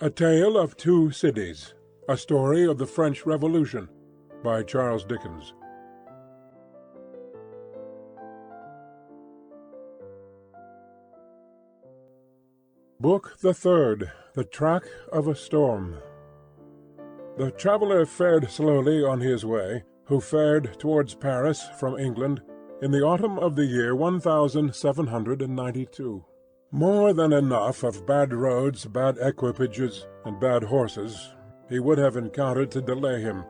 A Tale of Two Cities, A Story of the French Revolution, by Charles Dickens. Book the Third, The Track of a Storm. The traveller fared slowly on his way, who fared towards Paris from England, in the autumn of the year 1792. More than enough of bad roads, bad equipages, and bad horses he would have encountered to delay him,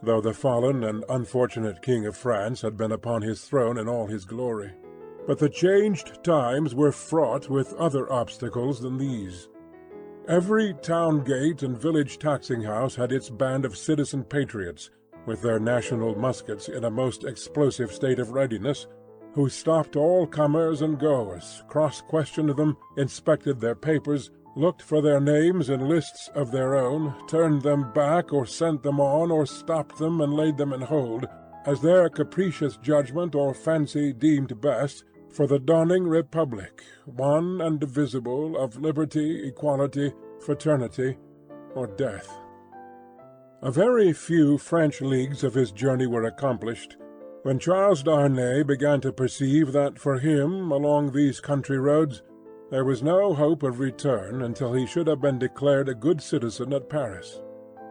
though the fallen and unfortunate King of France had been upon his throne in all his glory. But the changed times were fraught with other obstacles than these. Every town gate and village taxing-house had its band of citizen patriots, with their national muskets in a most explosive state of readiness, who stopped all comers and goers, cross-questioned them, inspected their papers, looked for their names in lists of their own, turned them back or sent them on, or stopped them and laid them in hold, as their capricious judgment or fancy deemed best, for the dawning republic, one and divisible, of liberty, equality, fraternity, or death. A very few French leagues of his journey were accomplished, when Charles Darnay began to perceive that for him, along these country roads, there was no hope of return until he should have been declared a good citizen at Paris.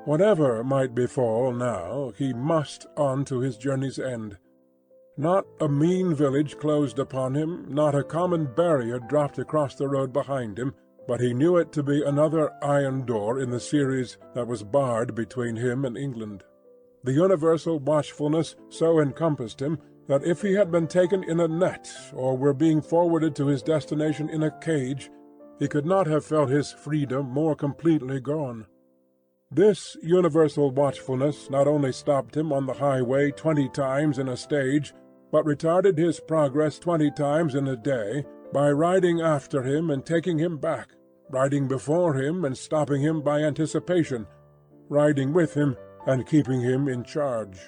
Whatever might befall now, he must on to his journey's end. Not a mean village closed upon him, not a common barrier dropped across the road behind him, but he knew it to be another iron door in the series that was barred between him and England. The universal watchfulness so encompassed him that if he had been taken in a net, or were being forwarded to his destination in a cage, he could not have felt his freedom more completely gone. This universal watchfulness not only stopped him on the highway 20 times in a stage, but retarded his progress 20 times in a day by riding after him and taking him back, riding before him and stopping him by anticipation, riding with him and keeping him in charge.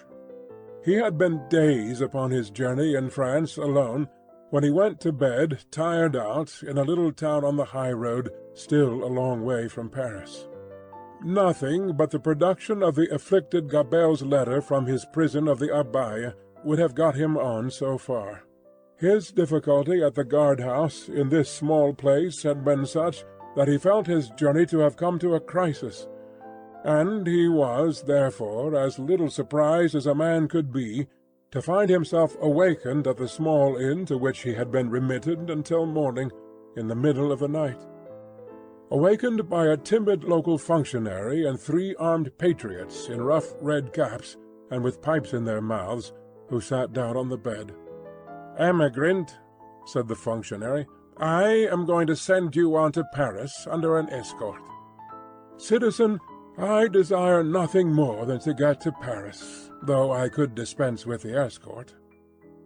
He had been days upon his journey in France alone, when he went to bed, tired out, in a little town on the high road, still a long way from Paris. Nothing but the production of the afflicted Gabelle's letter from his prison of the Abbaye would have got him on so far. His difficulty at the guard-house in this small place had been such that he felt his journey to have come to a crisis, and he was, therefore, as little surprised as a man could be to find himself awakened at the small inn to which he had been remitted until morning, in the middle of the night. Awakened by a timid local functionary and 3 armed patriots in rough red caps and with pipes in their mouths, who sat down on the bed. "Emigrant," said the functionary, "I am going to send you on to Paris under an escort." "Citizen, I desire nothing more than to get to Paris, though I could dispense with the escort."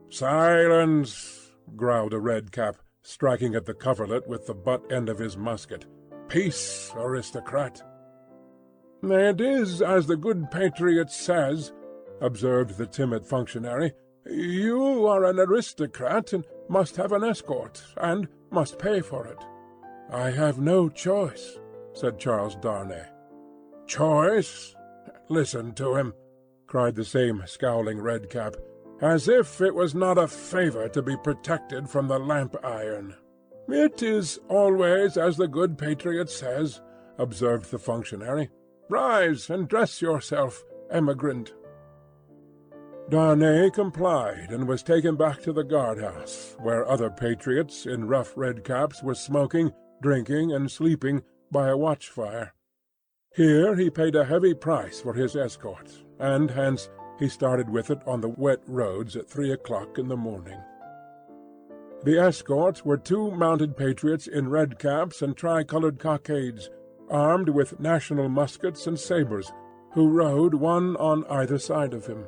"Silence!" growled a red cap, striking at the coverlet with the butt end of his musket. "Peace, aristocrat!" "It is as the good patriot says," observed the timid functionary. "You are an aristocrat, and must have an escort, and must pay for it." "I have no choice," said Charles Darnay. "Choice? Listen to him," cried the same scowling red-cap, "as if it was not a favour to be protected from the lamp-iron." "It is always as the good patriot says," observed the functionary. "Rise and dress yourself, emigrant." Darnay complied, and was taken back to the guard-house, where other patriots in rough red caps were smoking, drinking, and sleeping by a watch-fire. Here he paid a heavy price for his escort, and hence he started with it on the wet roads at 3 o'clock in the morning. The escort were 2 mounted patriots in red caps and tricoloured cockades, armed with national muskets and sabres, who rode one on either side of him.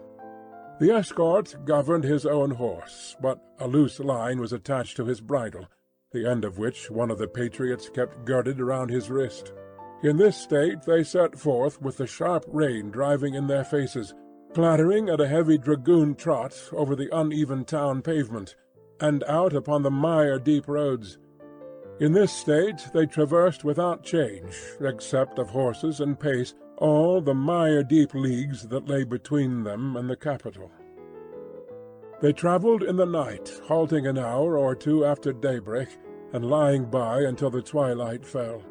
The escort governed his own horse, but a loose line was attached to his bridle, the end of which one of the patriots kept girded around his wrist. In this state they set forth with the sharp rain driving in their faces, clattering at a heavy dragoon trot over the uneven town pavement, and out upon the mire-deep roads. In this state they traversed without change, except of horses and pace, all the mire-deep leagues that lay between them and the capital. They travelled in the night, halting an hour or two after daybreak, and lying by until the twilight fell.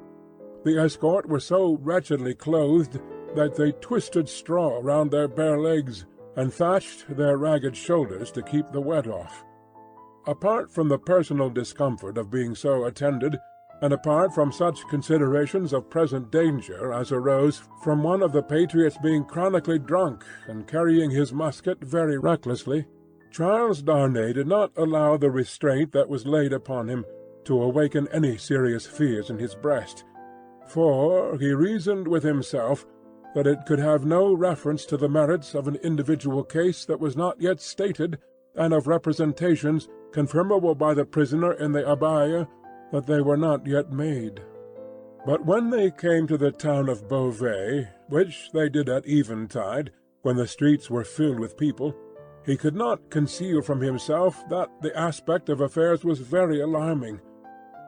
The escort were so wretchedly clothed that they twisted straw round their bare legs, and thatched their ragged shoulders to keep the wet off. Apart from the personal discomfort of being so attended, and apart from such considerations of present danger as arose from one of the patriots being chronically drunk and carrying his musket very recklessly, Charles Darnay did not allow the restraint that was laid upon him to awaken any serious fears in his breast, for he reasoned with himself that it could have no reference to the merits of an individual case that was not yet stated, and of representations confirmable by the prisoner in the Abbaye that they were not yet made. But when they came to the town of Beauvais, which they did at eventide, when the streets were filled with people, he could not conceal from himself that the aspect of affairs was very alarming.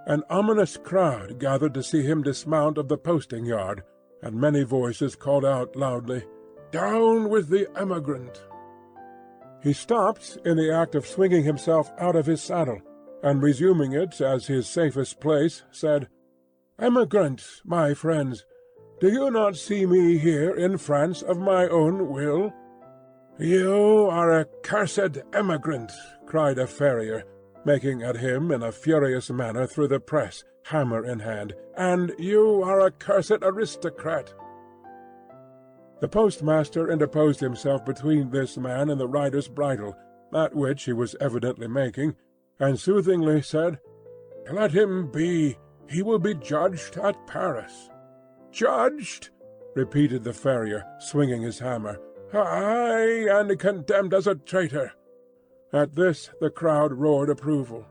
An ominous crowd gathered to see him dismount of the posting-yard, and many voices called out loudly, "Down with the emigrant!" He stopped in the act of swinging himself out of his saddle, and resuming it as his safest place, said, "Emigrant, my friends, do you not see me here in France of my own will?" "You are a cursed emigrant!" cried a farrier, making at him in a furious manner through the press, hammer in hand, "and you are a cursed aristocrat!" The postmaster interposed himself between this man and the rider's bridle, at which he was evidently making, and soothingly said, "Let him be. He will be judged at Paris." "Judged?" repeated the farrier, swinging his hammer. "Aye, and condemned as a traitor." At this the crowd roared approval.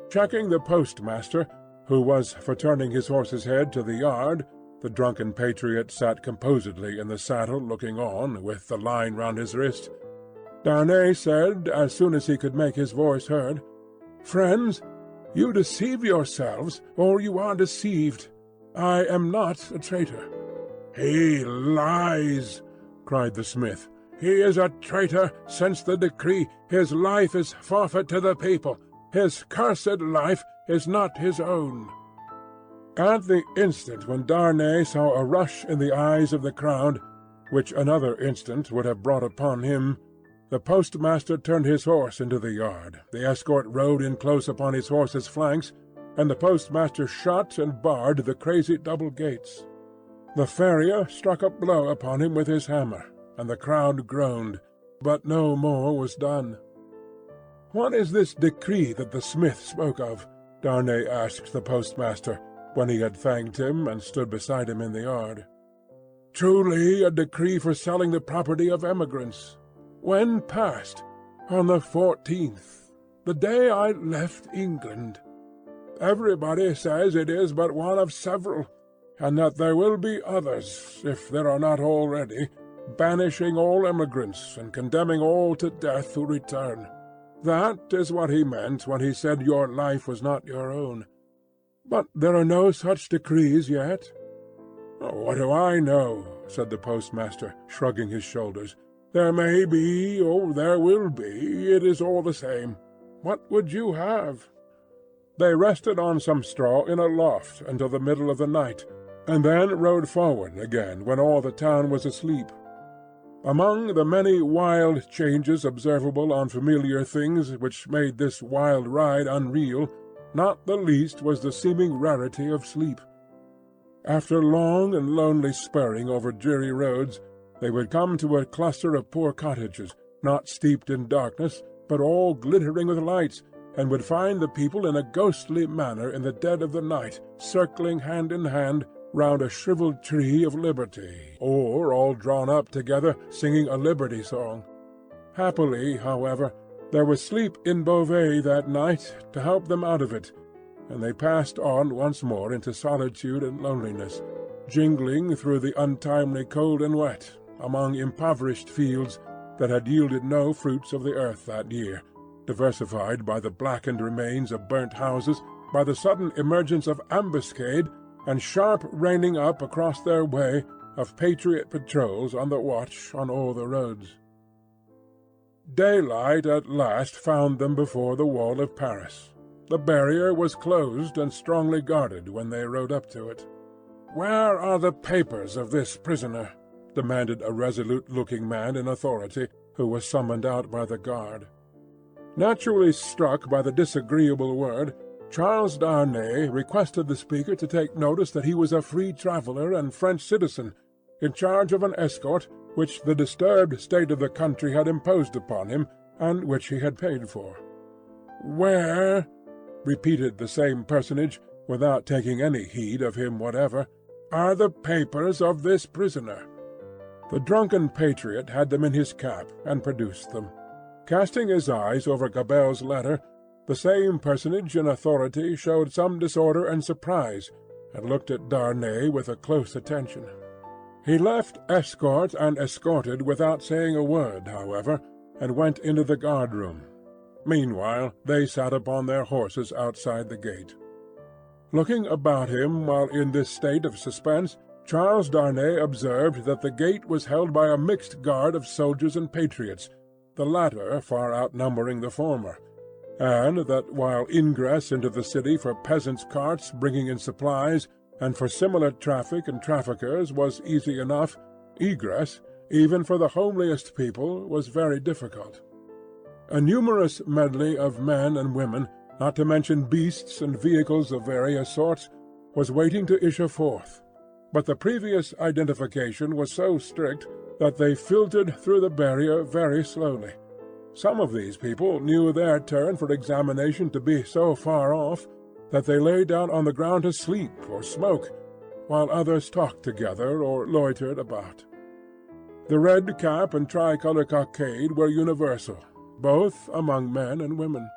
Checking the postmaster, who was for turning his horse's head to the yard, the drunken patriot sat composedly in the saddle looking on, with the line round his wrist. Darnay said, as soon as he could make his voice heard, "Friends, you deceive yourselves, or you are deceived. I am not a traitor." "He lies!" cried the smith. "He is a traitor since the decree. His life is forfeit to the people. His cursed life is not his own." At the instant when Darnay saw a rush in the eyes of the crowd, which another instant would have brought upon him, the postmaster turned his horse into the yard, the escort rode in close upon his horse's flanks, and the postmaster shut and barred the crazy double gates. The farrier struck a blow upon him with his hammer, and the crowd groaned, but no more was done. "What is this decree that the smith spoke of?" Darnay asked the postmaster, when he had thanked him and stood beside him in the yard. "Truly a decree for selling the property of emigrants." "When passed?" "On the 14th, the day I left England." "Everybody says it is but one of several, and that there will be others, if there are not already, banishing all emigrants and condemning all to death who return. That is what he meant when he said your life was not your own. But there are no such decrees yet." "Oh, what do I know?" said the postmaster, shrugging his shoulders. "There may be, or there will be. It is all the same. What would you have?" They rested on some straw in a loft until the middle of the night, and then rode forward again when all the town was asleep. Among the many wild changes observable on familiar things which made this wild ride unreal, not the least was the seeming rarity of sleep. After long and lonely spurring over dreary roads, they would come to a cluster of poor cottages, not steeped in darkness, but all glittering with lights, and would find the people in a ghostly manner in the dead of the night, circling hand in hand round a shrivelled tree of liberty, or all drawn up together singing a liberty song. Happily, however, there was sleep in Beauvais that night to help them out of it, and they passed on once more into solitude and loneliness, jingling through the untimely cold and wet, among impoverished fields that had yielded no fruits of the earth that year, diversified by the blackened remains of burnt houses by the sudden emergence of ambuscade and sharp reining up across their way of patriot patrols on the watch on all the roads. Daylight at last found them before the wall of Paris. The barrier was closed and strongly guarded when they rode up to it. "Where are the papers of this prisoner?" demanded a resolute-looking man in authority, who was summoned out by the guard. Naturally struck by the disagreeable word, Charles Darnay requested the speaker to take notice that he was a free traveller and French citizen, in charge of an escort which the disturbed state of the country had imposed upon him, and which he had paid for. "Where," repeated the same personage, without taking any heed of him whatever, "are the papers of this prisoner?" The drunken patriot had them in his cap, and produced them. Casting his eyes over Gabelle's letter, the same personage in authority showed some disorder and surprise, and looked at Darnay with a close attention. He left escort and escorted without saying a word, however, and went into the guard-room. Meanwhile they sat upon their horses outside the gate. Looking about him while in this state of suspense, Charles Darnay observed that the gate was held by a mixed guard of soldiers and patriots, the latter far outnumbering the former, and that while ingress into the city for peasants' carts bringing in supplies, and for similar traffic and traffickers was easy enough, egress, even for the homeliest people, was very difficult. A numerous medley of men and women, not to mention beasts and vehicles of various sorts, was waiting to issue forth, but the previous identification was so strict that they filtered through the barrier very slowly. Some of these people knew their turn for examination to be so far off that they lay down on the ground to sleep or smoke, while others talked together or loitered about. The red cap and tricolour cockade were universal, both among men and women.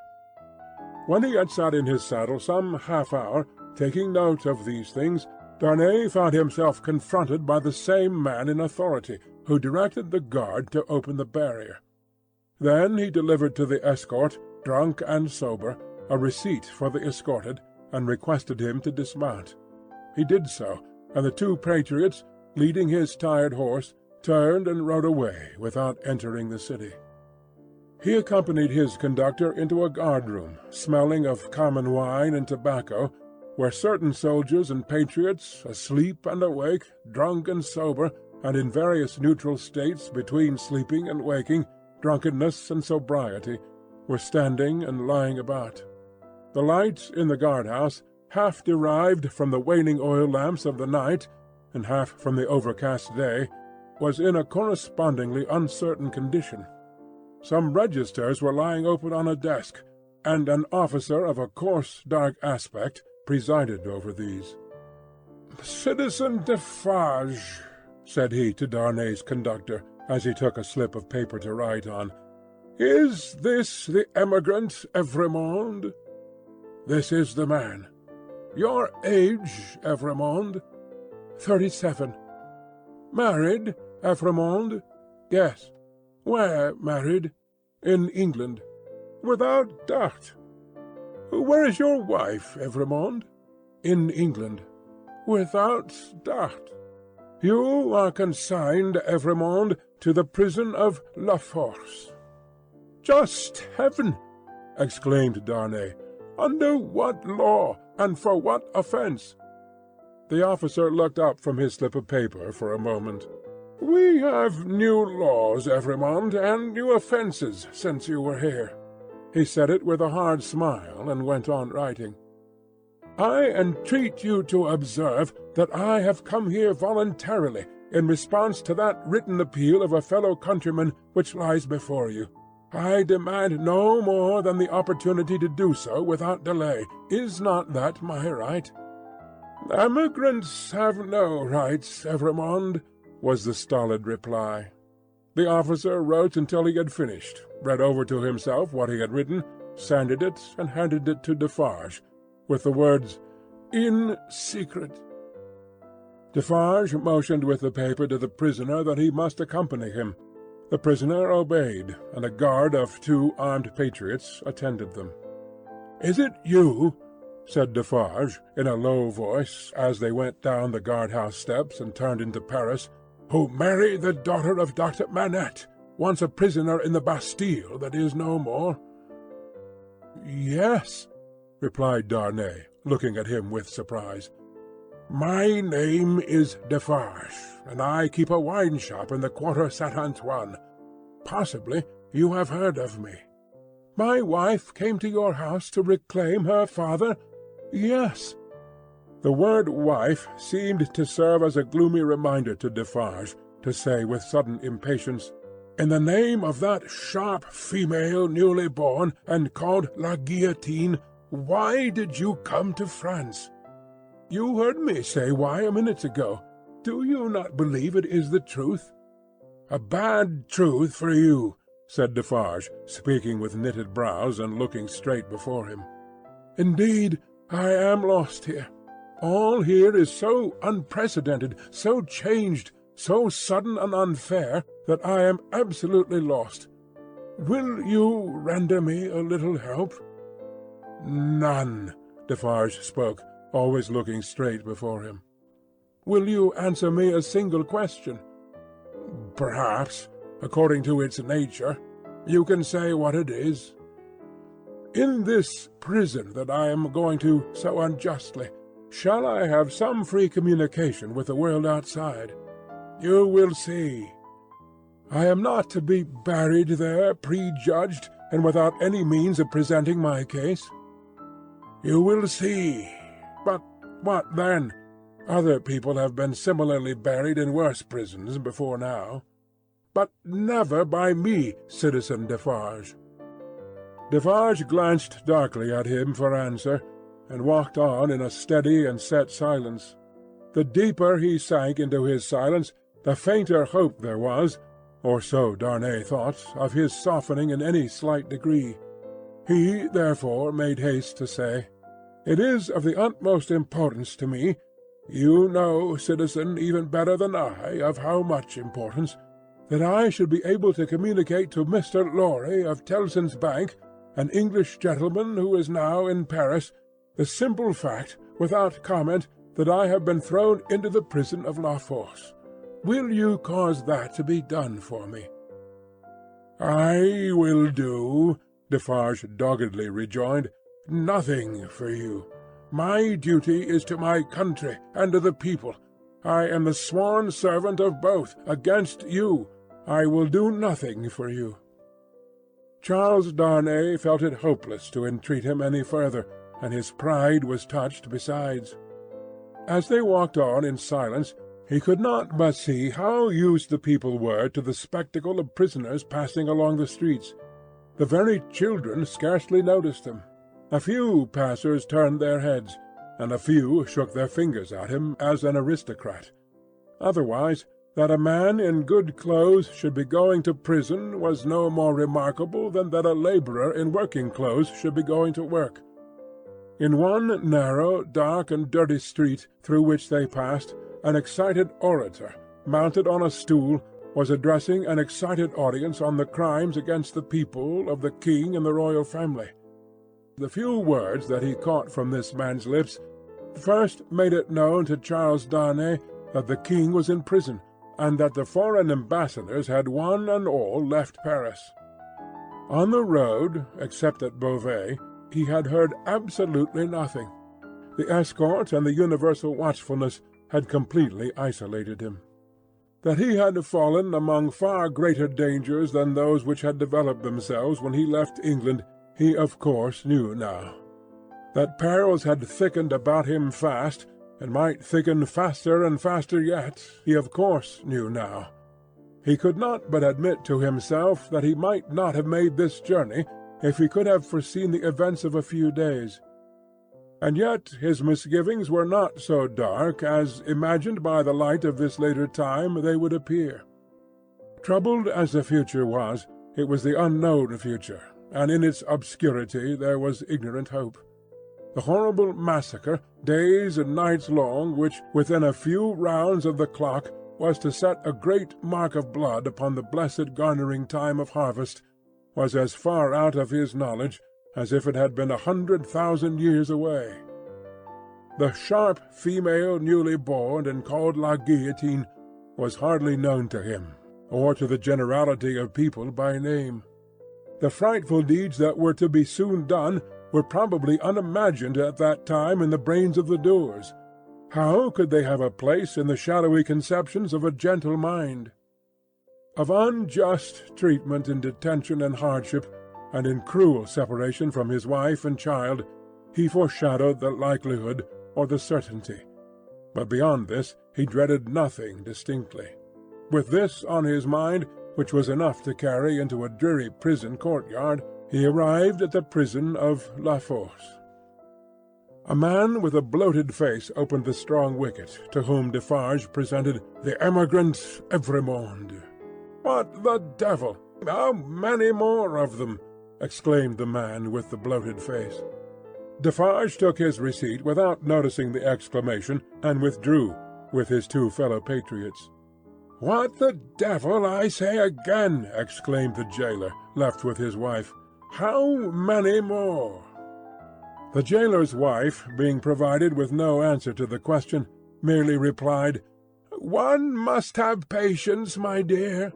When he had sat in his saddle some half-hour, taking note of these things, Darnay found himself confronted by the same man in authority, who directed the guard to open the barrier. Then he delivered to the escort, drunk and sober, a receipt for the escorted, and requested him to dismount. He did so, and the two patriots, leading his tired horse, turned and rode away without entering the city. He accompanied his conductor into a guard-room, smelling of common wine and tobacco, where certain soldiers and patriots, asleep and awake, drunk and sober, and in various neutral states between sleeping and waking, drunkenness and sobriety, were standing and lying about. The light in the guard-house, half derived from the waning oil lamps of the night, and half from the overcast day, was in a correspondingly uncertain condition. Some registers were lying open on a desk, and an officer of a coarse, dark aspect presided over these. "Citizen Defarge," said he to Darnay's conductor, as he took a slip of paper to write on, "is this the emigrant Evrémonde?" "This is the man." "Your age, Evrémonde?" 37. "Married, Evrémonde?" "Yes." "Where married?" "In England." "Without doubt." "Where is your wife, Evrémonde?" "In England." "Without doubt." "You are consigned, Evrémonde, to the prison of La Force." "Just heaven!" exclaimed Darnay. "Under what law, and for what offence?" The officer looked up from his slip of paper for a moment. "We have new laws, Evrémonde, and new offences since you were here." He said it with a hard smile, and went on writing. "I entreat you to observe that I have come here voluntarily, in response to that written appeal of a fellow countryman which lies before you. I demand no more than the opportunity to do so without delay. Is not that my right?" "Emigrants have no rights, Evrémonde," was the stolid reply. The officer wrote until he had finished, read over to himself what he had written, sanded it, and handed it to Defarge, with the words, "In secret." Defarge motioned with the paper to the prisoner that he must accompany him. The prisoner obeyed, and a guard of 2 armed patriots attended them. "Is it you?" said Defarge, in a low voice, as they went down the guard-house steps and turned into Paris, "who married the daughter of Dr. Manette, once a prisoner in the Bastille that is no more?" "Yes," replied Darnay, looking at him with surprise. "My name is Defarge, and I keep a wine-shop in the Quarter Saint-Antoine. Possibly you have heard of me. My wife came to your house to reclaim her father? Yes." The word "wife" seemed to serve as a gloomy reminder to Defarge, to say with sudden impatience, "In the name of that sharp female newly born, and called La Guillotine, why did you come to France? You heard me say why a minute ago. Do you not believe it is the truth?" "A bad truth for you," said Defarge, speaking with knitted brows and looking straight before him. "Indeed, I am lost here. All here is so unprecedented, so changed, so sudden and unfair, that I am absolutely lost. Will you render me a little help?" "None," Defarge spoke, always looking straight before him. "Will you answer me a single question?" "Perhaps, according to its nature. You can say what it is." "In this prison that I am going to so unjustly, shall I have some free communication with the world outside?" "You will see." "I am not to be buried there, prejudged, and without any means of presenting my case?" "You will see. But what then? Other people have been similarly buried in worse prisons before now." "But never by me, Citizen Defarge." Defarge glanced darkly at him for answer, and walked on in a steady and set silence. The deeper he sank into his silence, the fainter hope there was, or so Darnay thought, of his softening in any slight degree. He, therefore, made haste to say, "It is of the utmost importance to me. You know, citizen, even better than I, of how much importance, that I should be able to communicate to Mr. Lorry of Tellson's Bank, an English gentleman who is now in Paris, the simple fact, without comment, that I have been thrown into the prison of La Force. Will you cause that to be done for me?" "I will do," Defarge doggedly rejoined, "nothing for you. My duty is to my country and to the people. I am the sworn servant of both. Against you, I will do nothing for you." Charles Darnay felt it hopeless to entreat him any further, and his pride was touched besides. As they walked on in silence, he could not but see how used the people were to the spectacle of prisoners passing along the streets. The very children scarcely noticed them. A few passers turned their heads, and a few shook their fingers at him as an aristocrat. Otherwise, that a man in good clothes should be going to prison was no more remarkable than that a labourer in working clothes should be going to work. In one narrow, dark, and dirty street through which they passed, an excited orator, mounted on a stool, was addressing an excited audience on the crimes against the people of the king and the royal family. The few words that he caught from this man's lips first made it known to Charles Darnay that the king was in prison, and that the foreign ambassadors had one and all left Paris. On the road, except at Beauvais, he had heard absolutely nothing. The escort and the universal watchfulness had completely isolated him. That he had fallen among far greater dangers than those which had developed themselves when he left England, he of course knew now. That perils had thickened about him fast, and might thicken faster and faster yet, he of course knew now. He could not but admit to himself that he might not have made this journey if he could have foreseen the events of a few days. And yet his misgivings were not so dark as, imagined by the light of this later time, they would appear. Troubled as the future was, it was the unknown future, and in its obscurity there was ignorant hope. The horrible massacre, days and nights long, which, within a few rounds of the clock, was to set a great mark of blood upon the blessed garnering time of harvest, was as far out of his knowledge as if it had been 100,000 years away. The sharp female newly born and called La Guillotine was hardly known to him, or to the generality of people by name. The frightful deeds that were to be soon done were probably unimagined at that time in the brains of the doers. How could they have a place in the shadowy conceptions of a gentle mind? Of unjust treatment in detention and hardship, and in cruel separation from his wife and child, he foreshadowed the likelihood or the certainty. But beyond this he dreaded nothing distinctly. With this on his mind, which was enough to carry into a dreary prison courtyard, he arrived at the prison of La Force. A man with a bloated face opened the strong wicket, to whom Defarge presented the emigrant Evrémonde. "What the devil! How many more of them?" exclaimed the man with the bloated face. Defarge took his receipt without noticing the exclamation, and withdrew with his two fellow-patriots. "What the devil, I say again!" exclaimed the jailer, left with his wife. "How many more?" The jailer's wife, being provided with no answer to the question, merely replied, "One must have patience, my dear."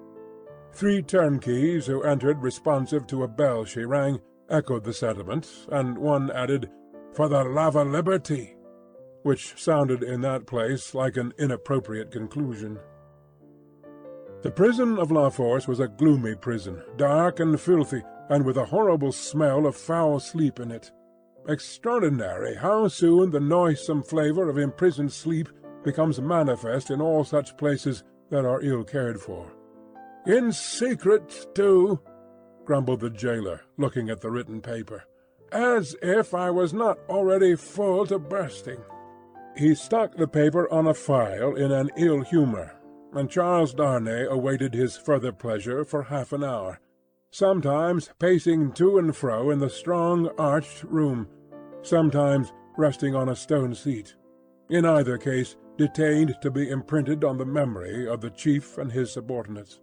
3 turnkeys, who entered responsive to a bell she rang, echoed the sentiment, and one added, "For the love of liberty," which sounded in that place like an inappropriate conclusion. The prison of La Force was a gloomy prison, dark and filthy, and with a horrible smell of foul sleep in it. Extraordinary how soon the noisome flavour of imprisoned sleep becomes manifest in all such places that are ill cared for. "In secret, too," grumbled the jailer, looking at the written paper. "As if I was not already full to bursting." He stuck the paper on a file in an ill humour, and Charles Darnay awaited his further pleasure for half an hour, sometimes pacing to and fro in the strong arched room, sometimes resting on a stone seat, in either case detained to be imprinted on the memory of the chief and his subordinates.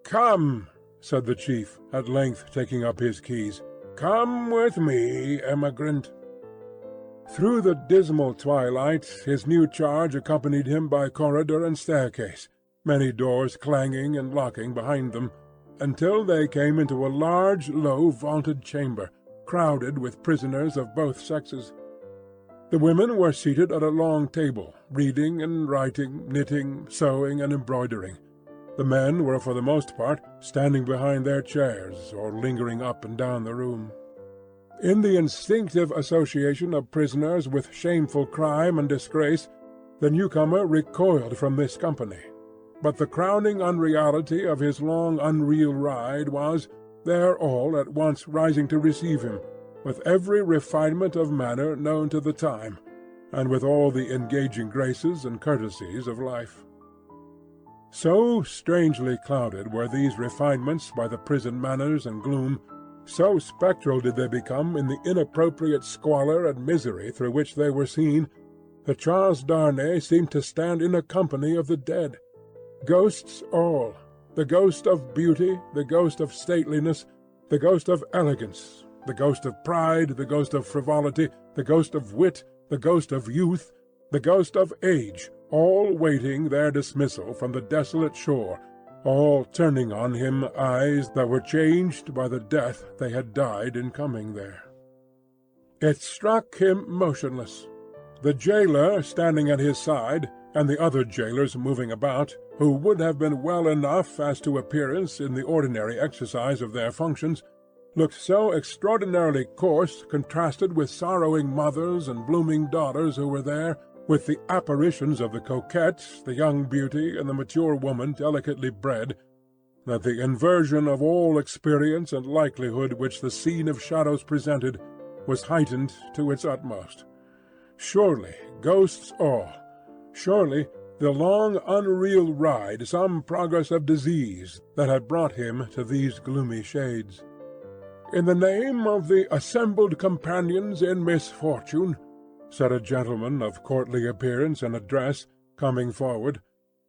"Come," said the chief, at length taking up his keys. "Come with me, emigrant." Through the dismal twilight his new charge accompanied him by corridor and staircase, many doors clanging and locking behind them, until they came into a large, low, vaulted chamber, crowded with prisoners of both sexes. The women were seated at a long table, reading and writing, knitting, sewing, and embroidering. The men were for the most part standing behind their chairs, or lingering up and down the room. In the instinctive association of prisoners with shameful crime and disgrace, the newcomer recoiled from this company. But the crowning unreality of his long unreal ride was, their all at once rising to receive him, with every refinement of manner known to the time, and with all the engaging graces and courtesies of life. So strangely clouded were these refinements by the prison manners and gloom, so spectral did they become in the inappropriate squalor and misery through which they were seen, that Charles Darnay seemed to stand in a company of the dead. Ghosts all, the ghost of beauty, the ghost of stateliness, the ghost of elegance, the ghost of pride, the ghost of frivolity, the ghost of wit, the ghost of youth, the ghost of age, all waiting their dismissal from the desolate shore, all turning on him eyes that were changed by the death they had died in coming there. It struck him motionless. The jailer standing at his side, and the other jailers moving about, who would have been well enough as to appearance in the ordinary exercise of their functions, looked so extraordinarily coarse contrasted with sorrowing mothers and blooming daughters who were there, with the apparitions of the coquette, the young beauty, and the mature woman delicately bred, that the inversion of all experience and likelihood which the scene of shadows presented was heightened to its utmost. Surely, ghosts all, surely the long unreal ride some progress of disease that had brought him to these gloomy shades. "In the name of the assembled companions in misfortune," said a gentleman of courtly appearance and address, coming forward,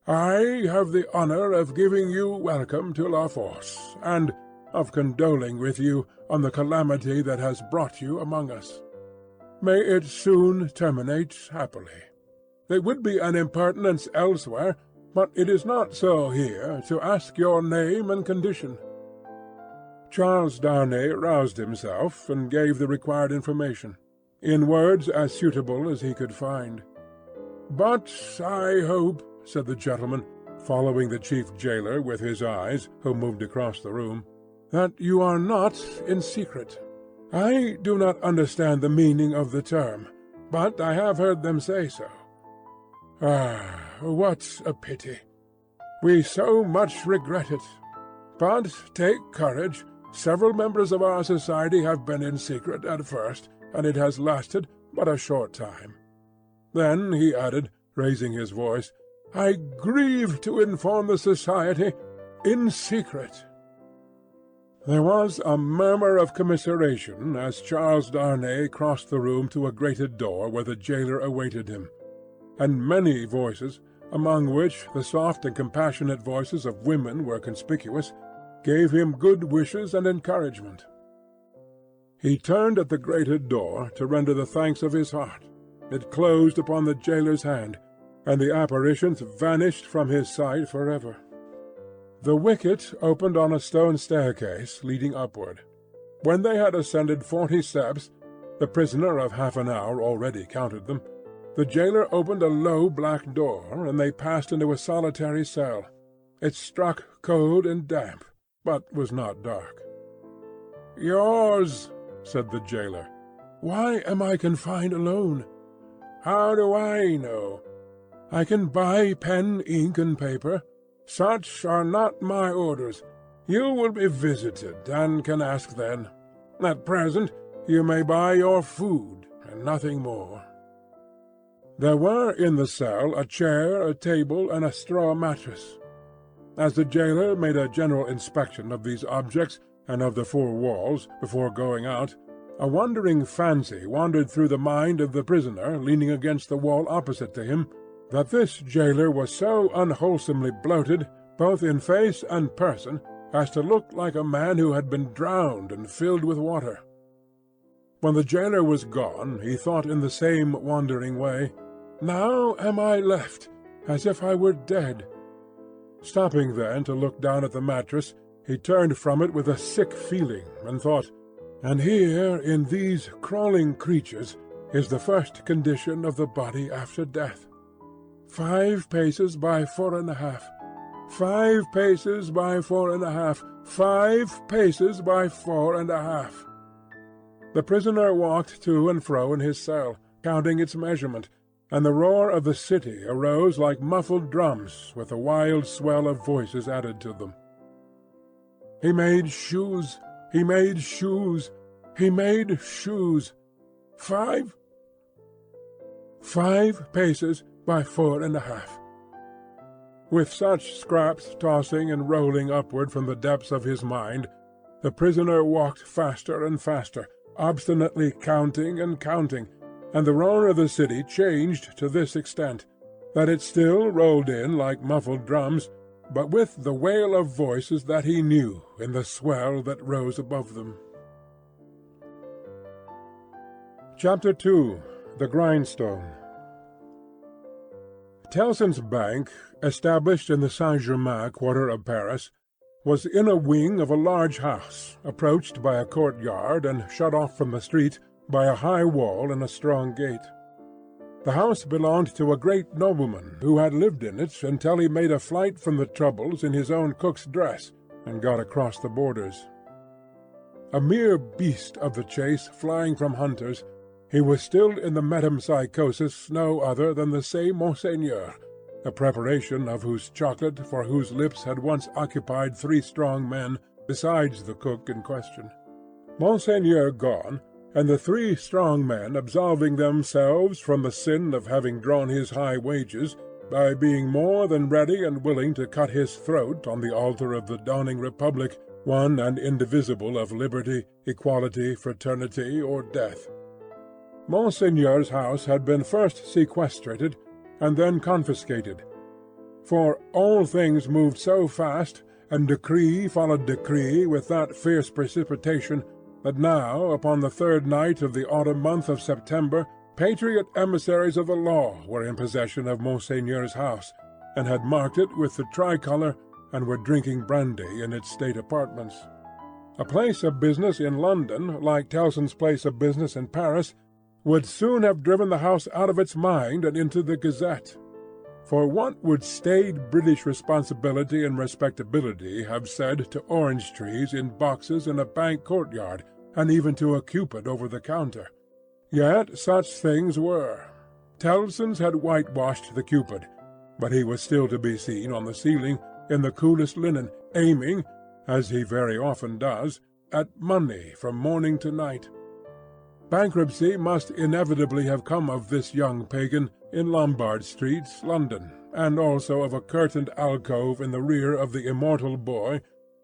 "I have the honour of giving you welcome to La Force, and of condoling with you on the calamity that has brought you among us." May it soon terminate happily. It would be an impertinence elsewhere, but it is not so here, to ask your name and condition." Charles Darnay roused himself, and gave the required information, in words as suitable as he could find. "But I hope," said the gentleman, following the chief jailer with his eyes, who moved across the room, "that you are not in secret. I do not understand the meaning of the term, but I have heard them say so. Ah, what a pity! We so much regret it. But take courage. Several members of our society have been in secret at first, and it has lasted but a short time. Then," he added, raising his voice, "I grieve to inform the society, in secret." There was a murmur of commiseration as Charles Darnay crossed the room to a grated door where the jailer awaited him, and many voices, among which the soft and compassionate voices of women were conspicuous, gave him good wishes and encouragement. He turned at the grated door to render the thanks of his heart. It closed upon the jailer's hand, and the apparitions vanished from his sight forever. The wicket opened on a stone staircase leading upward. When they had ascended 40 steps, the prisoner of half an hour already counted them, the jailer opened a low black door, and they passed into a solitary cell. It struck cold and damp, but was not dark. "Yours," said the jailer. "Why am I confined alone?" "How do I know? I can buy pen, ink, and paper. Such are not my orders. You will be visited, and can ask then. At present you may buy your food, and nothing more." There were in the cell a chair, a table, and a straw mattress. As the jailer made a general inspection of these objects and of the 4 walls before going out, a wandering fancy wandered through the mind of the prisoner leaning against the wall opposite to him, that this jailer was so unwholesomely bloated, both in face and person, as to look like a man who had been drowned and filled with water. When the jailer was gone, he thought in the same wandering way, "Now am I left, as if I were dead." Stopping then to look down at the mattress, he turned from it with a sick feeling, and thought, "And here, in these crawling creatures, is the first condition of the body after death. 5 paces by 4½ 5 paces by 4½ 5 paces by 4½ The prisoner walked to and fro in his cell, counting its measurement, and the roar of the city arose like muffled drums, with a wild swell of voices added to them. He made shoes, he made shoes, he made shoes. 5 paces by 4½ With such scraps tossing and rolling upward from the depths of his mind, the prisoner walked faster and faster, obstinately counting and counting, and the roar of the city changed to this extent, that it still rolled in like muffled drums, but with the wail of voices that he knew in the swell that rose above them. Chapter 2. The Grindstone. Tellson's Bank, established in the Saint-Germain quarter of Paris, was in a wing of a large house, approached by a courtyard and shut off from the street by a high wall and a strong gate. The house belonged to a great nobleman who had lived in it until he made a flight from the troubles in his own cook's dress and got across the borders. A mere beast of the chase flying from hunters, he was still in the metempsychosis no other than the same Monseigneur, the preparation of whose chocolate for whose lips had once occupied 3 strong men, besides the cook in question. Monseigneur gone, and the 3 strong men absolving themselves from the sin of having drawn his high wages, by being more than ready and willing to cut his throat on the altar of the dawning republic, one and indivisible of liberty, equality, fraternity, or death. Monseigneur's house had been first sequestrated, and then confiscated. For all things moved so fast, and decree followed decree with that fierce precipitation, that now, upon the third night of the autumn month of September, patriot emissaries of the law were in possession of Monseigneur's house, and had marked it with the tricolour, and were drinking brandy in its state apartments. A place of business in London, like Tellson's place of business in Paris, would soon have driven the house out of its mind and into the Gazette. For what would staid British responsibility and respectability have said to orange trees in boxes in a bank courtyard, and even to a Cupid over the counter? Yet such things were. Tellson's had whitewashed the Cupid, but he was still to be seen on the ceiling, in the coolest linen, aiming, as he very often does, at money from morning to night. Bankruptcy must inevitably have come of this young pagan in Lombard Street, London, and also of a curtained alcove in the rear of the immortal boy,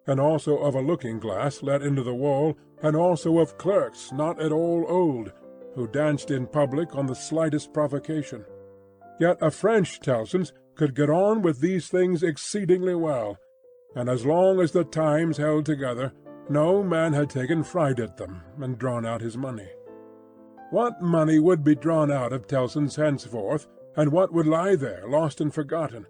and also of a looking-glass let into the wall, and also of clerks not at all old, who danced in public on the slightest provocation. Yet a French Tellson's could get on with these things exceedingly well, and as long as the Times held together, no man had taken fright at them and drawn out his money. What money would be drawn out of Tellson's henceforth, and what would lie there lost and forgotten?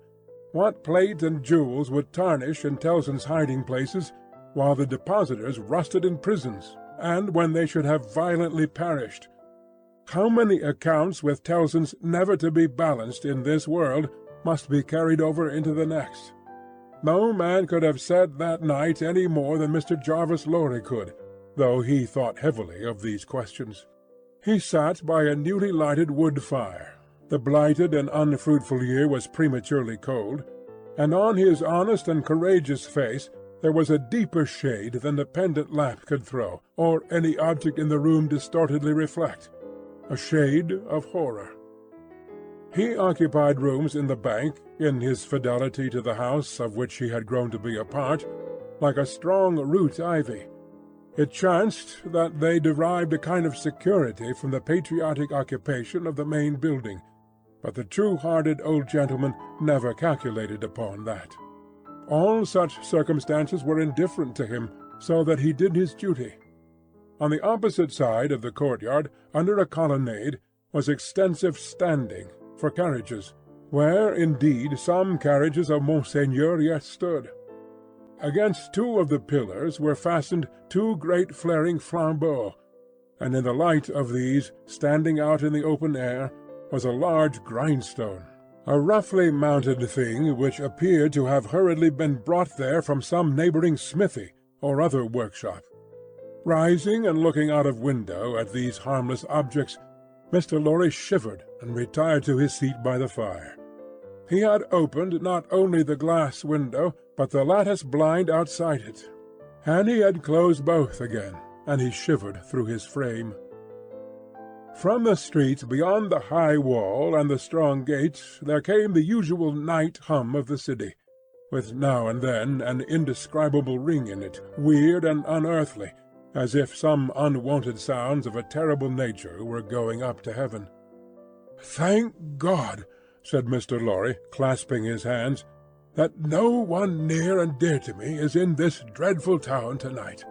What plate and jewels would tarnish in Tellson's hiding-places, while the depositors rusted in prisons, and when they should have violently perished? How many accounts with Tellson's never to be balanced in this world must be carried over into the next? No man could have said that night any more than Mr. Jarvis Lorry could, though he thought heavily of these questions. He sat by a newly lighted wood fire. The blighted and unfruitful year was prematurely cold, and on his honest and courageous face there was a deeper shade than the pendant lamp could throw, or any object in the room distortedly reflect, a shade of horror. He occupied rooms in the bank, in his fidelity to the house of which he had grown to be a part, like a strong root ivy. It chanced that they derived a kind of security from the patriotic occupation of the main building, but the true-hearted old gentleman never calculated upon that. All such circumstances were indifferent to him, so that he did his duty. On the opposite side of the courtyard, under a colonnade, was extensive standing for carriages, where, indeed, some carriages of Monseigneur yet stood. Against two of the pillars were fastened two great flaring flambeaux, and in the light of these, standing out in the open air, was a large grindstone, a roughly mounted thing which appeared to have hurriedly been brought there from some neighbouring smithy or other workshop. Rising and looking out of window at these harmless objects, Mr. Lorry shivered and retired to his seat by the fire. He had opened not only the glass window, but the lattice blind outside it, and he had closed both again, and he shivered through his frame. From the street beyond the high wall and the strong gate there came the usual night hum of the city, with now and then an indescribable ring in it, weird and unearthly, as if some unwonted sounds of a terrible nature were going up to heaven. "Thank God," said Mr. Lorry, clasping his hands, "that no one near and dear to me is in this dreadful town to-night.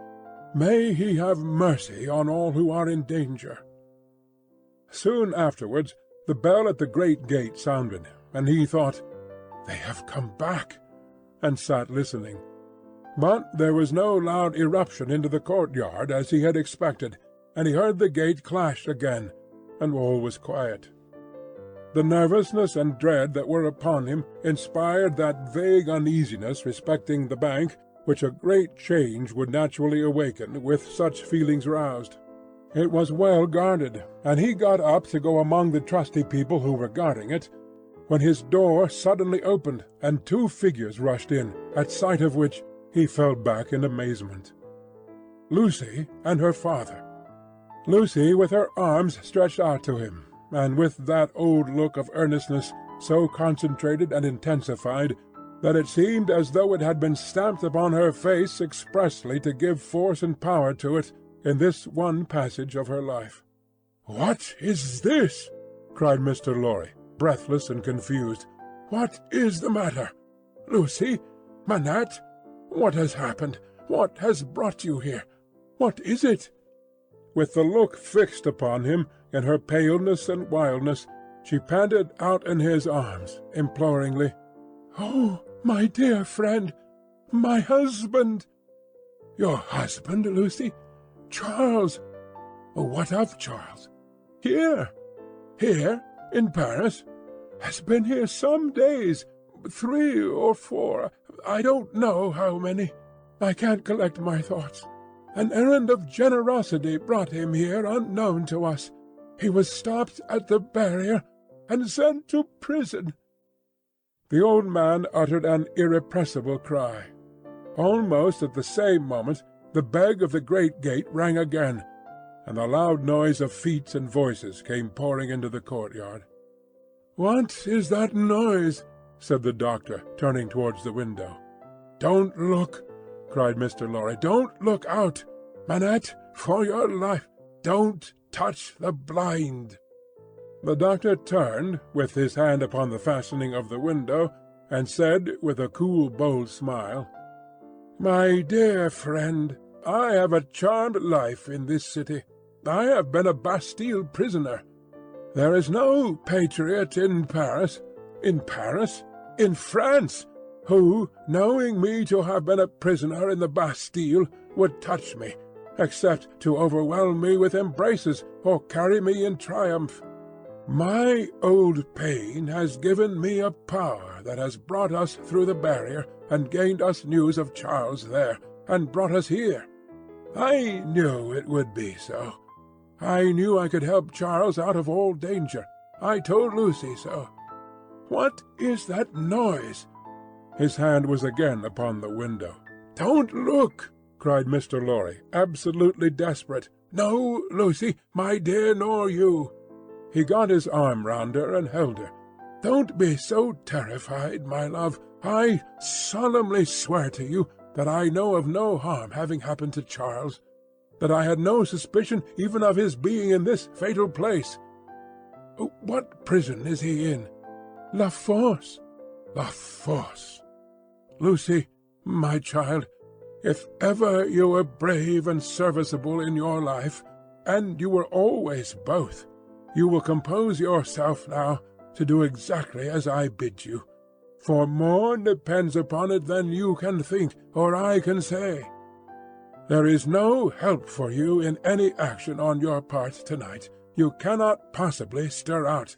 May he have mercy on all who are in danger." Soon afterwards the bell at the great gate sounded, and he thought, "They have come back," and sat listening. But there was no loud eruption into the courtyard as he had expected, and he heard the gate clash again, and all was quiet. The nervousness and dread that were upon him inspired that vague uneasiness respecting the bank which a great change would naturally awaken with such feelings roused. It was well guarded, and he got up to go among the trusty people who were guarding it, when his door suddenly opened, and two figures rushed in, at sight of which he fell back in amazement. Lucy and her father. Lucy with her arms stretched out to him, and with that old look of earnestness so concentrated and intensified that it seemed as though it had been stamped upon her face expressly to give force and power to it in this one passage of her life. "What is this?" cried Mr. Lorry, breathless and confused. "What is the matter? Lucy? Manette? What has happened? What has brought you here? What is it?" with the look fixed upon him in her paleness and wildness, she panted out in his arms, imploringly, "Oh, my dear friend! My husband!" "Your husband, Lucy? Charles! What of Charles?" "Here. Here, in Paris. Has been here some days, 3 or 4, I don't know how many. I can't collect my thoughts. An errand of generosity brought him here unknown to us. He was stopped at the barrier and sent to prison." The old man uttered an irrepressible cry. Almost at the same moment the bell of the great gate rang again, and the loud noise of feet and voices came pouring into the courtyard. "What is that noise?" said the doctor, turning towards the window. "Don't look!" cried Mr. Lorry. "Don't look out! Manette, for your life, don't touch the blind!" The doctor turned, with his hand upon the fastening of the window, and said, with a cool, bold smile, "My dear friend, I have a charmed life in this city. I have been a Bastille prisoner. There is no patriot in Paris, in France, who, knowing me to have been a prisoner in the Bastille, would touch me, except to overwhelm me with embraces or carry me in triumph. My old pain has given me a power that has brought us through the barrier and gained us news of Charles there, and brought us here. I knew it would be so. I knew I could help Charles out of all danger. I told Lucy so. What is that noise?" His hand was again upon the window. "Don't look!" cried Mr. Lorry, absolutely desperate. "No, Lucy, my dear, nor you." He got his arm round her and held her. "Don't be so terrified, my love. I solemnly swear to you that I know of no harm having happened to Charles, that I had no suspicion even of his being in this fatal place. What prison is he in?" "La Force." "La Force. Lucy, my child, if ever you were brave and serviceable in your life, and you were always both, you will compose yourself now to do exactly as I bid you, for more depends upon it than you can think or I can say. There is no help for you in any action on your part tonight. You cannot possibly stir out.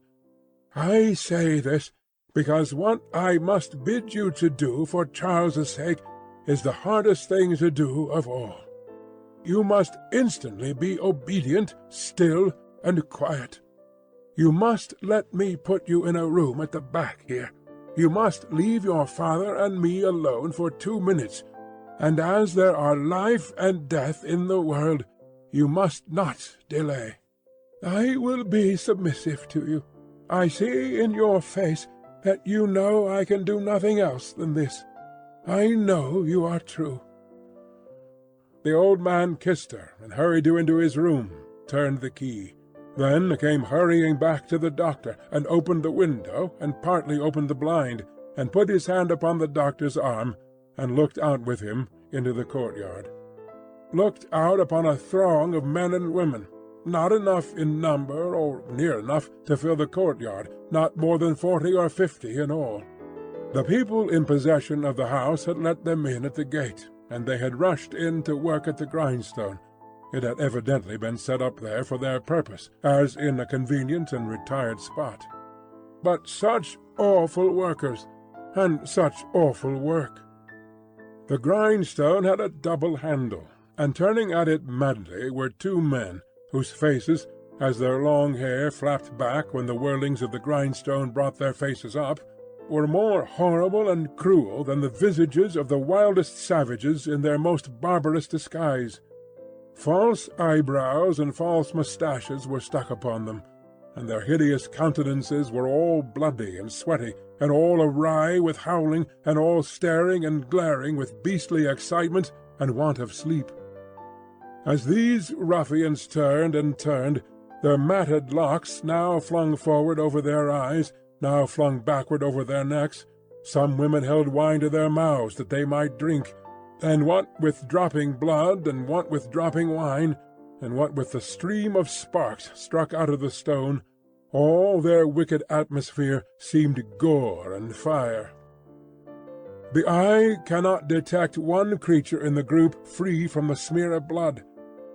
I say this because what I must bid you to do for Charles's sake is the hardest thing to do of all. You must instantly be obedient, still, and quiet. You must let me put you in a room at the back here. You must leave your father and me alone for 2 minutes, and as there are life and death in the world, you must not delay. I will be submissive to you. I see in your face that you know I can do nothing else than this. I know you are true." The old man kissed her and hurried her into his room, turned the key, then came hurrying back to the doctor, and opened the window, and partly opened the blind, and put his hand upon the doctor's arm, and looked out with him into the courtyard. Looked out upon a throng of men and women, not enough in number or near enough to fill the courtyard, not more than 40 or 50 in all. The people in possession of the house had let them in at the gate, and they had rushed in to work at the grindstone. It had evidently been set up there for their purpose, as in a convenient and retired spot. But such awful workers, and such awful work! The grindstone had a double handle, and turning at it madly were 2 men, whose faces, as their long hair flapped back when the whirlings of the grindstone brought their faces up, were more horrible and cruel than the visages of the wildest savages in their most barbarous disguise. False eyebrows and false moustaches were stuck upon them, and their hideous countenances were all bloody and sweaty, and all awry with howling, and all staring and glaring with beastly excitement and want of sleep. As these ruffians turned and turned, their matted locks now flung forward over their eyes, now flung backward over their necks, some women held wine to their mouths that they might drink, and what with dropping blood and what with dropping wine, and what with the stream of sparks struck out of the stone, all their wicked atmosphere seemed gore and fire. The eye cannot detect one creature in the group free from the smear of blood.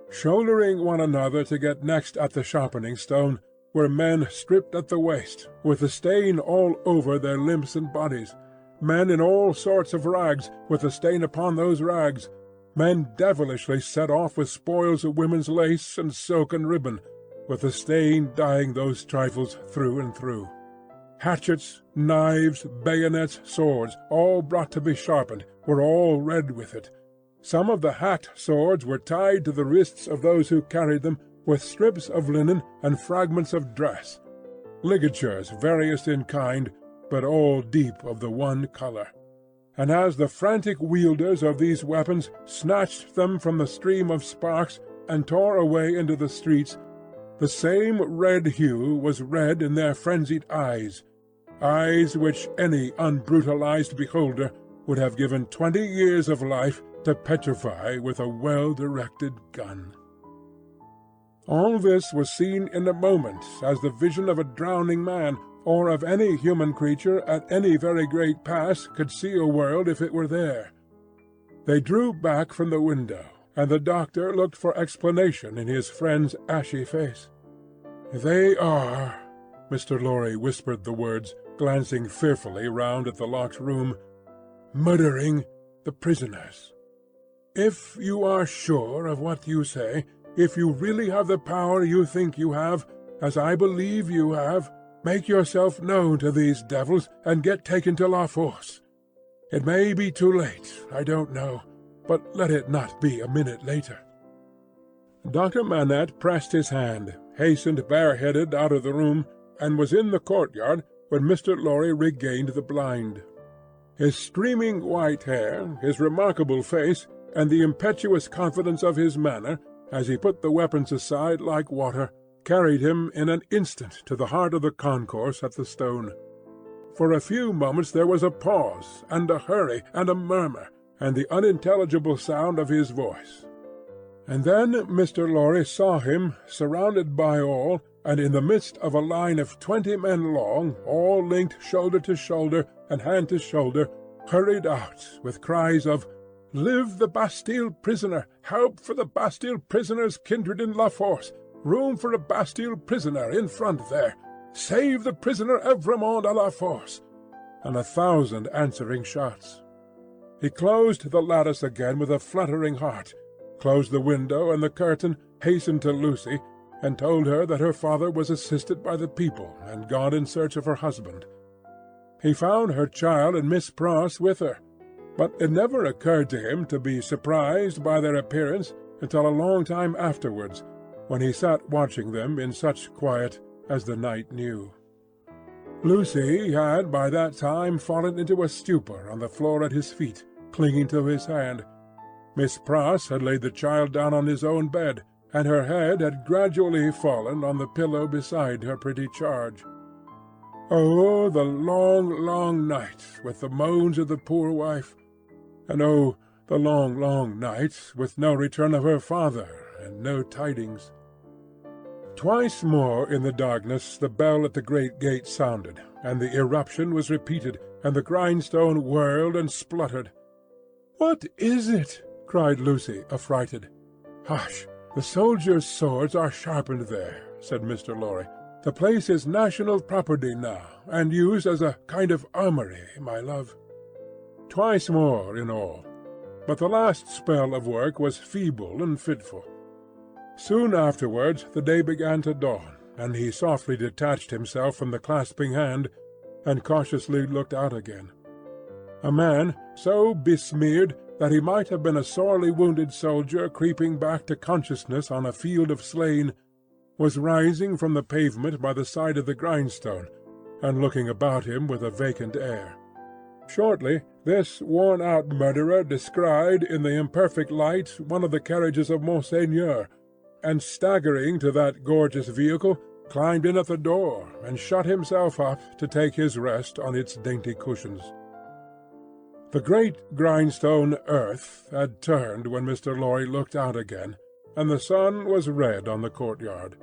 Shouldering one another to get next at the sharpening stone were men stripped at the waist, with the stain all over their limbs and bodies, men in all sorts of rags, with the stain upon those rags, men devilishly set off with spoils of women's lace and silk and ribbon, with the stain dyeing those trifles through and through. Hatchets, knives, bayonets, swords, all brought to be sharpened, were all red with it. Some of the hacked swords were tied to the wrists of those who carried them with strips of linen and fragments of dress, ligatures various in kind, but all deep of the one colour. And as the frantic wielders of these weapons snatched them from the stream of sparks and tore away into the streets, the same red hue was red in their frenzied eyes, eyes which any unbrutalized beholder would have given 20 years of life to petrify with a well-directed gun. All this was seen in a moment as the vision of a drowning man, or of any human creature at any very great pass could see a world if it were there. They drew back from the window, and the doctor looked for explanation in his friend's ashy face. "They are," Mr. Lorry whispered the words, glancing fearfully round at the locked room, "murdering the prisoners. If you are sure of what you say, if you really have the power you think you have, as I believe you have, make yourself known to these devils and get taken to La Force. It may be too late, I don't know, but let it not be a minute later." Dr. Manette pressed his hand, hastened bareheaded out of the room, and was in the courtyard when Mr. Lorry regained the blind. His streaming white hair, his remarkable face, and the impetuous confidence of his manner, as he put the weapons aside like water, carried him in an instant to the heart of the concourse at the stone. For a few moments there was a pause, and a hurry, and a murmur, and the unintelligible sound of his voice. And then Mr. Lorry saw him, surrounded by all, and in the midst of a line of 20 men long, all linked shoulder to shoulder and hand to shoulder, hurried out with cries of "Live the Bastille prisoner! Help for the Bastille prisoner's kindred in La Force! Room for a Bastille prisoner in front there! Save the prisoner Evremond à la Force!" and 1,000 answering shots. He closed the lattice again with a fluttering heart, closed the window and the curtain, hastened to Lucy, and told her that her father was assisted by the people and gone in search of her husband. He found her child and Miss Pross with her, but it never occurred to him to be surprised by their appearance until a long time afterwards, when he sat watching them in such quiet as the night knew. Lucy had by that time fallen into a stupor on the floor at his feet, clinging to his hand. Miss Pross had laid the child down on his own bed, and her head had gradually fallen on the pillow beside her pretty charge. Oh, the long, long night, with the moans of the poor wife! And oh, the long, long night, with no return of her father, and no tidings. Twice more in the darkness the bell at the great gate sounded, and the eruption was repeated, and the grindstone whirled and spluttered. "What is it?" cried Lucy, affrighted. "Hush! The soldiers' swords are sharpened there," said Mr. Lorry. "The place is national property now, and used as a kind of armoury, my love." Twice more in all, but the last spell of work was feeble and fitful. Soon afterwards the day began to dawn, and he softly detached himself from the clasping hand, and cautiously looked out again. A man, so besmeared that he might have been a sorely wounded soldier creeping back to consciousness on a field of slain, was rising from the pavement by the side of the grindstone, and looking about him with a vacant air. Shortly this worn-out murderer descried in the imperfect light one of the carriages of Monseigneur, and staggering to that gorgeous vehicle, climbed in at the door, and shut himself up to take his rest on its dainty cushions. The great grindstone earth had turned when Mr. Lorry looked out again, and the sun was red on the courtyard.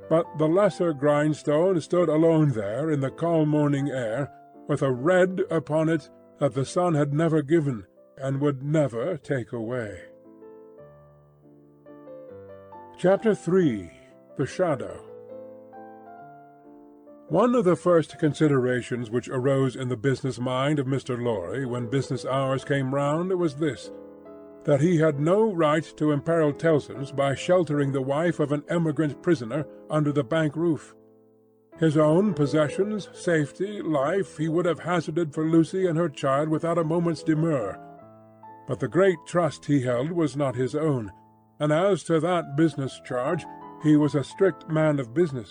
But the lesser grindstone stood alone there in the calm morning air, with a red upon it that the sun had never given, and would never take away. Chapter 3. The Shadow. One of the first considerations which arose in the business mind of Mr. Lorry when business hours came round was this, that he had no right to imperil Tellson's by sheltering the wife of an emigrant prisoner under the bank roof. His own possessions, safety, life he would have hazarded for Lucy and her child without a moment's demur. But the great trust he held was not his own, and as to that business charge, he was a strict man of business.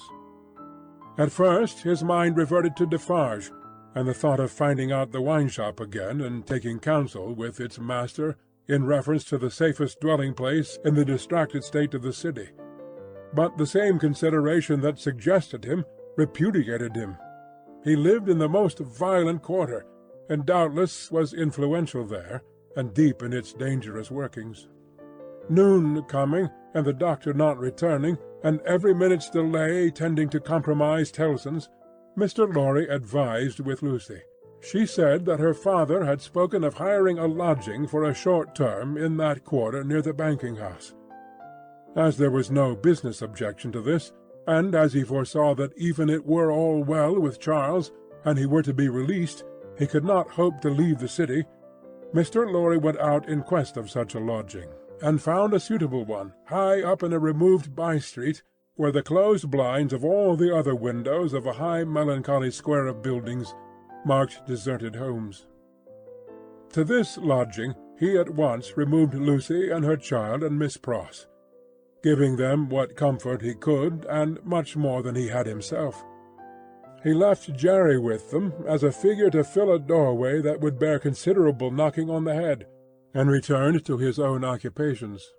At first his mind reverted to Defarge, and the thought of finding out the wine-shop again and taking counsel with its master in reference to the safest dwelling-place in the distracted state of the city. But the same consideration that suggested him repudiated him. He lived in the most violent quarter, and doubtless was influential there, and deep in its dangerous workings. Noon coming, and the doctor not returning, and every minute's delay tending to compromise Tellson's, Mr. Lorry advised with Lucy. She said that her father had spoken of hiring a lodging for a short term in that quarter near the banking-house. As there was no business objection to this, and as he foresaw that even it were all well with Charles, and he were to be released, he could not hope to leave the city, Mr. Lorry went out in quest of such a lodging, and found a suitable one, high up in a removed by-street, where the closed blinds of all the other windows of a high melancholy square of buildings marked deserted homes. To this lodging he at once removed Lucy and her child and Miss Pross, giving them what comfort he could, and much more than he had himself. He left Jerry with them as a figure to fill a doorway that would bear considerable knocking on the head, and returned to his own occupations.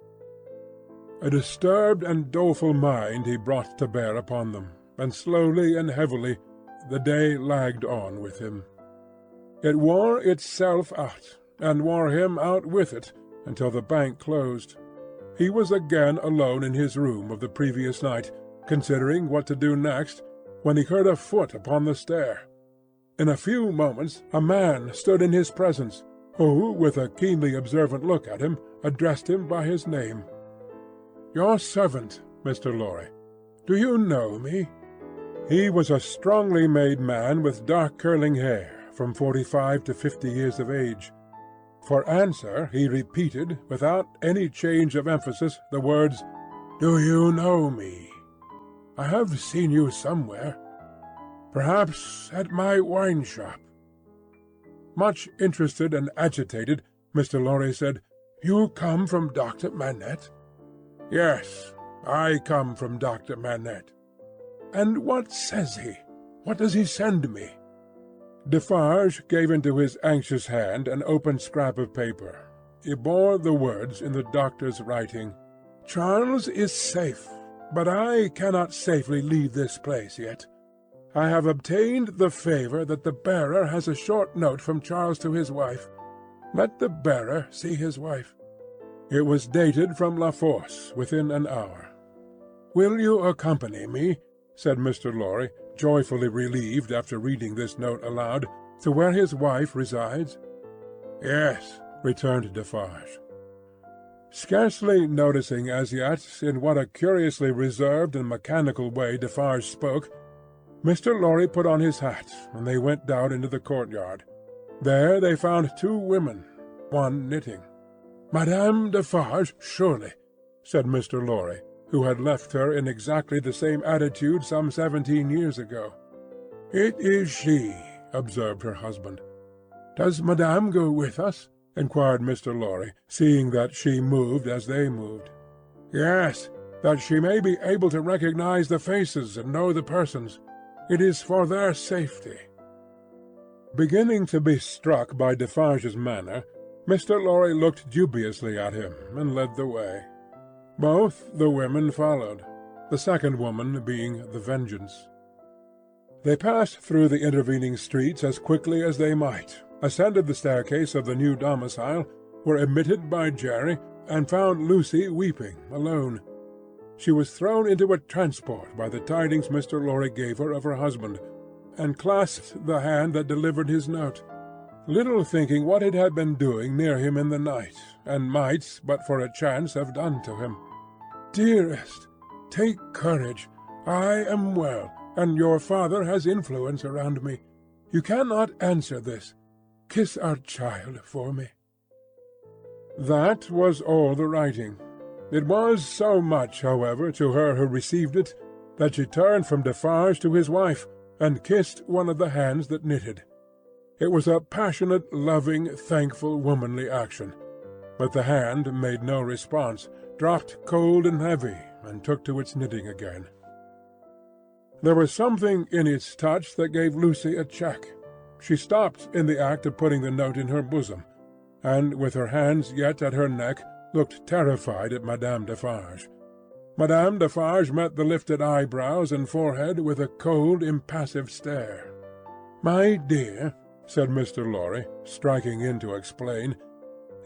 A disturbed and doleful mind he brought to bear upon them, and slowly and heavily the day lagged on with him. It wore itself out, and wore him out with it, until the bank closed. He was again alone in his room of the previous night, considering what to do next, when he heard a foot upon the stair. In a few moments a man stood in his presence, who, with a keenly observant look at him, addressed him by his name. "Your servant, Mr. Lorry. Do you know me?" He was a strongly made man with dark curling hair, from 45 to 50 years of age. For answer he repeated, without any change of emphasis, the words, "Do you know me? I have seen you somewhere. Perhaps at my wine-shop." Much interested and agitated, Mr. Lorry said, "You come from Dr. Manette?" "Yes, I come from Dr. Manette." "And what says he? What does he send me?" Defarge gave into his anxious hand an open scrap of paper. It bore the words in the doctor's writing, "Charles is safe, but I cannot safely leave this place yet. I have obtained the favour that the bearer has a short note from Charles to his wife. Let the bearer see his wife." It was dated from La Force within an hour. "Will you accompany me," said Mr. Lorry, joyfully relieved after reading this note aloud, "to where his wife resides?" "Yes," returned Defarge. Scarcely noticing as yet in what a curiously reserved and mechanical way Defarge spoke, Mr. Lorry put on his hat, and they went down into the courtyard. There they found two women, one knitting. "Madame Defarge, surely," said Mr. Lorry, who had left her in exactly the same attitude some 17 years ago. "It is she," observed her husband. "Does Madame go with us?" inquired Mr. Lorry, seeing that she moved as they moved. "Yes, that she may be able to recognize the faces and know the persons. It is for their safety." Beginning to be struck by Defarge's manner, Mr. Lorry looked dubiously at him, and led the way. Both the women followed, the second woman being the Vengeance. They passed through the intervening streets as quickly as they might, ascended the staircase of the new domicile, were admitted by Jerry, and found Lucy weeping alone. She was thrown into a transport by the tidings Mr. Lorry gave her of her husband, and clasped the hand that delivered his note, little thinking what it had been doing near him in the night, and might, but for a chance, have done to him. "Dearest, take courage. I am well, and your father has influence around me. You cannot answer this. Kiss our child for me." That was all the writing. It was so much, however, to her who received it, that she turned from Defarge to his wife, and kissed one of the hands that knitted. It was a passionate, loving, thankful, womanly action. But the hand made no response, dropped cold and heavy, and took to its knitting again. There was something in its touch that gave Lucy a check. She stopped in the act of putting the note in her bosom, and, with her hands yet at her neck, looked terrified at Madame Defarge. Madame Defarge met the lifted eyebrows and forehead with a cold, impassive stare. "My dear," said Mr. Lorry, striking in to explain,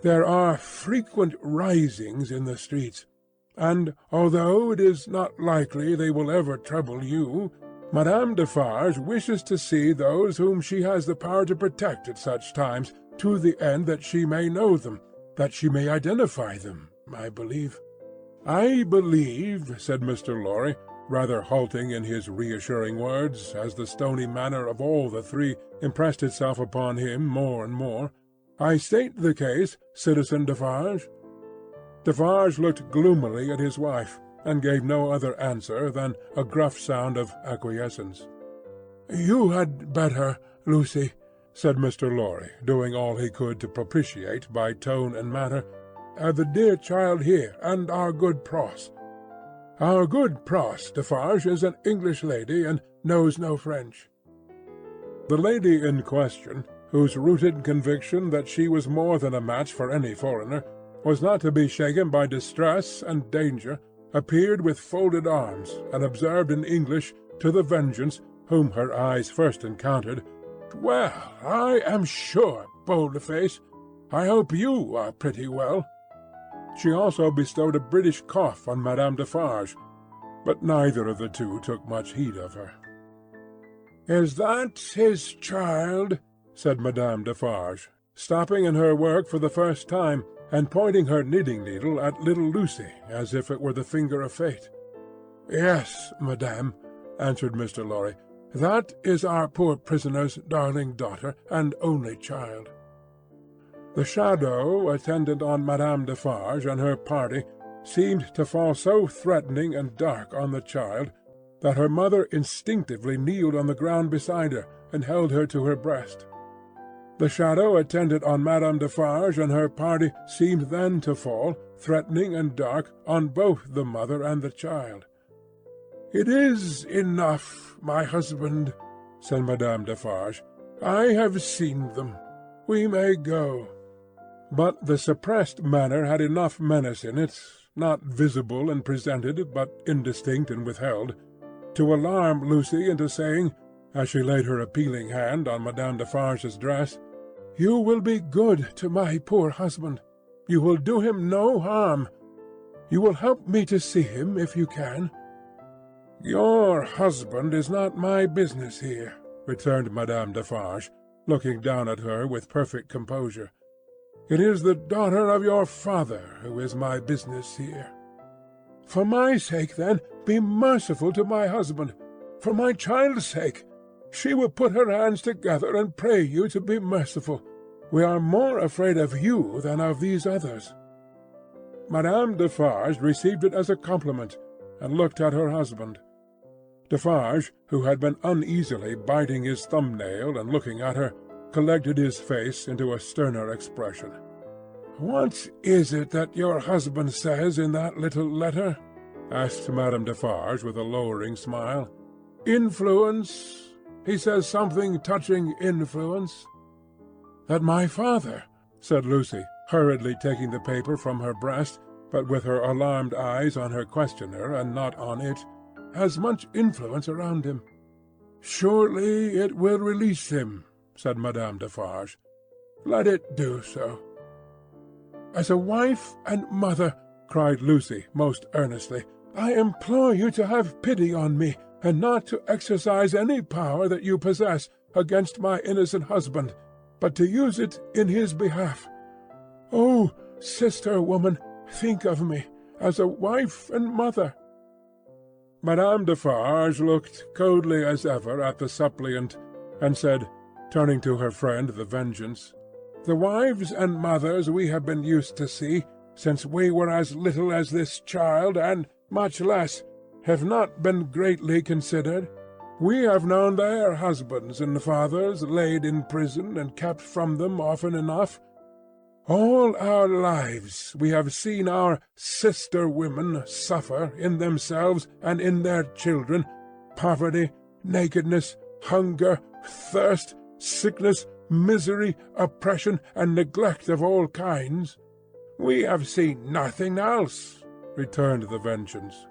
"there are frequent risings in the streets, and although it is not likely they will ever trouble you, Madame Defarge wishes to see those whom she has the power to protect at such times, to the end that she may know them, that she may identify them, I believe." "I believe," said Mr. Lorry, rather halting in his reassuring words, as the stony manner of all the three impressed itself upon him more and more, "I state the case, Citizen Defarge." Defarge looked gloomily at his wife, and gave no other answer than a gruff sound of acquiescence. "You had better, Lucy," said Mr. Lorry, doing all he could to propitiate by tone and manner, "the dear child here, and our good Pross. Our good Pross, Defarge, is an English lady, and knows no French." The lady in question, whose rooted conviction that she was more than a match for any foreigner, was not to be shaken by distress and danger, appeared with folded arms, and observed in English to the Vengeance, whom her eyes first encountered, "Well, I am sure, Bold-Face, I hope you are pretty well." She also bestowed a British cough on Madame Defarge, but neither of the two took much heed of her. "Is that his child?" said Madame Defarge, stopping in her work for the first time, and pointing her knitting-needle at little Lucy, as if it were the finger of fate. "Yes, madame," answered Mr. Lorry. "That is our poor prisoner's darling daughter, and only child." The shadow attendant on Madame Defarge and her party seemed to fall so threatening and dark on the child that her mother instinctively kneeled on the ground beside her, and held her to her breast. The shadow attendant on Madame Defarge and her party seemed then to fall, threatening and dark, on both the mother and the child. "It is enough, my husband," said Madame Defarge. "I have seen them. We may go." But the suppressed manner had enough menace in it, not visible and presented, but indistinct and withheld, to alarm Lucy into saying, as she laid her appealing hand on Madame Defarge's dress, "You will be good to my poor husband. You will do him no harm. You will help me to see him if you can." "Your husband is not my business here," returned Madame Defarge, looking down at her with perfect composure. "It is the daughter of your father who is my business here." "For my sake, then, be merciful to my husband. For my child's sake. She will put her hands together and pray you to be merciful. We are more afraid of you than of these others." Madame Defarge received it as a compliment, and looked at her husband. Defarge, who had been uneasily biting his thumb-nail and looking at her, collected his face into a sterner expression. "What is it that your husband says in that little letter?" asked Madame Defarge with a lowering smile. "Influence? He says something touching influence." "That my father," said Lucy, hurriedly taking the paper from her breast, but with her alarmed eyes on her questioner and not on it, "has much influence around him." "Surely it will release him," said Madame Defarge. "Let it do so." "As a wife and mother," cried Lucy most earnestly, "I implore you to have pity on me, and not to exercise any power that you possess against my innocent husband, but to use it in his behalf. Oh, sister woman, think of me, as a wife and mother." Madame Defarge looked coldly as ever at the suppliant, and said, turning to her friend the Vengeance, "The wives and mothers we have been used to see, since we were as little as this child, and much less, have not been greatly considered. We have known their husbands and fathers laid in prison and kept from them often enough. All our lives we have seen our sister women suffer in themselves and in their children, poverty, nakedness, hunger, thirst, sickness, misery, oppression, and neglect of all kinds." "We have seen nothing else," returned the Vengeance.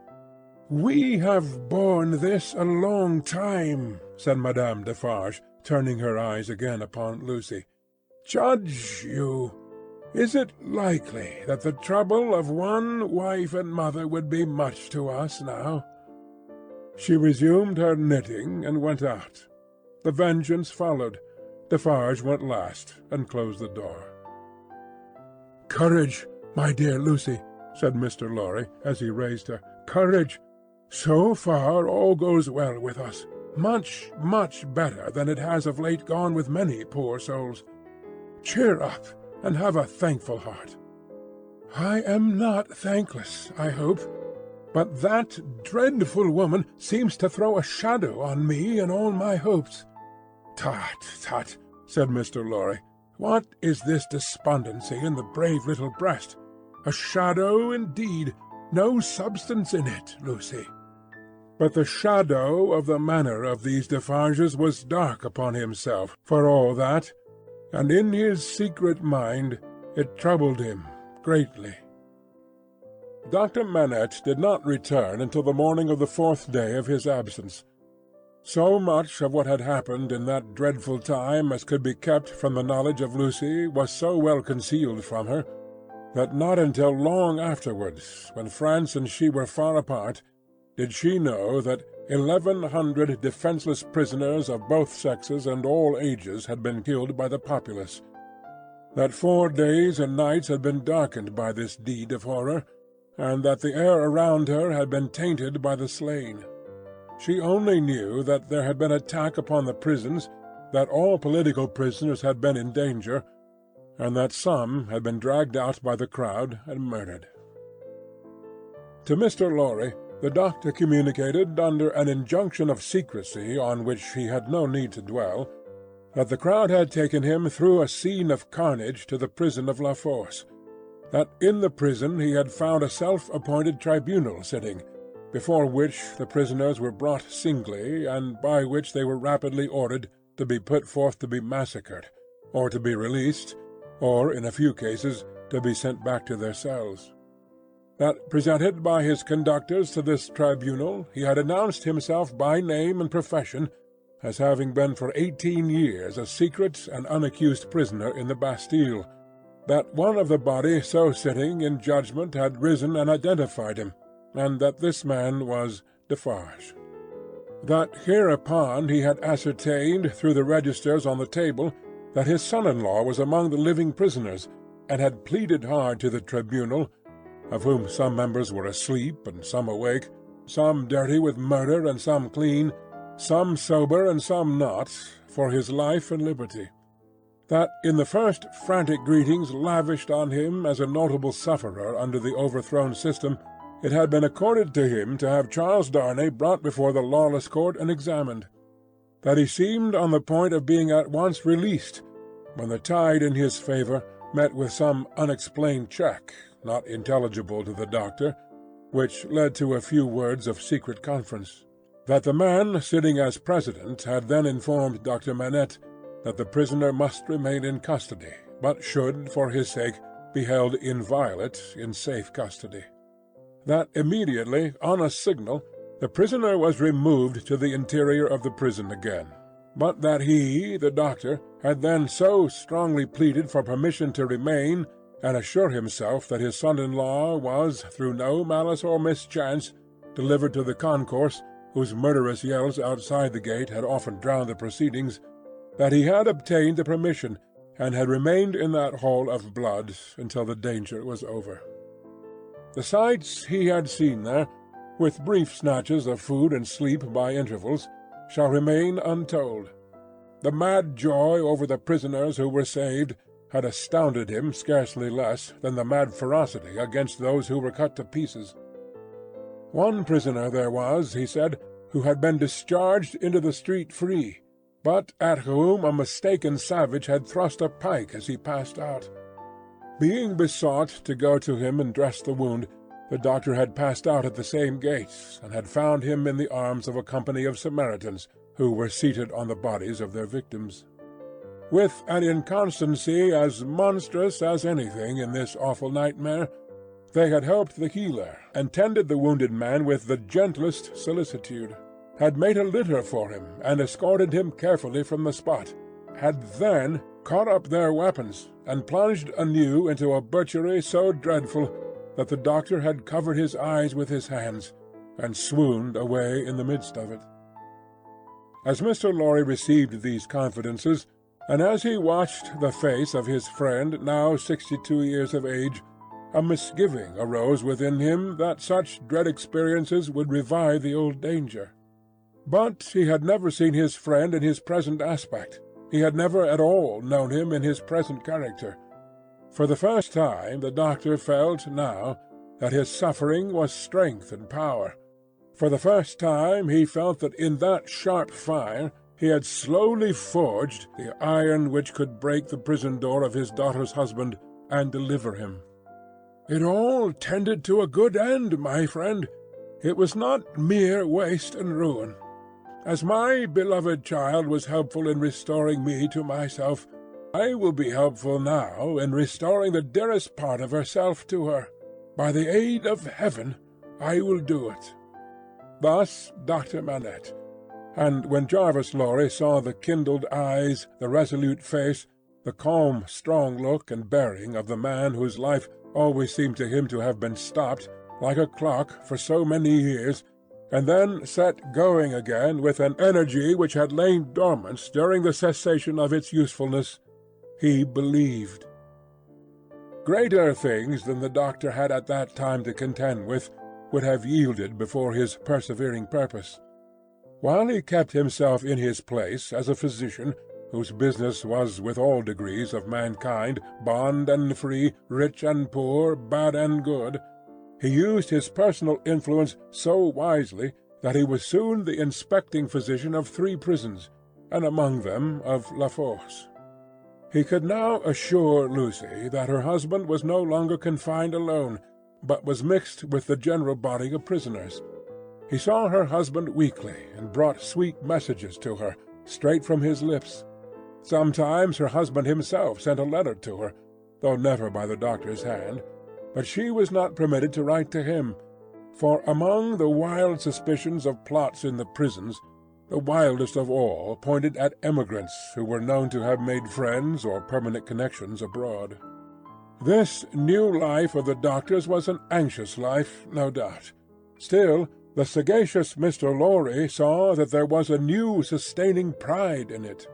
"We have borne this a long time," said Madame Defarge, turning her eyes again upon Lucy. "Judge you. Is it likely that the trouble of one wife and mother would be much to us now?" She resumed her knitting and went out. The Vengeance followed. Defarge went last, and closed the door. "Courage, my dear Lucy," said Mr. Lorry, as he raised her. "Courage! So far all goes well with us. Much, much better than it has of late gone with many poor souls. Cheer up, and have a thankful heart." "I am not thankless, I hope. But that dreadful woman seems to throw a shadow on me and all my hopes." "Tut, tut," said Mr. Lorry. "What is this despondency in the brave little breast? A shadow indeed! No substance in it, Lucy." But the shadow of the manner of these Defarges was dark upon himself, for all that, and in his secret mind it troubled him greatly. Dr. Manette did not return until the morning of the 4th day of his absence. So much of what had happened in that dreadful time as could be kept from the knowledge of Lucy was so well concealed from her, that not until long afterwards, when France and she were far apart, did she know that 1,100 defenceless prisoners of both sexes and all ages had been killed by the populace, that 4 days and nights had been darkened by this deed of horror, and that the air around her had been tainted by the slain. She only knew that there had been attack upon the prisons, that all political prisoners had been in danger, and that some had been dragged out by the crowd and murdered. To Mr. Lorry the doctor communicated, under an injunction of secrecy on which he had no need to dwell, that the crowd had taken him through a scene of carnage to the prison of La Force, that in the prison he had found a self-appointed tribunal sitting, before which the prisoners were brought singly, and by which they were rapidly ordered to be put forth to be massacred, or to be released, or, in a few cases, to be sent back to their cells. That, presented by his conductors to this tribunal, he had announced himself by name and profession as having been for 18 years a secret and unaccused prisoner in the Bastille, that one of the body so sitting in judgment had risen and identified him, and that this man was Defarge. That hereupon he had ascertained through the registers on the table that his son-in-law was among the living prisoners, and had pleaded hard to the tribunal, of whom some members were asleep and some awake, some dirty with murder and some clean, some sober and some not, for his life and liberty. That in the first frantic greetings lavished on him as a notable sufferer under the overthrown system, it had been accorded to him to have Charles Darnay brought before the lawless court and examined. That he seemed on the point of being at once released, when the tide in his favour met with some unexplained check, not intelligible to the doctor, which led to a few words of secret conference. That the man sitting as president had then informed Dr. Manette that the prisoner must remain in custody, but should, for his sake, be held inviolate in safe custody. That immediately, on a signal, the prisoner was removed to the interior of the prison again, but that he, the doctor, had then so strongly pleaded for permission to remain, and assure himself that his son-in-law was, through no malice or mischance, delivered to the concourse, whose murderous yells outside the gate had often drowned the proceedings, that he had obtained the permission, and had remained in that hall of blood until the danger was over. The sights he had seen there, with brief snatches of food and sleep by intervals, shall remain untold. The mad joy over the prisoners who were saved had astounded him scarcely less than the mad ferocity against those who were cut to pieces. One prisoner there was, he said, who had been discharged into the street free, but at whom a mistaken savage had thrust a pike as he passed out. Being besought to go to him and dress the wound, the doctor had passed out at the same gates, and had found him in the arms of a company of Samaritans, who were seated on the bodies of their victims. With an inconstancy as monstrous as anything in this awful nightmare, they had helped the healer, and tended the wounded man with the gentlest solicitude, had made a litter for him, and escorted him carefully from the spot, had then caught up their weapons, and plunged anew into a butchery so dreadful that the doctor had covered his eyes with his hands, and swooned away in the midst of it. As Mr. Lorry received these confidences, and as he watched the face of his friend, now 62 years of age, a misgiving arose within him that such dread experiences would revive the old danger. But he had never seen his friend in his present aspect. He had never at all known him in his present character. For the first time the doctor felt now that his suffering was strength and power. For the first time he felt that in that sharp fire he had slowly forged the iron which could break the prison door of his daughter's husband and deliver him. "It all tended to a good end, my friend. It was not mere waste and ruin. As my beloved child was helpful in restoring me to myself, I will be helpful now in restoring the dearest part of herself to her. By the aid of heaven, I will do it." Thus Dr. Manette. And when Jarvis Lorry saw the kindled eyes, the resolute face, the calm, strong look and bearing of the man whose life always seemed to him to have been stopped, like a clock, for so many years, and then set going again with an energy which had lain dormant during the cessation of its usefulness, he believed. Greater things than the doctor had at that time to contend with would have yielded before his persevering purpose. While he kept himself in his place as a physician, whose business was with all degrees of mankind, bond and free, rich and poor, bad and good, he used his personal influence so wisely that he was soon the inspecting physician of 3 prisons, and among them of La Force. He could now assure Lucy that her husband was no longer confined alone, but was mixed with the general body of prisoners. He saw her husband weekly, and brought sweet messages to her, straight from his lips. Sometimes her husband himself sent a letter to her, though never by the doctor's hand, but she was not permitted to write to him, for among the wild suspicions of plots in the prisons, the wildest of all pointed at emigrants who were known to have made friends or permanent connections abroad. This new life of the doctor's was an anxious life, no doubt. Still, the sagacious Mr. Lorry saw that there was a new sustaining pride in it.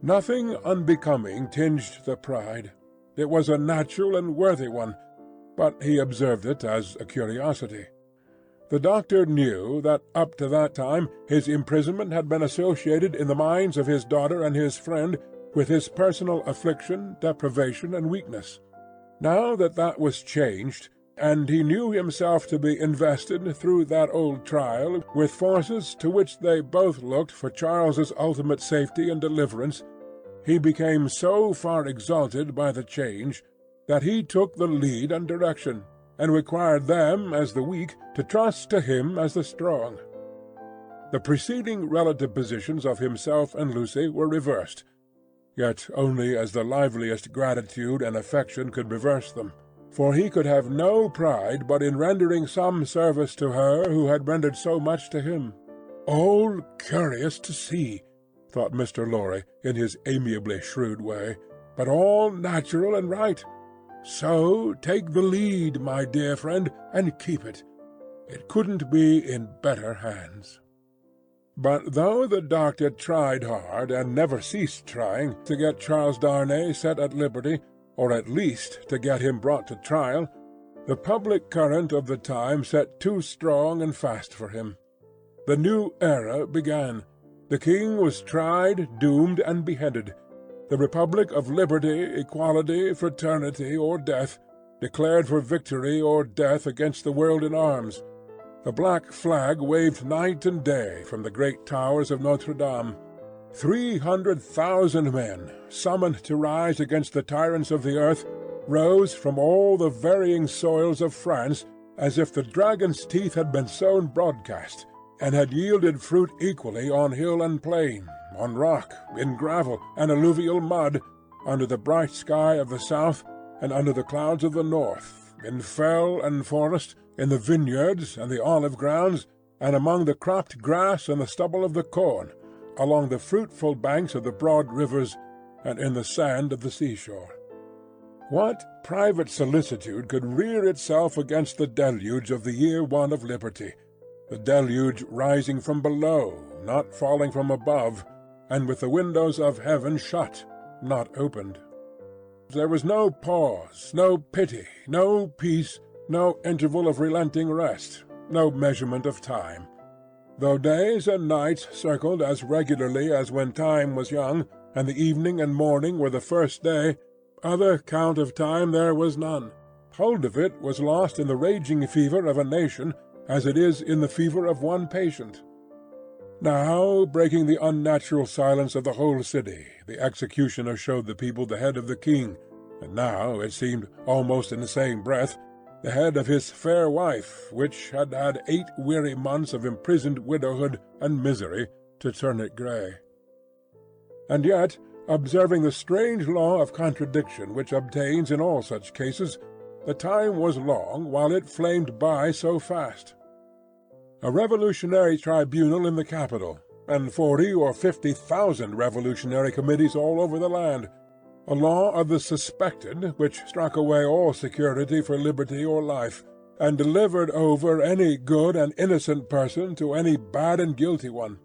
Nothing unbecoming tinged the pride. It was a natural and worthy one, but he observed it as a curiosity. The doctor knew that up to that time his imprisonment had been associated in the minds of his daughter and his friend with his personal affliction, deprivation, and weakness. Now that that was changed, and he knew himself to be invested through that old trial with forces to which they both looked for Charles's ultimate safety and deliverance, he became so far exalted by the change that he took the lead and direction, and required them, as the weak, to trust to him as the strong. The preceding relative positions of himself and Lucy were reversed, yet only as the liveliest gratitude and affection could reverse them, for he could have no pride but in rendering some service to her who had rendered so much to him. "All curious to see," thought Mr. Lorry, in his amiably shrewd way, "but all natural and right. So take the lead, my dear friend, and keep it. It couldn't be in better hands." But though the doctor tried hard, and never ceased trying, to get Charles Darnay set at liberty, or at least to get him brought to trial, the public current of the time set too strong and fast for him. The new era began. The king was tried, doomed, and beheaded. The republic of liberty, equality, fraternity, or death, declared for victory or death against the world in arms. The black flag waved night and day from the great towers of Notre Dame. 300,000 men, summoned to rise against the tyrants of the earth, rose from all the varying soils of France as if the dragon's teeth had been sown broadcast, and had yielded fruit equally on hill and plain, on rock, in gravel, and alluvial mud, under the bright sky of the south and under the clouds of the north, in fell and forest, in the vineyards and the olive grounds, and among the cropped grass and the stubble of the corn, along the fruitful banks of the broad rivers, and in the sand of the seashore. What private solicitude could rear itself against the deluge of the year one of liberty, the deluge rising from below, not falling from above, and with the windows of heaven shut, not opened? There was no pause, no pity, no peace, no interval of relenting rest, no measurement of time. Though days and nights circled as regularly as when time was young, and the evening and morning were the first day, other count of time there was none. Hold of it was lost in the raging fever of a nation, as it is in the fever of one patient. Now, breaking the unnatural silence of the whole city, the executioner showed the people the head of the king, and now, it seemed almost in the same breath, the head of his fair wife, which had had 8 weary months of imprisoned widowhood and misery to turn it grey. And yet, observing the strange law of contradiction which obtains in all such cases, the time was long while it flamed by so fast. A revolutionary tribunal in the capital, and 40 or 50,000 revolutionary committees all over the land. A law of the suspected, which struck away all security for liberty or life, and delivered over any good and innocent person to any bad and guilty one.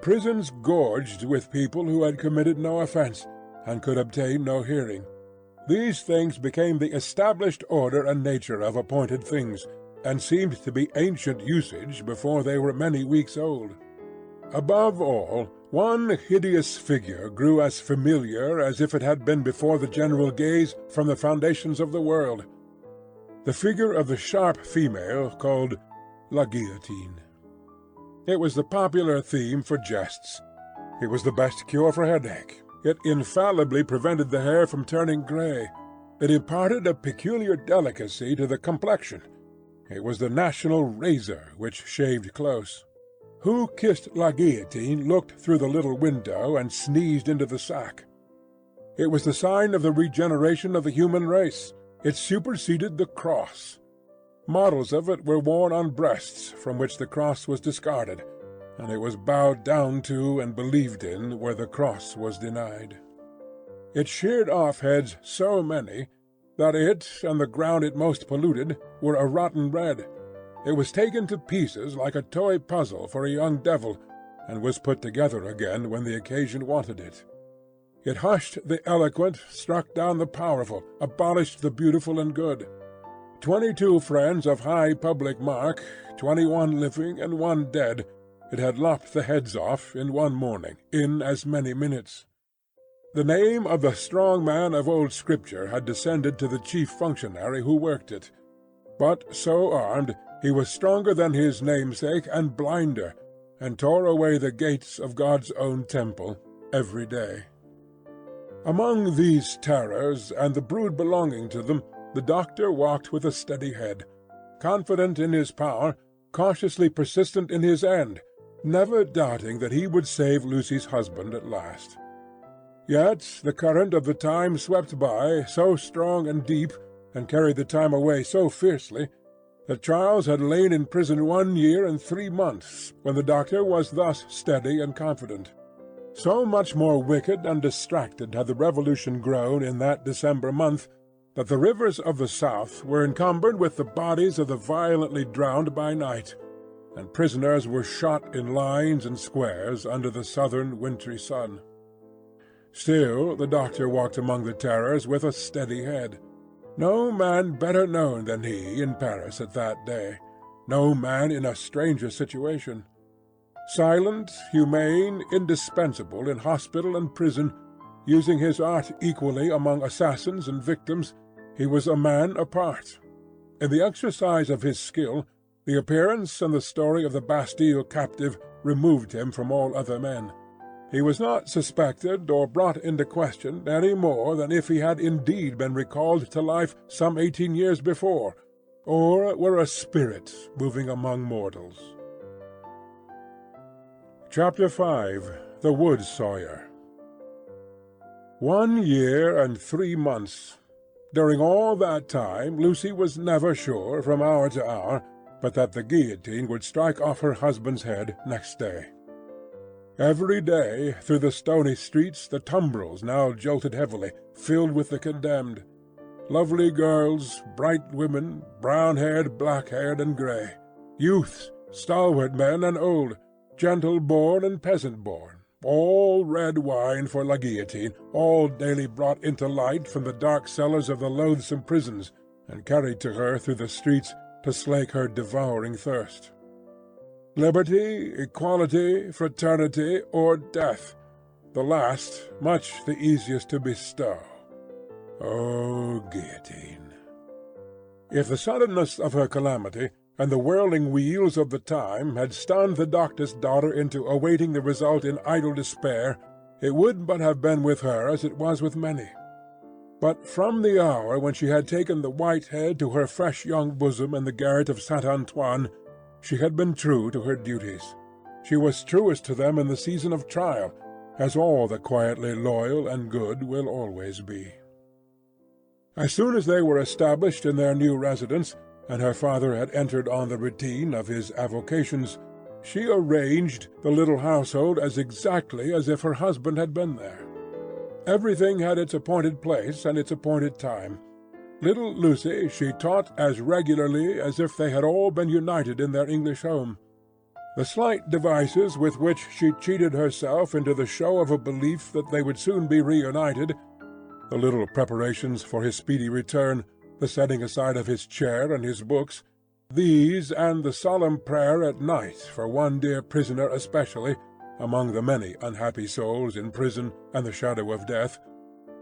Prisons gorged with people who had committed no offence, and could obtain no hearing. These things became the established order and nature of appointed things, and seemed to be ancient usage before they were many weeks old. Above all, one hideous figure grew as familiar as if it had been before the general gaze from the foundations of the world. The figure of the sharp female called La Guillotine. It was the popular theme for jests. It was the best cure for headache. It infallibly prevented the hair from turning grey. It imparted a peculiar delicacy to the complexion. It was the national razor which shaved close. Who kissed La Guillotine looked through the little window and sneezed into the sack. It was the sign of the regeneration of the human race. It superseded the cross. Models of it were worn on breasts from which the cross was discarded, and it was bowed down to and believed in where the cross was denied. It sheared off heads so many that it, and the ground it most polluted, were a rotten red. It was taken to pieces like a toy puzzle for a young devil, and was put together again when the occasion wanted it. It hushed the eloquent, struck down the powerful, abolished the beautiful and good. 22 friends of high public mark, 21 living and 1 dead, it had lopped the heads off in one morning, in as many minutes. The name of the strong man of old Scripture had descended to the chief functionary who worked it. But so armed, he was stronger than his namesake and blinder, and tore away the gates of God's own temple every day. Among these terrors, and the brood belonging to them, the doctor walked with a steady head, confident in his power, cautiously persistent in his end, never doubting that he would save Lucy's husband at last. Yet the current of the time swept by so strong and deep, and carried the time away so fiercely, that Charles had lain in prison 1 year and 3 months, when the doctor was thus steady and confident. So much more wicked and distracted had the revolution grown in that December month, that the rivers of the south were encumbered with the bodies of the violently drowned by night, and prisoners were shot in lines and squares under the southern wintry sun. Still the doctor walked among the terrors with a steady head. No man better known than he in Paris at that day, no man in a stranger situation. Silent, humane, indispensable in hospital and prison, using his art equally among assassins and victims, he was a man apart. In the exercise of his skill, the appearance and the story of the Bastille captive removed him from all other men. He was not suspected or brought into question any more than if he had indeed been recalled to life some 18 years before, or were a spirit moving among mortals. Chapter 5. The Wood Sawyer. 1 year and 3 months. During all that time Lucy was never sure, from hour to hour, but that the guillotine would strike off her husband's head next day. Every day through the stony streets the tumbrils now jolted heavily, filled with the condemned. Lovely girls, bright women, brown-haired, black-haired, and grey, youths, stalwart men and old, gentle-born and peasant-born, all red wine for la guillotine, all daily brought into light from the dark cellars of the loathsome prisons, and carried to her through the streets to slake her devouring thirst. Liberty, equality, fraternity, or death, the last much the easiest to bestow. Oh, guillotine! If the suddenness of her calamity and the whirling wheels of the time had stunned the doctor's daughter into awaiting the result in idle despair, it would but have been with her as it was with many. But from the hour when she had taken the white head to her fresh young bosom in the garret of Saint-Antoine, she had been true to her duties. She was truest to them in the season of trial, as all the quietly loyal and good will always be. As soon as they were established in their new residence, and her father had entered on the routine of his avocations, she arranged the little household as exactly as if her husband had been there. Everything had its appointed place and its appointed time. Little Lucy she taught as regularly as if they had all been united in their English home. The slight devices with which she cheated herself into the show of a belief that they would soon be reunited, the little preparations for his speedy return, the setting aside of his chair and his books, these and the solemn prayer at night for one dear prisoner especially, among the many unhappy souls in prison and the shadow of death,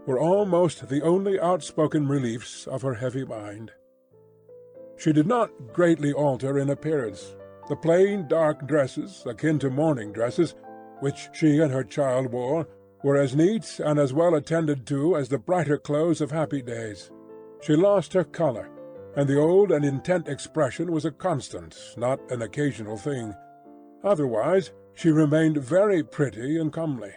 were almost the only outspoken reliefs of her heavy mind. She did not greatly alter in appearance. The plain dark dresses, akin to mourning dresses, which she and her child wore, were as neat and as well attended to as the brighter clothes of happy days. She lost her colour, and the old and intent expression was a constant, not an occasional thing. Otherwise she remained very pretty and comely.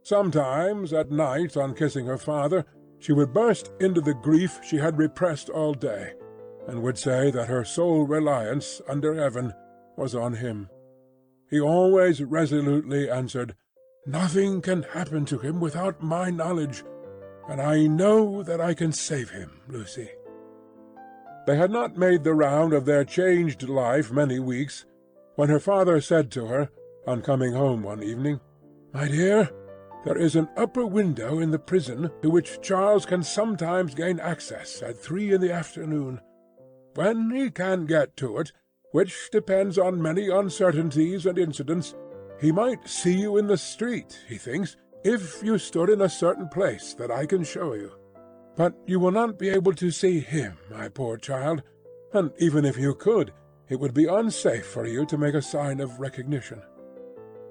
Sometimes, at night, on kissing her father, she would burst into the grief she had repressed all day, and would say that her sole reliance under heaven was on him. He always resolutely answered, "Nothing can happen to him without my knowledge, and I know that I can save him, Lucy." They had not made the round of their changed life many weeks, when her father said to her, on coming home one evening, "My dear, there is an upper window in the prison to which Charles can sometimes gain access at 3 in the afternoon. When he can get to it, which depends on many uncertainties and incidents, he might see you in the street, he thinks, if you stood in a certain place that I can show you. But you will not be able to see him, my poor child, and even if you could, it would be unsafe for you to make a sign of recognition."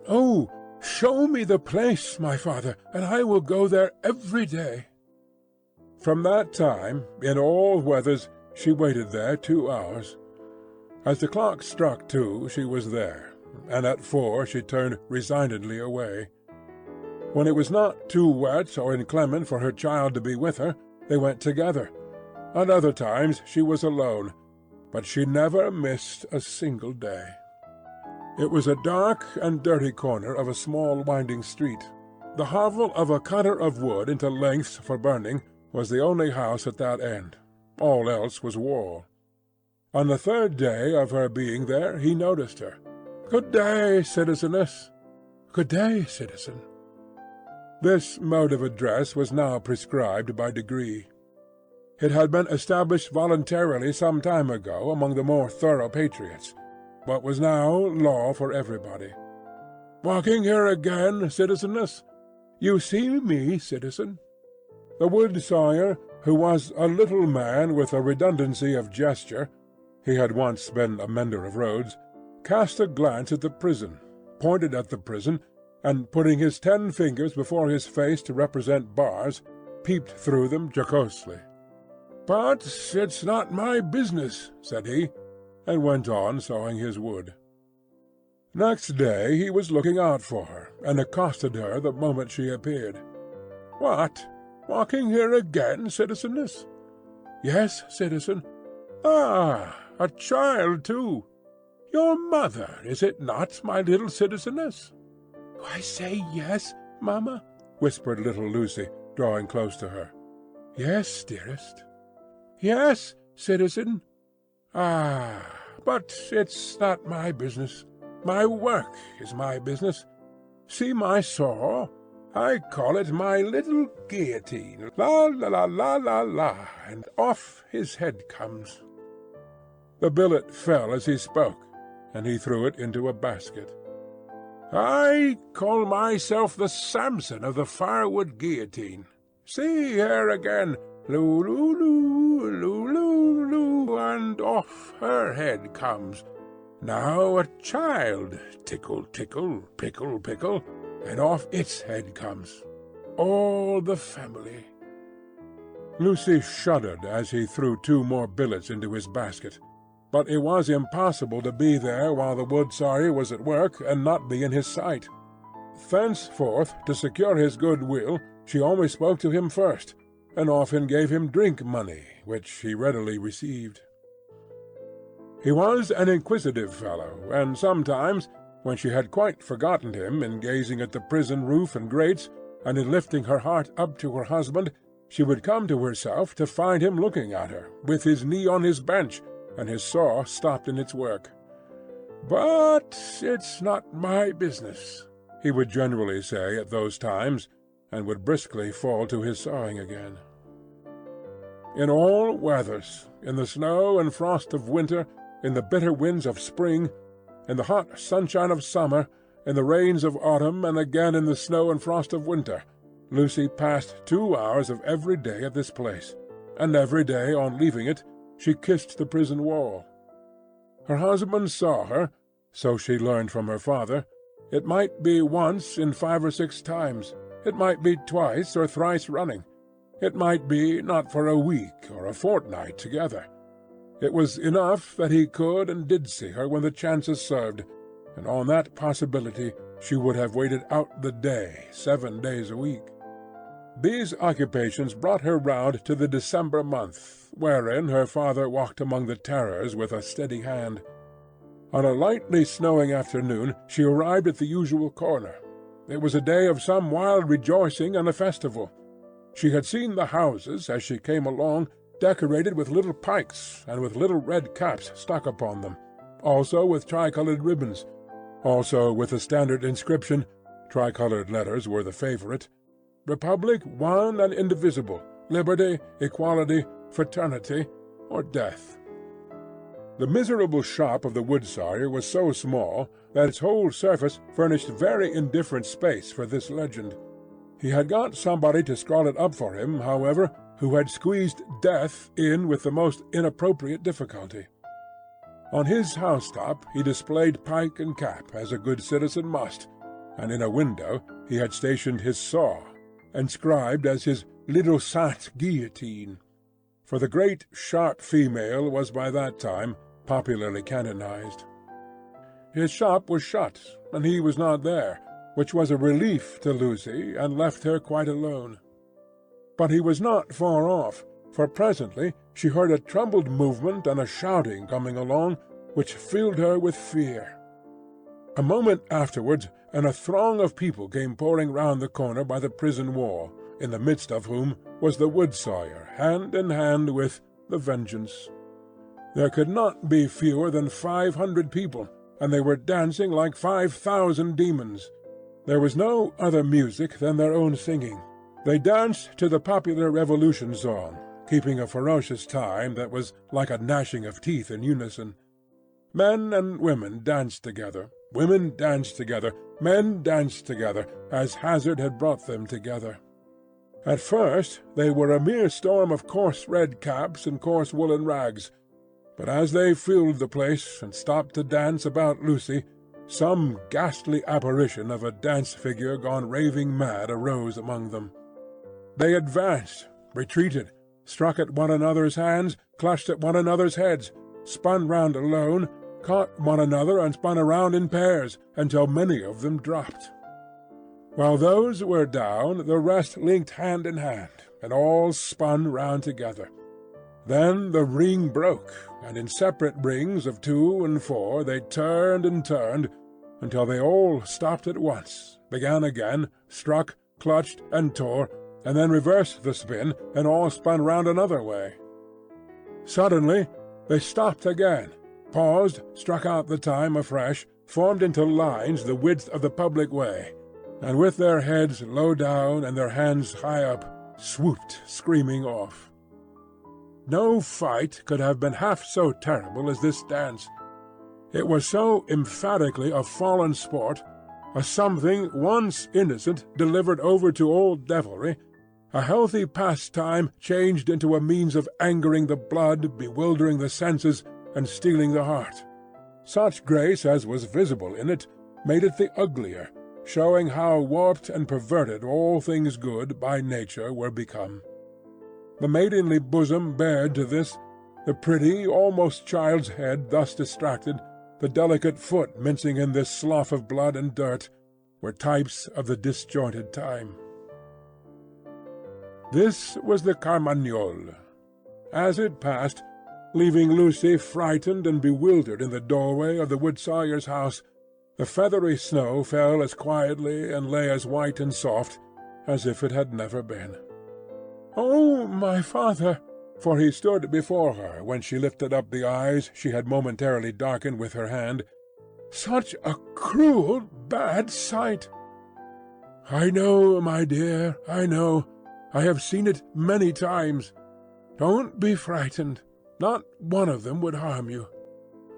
"Oh, show me the place, my father, and I will go there every day." From that time, in all weathers, she waited there 2 hours. As the clock struck 2, she was there, and at 4 she turned resignedly away. When it was not too wet or inclement for her child to be with her, they went together. At other times she was alone, but she never missed a single day. It was a dark and dirty corner of a small winding street. The hovel of a cutter of wood into lengths for burning was the only house at that end. All else was wall. On the third day of her being there he noticed her. "Good day, citizeness." "Good day, citizen." This mode of address was now prescribed by degree. It had been established voluntarily some time ago among the more thorough patriots, but was now law for everybody. "Walking here again, citizeness?" "You see me, citizen." The wood sawyer, who was a little man with a redundancy of gesture—he had once been a mender of roads—cast a glance at the prison, pointed at the prison, and putting his 10 fingers before his face to represent bars, peeped through them jocosely. "But it's not my business," said he, and went on sawing his wood. Next day he was looking out for her, and accosted her the moment she appeared. "What? Walking here again, citizeness?" "Yes, citizen." "Ah, a child too! Your mother, is it not, my little citizeness?" "I say yes, mamma," whispered little Lucy, drawing close to her. "Yes, dearest." "Yes, citizen." "Ah, but it's not my business. My work is my business. See my saw? I call it my little guillotine. La la la la la la, and off his head comes." The billet fell as he spoke, and he threw it into a basket. "I call myself the Samson of the firewood guillotine. See here again, loo-loo-loo, loo-loo-loo, and off her head comes. Now a child, tickle, tickle, pickle, pickle, and off its head comes. All the family." Lucy shuddered as he threw 2 more billets into his basket. But it was impossible to be there while the wood sawyer was at work and not be in his sight. Thenceforth, to secure his good will, she always spoke to him first, and often gave him drink money, which he readily received. He was an inquisitive fellow, and sometimes, when she had quite forgotten him in gazing at the prison roof and grates, and in lifting her heart up to her husband, she would come to herself to find him looking at her, with his knee on his bench, and his saw stopped in its work. "But it's not my business," he would generally say at those times, and would briskly fall to his sawing again. In all weathers, in the snow and frost of winter, in the bitter winds of spring, in the hot sunshine of summer, in the rains of autumn, and again in the snow and frost of winter, Lucy passed 2 hours of every day at this place, and every day on leaving it she kissed the prison wall. Her husband saw her, so she learned from her father. It might be once in 5 or 6 times. It might be twice or thrice running. It might be not for a week or a fortnight together. It was enough that he could and did see her when the chances served, and on that possibility she would have waited out the day 7 days a week. These occupations brought her round to the December month, wherein her father walked among the terrors with a steady hand. On a lightly snowing afternoon she arrived at the usual corner. It was a day of some wild rejoicing and a festival. She had seen the houses, as she came along, decorated with little pikes and with little red caps stuck upon them, also with tricoloured ribbons, also with the standard inscription (tricoloured letters were the favourite), "Republic one and indivisible, liberty, equality, fraternity, or death." The miserable shop of the wood sawyer was so small that its whole surface furnished very indifferent space for this legend. He had got somebody to scrawl it up for him, however, who had squeezed death in with the most inappropriate difficulty. On his housetop he displayed pike and cap, as a good citizen must, and in a window he had stationed his saw, inscribed as his little Sainte Guillotine, for the great sharp female was by that time popularly canonized. His shop was shut, and he was not there, which was a relief to Lucy, and left her quite alone. But he was not far off, for presently she heard a troubled movement and a shouting coming along, which filled her with fear. A moment afterwards, and a throng of people came pouring round the corner by the prison wall, in the midst of whom was the wood sawyer, hand in hand with the Vengeance. There could not be fewer than 500 people, and they were dancing like 5,000 demons. There was no other music than their own singing. They danced to the popular Revolution song, keeping a ferocious time that was like a gnashing of teeth in unison. Men and women danced together, women danced together, men danced together, as hazard had brought them together. At first they were a mere storm of coarse red caps and coarse woolen rags, but as they filled the place and stopped to dance about Lucy, some ghastly apparition of a dance-figure gone raving mad arose among them. They advanced, retreated, struck at one another's hands, clutched at one another's heads, spun round alone, caught one another and spun around in pairs, until many of them dropped. While those were down, the rest linked hand in hand, and all spun round together. Then the ring broke, and in separate rings of 2 and 4 they turned and turned, until they all stopped at once, began again, struck, clutched, and tore, and then reversed the spin, and all spun round another way. Suddenly they stopped again, paused, struck out the time afresh, formed into lines the width of the public way, and with their heads low down and their hands high up, swooped screaming off. No fight could have been half so terrible as this dance. It was so emphatically a fallen sport, a something once innocent delivered over to old devilry, a healthy pastime changed into a means of angering the blood, bewildering the senses, and stealing the heart. Such grace as was visible in it made it the uglier, showing how warped and perverted all things good by nature were become. The maidenly bosom bared to this, the pretty, almost child's head thus distracted, the delicate foot mincing in this slough of blood and dirt, were types of the disjointed time. This was the Carmagnole. As it passed, leaving Lucy frightened and bewildered in the doorway of the wood-sawyer's house, the feathery snow fell as quietly and lay as white and soft as if it had never been. "Oh, my father!" for he stood before her when she lifted up the eyes she had momentarily darkened with her hand. "Such a cruel, bad sight!" "I know, my dear, I know. I have seen it many times. Don't be frightened. Not one of them would harm you."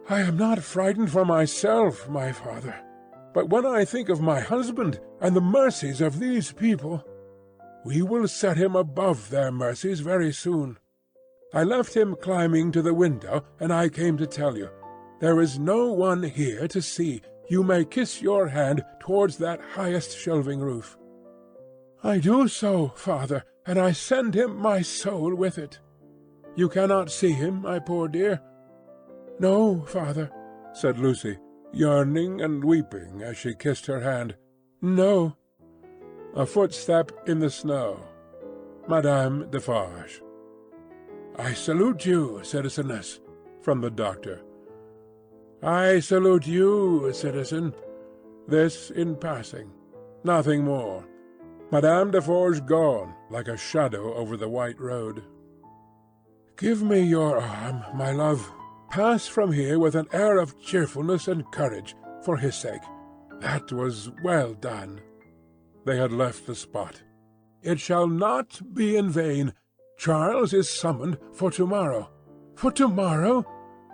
"I am not frightened for myself, my father. But when I think of my husband and the mercies of these people—" "We will set him above their mercies very soon. I left him climbing to the window, and I came to tell you. There is no one here to see. You may kiss your hand towards that highest shelving roof." "I do so, father, and I send him my soul with it." "You cannot see him, my poor dear?" "No, father," said Lucy, yearning and weeping as she kissed her hand. "No." A footstep in the snow. Madame Defarge. "I salute you, citizeness," from the doctor. "I salute you, citizen. This in passing. Nothing more. Madame Defarge gone, like a shadow over the white road. "Give me your arm, my love. Pass from here with an air of cheerfulness and courage, for his sake. That was well done." They had left the spot. "It shall not be in vain. Charles is summoned for tomorrow." "For tomorrow?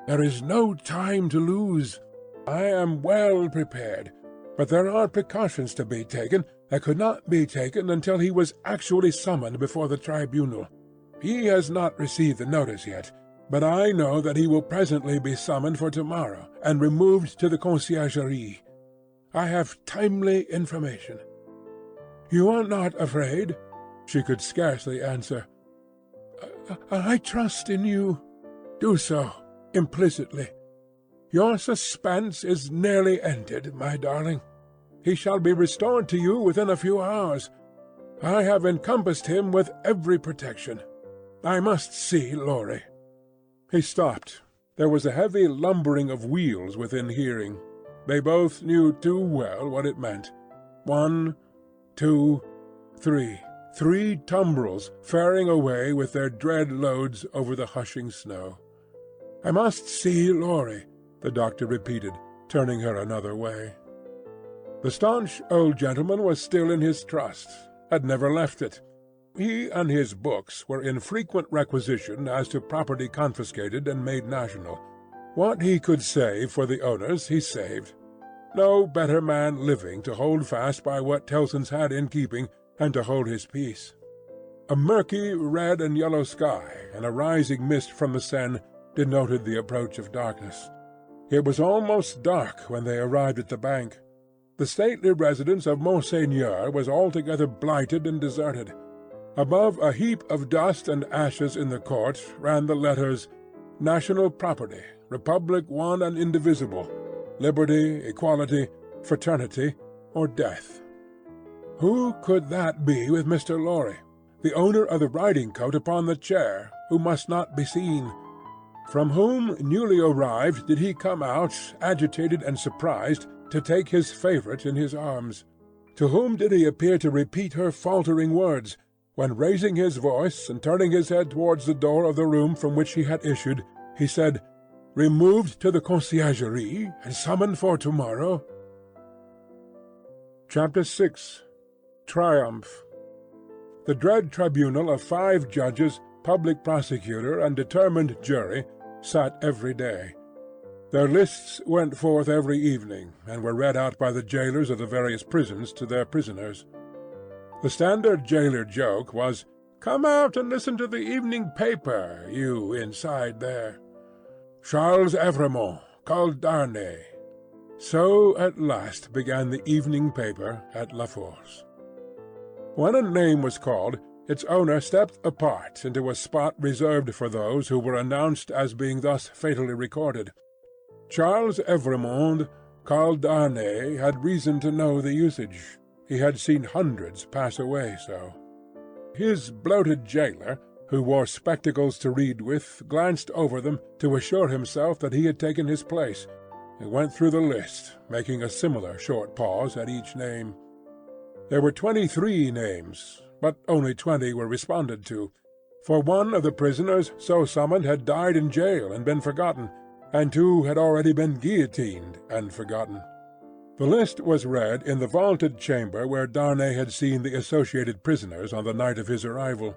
There is no time to lose." "I am well prepared, but there are precautions to be taken that could not be taken until he was actually summoned before the tribunal. He has not received the notice yet, but I know that he will presently be summoned for tomorrow, and removed to the Conciergerie. I have timely information." "You are not afraid?" She could scarcely answer. I trust in you." "Do so, implicitly. Your suspense is nearly ended, my darling. He shall be restored to you within a few hours. I have encompassed him with every protection. I must see Laurie." He stopped. There was a heavy lumbering of wheels within hearing. They both knew too well what it meant. 1, 2, 3. 3 tumbrels faring away with their dread loads over the hushing snow. "I must see Laurie," the doctor repeated, turning her another way. The staunch old gentleman was still in his trust, had never left it. He and his books were in frequent requisition as to property confiscated and made national. What he could save for the owners he saved. No better man living to hold fast by what Tellson's had in keeping, and to hold his peace. A murky red and yellow sky and a rising mist from the Seine denoted the approach of darkness. It was almost dark when they arrived at the bank. The stately residence of Monseigneur was altogether blighted and deserted. Above a heap of dust and ashes in the court ran the letters, "National Property, Republic one and indivisible, Liberty, Equality, Fraternity, or Death." Who could that be with Mr. Laurie, the owner of the riding-coat upon the chair, who must not be seen? From whom, newly arrived, did he come out, agitated and surprised, to take his favourite in his arms? To whom did he appear to repeat her faltering words, when, raising his voice and turning his head towards the door of the room from which he had issued, he said, "Removed to the conciergerie, and summoned for tomorrow"? Chapter 6. Triumph. The dread tribunal of 5 judges, public prosecutor, and determined jury sat every day. Their lists went forth every evening, and were read out by the jailers of the various prisons to their prisoners. The standard jailer joke was, "Come out and listen to the evening paper, you inside there." Charles Evremont, called Darnay. So at last began the evening paper at La Force. When a name was called, its owner stepped apart into a spot reserved for those who were announced as being thus fatally recorded. Charles Evremond, called Darnay, had reason to know the usage. He had seen hundreds pass away so. His bloated jailer, who wore spectacles to read with, glanced over them to assure himself that he had taken his place, and went through the list, making a similar short pause at each name. There were 23 names, but only 20 were responded to, for one of the prisoners so summoned had died in jail and been forgotten, and 2 had already been guillotined and forgotten. The list was read in the vaulted chamber where Darnay had seen the associated prisoners on the night of his arrival.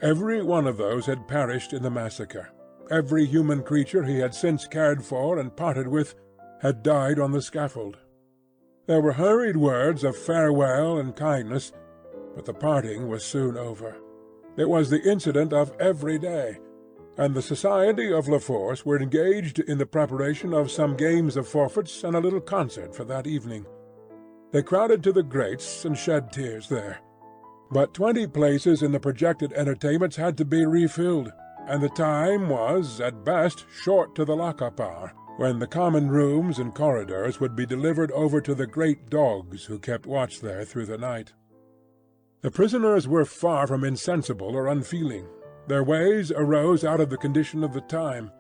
Every one of those had perished in the massacre. Every human creature he had since cared for and parted with had died on the scaffold. There were hurried words of farewell and kindness, but the parting was soon over. It was the incident of every day, and the society of La Force were engaged in the preparation of some games of forfeits and a little concert for that evening. They crowded to the grates and shed tears there. But 20 places in the projected entertainments had to be refilled, and the time was, at best, short to the lock-up hour, when the common rooms and corridors would be delivered over to the great dogs who kept watch there through the night. The prisoners were far from insensible or unfeeling. Their ways arose out of the condition of the time.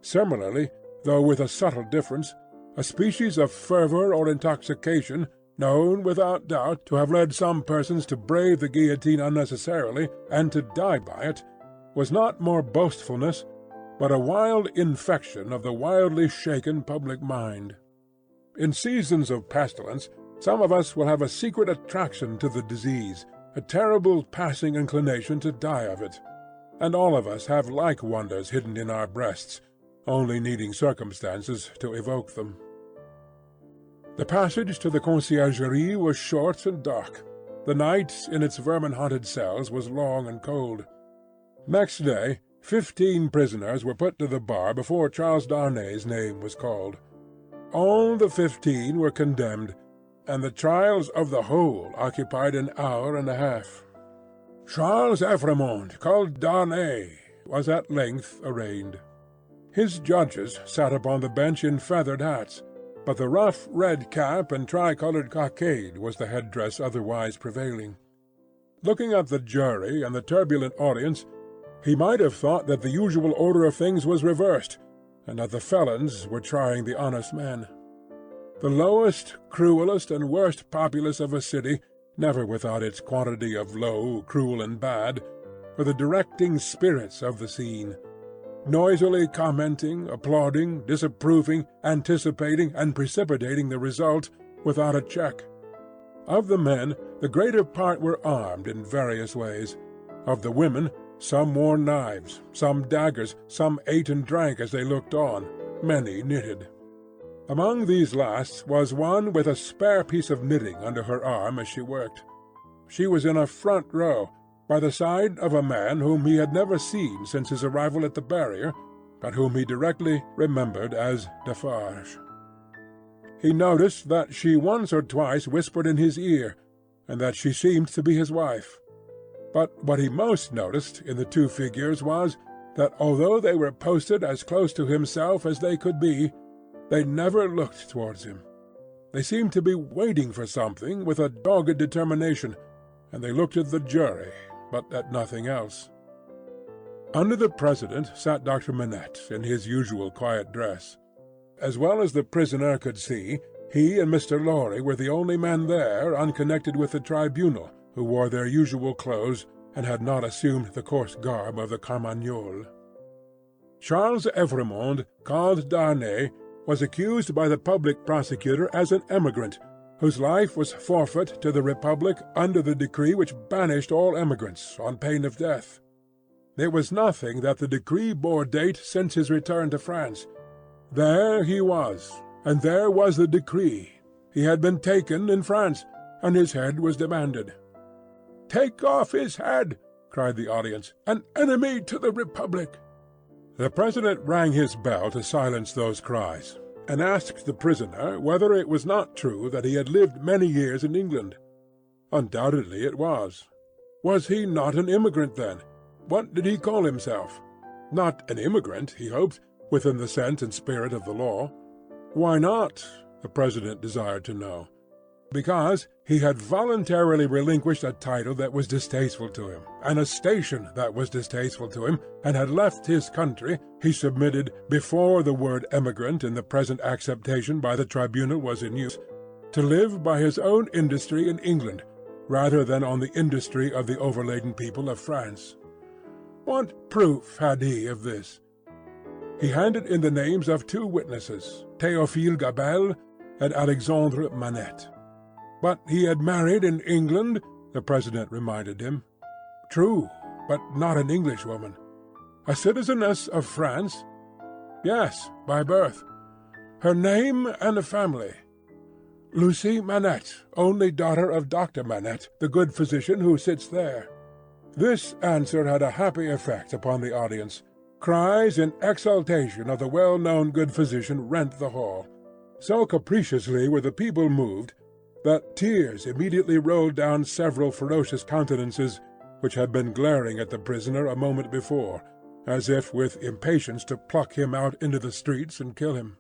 Similarly, though with a subtle difference, a species of fervour or intoxication, known without doubt to have led some persons to brave the guillotine unnecessarily, and to die by it, was not more boastfulness, but a wild infection of the wildly shaken public mind. In seasons of pestilence, some of us will have a secret attraction to the disease, a terrible passing inclination to die of it, and all of us have like wonders hidden in our breasts, only needing circumstances to evoke them. The passage to the conciergerie was short and dark. The night in its vermin-haunted cells was long and cold. Next day 15 prisoners were put to the bar before Charles Darnay's name was called. All the 15 were condemned, and the trials of the whole occupied an hour and a half. Charles Evremond, called Darnay, was at length arraigned. His judges sat upon the bench in feathered hats, but the rough red cap and tricoloured cockade was the headdress otherwise prevailing. Looking at the jury and the turbulent audience, he might have thought that the usual order of things was reversed, and that the felons were trying the honest men. The lowest, cruellest, and worst populace of a city never without its quantity of low, cruel, and bad, for the directing spirits of the scene, noisily commenting, applauding, disapproving, anticipating, and precipitating the result without a check. Of the men, the greater part were armed in various ways. Of the women, some wore knives, some daggers, some ate and drank as they looked on, many knitted. Among these last was one with a spare piece of knitting under her arm as she worked. She was in a front row, by the side of a man whom he had never seen since his arrival at the barrier, but whom he directly remembered as Defarge. He noticed that she once or twice whispered in his ear, and that she seemed to be his wife. But what he most noticed in the two figures was that although they were posted as close to himself as they could be, they never looked towards him. They seemed to be waiting for something with a dogged determination, and they looked at the jury, but at nothing else. Under the President sat Dr. Manette in his usual quiet dress. As well as the prisoner could see, he and Mr. Lorry were the only men there unconnected with the tribunal who wore their usual clothes and had not assumed the coarse garb of the Carmagnole. Charles Evrémonde, called Darnay, was accused by the public prosecutor as an emigrant, whose life was forfeit to the Republic under the decree which banished all emigrants on pain of death. It was nothing that the decree bore date since his return to France. There he was, and there was the decree. He had been taken in France, and his head was demanded. "Take off his head!" cried the audience. "An enemy to the Republic!" The President rang his bell to silence those cries, and asked the prisoner whether it was not true that he had lived many years in England. Undoubtedly it was. Was he not an immigrant, then? What did he call himself? Not an immigrant, he hoped, within the sense and spirit of the law. Why not? The President desired to know. Because he had voluntarily relinquished a title that was distasteful to him, and a station that was distasteful to him, and had left his country, he submitted, before the word emigrant in the present acceptation by the tribunal was in use, to live by his own industry in England, rather than on the industry of the overladen people of France. What proof had he of this? He handed in the names of two witnesses, Théophile Gabelle and Alexandre Manette. But he had married in England, the President reminded him. True, but not an Englishwoman. A citizeness of France? Yes, by birth. Her name and family? Lucy Manette, only daughter of Dr. Manette, the good physician who sits there. This answer had a happy effect upon the audience. Cries in exultation of the well-known good physician rent the hall. So capriciously were the people moved that tears immediately rolled down several ferocious countenances which had been glaring at the prisoner a moment before, as if with impatience to pluck him out into the streets and kill him.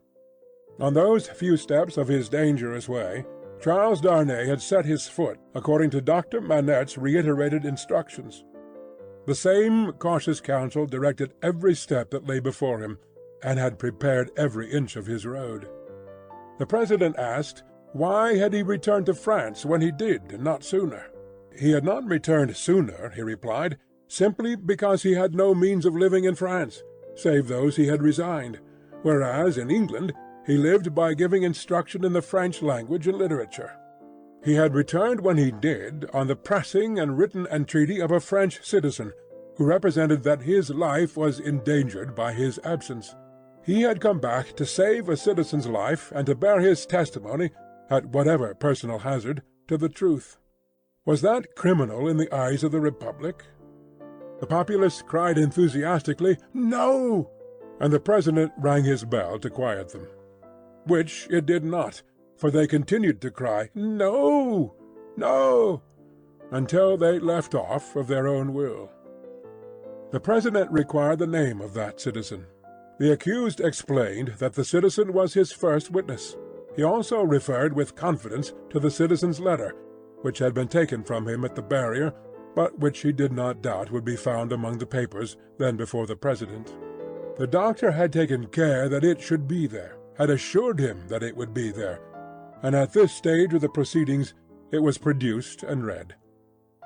On those few steps of his dangerous way, Charles Darnay had set his foot according to Dr. Manette's reiterated instructions. The same cautious counsel directed every step that lay before him, and had prepared every inch of his road. The President asked, why had he returned to France when he did, and not sooner? He had not returned sooner, he replied, simply because he had no means of living in France, save those he had resigned, whereas in England he lived by giving instruction in the French language and literature. He had returned when he did on the pressing and written entreaty of a French citizen, who represented that his life was endangered by his absence. He had come back to save a citizen's life and to bear his testimony, at whatever personal hazard, to the truth. Was that criminal in the eyes of the Republic? The populace cried enthusiastically, "No!" and the President rang his bell to quiet them. Which it did not, for they continued to cry, "No! No!" until they left off of their own will. The President required the name of that citizen. The accused explained that the citizen was his first witness. He also referred with confidence to the citizen's letter, which had been taken from him at the barrier, but which he did not doubt would be found among the papers then before the President. The doctor had taken care that it should be there, had assured him that it would be there, and at this stage of the proceedings It was produced and read.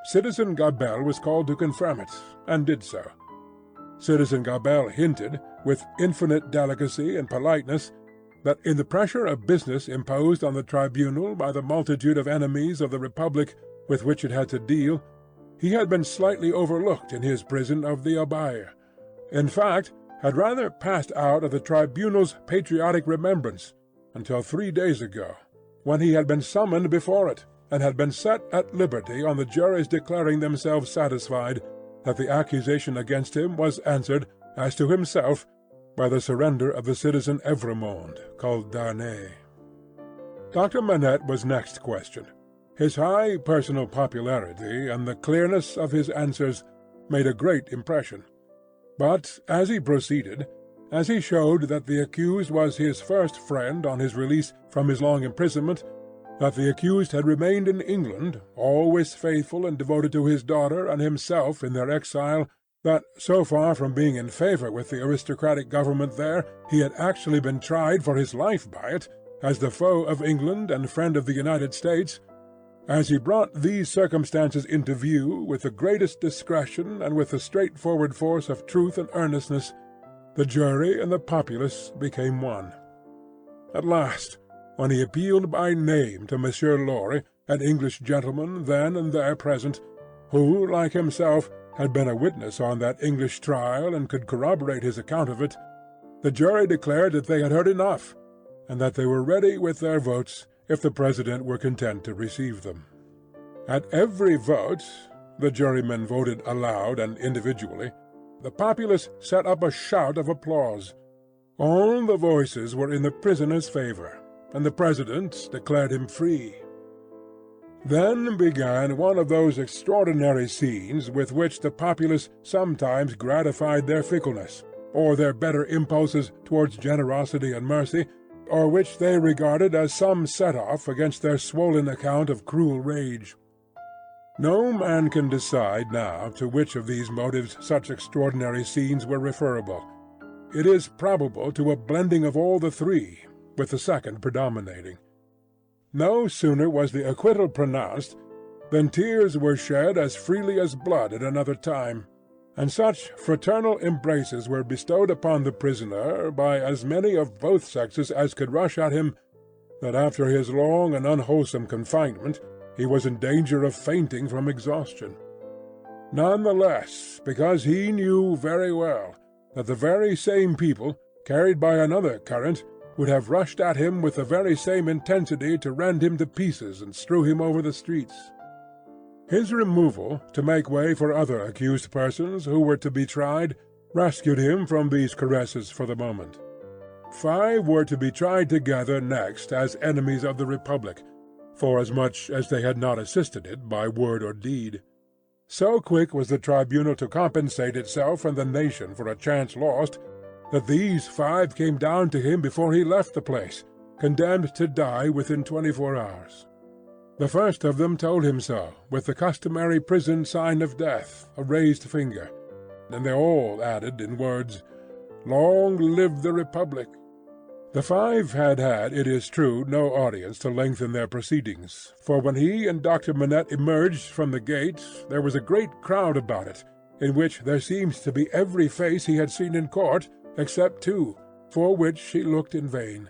Citizen Gabelle was called to confirm it, and did so. Citizen Gabelle hinted, with infinite delicacy and politeness, that in the pressure of business imposed on the tribunal by the multitude of enemies of the Republic with which it had to deal, he had been slightly overlooked in his prison of the Abbaye; in fact, had rather passed out of the tribunal's patriotic remembrance until 3 days ago, when he had been summoned before it, and had been set at liberty on the jury's declaring themselves satisfied that the accusation against him was answered, as to himself, by the surrender of the citizen Evrémonde, called Darnay. Dr. Manette was next questioned. His high personal popularity and the clearness of his answers made a great impression. But as he proceeded, as he showed that the accused was his first friend on his release from his long imprisonment, that the accused had remained in England, always faithful and devoted to his daughter and himself in their exile, that, so far from being in favour with the aristocratic government there, he had actually been tried for his life by it, as the foe of England and friend of the United States, as he brought these circumstances into view with the greatest discretion and with the straightforward force of truth and earnestness, the jury and the populace became one. At last, when he appealed by name to Monsieur Lorry, an English gentleman then and there present, who, like himself, had been a witness on that English trial and could corroborate his account of it, the jury declared that they had heard enough, and that they were ready with their votes if the President were content to receive them. At every vote (the jurymen voted aloud and individually) the populace set up a shout of applause. All the voices were in the prisoner's favour, and the President declared him free. Then began one of those extraordinary scenes with which the populace sometimes gratified their fickleness, or their better impulses towards generosity and mercy, or which they regarded as some set-off against their swollen account of cruel rage. No man can decide now to which of these motives such extraordinary scenes were referable. It is probable to a blending of all the three, with the second predominating. No sooner was the acquittal pronounced than tears were shed as freely as blood at another time, and such fraternal embraces were bestowed upon the prisoner by as many of both sexes as could rush at him, that after his long and unwholesome confinement he was in danger of fainting from exhaustion. None the less, because he knew very well that the very same people, carried by another current, would have rushed at him with the very same intensity to rend him to pieces and strew him over the streets. His removal, to make way for other accused persons who were to be tried, rescued him from these caresses for the moment. 5 were to be tried together next as enemies of the Republic, forasmuch as they had not assisted it by word or deed. So quick was the tribunal to compensate itself and the nation for a chance lost, that these 5 came down to him before he left the place, condemned to die within 24 hours. The first of them told him so, with the customary prison sign of death, a raised finger, and they all added in words, "Long live the Republic!" The 5 had had, it is true, no audience to lengthen their proceedings, for when he and Dr. Manette emerged from the gate there was a great crowd about it, in which there seemed to be every face he had seen in court, except 2, for which he looked in vain.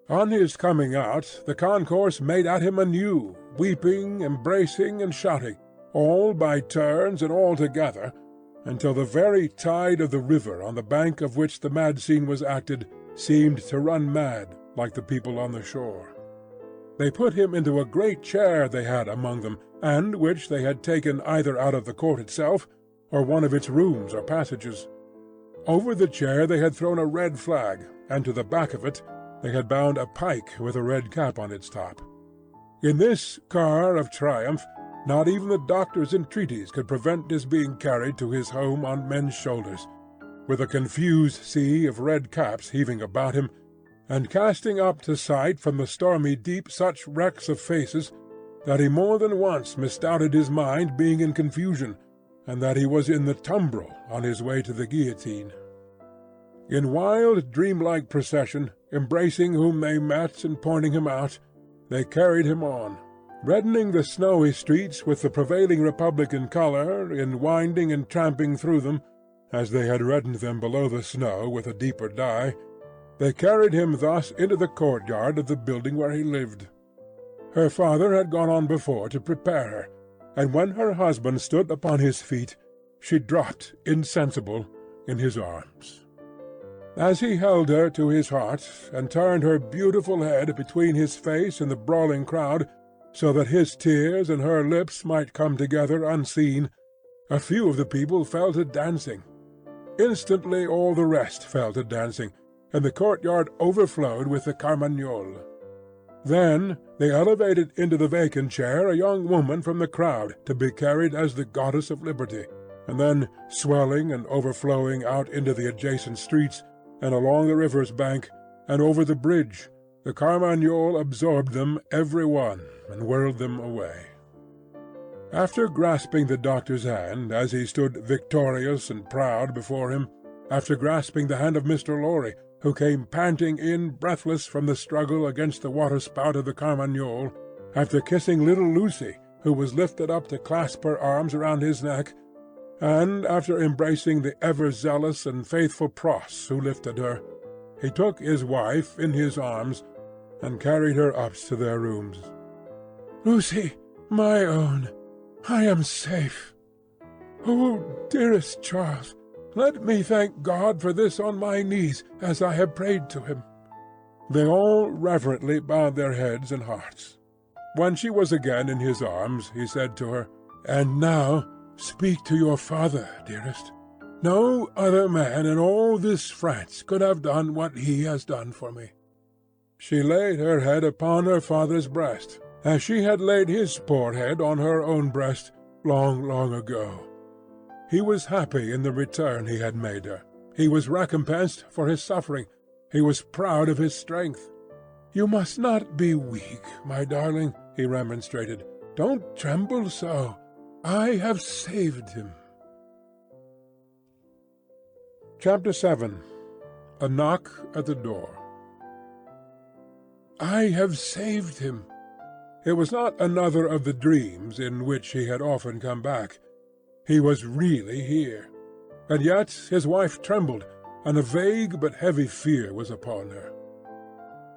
On his coming out, the concourse made at him anew, weeping, embracing, and shouting, all by turns and all together, until the very tide of the river on the bank of which the mad scene was acted seemed to run mad, like the people on the shore. They put him into a great chair they had among them, and which they had taken either out of the court itself, or one of its rooms or passages. Over the chair they had thrown a red flag, and to the back of it they had bound a pike with a red cap on its top. In this car of triumph not even the doctor's entreaties could prevent his being carried to his home on men's shoulders, with a confused sea of red caps heaving about him, and casting up to sight from the stormy deep such wrecks of faces that he more than once misdoubted his mind being in confusion, and that he was in the tumbrel on his way to the guillotine. In wild dreamlike procession, embracing whom they met and pointing him out, they carried him on, reddening the snowy streets with the prevailing Republican colour in winding and tramping through them, as they had reddened them below the snow with a deeper dye, they carried him thus into the courtyard of the building where he lived. Her father had gone on before to prepare her, and when her husband stood upon his feet, she dropped insensible in his arms. As he held her to his heart, and turned her beautiful head between his face and the brawling crowd, so that his tears and her lips might come together unseen, a few of the people fell to dancing. Instantly all the rest fell to dancing, and the courtyard overflowed with the Carmagnole. Then they elevated into the vacant chair a young woman from the crowd to be carried as the goddess of liberty, and then, swelling and overflowing out into the adjacent streets, and along the river's bank, and over the bridge, the Carmagnole absorbed them every one, and whirled them away. After grasping the doctor's hand as he stood victorious and proud before him, after grasping the hand of Mr. Lorry, who came panting in breathless from the struggle against the waterspout of the Carmagnole, after kissing little Lucy, who was lifted up to clasp her arms around his neck, and after embracing the ever-zealous and faithful Pross who lifted her, he took his wife in his arms and carried her up to their rooms. "Lucy, my own, I am safe. Oh, dearest Charles, let me thank God for this on my knees, as I have prayed to him." They all reverently bowed their heads and hearts. When she was again in his arms, he said to her, "And now speak to your father, dearest. No other man in all this France could have done what he has done for me." She laid her head upon her father's breast, as she had laid his poor head on her own breast long, long ago. He was happy in the return he had made her. He was recompensed for his suffering. He was proud of his strength. "You must not be weak, my darling," he remonstrated. "Don't tremble so. I have saved him." Chapter 7. A Knock at the Door. "I have saved him." It was not another of the dreams in which he had often come back. He was really here. And yet his wife trembled, and a vague but heavy fear was upon her.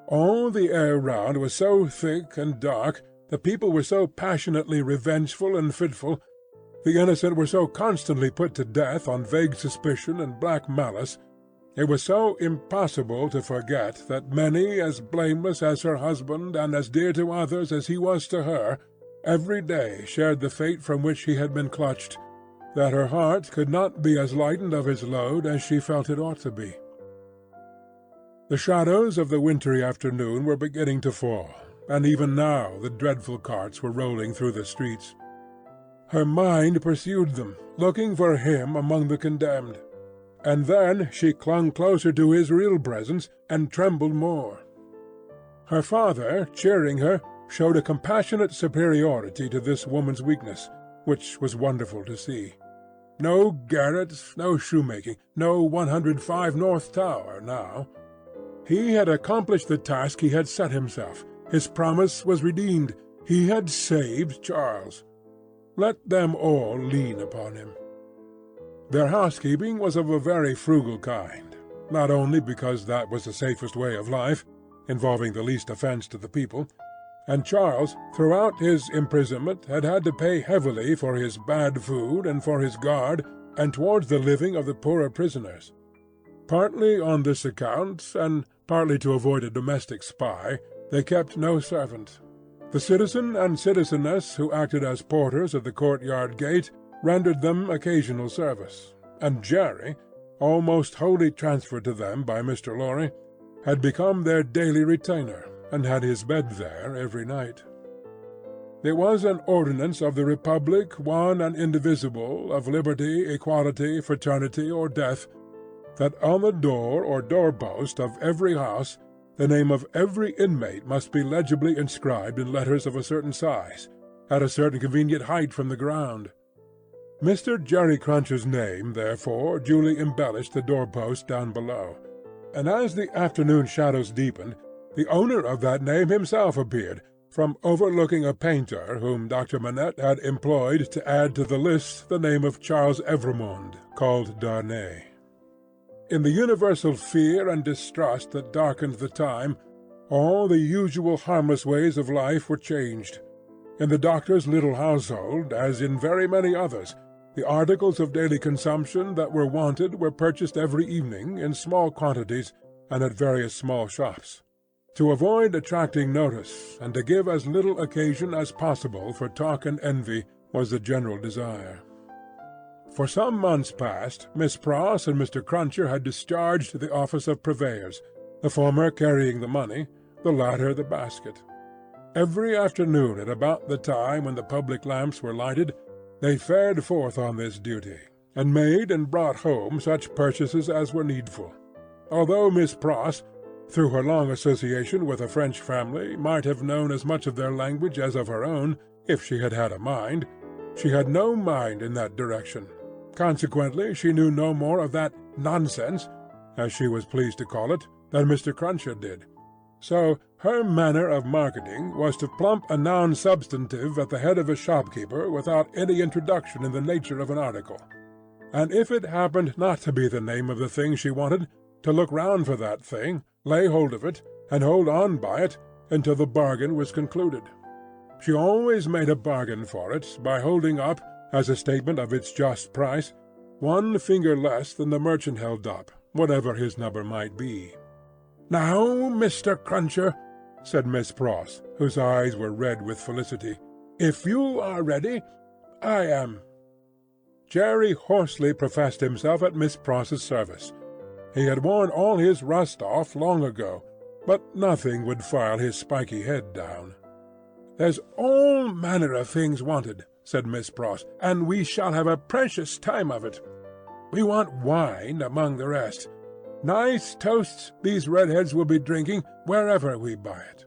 All the air round was so thick and dark, the people were so passionately revengeful and fitful, the innocent were so constantly put to death on vague suspicion and black malice, it was so impossible to forget that many as blameless as her husband and as dear to others as he was to her, every day shared the fate from which he had been clutched, that her heart could not be as lightened of its load as she felt it ought to be. The shadows of the wintry afternoon were beginning to fall, and even now the dreadful carts were rolling through the streets. Her mind pursued them, looking for him among the condemned. And then she clung closer to his real presence, and trembled more. Her father, cheering her, showed a compassionate superiority to this woman's weakness, which was wonderful to see. No garret, no shoemaking, no 105 North Tower now. He had accomplished the task he had set himself. His promise was redeemed. He had saved Charles. Let them all lean upon him. Their housekeeping was of a very frugal kind, not only because that was the safest way of life, involving the least offence to the people, and Charles, throughout his imprisonment, had had to pay heavily for his bad food and for his guard, and towards the living of the poorer prisoners. Partly on this account, and partly to avoid a domestic spy, they kept no servant. The citizen and citizeness who acted as porters at the courtyard gate rendered them occasional service, and Jerry, almost wholly transferred to them by Mr. Lorry, had become their daily retainer, and had his bed there every night. It was an ordinance of the Republic, one and indivisible, of liberty, equality, fraternity, or death, that on the door or doorpost of every house the name of every inmate must be legibly inscribed in letters of a certain size, at a certain convenient height from the ground. Mr. Jerry Cruncher's name, therefore, duly embellished the doorpost down below, and as the afternoon shadows deepened, the owner of that name himself appeared, from overlooking a painter whom Dr. Manette had employed to add to the list the name of Charles Evrémonde, called Darnay. In the universal fear and distrust that darkened the time, all the usual harmless ways of life were changed. In the doctor's little household, as in very many others, the articles of daily consumption that were wanted were purchased every evening in small quantities and at various small shops. To avoid attracting notice, and to give as little occasion as possible for talk and envy, was the general desire. For some months past, Miss Pross and Mr. Cruncher had discharged the office of purveyors, the former carrying the money, the latter the basket. Every afternoon at about the time when the public lamps were lighted, they fared forth on this duty, and made and brought home such purchases as were needful. Although Miss Pross, through her long association with a French family, might have known as much of their language as of her own, if she had had a mind, she had no mind in that direction. Consequently, she knew no more of that nonsense, as she was pleased to call it, than Mr. Cruncher did. So her manner of marketing was to plump a noun substantive at the head of a shopkeeper without any introduction in the nature of an article. And if it happened not to be the name of the thing she wanted, to look round for that thing, lay hold of it, and hold on by it until the bargain was concluded. She always made a bargain for it by holding up, as a statement of its just price, one finger less than the merchant held up, whatever his number might be. "Now, Mr. Cruncher," said Miss Pross, whose eyes were red with felicity, "if you are ready, I am." Jerry hoarsely professed himself at Miss Pross's service. He had worn all his rust off long ago, but nothing would file his spiky head down. "There's all manner of things wanted," said Miss Pross, "and we shall have a precious time of it. We want wine among the rest. Nice toasts these redheads will be drinking wherever we buy it."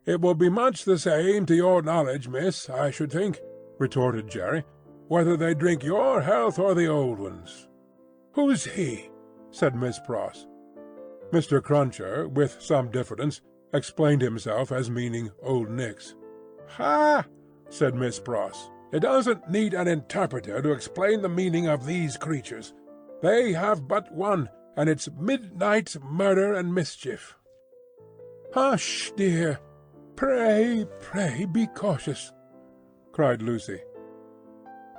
"It will be much the same to your knowledge, miss, I should think," retorted Jerry, "whether they drink your health or the old one's." "Who's he?" said Miss Pross. Mr. Cruncher, with some diffidence, explained himself as meaning Old Nick's. "Ha!" said Miss Pross. "It doesn't need an interpreter to explain the meaning of these creatures. They have but one, and it's midnight murder and mischief." "Hush, dear! Pray, pray be cautious!" cried Lucy.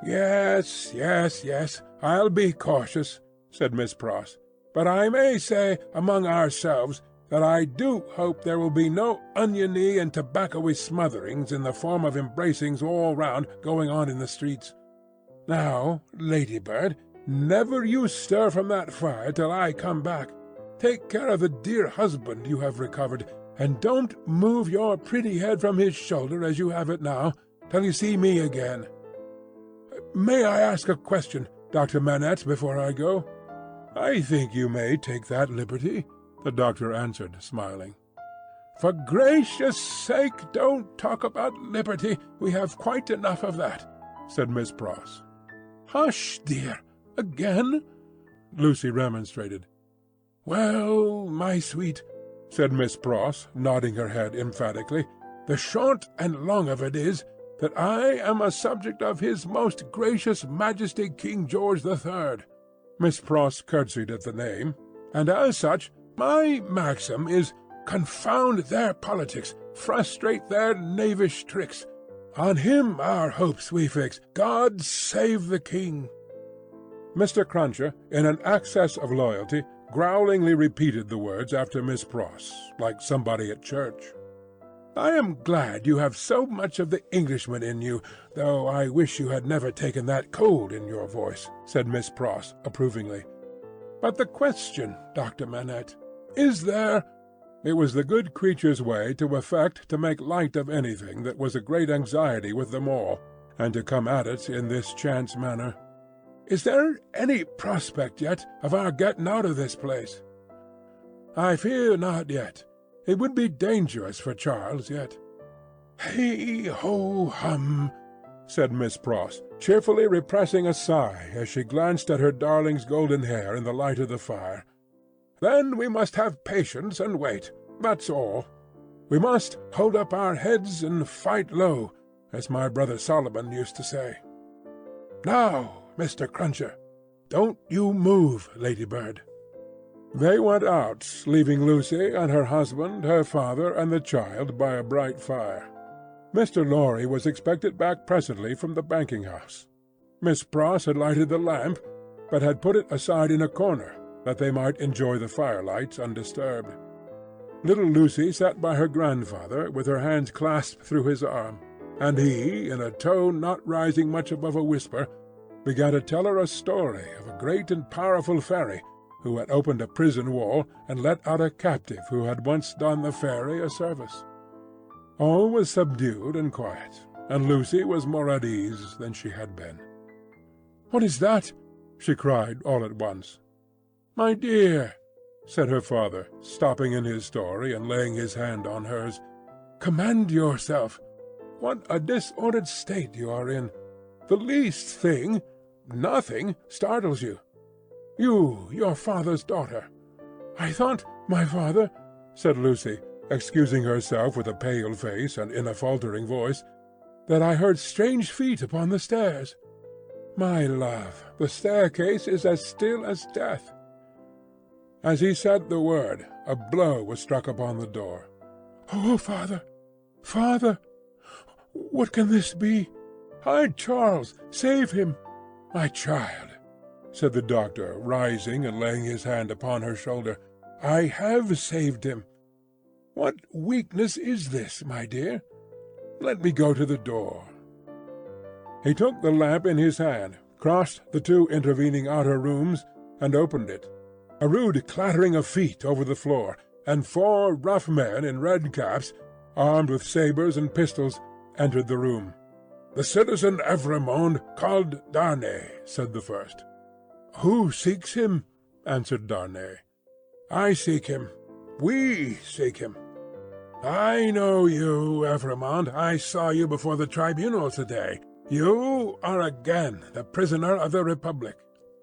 "Yes, yes, yes, I'll be cautious," said Miss Pross. "But I may say, among ourselves, that I do hope there will be no oniony and tobacco-y smotherings in the form of embracings all round going on in the streets. Now, Ladybird, never you stir from that fire till I come back. Take care of the dear husband you have recovered, and don't move your pretty head from his shoulder as you have it now, till you see me again. May I ask a question, Dr. Manette, before I go?" "I think you may take that liberty," the doctor answered, smiling. "For gracious sake, don't talk about liberty. We have quite enough of that," said Miss Pross. "Hush, dear! Again?" Lucy remonstrated. "Well, my sweet," said Miss Pross, nodding her head emphatically, "the short and long of it is that I am a subject of His Most Gracious Majesty King George the Third." Miss Pross curtsied at the name, "and as such my maxim is, confound their politics, frustrate their knavish tricks. On him our hopes we fix. God save the King!" Mr. Cruncher, in an access of loyalty, growlingly repeated the words after Miss Pross, like somebody at church. "I am glad you have so much of the Englishman in you, though I wish you had never taken that cold in your voice," said Miss Pross, approvingly. "But the question, Dr. Manette, is there—" It was the good creature's way to affect to make light of anything that was a great anxiety with them all, and to come at it in this chance manner. "Is there any prospect yet of our getting out of this place?" "I fear not yet. It would be dangerous for Charles yet." "Hey-ho-hum," said Miss Pross, cheerfully repressing a sigh as she glanced at her darling's golden hair in the light of the fire. "Then we must have patience and wait, that's all. We must hold up our heads and fight low, as my brother Solomon used to say. Now, Mr. Cruncher, don't you move, Ladybird." They went out, leaving Lucy and her husband, her father, and the child by a bright fire. Mr. Lorry was expected back presently from the banking-house. Miss Pross had lighted the lamp, but had put it aside in a corner, that they might enjoy the firelight undisturbed. Little Lucy sat by her grandfather, with her hands clasped through his arm, and he, in a tone not rising much above a whisper, began to tell her a story of a great and powerful fairy who had opened a prison wall and let out a captive who had once done the fairy a service. All was subdued and quiet, and Lucy was more at ease than she had been. "What is that?" she cried all at once. "My dear," said her father, stopping in his story and laying his hand on hers, "command yourself. What a disordered state you are in! The least thing, nothing, startles you. You, your father's daughter." "I thought, my father," said Lucy, excusing herself with a pale face and in a faltering voice, "that I heard strange feet upon the stairs." "My love, the staircase is as still as death." As he said the word, a blow was struck upon the door. "Oh, father, father! What can this be? Hide Charles! Save him!" "My child," said the doctor, rising and laying his hand upon her shoulder, "I have saved him. What weakness is this, my dear? Let me go to the door." He took the lamp in his hand, crossed the two intervening outer rooms, and opened it. A rude clattering of feet over the floor, and 4 rough men in red caps, armed with sabres and pistols, entered the room. "The citizen Evrémonde called Darnay," said the first. "Who seeks him?" answered Darnay. "I seek him. We seek him." "I know you, Evrémonde. I saw you before the tribunal today. You are again the prisoner of the Republic."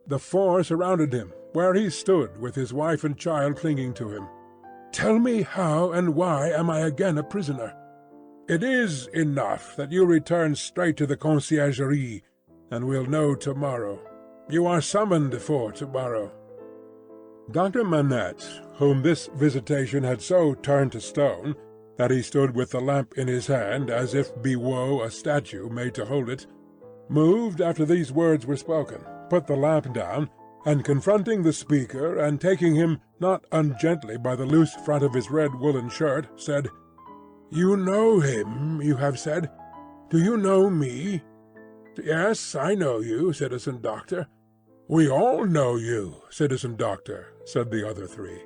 The 4 surrounded him, where he stood with his wife and child clinging to him. "Tell me how and why am I again a prisoner?" "It is enough that you return straight to the Conciergerie, and we'll know tomorrow. You are summoned for tomorrow." Dr. Manette, whom this visitation had so turned to stone that he stood with the lamp in his hand as if bewoe a statue made to hold it, moved after these words were spoken, put the lamp down, and confronting the speaker and taking him not ungently by the loose front of his red woolen shirt, said, "You know him, you have said. Do you know me?" "Yes, I know you, citizen doctor." "We all know you, citizen doctor," said the other 3.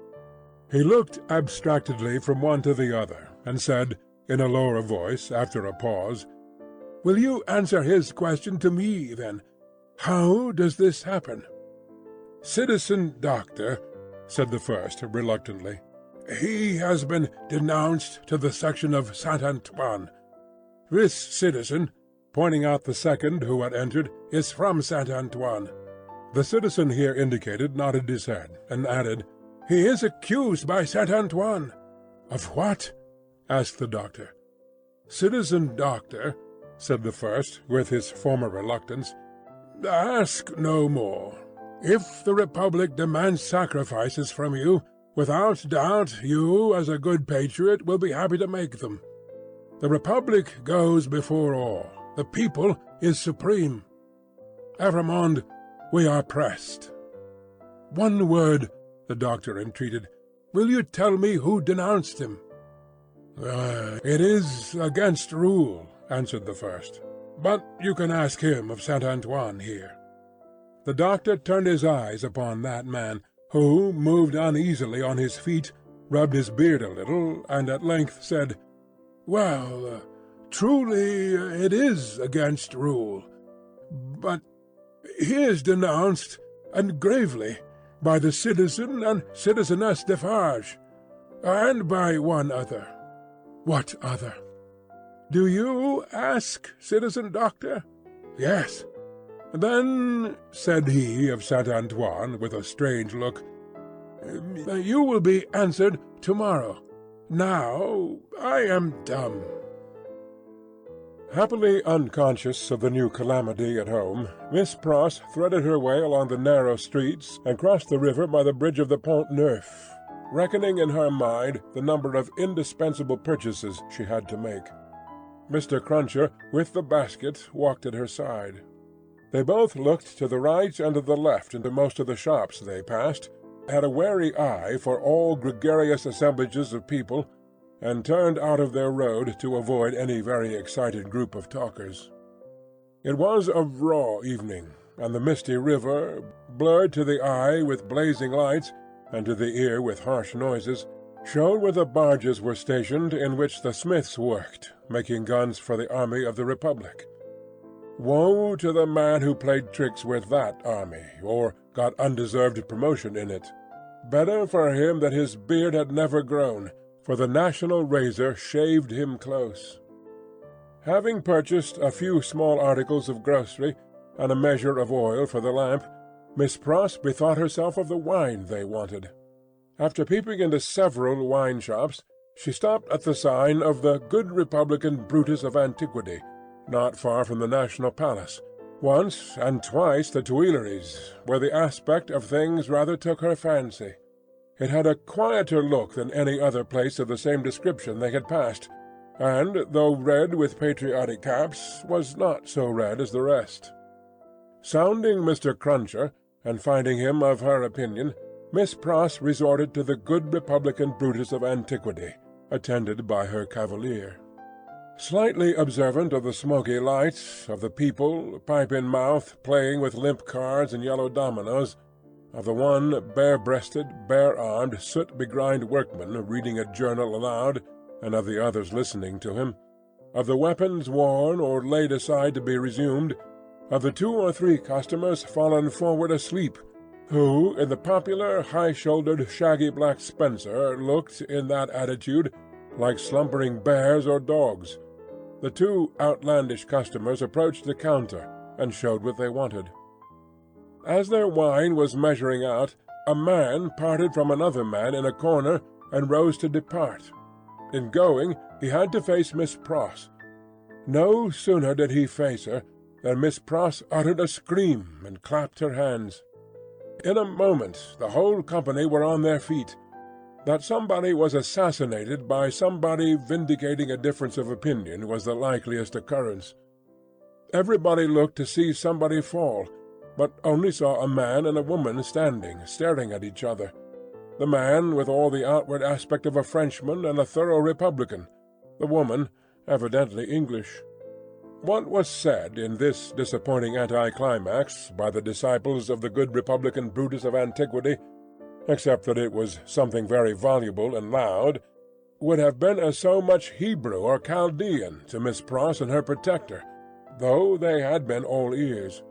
He looked abstractedly from one to the other, and said, in a lower voice, after a pause, "Will you answer his question to me, then? How does this happen?" "Citizen doctor," said the first, reluctantly, "he has been denounced to the section of Saint-Antoine. This citizen," pointing out the second who had entered, "is from Saint-Antoine." The citizen here indicated nodded his head, and added, "He is accused by Saint-Antoine." "Of what?" asked the doctor. "Citizen doctor," said the first, with his former reluctance, "ask no more. If the Republic demands sacrifices from you, without doubt you, as a good patriot, will be happy to make them. The Republic goes before all. The people is supreme. Evrémonde, we are pressed." "One word," the doctor entreated. "Will you tell me who denounced him?" "It is against rule," answered the first. "But you can ask him of Saint-Antoine here." The doctor turned his eyes upon that man, who, moved uneasily on his feet, rubbed his beard a little, and at length said, "Well, truly it is against rule. But he is denounced, and gravely, by the citizen and citizeness Defarge, and by one other." "What other?" "Do you ask, citizen doctor?" "Yes." "Then," said he of Saint-Antoine, with a strange look, "you will be answered tomorrow. Now I am dumb." Happily unconscious of the new calamity at home, Miss Pross threaded her way along the narrow streets and crossed the river by the bridge of the Pont Neuf, reckoning in her mind the number of indispensable purchases she had to make. Mr. Cruncher, with the basket, walked at her side. They both looked to the right and to the left into most of the shops they passed, had a wary eye for all gregarious assemblages of people, and turned out of their road to avoid any very excited group of talkers. It was a raw evening, and the misty river, blurred to the eye with blazing lights, and to the ear with harsh noises, showed where the barges were stationed in which the smiths worked, making guns for the army of the Republic. Woe to the man who played tricks with that army, or got undeserved promotion in it. Better for him that his beard had never grown, for the national razor shaved him close. Having purchased a few small articles of grocery, and a measure of oil for the lamp, Miss Pross bethought herself of the wine they wanted. After peeping into several wine-shops, she stopped at the sign of the Good Republican Brutus of Antiquity, not far from the National Palace. Once and twice the Tuileries, where the aspect of things rather took her fancy. It had a quieter look than any other place of the same description they had passed, and, though red with patriotic caps, was not so red as the rest. Sounding Mr. Cruncher, and finding him of her opinion, Miss Pross resorted to the Good Republican Brutus of Antiquity, attended by her cavalier. Slightly observant of the smoky lights, of the people, pipe in mouth, playing with limp cards and yellow dominoes, of the one bare-breasted, bare-armed, soot-begrimed workman reading a journal aloud, and of the others listening to him, of the weapons worn or laid aside to be resumed, of the 2 or 3 customers fallen forward asleep, who, in the popular, high-shouldered, shaggy black spencer, looked, in that attitude, like slumbering bears or dogs. The 2 outlandish customers approached the counter, and showed what they wanted. As their wine was measuring out, a man parted from another man in a corner, and rose to depart. In going, he had to face Miss Pross. No sooner did he face her than Miss Pross uttered a scream, and clapped her hands. In a moment the whole company were on their feet. That somebody was assassinated by somebody vindicating a difference of opinion was the likeliest occurrence. Everybody looked to see somebody fall, but only saw a man and a woman standing, staring at each other. The man with all the outward aspect of a Frenchman and a thorough republican, the woman evidently English. What was said in this disappointing anticlimax by the disciples of the Good Republican Brutus of Antiquity, except that it was something very voluble and loud, would have been as so much Hebrew or Chaldean to Miss Pross and her protector, though they had been all ears.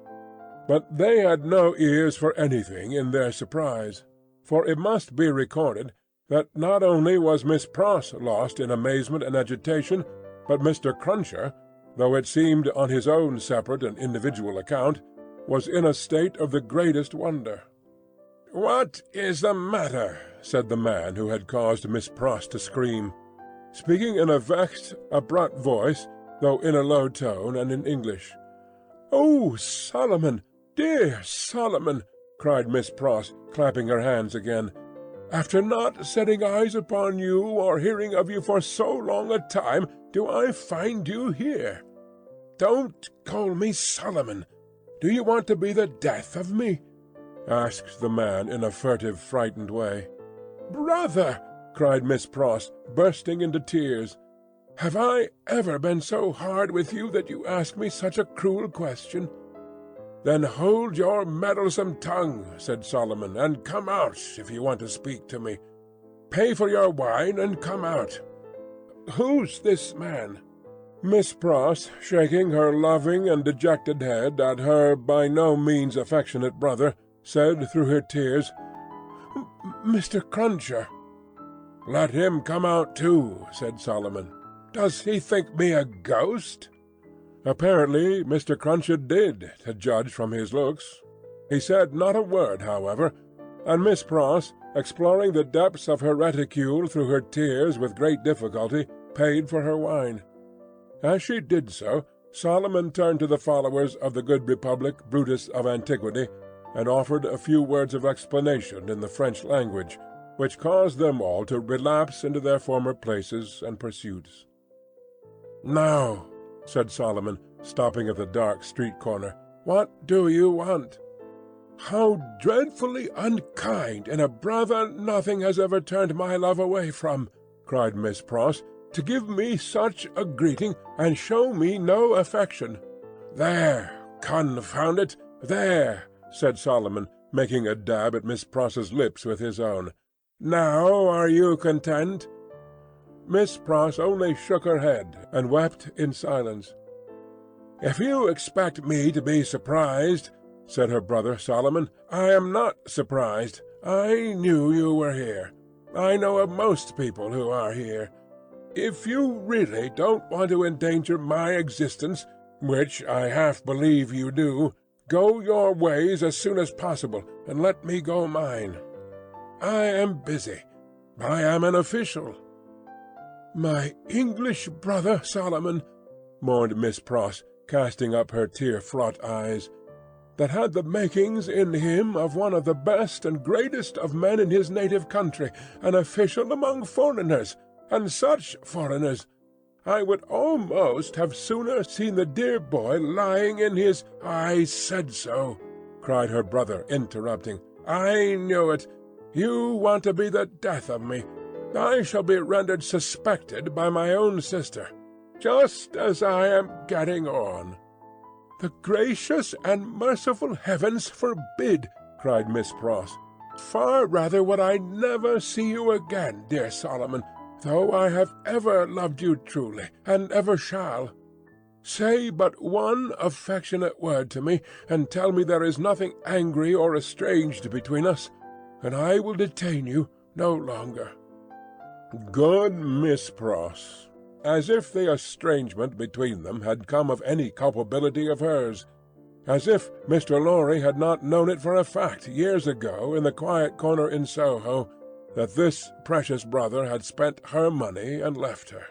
But they had no ears for anything in their surprise, for it must be recorded that not only was Miss Pross lost in amazement and agitation, but Mr. Cruncher, though it seemed on his own separate and individual account, was in a state of the greatest wonder. "What is the matter?" said the man who had caused Miss Pross to scream, speaking in a vexed, abrupt voice, though in a low tone and in English. "Oh, Solomon! Dear Solomon!" cried Miss Pross, clapping her hands again. "After not setting eyes upon you or hearing of you for so long a time, do I find you here? Don't call me Solomon. Do you want to be the death of me?" asked the man in a furtive, frightened way. "Brother!" cried Miss Pross, bursting into tears. "Have I ever been so hard with you that you ask me such a cruel question?" "Then hold your meddlesome tongue," said Solomon, "and come out, if you want to speak to me. Pay for your wine, and come out. Who's this man?" Miss Pross, shaking her loving and dejected head at her by no means affectionate brother, said through her tears, "Mr. Cruncher." "Let him come out too," said Solomon. "Does he think me a ghost?" Apparently Mr. Cruncher did, to judge from his looks. He said not a word, however, and Miss Pross, exploring the depths of her reticule through her tears with great difficulty, paid for her wine. As she did so, Solomon turned to the followers of the good republic Brutus of antiquity, and offered a few words of explanation in the French language, which caused them all to relapse into their former places and pursuits. "Now," said Solomon, stopping at the dark street corner, "what do you want?" "How dreadfully unkind in a brother nothing has ever turned my love away from," cried Miss Pross, "to give me such a greeting, and show me no affection." "There, confound it, there," said Solomon, making a dab at Miss Pross's lips with his own. "Now are you content?" Miss Pross only shook her head, and wept in silence. "If you expect me to be surprised," said her brother Solomon, "I am not surprised. I knew you were here. I know of most people who are here. If you really don't want to endanger my existence, which I half believe you do, go your ways as soon as possible, and let me go mine. I am busy. I am an official." "My English brother Solomon," mourned Miss Pross, casting up her tear-fraught eyes, "that had the makings in him of one of the best and greatest of men in his native country, an official among foreigners, and such foreigners! I would almost have sooner seen the dear boy lying in his—" "I said so," cried her brother, interrupting. "I knew it. You want to be the death of me. I shall be rendered suspected by my own sister, just as I am getting on." "The gracious and merciful heavens forbid!" cried Miss Pross. "Far rather would I never see you again, dear Solomon, though I have ever loved you truly, and ever shall. Say but one affectionate word to me, and tell me there is nothing angry or estranged between us, and I will detain you no longer." Good Miss Pross! As if the estrangement between them had come of any culpability of hers! As if Mr. Lorry had not known it for a fact years ago in the quiet corner in Soho, that this precious brother had spent her money and left her.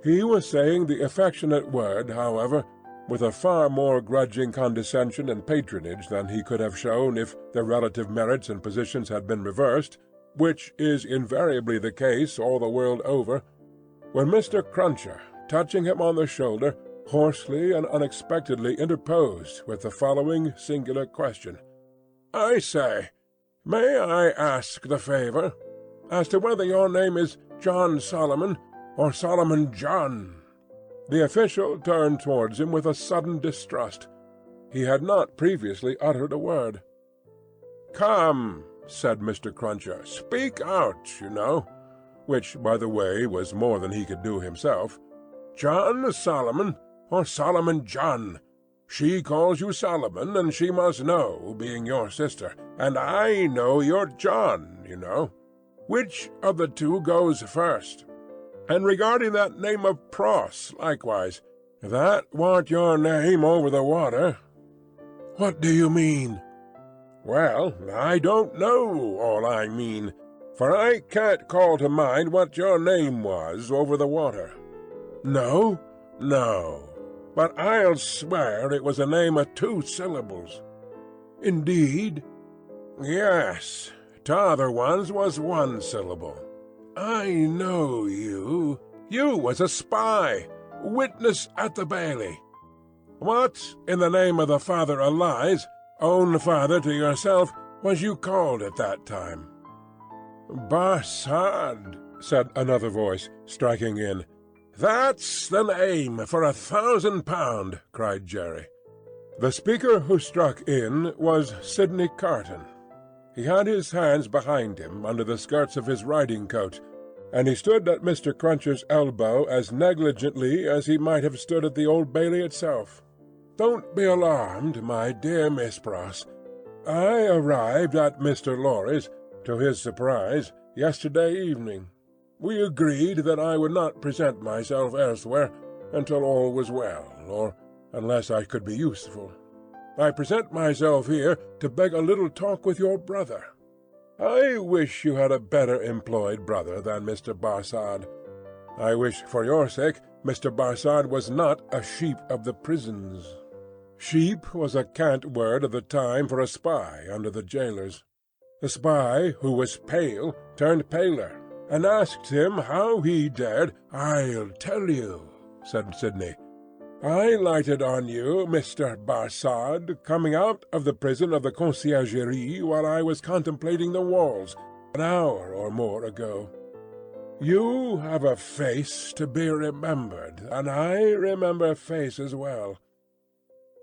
He was saying the affectionate word, however, with a far more grudging condescension and patronage than he could have shown if their relative merits and positions had been reversed, which is invariably the case all the world over, when Mr. Cruncher, touching him on the shoulder, hoarsely and unexpectedly interposed with the following singular question. "I say, may I ask the favour as to whether your name is John Solomon or Solomon John?" The official turned towards him with a sudden distrust. He had not previously uttered a word. "Come," said Mr. Cruncher, "speak out, you know," which, by the way, was more than he could do himself. "John Solomon or Solomon John? She calls you Solomon, and she must know, being your sister, and I know you're John, you know. Which of the two goes first? And regarding that name of Pross, likewise, that warn't your name over the water." "What do you mean?" "Well, I don't know all I mean, for I can't call to mind what your name was over the water." "No?" "No. But I'll swear it was a name of 2 syllables. "Indeed?" "Yes. T'other ones was 1 syllable. I know you. You was a spy, witness at the Bailey. What, in the name of the Father Elias, own father to yourself, was you called at that time?" "Barsad," said another voice, striking in. "That's the name for £1,000," cried Jerry. The speaker who struck in was Sidney Carton. He had his hands behind him under the skirts of his riding-coat, and he stood at Mr. Cruncher's elbow as negligently as he might have stood at the Old Bailey itself. "Don't be alarmed, my dear Miss Pross. I arrived at Mr. Lorry's, to his surprise, yesterday evening. We agreed that I would not present myself elsewhere until all was well, or unless I could be useful. I present myself here to beg a little talk with your brother. I wish you had a better employed brother than Mr. Barsad. I wish for your sake Mr. Barsad was not a sheep of the prisons. Sheep was a cant word of the time for a spy under the jailers. The spy, who was pale, turned paler, and asked him how he dared. "I'll tell you," said Sidney. "I lighted on you, Mr. Barsad, coming out of the prison of the Conciergerie while I was contemplating the walls, an hour or more ago. You have a face to be remembered, and I remember faces well.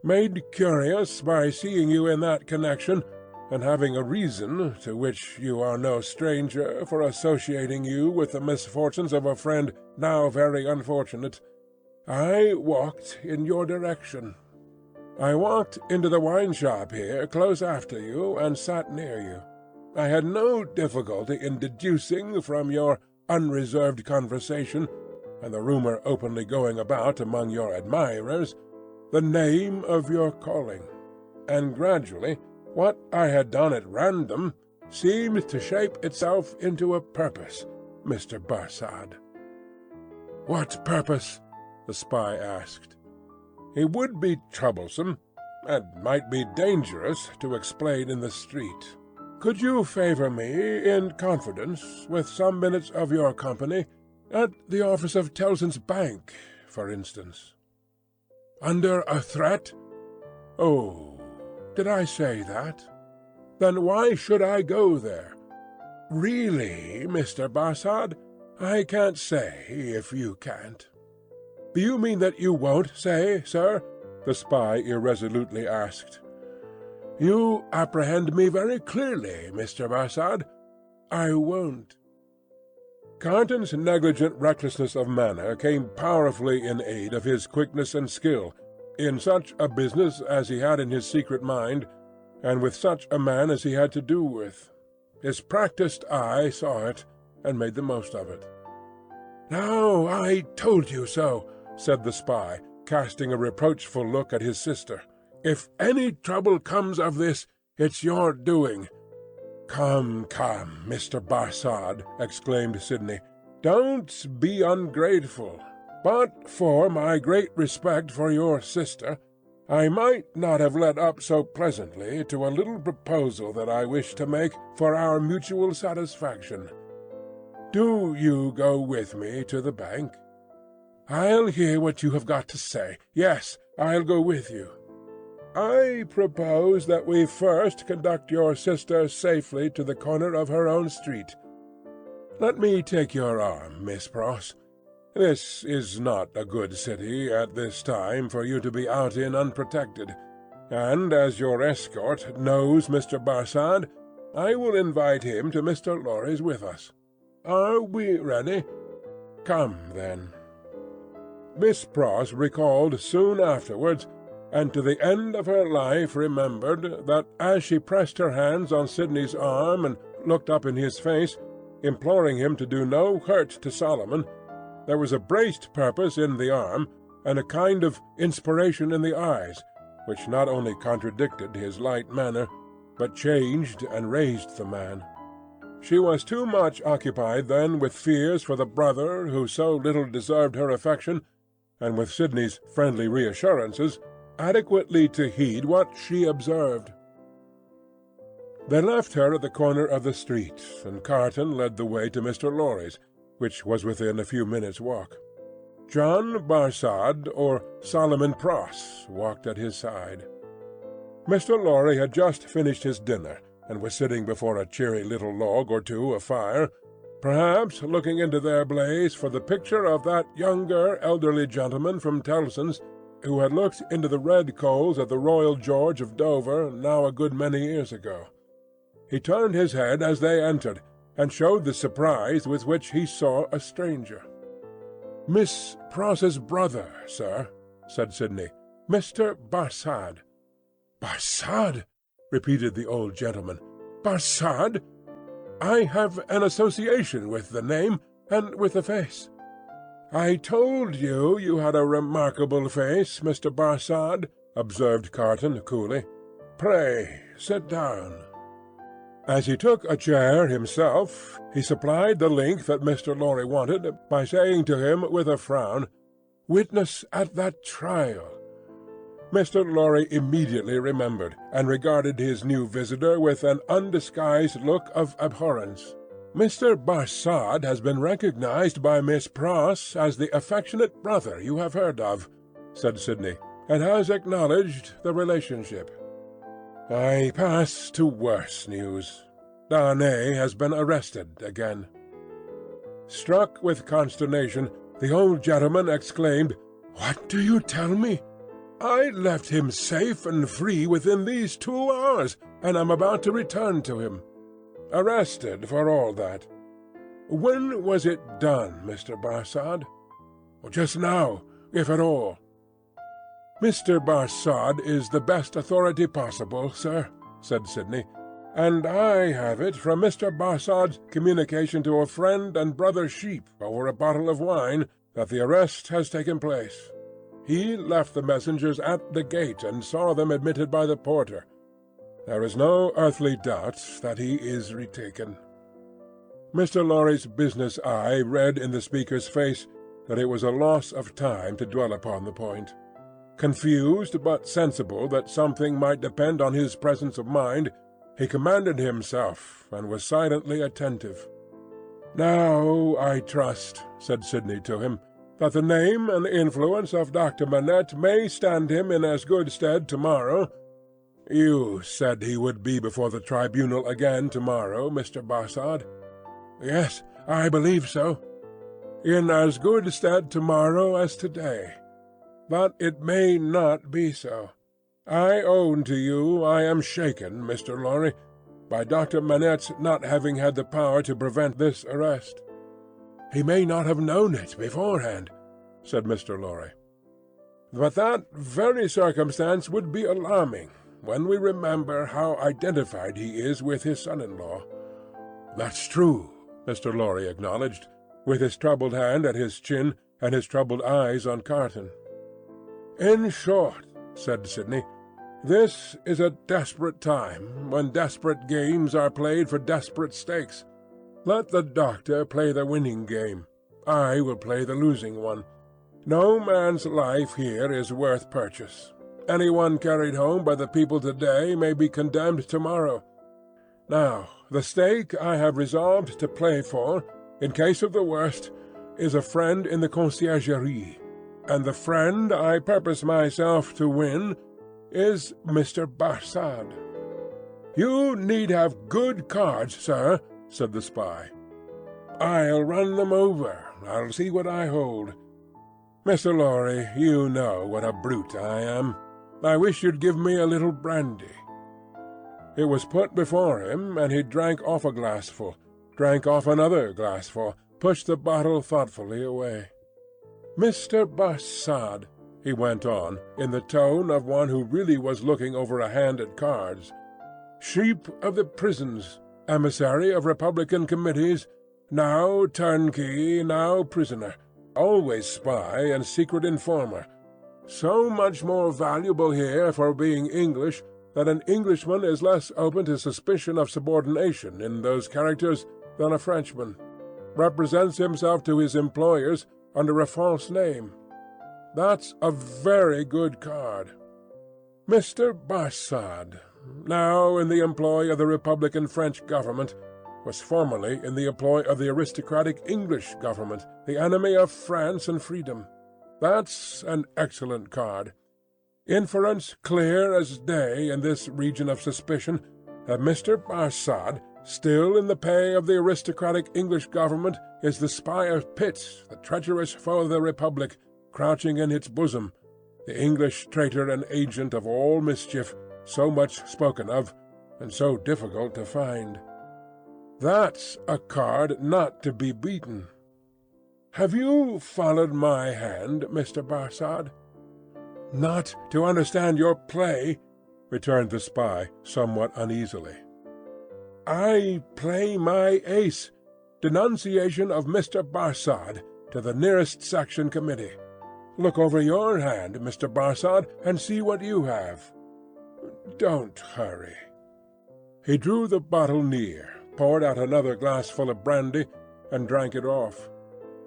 Made curious by seeing you in that connection, and having a reason, to which you are no stranger, for associating you with the misfortunes of a friend now very unfortunate, I walked in your direction. I walked into the wine-shop here close after you, and sat near you. I had no difficulty in deducing from your unreserved conversation, and the rumour openly going about among your admirers, the name of your calling, and gradually what I had done at random seemed to shape itself into a purpose, Mr. Barsad." "What purpose?" the spy asked. "It would be troublesome, and might be dangerous, to explain in the street. Could you favour me, in confidence, with some minutes of your company, at the office of Tellson's Bank, for instance?" "Under a threat?" "Oh, did I say that? Then why should I go there? Really, Mr. Barsad, I can't say if you can't." "Do you mean that you won't say, sir?" the spy irresolutely asked. "You apprehend me very clearly, Mr. Barsad. I won't." Carton's negligent recklessness of manner came powerfully in aid of his quickness and skill, in such a business as he had in his secret mind, and with such a man as he had to do with. His practised eye saw it, and made the most of it. "Now I told you so," said the spy, casting a reproachful look at his sister. "If any trouble comes of this, it's your doing." "Come, come, Mr. Barsad," exclaimed Sidney, "don't be ungrateful. But for my great respect for your sister, I might not have led up so pleasantly to a little proposal that I wish to make for our mutual satisfaction. Do you go with me to the bank?" "I'll hear what you have got to say. Yes, I'll go with you." "I propose that we first conduct your sister safely to the corner of her own street. Let me take your arm, Miss Pross. This is not a good city at this time for you to be out in unprotected, and as your escort knows Mr. Barsad, I will invite him to Mr. Lorry's with us. Are we ready? Come, then." Miss Pross recalled soon afterwards, and to the end of her life remembered, that as she pressed her hands on Sidney's arm and looked up in his face, imploring him to do no hurt to Solomon, there was a braced purpose in the arm, and a kind of inspiration in the eyes, which not only contradicted his light manner, but changed and raised the man. She was too much occupied then with fears for the brother who so little deserved her affection, and with Sidney's friendly reassurances, adequately to heed what she observed. They left her at the corner of the street, and Carton led the way to Mr. Lorry's, which was within a few minutes' walk. John Barsad, or Solomon Pross, walked at his side. Mr. Lorry had just finished his dinner, and was sitting before a cheery little log or two of fire, perhaps looking into their blaze for the picture of that younger elderly gentleman from Tellson's, who had looked into the red coals at the Royal George of Dover now a good many years ago. He turned his head as they entered, and showed the surprise with which he saw a stranger. "Miss Pross's brother, sir," said Sidney. "Mr. Barsad." "Barsad?" repeated the old gentleman. "Barsad? I have an association with the name, and with the face." "I told you you had a remarkable face, Mr. Barsad," observed Carton coolly. "Pray sit down." As he took a chair himself, he supplied the link that Mr. Lorry wanted by saying to him with a frown, "Witness at that trial." Mr. Lorry immediately remembered, and regarded his new visitor with an undisguised look of abhorrence. "Mr. Barsad has been recognized by Miss Pross as the affectionate brother you have heard of," said Sidney, "and has acknowledged the relationship. I pass to worse news. Darnay has been arrested again." Struck with consternation, the old gentleman exclaimed, "What do you tell me? I left him safe and free within these 2 hours, and am about to return to him. Arrested for all that. When was it done, Mr. Barsad?" "Just now, if at all." "Mr. Barsad is the best authority possible, sir," said Sidney, "and I have it from Mr. Barsad's communication to a friend and brother Sheep over a bottle of wine that the arrest has taken place. He left the messengers at the gate and saw them admitted by the porter. There is no earthly doubt that he is retaken." Mr. Lorry's business eye read in the speaker's face that it was a loss of time to dwell upon the point. Confused, but sensible that something might depend on his presence of mind, he commanded himself, and was silently attentive. "Now, I trust," said Sidney to him, "that the name and influence of Dr. Manette may stand him in as good stead tomorrow. You said he would be before the tribunal again tomorrow, Mr. Barsad?" "Yes, I believe so." "In as good stead tomorrow as today. But it may not be so. I own to you I am shaken, Mr. Lorry, by Dr. Manette's not having had the power to prevent this arrest." "He may not have known it beforehand," said Mr. Lorry. "But that very circumstance would be alarming, when we remember how identified he is with his son-in-law." "That's true," Mr. Lorry acknowledged, with his troubled hand at his chin and his troubled eyes on Carton. "In short," said Sidney, "this is a desperate time, when desperate games are played for desperate stakes. Let the doctor play the winning game. I will play the losing one. No man's life here is worth purchase. Any one carried home by the people today may be condemned tomorrow. Now, the stake I have resolved to play for, in case of the worst, is a friend in the Conciergerie, and the friend I purpose myself to win is Mr. Barsad." "You need have good cards, sir," said the spy. "I'll run them over. I'll see what I hold. Mr. Lorry, you know what a brute I am. I wish you'd give me a little brandy." It was put before him, and he drank off a glassful, drank off another glassful, pushed the bottle thoughtfully away. "Mr. Barsad," he went on, in the tone of one who really was looking over a hand at cards, "Sheep of the prisons, emissary of Republican committees, now turnkey, now prisoner, always spy and secret informer. So much more valuable here for being English that an Englishman is less open to suspicion of subordination in those characters than a Frenchman. Represents himself to his employers under a false name. That's a very good card. Mr. Barsad, now in the employ of the Republican French government, was formerly in the employ of the aristocratic English government, the enemy of France and freedom. That's an excellent card. Inference clear as day in this region of suspicion that Mr. Barsad, still in the pay of the aristocratic English government, is the spy of Pitt, the treacherous foe of the Republic, crouching in its bosom, the English traitor and agent of all mischief, so much spoken of, and so difficult to find. That's a card not to be beaten. Have you followed my hand, Mr. Barsad?" "Not to understand your play," returned the spy, somewhat uneasily. "I play my ace, denunciation of Mr. Barsad to the nearest section committee. Look over your hand, Mr. Barsad, and see what you have. Don't hurry." He drew the bottle near, poured out another glassful of brandy, and drank it off.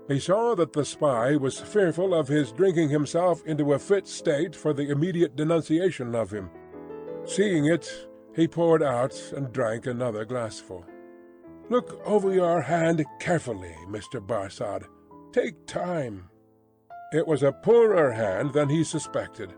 He saw that the spy was fearful of his drinking himself into a fit state for the immediate denunciation of him. Seeing it, he poured out and drank another glassful. "Look over your hand carefully, Mr. Barsad. Take time." It was a poorer hand than he suspected.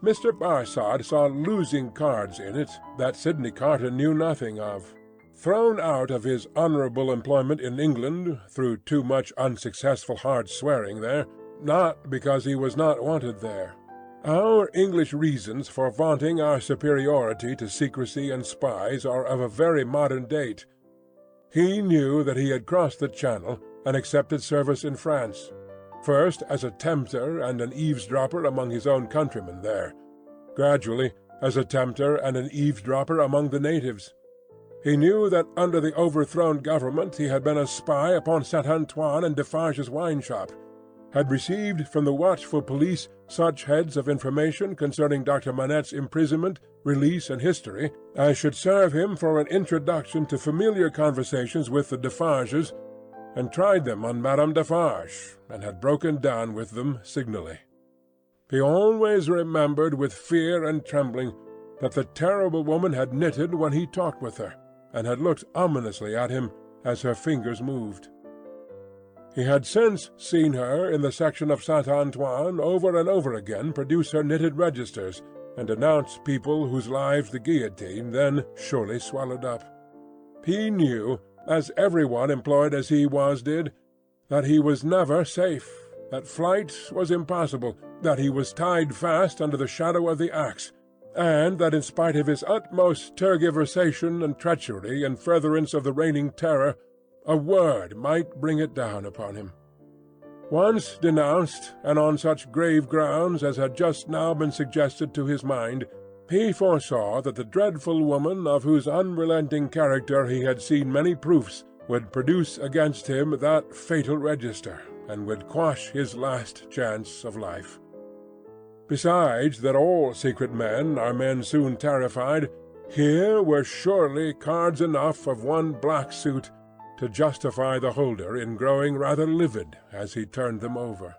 Mr. Barsad saw losing cards in it that Sidney Carton knew nothing of. Thrown out of his honourable employment in England through too much unsuccessful hard swearing there, not because he was not wanted there. Our English reasons for vaunting our superiority to secrecy and spies are of a very modern date. He knew that he had crossed the Channel and accepted service in France, first as a tempter and an eavesdropper among his own countrymen there, gradually as a tempter and an eavesdropper among the natives. He knew that under the overthrown government he had been a spy upon St. Antoine and Defarge's wine-shop, had received from the watchful police such heads of information concerning Dr. Manette's imprisonment, release, and history, as should serve him for an introduction to familiar conversations with the Defarges, and tried them on Madame Defarge, and had broken down with them signally. He always remembered with fear and trembling that the terrible woman had knitted when he talked with her, and had looked ominously at him as her fingers moved. He had since seen her in the section of St. Antoine over and over again produce her knitted registers, and announce people whose lives the guillotine then surely swallowed up. He knew, as every one employed as he was did, that he was never safe, that flight was impossible, that he was tied fast under the shadow of the axe, and that in spite of his utmost tergiversation and treachery in furtherance of the reigning terror, a word might bring it down upon him. Once denounced, and on such grave grounds as had just now been suggested to his mind, he foresaw that the dreadful woman of whose unrelenting character he had seen many proofs would produce against him that fatal register, and would quash his last chance of life. Besides that all secret men are men soon terrified, here were surely cards enough of one black suit to justify the holder in growing rather livid as he turned them over.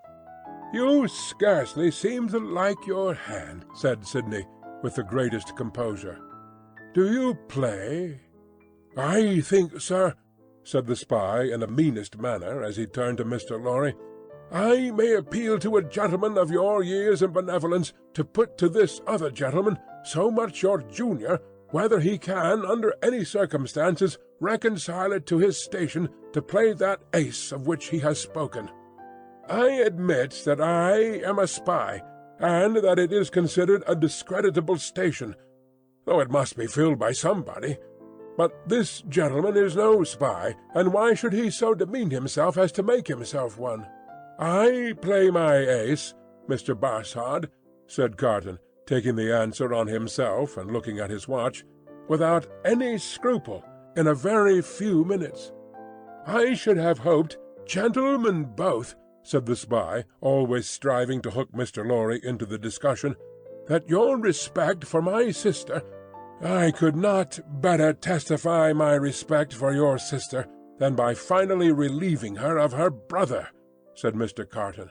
"You scarcely seem to like your hand," said Sidney, with the greatest composure. "Do you play?" "I think, sir," said the spy in the meanest manner as he turned to Mr. Lorry, "I may appeal to a gentleman of your years and benevolence to put to this other gentleman, so much your junior, whether he can, under any circumstances, reconcile it to his station to play that ace of which he has spoken. I admit that I am a spy, and that it is considered a discreditable station, though it must be filled by somebody. But this gentleman is no spy, and why should he so demean himself as to make himself one? I play my ace, Mr. Barsad," said Carton, taking the answer on himself and looking at his watch, "without any scruple, in a very few minutes." "I should have hoped, gentlemen both," said the spy, always striving to hook Mr. Lorry into the discussion, "that your respect for my sister—" "I could not better testify my respect for your sister than by finally relieving her of her brother," said Mr. Carton.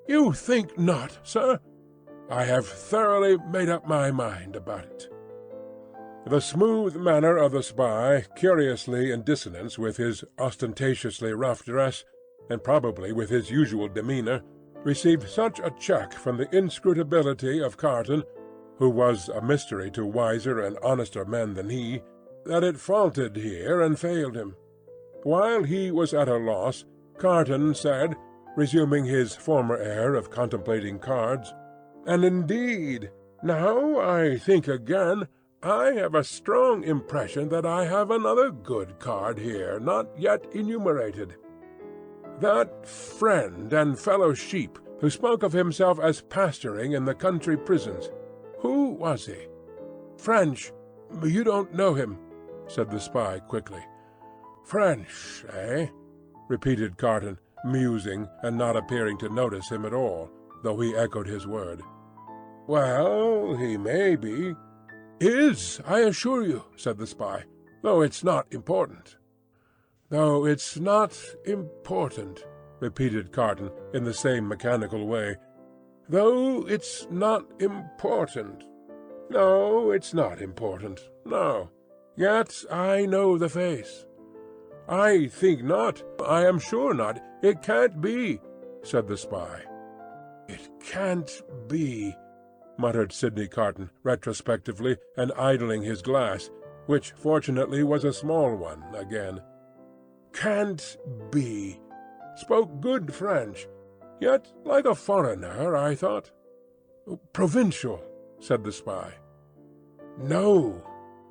"You think not, sir?" "I have thoroughly made up my mind about it." The smooth manner of the spy, curiously in dissonance with his ostentatiously rough dress, and probably with his usual demeanour, received such a check from the inscrutability of Carton, who was a mystery to wiser and honester men than he, that it faltered here and failed him. While he was at a loss, Carton said, resuming his former air of contemplating cards, "And indeed, now I think again, I have a strong impression that I have another good card here, not yet enumerated. That friend and fellow sheep who spoke of himself as pastoring in the country prisons. Who was he?" "French. You don't know him," said the spy quickly. "French, eh?" repeated Carton, musing, and not appearing to notice him at all, though he echoed his word. "Well, he may be. "Is, I assure you," said the spy, "though it's not important." "Though it's not important," repeated Carton in the same mechanical way. "Though it's not important. No, it's not important. No. Yet I know the face." "I think not. I am sure not. It can't be," said the spy. "It can't be," muttered Sidney Carton, retrospectively, and idling his glass, which fortunately was a small one again. "Can't be. Spoke good French. Yet like a foreigner, I thought." "Provincial," said the spy. "No,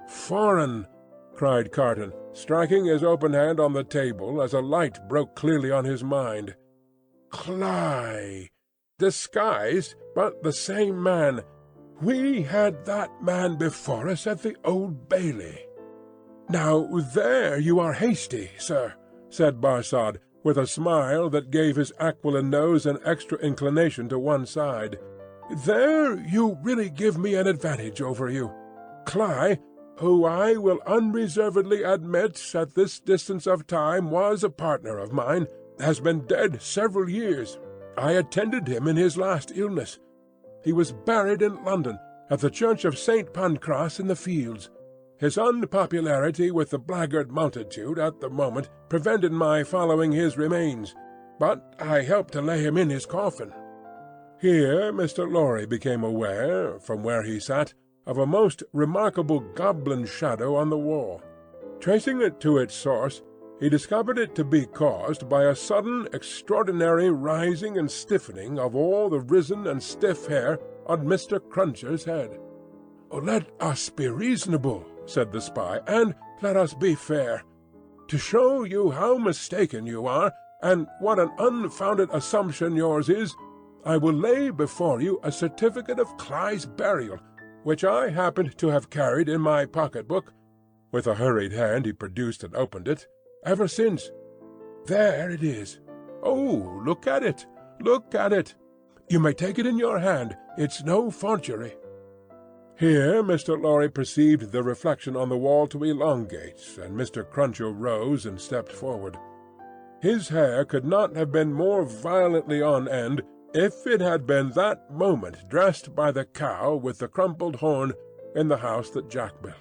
foreign," cried Carton, striking his open hand on the table as a light broke clearly on his mind. "Cly! Disguised, but the same man. We had that man before us at the Old Bailey." "Now there you are hasty, sir," said Barsad, with a smile that gave his aquiline nose an extra inclination to one side. "There you really give me an advantage over you. Cly, who I will unreservedly admit at this distance of time was a partner of mine, has been dead several years. I attended him in his last illness. He was buried in London, at the church of St. Pancras in the Fields. His unpopularity with the blackguard multitude at the moment prevented my following his remains, but I helped to lay him in his coffin." Here Mr. Lorry became aware, from where he sat, of a most remarkable goblin shadow on the wall. Tracing it to its source, he discovered it to be caused by a sudden extraordinary rising and stiffening of all the risen and stiff hair on Mr. Cruncher's head. "Let us be reasonable," said the spy, "and let us be fair. To show you how mistaken you are, and what an unfounded assumption yours is, I will lay before you a certificate of Cly's burial, which I happened to have carried in my pocket-book," with a hurried hand he produced and opened it, "ever since. There it is. Oh, look at it! Look at it! You may take it in your hand. It's no forgery." Here Mr. Lorry perceived the reflection on the wall to elongate, and Mr. Cruncher rose and stepped forward. His hair could not have been more violently on end if it had been that moment dressed by the cow with the crumpled horn in the house that Jack built.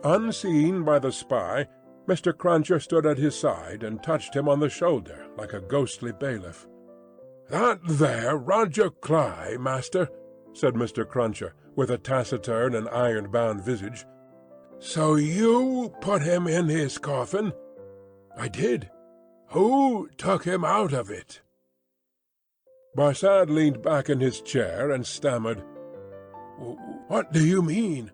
Unseen by the spy, Mr. Cruncher stood at his side and touched him on the shoulder like a ghostly bailiff. "That there Roger Cly, master," said Mr. Cruncher, with a taciturn and iron-bound visage. "So you put him in his coffin?" "I did." "Who took him out of it?" Barsad leaned back in his chair and stammered, "What do you mean?"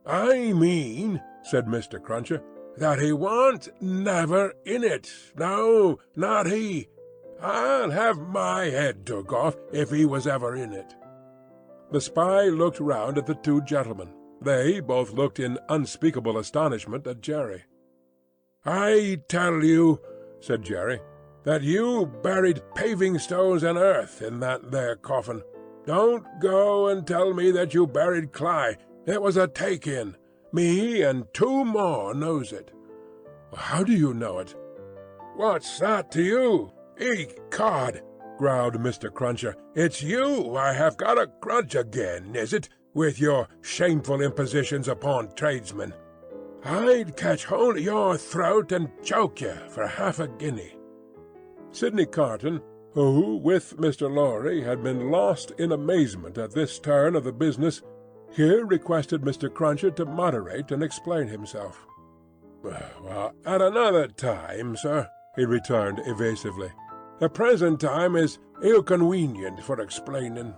"I mean," said Mr. Cruncher, "that he warn't never in it. No, not he. I'll have my head took off if he was ever in it." The spy looked round at the two gentlemen. They both looked in unspeakable astonishment at Jerry. "I tell you," said Jerry, "that you buried paving-stones and earth in that there coffin. Don't go and tell me that you buried Cly. It was a take-in. Me and two more knows it." "How do you know it?" "What's that to you? Ecod!" growled Mr. Cruncher. "It's you I have got a grudge again, is it, with your shameful impositions upon tradesmen? I'd catch hold of your throat and choke you for half a guinea." Sidney Carton, who, with Mr. Lorry, had been lost in amazement at this turn of the business, here requested Mr. Cruncher to moderate and explain himself. "Well, at another time, sir," he returned evasively. "The present time is ill-conwenient for explaining.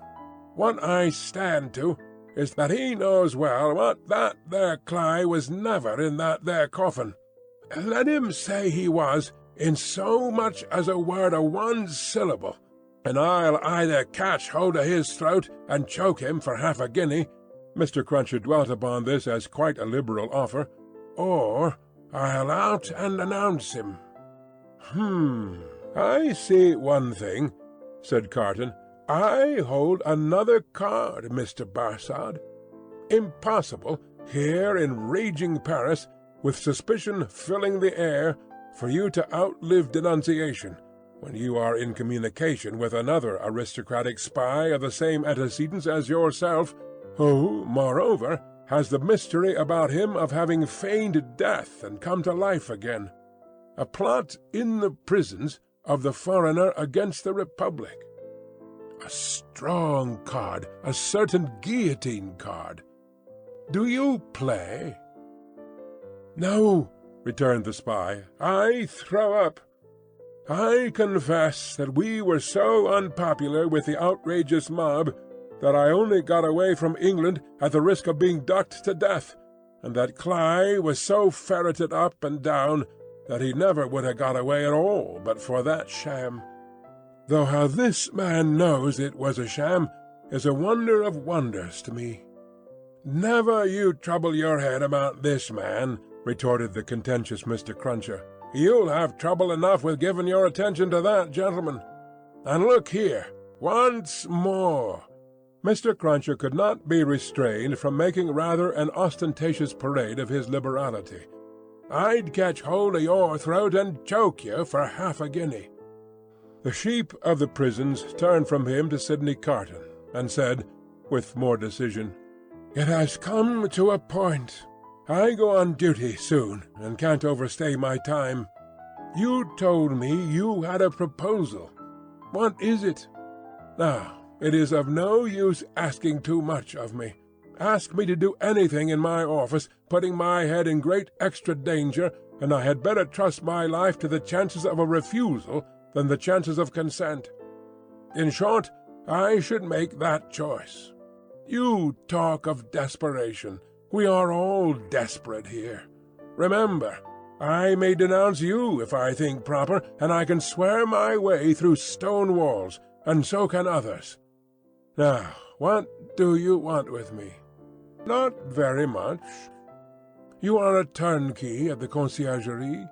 What I stand to is that he knows well what that there Cly was never in that there coffin. Let him say he was, in so much as a word of one syllable, and I'll either catch hold of his throat and choke him for half a guinea," Mr. Cruncher dwelt upon this as quite a liberal offer, "or I'll out and announce him." "I see one thing," said Carton. "I hold another card, Mr. Barsad. Impossible here in raging Paris, with suspicion filling the air, for you to outlive denunciation, when you are in communication with another aristocratic spy of the same antecedents as yourself, who, moreover, has the mystery about him of having feigned death and come to life again. A plot in the prisons of the foreigner against the Republic. A strong card, a certain guillotine card. Do you play?" "No," returned the spy. "I throw up. I confess that we were so unpopular with the outrageous mob that I only got away from England at the risk of being ducked to death, and that Cly was so ferreted up and down that he never would have got away at all but for that sham. Though how this man knows it was a sham is a wonder of wonders to me." "Never you trouble your head about this man," retorted the contentious Mr. Cruncher. "You'll have trouble enough with giving your attention to that gentleman. And look here, once more." Mr. Cruncher could not be restrained from making rather an ostentatious parade of his liberality. "I'd catch hold of your throat and choke you for half a guinea." The sheep of the prisons turned from him to Sidney Carton, and said, with more decision, "It has come to a point. I go on duty soon, and can't overstay my time. You told me you had a proposal. What is it? Now, it is of no use asking too much of me. Ask me to do anything in my office, putting my head in great extra danger, and I had better trust my life to the chances of a refusal than the chances of consent. In short, I should make that choice. You talk of desperation. We are all desperate here. Remember, I may denounce you if I think proper, and I can swear my way through stone walls, and so can others. Now, what do you want with me? Not very much. You are a turnkey at the conciergerie?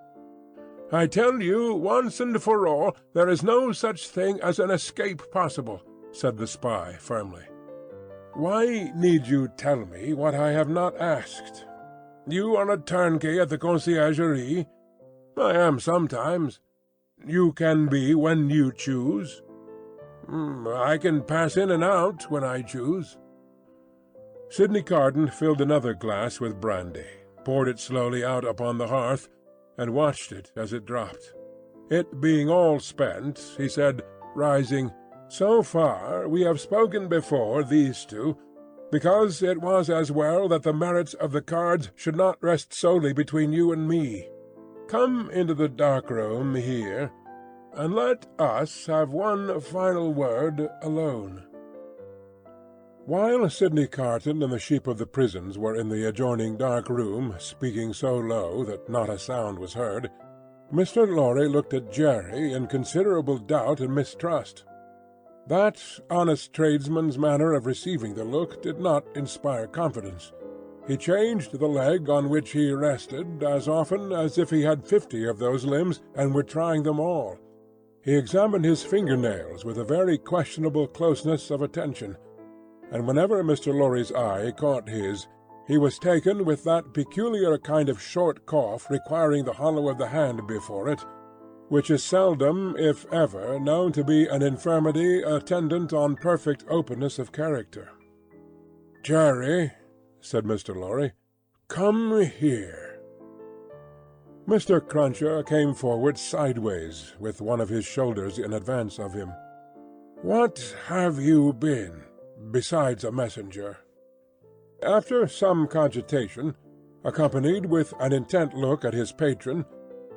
I tell you once and for all, there is no such thing as an escape possible," said the spy firmly. "Why need you tell me what I have not asked? You are a turnkey at the conciergerie? I am sometimes. You can be when you choose. I can pass in and out when I choose." Sidney Carton filled another glass with brandy, poured it slowly out upon the hearth, and watched it as it dropped. It being all spent, he said, rising, "So far we have spoken before these two, because it was as well that the merits of the cards should not rest solely between you and me. Come into the dark room here, and let us have one final word alone." While Sidney Carton and the sheep of the prisons were in the adjoining dark room, speaking so low that not a sound was heard, Mr. Lorry looked at Jerry in considerable doubt and mistrust. That honest tradesman's manner of receiving the look did not inspire confidence. He changed the leg on which he rested as often as if he had 50 of those limbs and were trying them all. He examined his fingernails with a very questionable closeness of attention, and whenever Mr. Lorry's eye caught his, he was taken with that peculiar kind of short cough requiring the hollow of the hand before it, which is seldom, if ever, known to be an infirmity attendant on perfect openness of character. "Jerry," said Mr. Lorry, "come here." Mr. Cruncher came forward sideways, with one of his shoulders in advance of him. "What have you been, besides a messenger?" After some cogitation, accompanied with an intent look at his patron,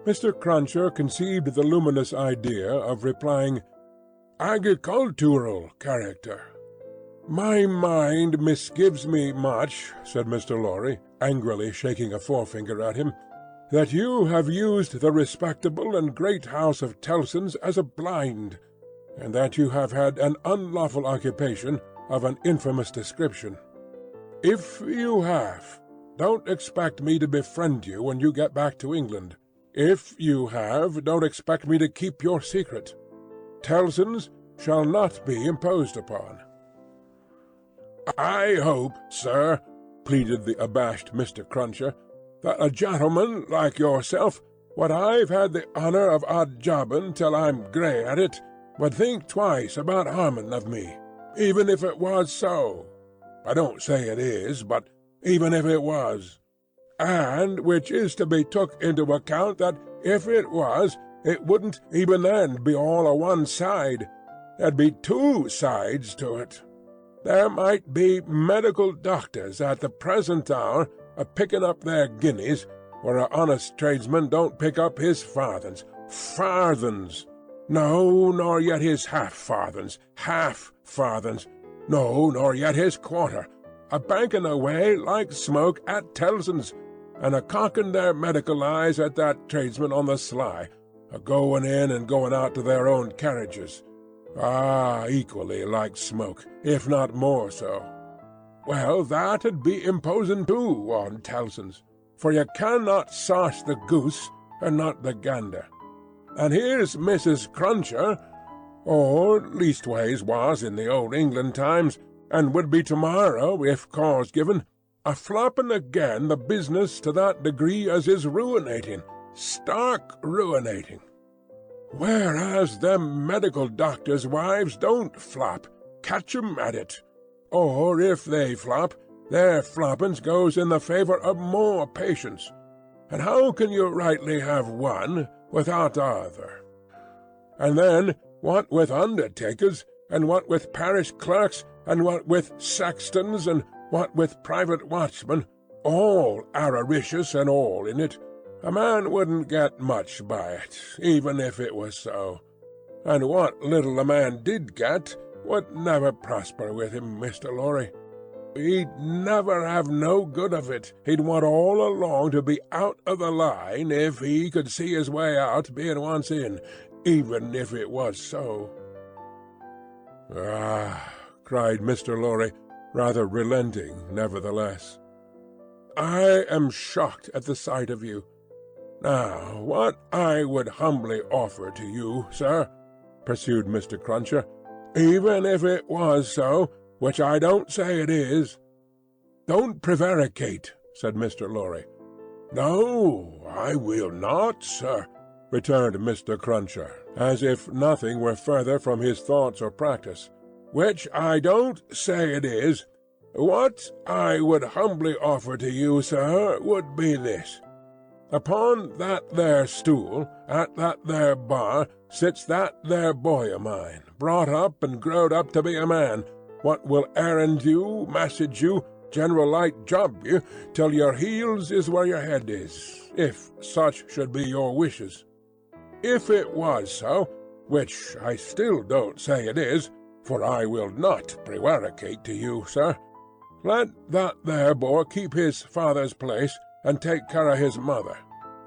Mr. Cruncher conceived the luminous idea of replying, "Agricultural character." "My mind misgives me much," said Mr. Lorry, angrily shaking a forefinger at him, "that you have used the respectable and great house of Tellson's as a blind, and that you have had an unlawful occupation of an infamous description. If you have, don't expect me to befriend you when you get back to England. If you have, don't expect me to keep your secret. Tellson's shall not be imposed upon." "I hope, sir," pleaded the abashed Mr. Cruncher, "that a gentleman like yourself, what I've had the honour of odd-jobbing till I'm grey at it, would think twice about harming of me, even if it was so. I don't say it is, but even if it was. And which is to be took into account that if it was, it wouldn't even then be all o' one side. There'd be two sides to it. There might be medical doctors at the present hour a-picking up their guineas, where a honest tradesman don't pick up his farthings. Farthings! No, nor yet his half-farthings. Half-farthings! No, nor yet his quarter. A-banking away like smoke at Tellson's, and a-cocking their medical eyes at that tradesman on the sly, a-going in and going out to their own carriages. Ah, equally like smoke, if not more so. Well, that'd be imposing too on Tellson's, for you cannot sauce the goose and not the gander. And here's Mrs. Cruncher, or leastways was in the old England times, and would be tomorrow if cause given, a-flopping again the business to that degree as is ruinating, stark ruinating. Whereas them medical doctors' wives don't flop, catch 'em at it. Or if they flop, their floppings goes in the favour of more patients. And how can you rightly have one without t'other? And then, what with undertakers, and what with parish clerks, and what with sextons, and what with private watchmen, all avaricious and all in it, a man wouldn't get much by it, even if it was so. And what little a man did get would never prosper with him, Mr. Lorry. He'd never have no good of it. He'd want all along to be out of the line if he could see his way out being once in, even if it was so." "Ah," cried Mr. Lorry, rather relenting nevertheless. "I am shocked at the sight of you. Now, what I would humbly offer to you, sir," pursued Mr. Cruncher, "even if it was so, which I don't say it is—" "Don't prevaricate," said Mr. Lorry. "No, I will not, sir," returned Mr. Cruncher, as if nothing were further from his thoughts or practice. "Which I don't say it is. What I would humbly offer to you, sir, would be this. Upon that there stool, at that there bar, sits that there boy o' mine, brought up and growed up to be a man, what will errand you, message you, general light job you, till your heels is where your head is, if such should be your wishes. If it was so, which I still don't say it is, for I will not prevaricate to you, sir, let that there boy keep his father's place, and take care of his mother.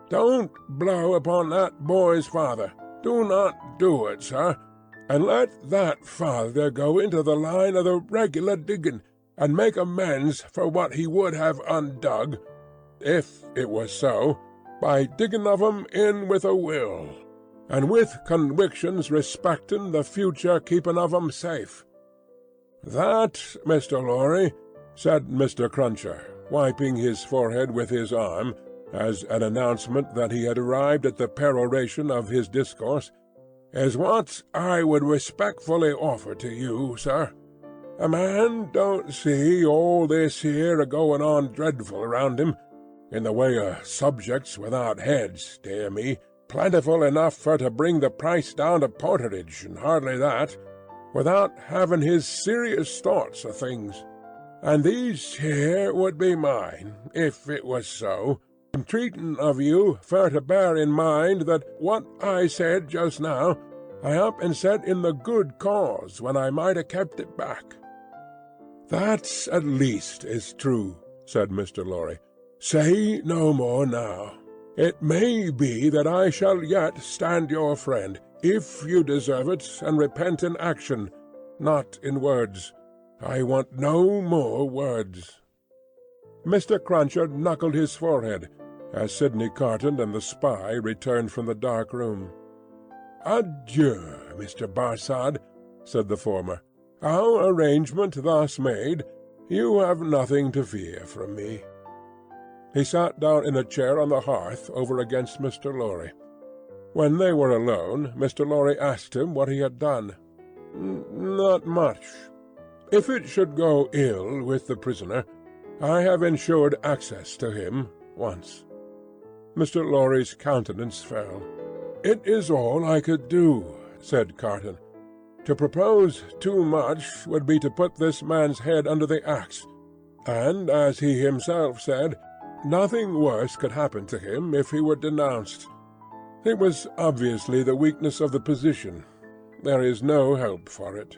Don't blow upon that boy's father. Do not do it, sir. And let that father go into the line of the regular digging, and make amends for what he would have undug, if it was so, by digging of 'em in with a will, and with conwictions respecting the future keeping of 'em safe. That, Mr. Lorry," said Mr. Cruncher, wiping his forehead with his arm, as an announcement that he had arrived at the peroration of his discourse, "is what I would respectfully offer to you, sir. A man don't see all this here a-going on dreadful around him, in the way o' subjects without heads, dear me, plentiful enough for to bring the price down to porterage, and hardly that, without having his serious thoughts o' things. And these here would be mine, if it was so, entreating of you fur to bear in mind that what I said just now I up and said in the good cause when I might have kept it back." "That at least is true," said Mr. Lorry. "Say no more now. It may be that I shall yet stand your friend, if you deserve it, and repent in action, not in words. I want no more words." Mr. Cruncher knuckled his forehead, as Sidney Carton and the spy returned from the dark room. "Adieu, Mr. Barsad," said the former. "Our arrangement thus made, You have nothing to fear from me." He sat down in a chair on the hearth over against Mr. Lorry. When they were alone, Mr. Lorry asked him what he had done. "Not much. If it should go ill with the prisoner, I have ensured access to him once." Mr. Lorry's countenance fell. "It is all I could do," said Carton. "To propose too much would be to put this man's head under the axe, and, as he himself said, nothing worse could happen to him if he were denounced. It was obviously the weakness of the position. There is no help for it."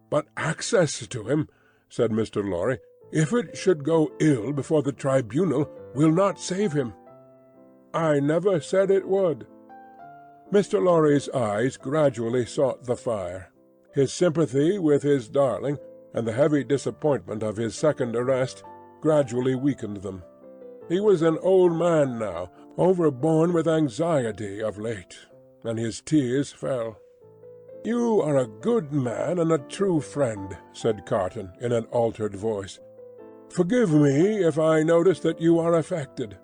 "But access to him," said Mr. Lorry, "if it should go ill before the tribunal, will not save him." "I never said it would." Mr. Lorry's eyes gradually sought the fire. His sympathy with his darling, and the heavy disappointment of his second arrest, gradually weakened them. He was an old man now, overborne with anxiety of late, and his tears fell. "You are a good man and a true friend," said Carton, in an altered voice. "Forgive me if I notice that you are affected.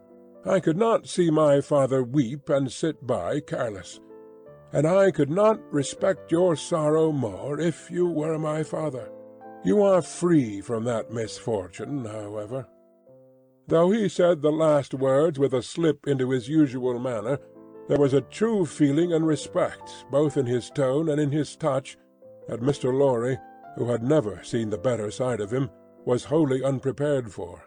I could not see my father weep and sit by careless, and I could not respect your sorrow more if you were my father. You are free from that misfortune, however." Though he said the last words with a slip into his usual manner, there was a true feeling and respect, both in his tone and in his touch, that Mr. Lorry, who had never seen the better side of him, was wholly unprepared for.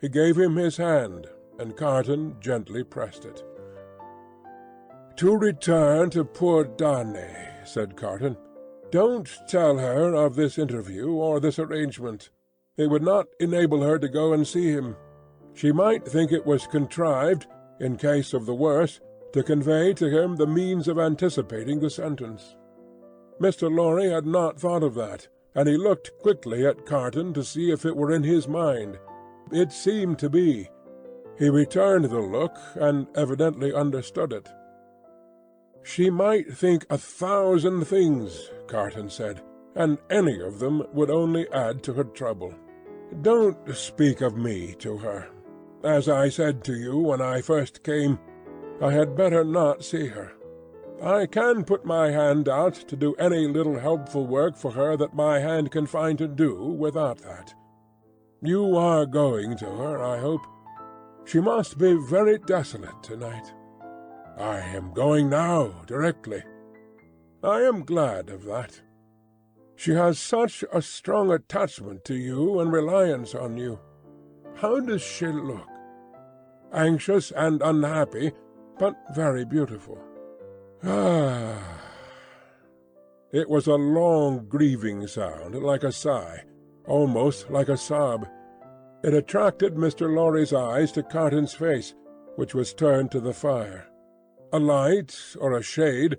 He gave him his hand, and Carton gently pressed it. "To return to poor Danae," said Carton, "don't tell her of this interview or this arrangement. It would not enable her to go and see him. She might think it was contrived, in case of the worst, to convey to him the means of anticipating the sentence." Mr. Lorry had not thought of that, and he looked quickly at Carton to see if it were in his mind. It seemed to be. He returned the look, and evidently understood it. "She might think 1,000 things," Carton said, "and any of them would only add to her trouble. Don't speak of me to her. As I said to you when I first came, I had better not see her. I can put my hand out to do any little helpful work for her that my hand can find to do without that. You are going to her, I hope. She must be very desolate tonight." "I am going now, directly." "I am glad of that. She has such a strong attachment to you and reliance on you. How does she look?" "Anxious and unhappy, but very beautiful." "Ah!" It was a long, grieving sound, like a sigh, almost like a sob. It attracted Mr. Lorry's eyes to Carton's face, which was turned to the fire. A light, or a shade,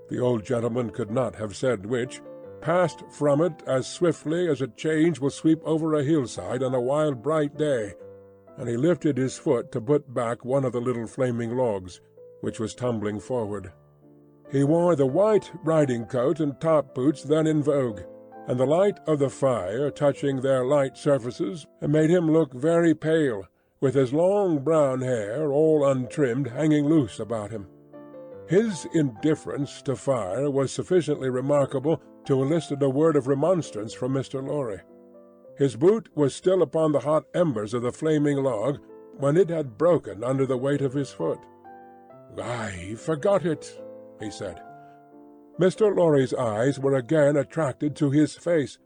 the old gentleman could not have said which, passed from it as swiftly as a change will sweep over a hillside on a wild bright day, and he lifted his foot to put back one of the little flaming logs, which was tumbling forward. He wore the white riding-coat and top-boots then in vogue, and the light of the fire touching their light surfaces made him look very pale, with his long brown hair, all untrimmed, hanging loose about him. His indifference to fire was sufficiently remarkable to elicit a word of remonstrance from Mr. Lorry. His boot was still upon the hot embers of the flaming log when it had broken under the weight of his foot. "I forgot it," he said. Mr. Lorry's eyes were again attracted to his face.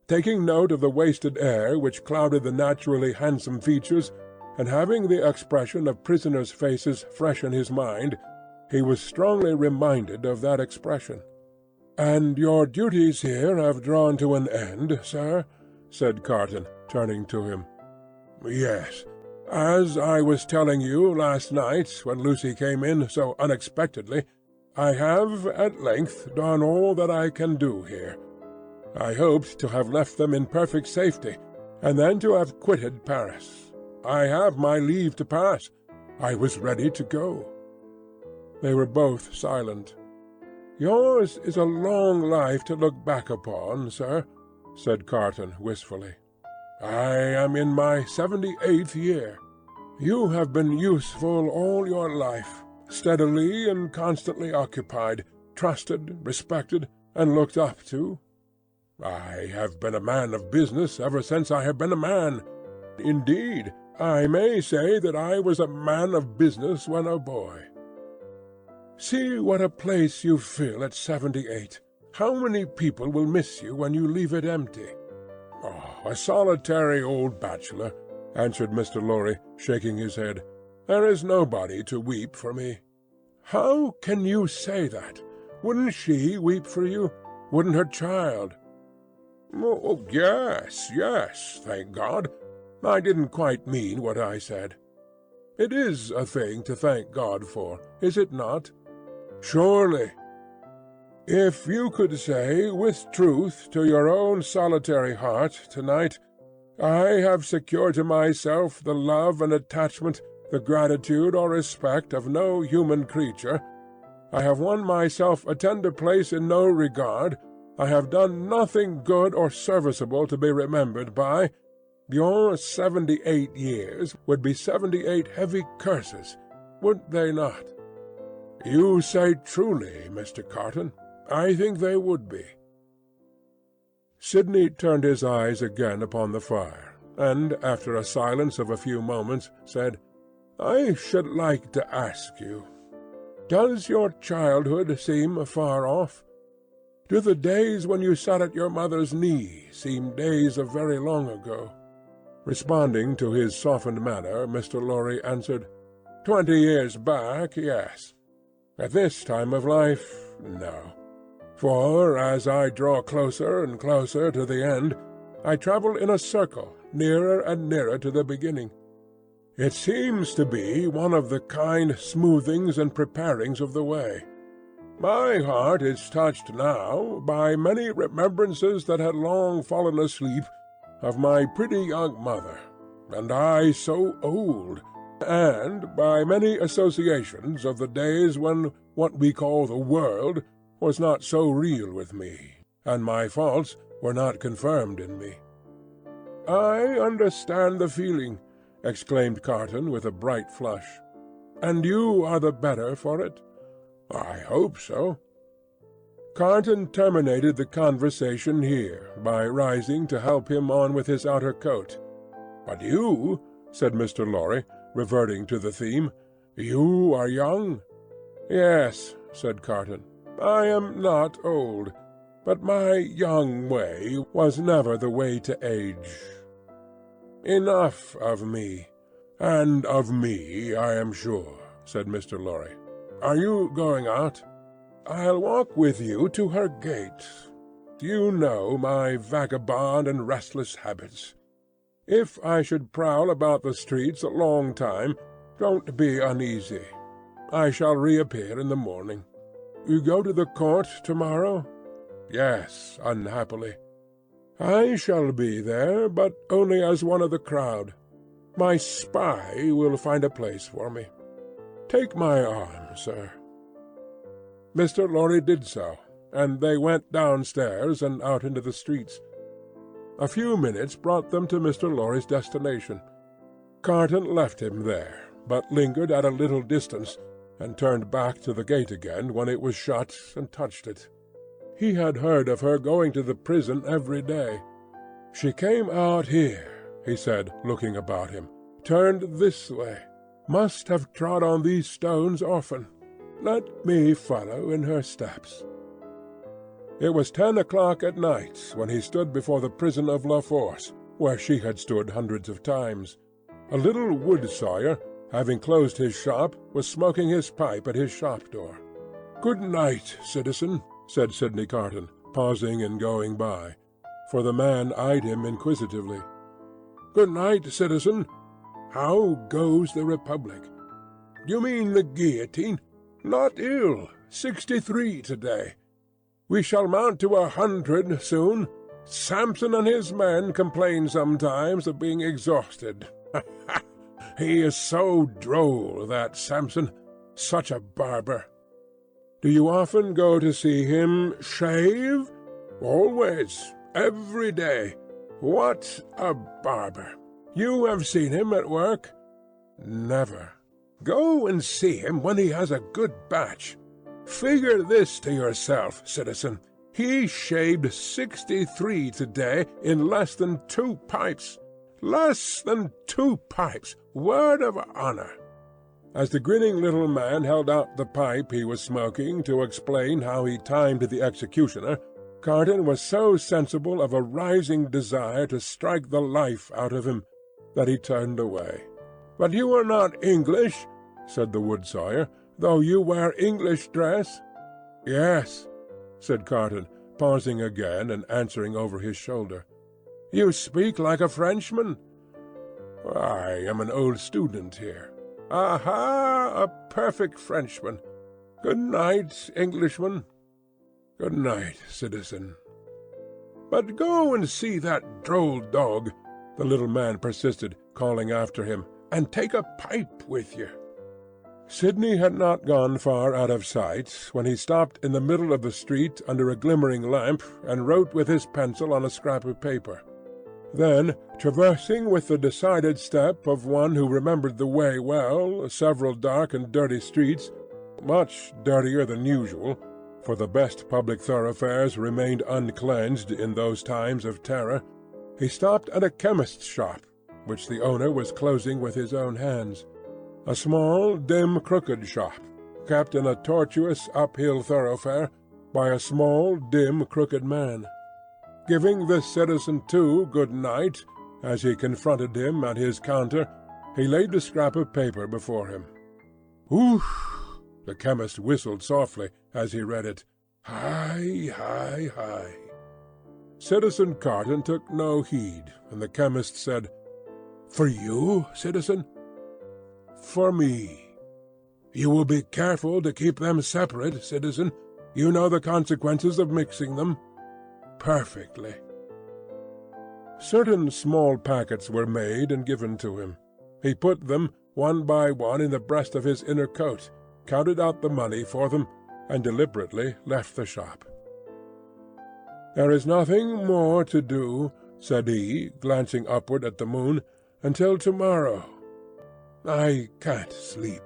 Taking note of the wasted air which clouded the naturally handsome features, and having the expression of prisoners' faces fresh in his mind, he was strongly reminded of that expression. "And your duties here have drawn to an end, sir?" said Carton, turning to him. "Yes. As I was telling you last night when Lucy came in so unexpectedly, I have at length done all that I can do here. I hoped to have left them in perfect safety, and then to have quitted Paris. I have my leave to pass. I was ready to go." They were both silent. "Yours is a long life to look back upon, sir," said Carton wistfully. I am in my 78th year. You have been useful all your life, steadily and constantly occupied, trusted, respected, and looked up to. I have been a man of business ever since I have been a man. Indeed, I may say that I was a man of business when a boy. See what a place you fill at 78. How many people will miss you when you leave it empty?" "Oh, a solitary old bachelor," answered Mr. Lorry, shaking his head. "There is nobody to weep for me." "How can you say that? Wouldn't she weep for you? Wouldn't her child?" "Oh, yes, yes, thank God. I didn't quite mean what I said." "It is a thing to thank God for, is it not?" "Surely. If you could say with truth to your own solitary heart to-night, 'I have secured to myself the love and attachment, the gratitude or respect of no human creature. I have won myself a tender place in no regard. I have done nothing good or serviceable to be remembered by,' your 78 years would be 78 heavy curses, would they not?" "You say truly, Mr. Carton. I think they would be." Sidney turned his eyes again upon the fire, and, after a silence of a few moments, said, "I should like to ask you, does your childhood seem far off? Do the days when you sat at your mother's knee seem days of very long ago?" Responding to his softened manner, Mr. Lorry answered, 20 years back, yes. At this time of life, no. For, as I draw closer and closer to the end, I travel in a circle, nearer and nearer to the beginning. It seems to be one of the kind smoothings and preparings of the way. My heart is touched now by many remembrances that had long fallen asleep of my pretty young mother, and I so old, and by many associations of the days when what we call the world was not so real with me, and my faults were not confirmed in me. "I understand the feeling," exclaimed Carton with a bright flush. "And you are the better for it?" "I hope so." Carton terminated the conversation here by rising to help him on with his outer coat. "But you," said Mr. Lorry, reverting to the theme, "you are young." "Yes," said Carton, "I am not old, but my young way was never the way to age. Enough of me, and of me, I am sure," said Mr. Lorry. "Are you going out?" "I'll walk with you to her gate. You know my vagabond and restless habits. If I should prowl about the streets a long time, don't be uneasy. I shall reappear in the morning. You go to the court tomorrow?" "Yes, unhappily." "I shall be there, but only as one of the crowd. My spy will find a place for me. Take my arm, sir." Mr. Lorry did so, and they went downstairs and out into the streets. A few minutes brought them to Mr. Lorry's destination. Carton left him there, but lingered at a little distance, and turned back to the gate again when it was shut, and touched it. He had heard of her going to the prison every day. "She came out here," he said, looking about him, "turned this way. Must have trod on these stones often. Let me follow in her steps." It was 10 o'clock at night when he stood before the prison of La Force, where she had stood hundreds of times. A little wood sawyer, having closed his shop, was smoking his pipe at his shop door. "Good night, citizen," said Sidney Carton, pausing and going by, for the man eyed him inquisitively. "Good night, citizen. How goes the Republic?" "You mean the guillotine? Not ill. 63 today. We shall mount to 100 soon. Samson and his men complain sometimes of being exhausted. He is so droll, that Samson. Such a barber." "Do you often go to see him shave?" "Always. Every day. What a barber! You have seen him at work? Never. Go and see him when he has a good batch. Figure this to yourself, citizen. He shaved 63 today in less than 2 pipes. Less than 2 pipes, word of honor. As the grinning little man held out the pipe he was smoking to explain how he timed the executioner, Carton was so sensible of a rising desire to strike the life out of him that he turned away. "But you are not English," said the wood sawyer, "though you wear English dress?" "Yes," said Carton, pausing again and answering over his shoulder. "You speak like a Frenchman." "I am an old student here." "Aha! A perfect Frenchman. Good night, Englishman." "Good night, citizen." "But go and see that droll dog," the little man persisted, calling after him, "and take a pipe with you." Sidney had not gone far out of sight when he stopped in the middle of the street under a glimmering lamp and wrote with his pencil on a scrap of paper. Then, traversing with the decided step of one who remembered the way well several dark and dirty streets, much dirtier than usual, for the best public thoroughfares remained uncleansed in those times of terror, he stopped at a chemist's shop, which the owner was closing with his own hands. A small, dim, crooked shop, kept in a tortuous uphill thoroughfare by a small, dim, crooked man. Giving the citizen too good night, as he confronted him at his counter, he laid the scrap of paper before him. "Oof!" the chemist whistled softly as he read it. "Hi, hi, hi!" Citizen Carton took no heed, and the chemist said, "For you, citizen?" "For me." "You will be careful to keep them separate, citizen. You know the consequences of mixing them?" "Perfectly." Certain small packets were made and given to him. He put them one by one in the breast of his inner coat, counted out the money for them, and deliberately left the shop. "There is nothing more to do," said he, glancing upward at the moon, "until tomorrow. I can't sleep."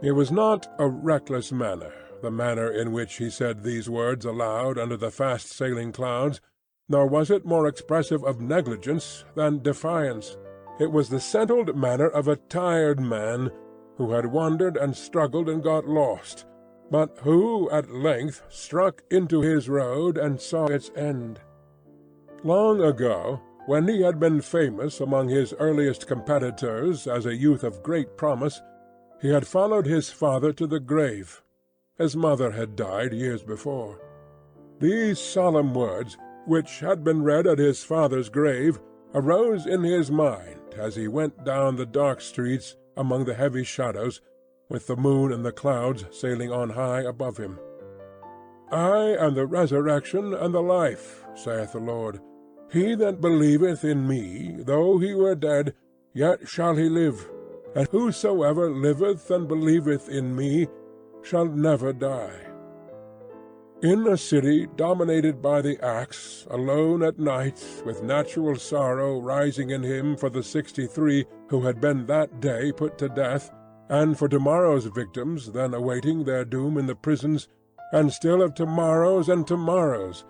It was not a reckless manner, the manner in which he said these words aloud under the fast-sailing clouds, nor was it more expressive of negligence than defiance. It was the settled manner of a tired man who had wandered and struggled and got lost, but who at length struck into his road and saw its end. Long ago, when he had been famous among his earliest competitors as a youth of great promise, he had followed his father to the grave. His mother had died years before. These solemn words, which had been read at his father's grave, arose in his mind as he went down the dark streets among the heavy shadows, with the moon and the clouds sailing on high above him. "I am the resurrection and the life, saith the Lord. He that believeth in me, though he were dead, yet shall he live. And whosoever liveth and believeth in me shall never die." In a city dominated by the axe, alone at night, with natural sorrow rising in him for the 63 who had been that day put to death, and for tomorrow's victims then awaiting their doom in the prisons, and still of tomorrows and tomorrows,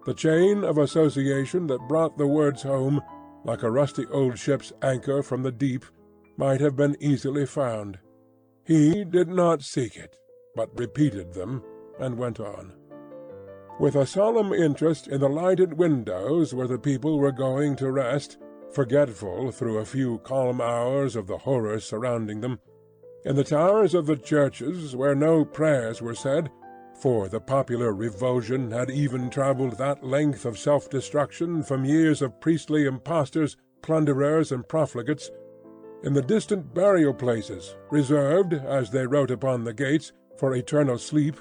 the chain of association that brought the words home, like a rusty old ship's anchor from the deep, might have been easily found. He did not seek it, but repeated them, and went on. With a solemn interest in the lighted windows where the people were going to rest, forgetful through a few calm hours of the horrors surrounding them, in the towers of the churches where no prayers were said, for the popular revulsion had even travelled that length of self-destruction from years of priestly impostors, plunderers, and profligates, in the distant burial-places, reserved, as they wrote upon the gates, for eternal sleep,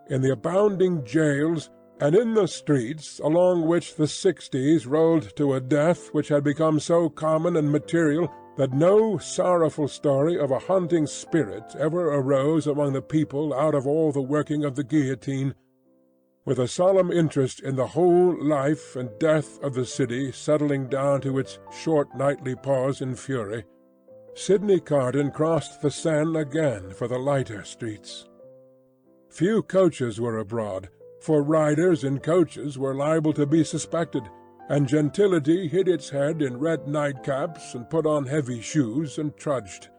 in the abounding jails, and in the streets along which the 60s rolled to a death which had become so common and material that no sorrowful story of a haunting spirit ever arose among the people out of all the working of the guillotine, with a solemn interest in the whole life and death of the city settling down to its short nightly pause in fury, Sydney Carton crossed the Seine again for the lighter streets. Few coaches were abroad, for riders in coaches were liable to be suspected, and gentility hid its head in red nightcaps and put on heavy shoes and trudged.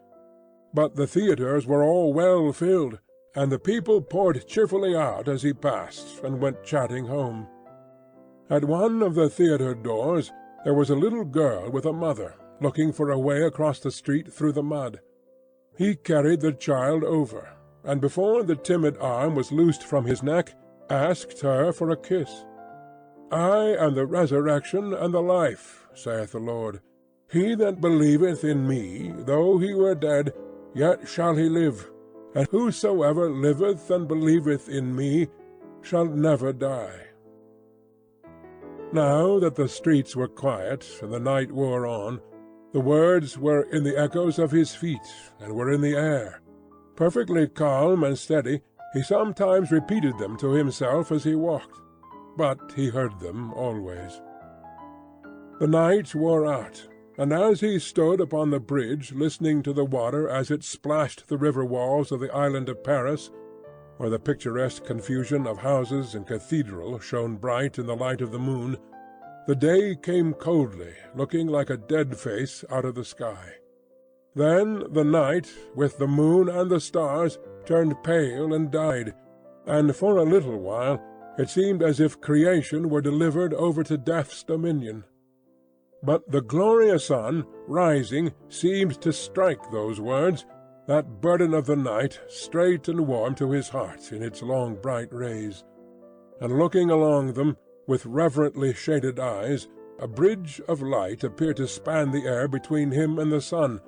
But the theatres were all well filled, and the people poured cheerfully out as he passed, and went chatting home. At one of the theatre doors there was a little girl with a mother, looking for a way across the street through the mud. He carried the child over, and before the timid arm was loosed from his neck, asked her for a kiss. "I am the resurrection and the life, saith the Lord. He that believeth in me, though he were dead, yet shall he live. And whosoever liveth and believeth in me shall never die." Now that the streets were quiet and the night wore on, the words were in the echoes of his feet, and were in the air. Perfectly calm and steady, he sometimes repeated them to himself as he walked, but he heard them always. The night wore out, and as he stood upon the bridge listening to the water as it splashed the river walls of the island of Paris, where the picturesque confusion of houses and cathedral shone bright in the light of the moon, the day came coldly, looking like a dead face out of the sky. Then the night, with the moon and the stars, turned pale and died, and for a little while it seemed as if creation were delivered over to death's dominion. But the glorious sun, rising, seemed to strike those words, that burden of the night, straight and warm to his heart in its long bright rays. And looking along them, with reverently shaded eyes, a bridge of light appeared to span the air between him and the sun,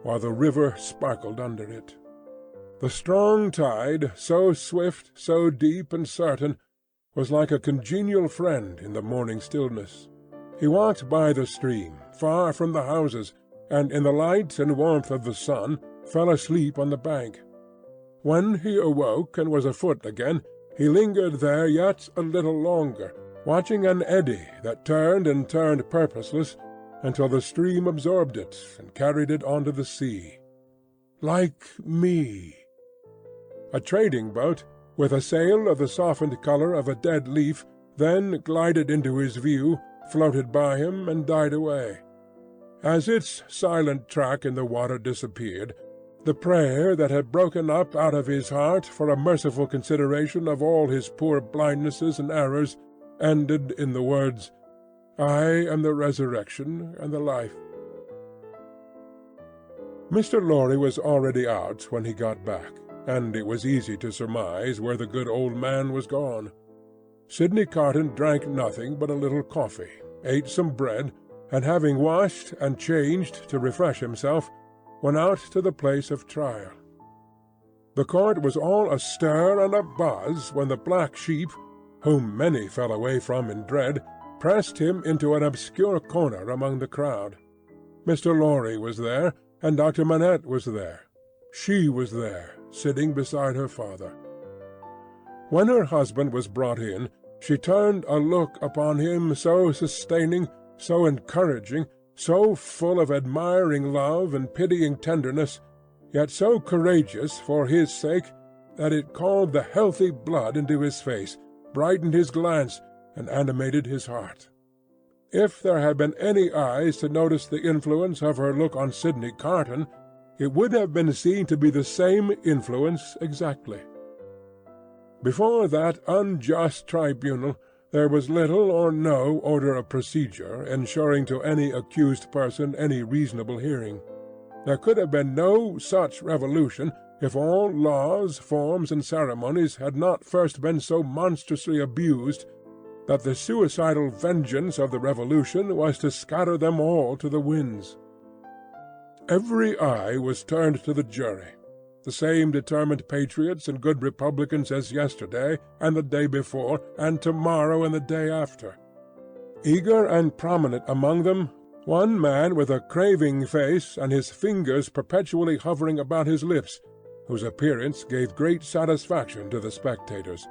while the river sparkled under it. The strong tide, so swift, so deep and certain, was like a congenial friend in the morning stillness. He walked by the stream, far from the houses, and in the light and warmth of the sun fell asleep on the bank. When he awoke and was afoot again, he lingered there yet a little longer, watching an eddy that turned and turned purposeless until the stream absorbed it and carried it on to the sea. Like me. A trading boat, with a sail of the softened colour of a dead leaf, then glided into his view, floated by him, and died away. As its silent track in the water disappeared, the prayer that had broken up out of his heart for a merciful consideration of all his poor blindnesses and errors ended in the words, "I am the resurrection and the life." Mr. Lorry was already out when he got back, and it was easy to surmise where the good old man was gone. Sydney Carton drank nothing but a little coffee, ate some bread, and having washed and changed to refresh himself, went out to the place of trial. The court was all astir and abuzz when the black sheep, whom many fell away from in dread, pressed him into an obscure corner among the crowd. Mr. Lorry was there, and Dr. Manette was there. She was there, sitting beside her father. When her husband was brought in, she turned a look upon him so sustaining, so encouraging, so full of admiring love and pitying tenderness, yet so courageous for his sake, that it called the healthy blood into his face, brightened his glance, and animated his heart. If there had been any eyes to notice the influence of her look on Sydney Carton, it would have been seen to be the same influence exactly. Before that unjust tribunal there was little or no order of procedure ensuring to any accused person any reasonable hearing. There could have been no such revolution if all laws, forms, and ceremonies had not first been so monstrously abused that the suicidal vengeance of the Revolution was to scatter them all to the winds. Every eye was turned to the jury, the same determined patriots and good republicans as yesterday and the day before and tomorrow and the day after. Eager and prominent among them, one man with a craving face and his fingers perpetually hovering about his lips, whose appearance gave great satisfaction to the spectators,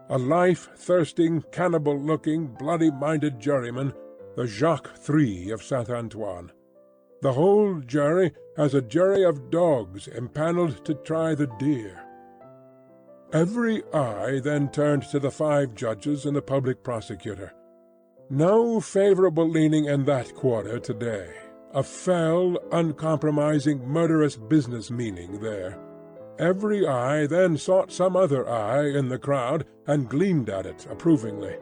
a life-thirsting, cannibal-looking, bloody-minded juryman, the Jacques III of Saint-Antoine. The whole jury as a jury of dogs empanelled to try the deer. Every eye then turned to the 5 judges and the public prosecutor. No favourable leaning in that quarter today. A fell, uncompromising, murderous business meaning there. Every eye then sought some other eye in the crowd and gleamed at it approvingly,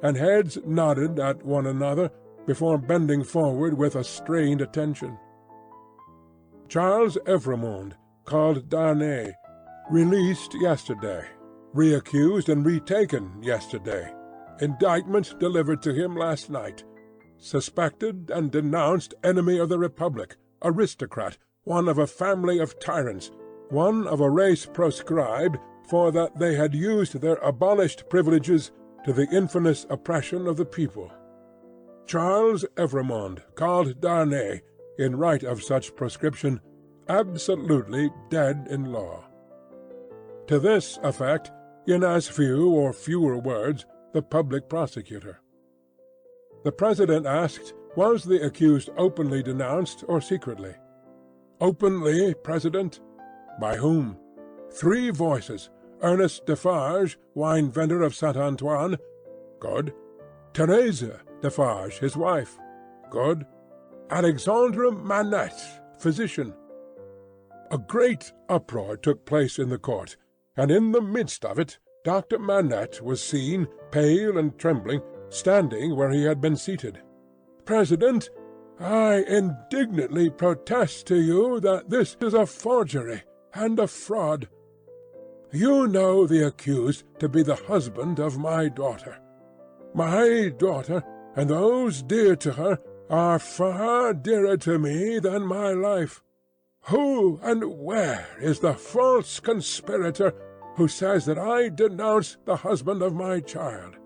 and heads nodded at one another before bending forward with a strained attention. Charles Evrémonde, called Darnay, released yesterday, reaccused and retaken yesterday, indictment delivered to him last night, suspected and denounced enemy of the Republic, aristocrat, one of a family of tyrants, one of a race proscribed for that they had used their abolished privileges to the infamous oppression of the people. Charles Evrémonde, called Darnay, in right of such proscription, absolutely dead in law. To this effect, in as few or fewer words, the public prosecutor. The President asked, was the accused openly denounced or secretly? Openly, President. By whom? 3 voices. Ernest Defarge, wine-vendor of Saint-Antoine. Good. Thérèse Defarge, his wife. Good. Alexandre Manette, physician. A great uproar took place in the court, and in the midst of it Dr. Manette was seen, pale and trembling, standing where he had been seated. President, I indignantly protest to you that this is a forgery and a fraud. You know the accused to be the husband of my daughter. My daughter, and those dear to her, are far dearer to me than my life. Who and where is the false conspirator who says that I denounce the husband of my child?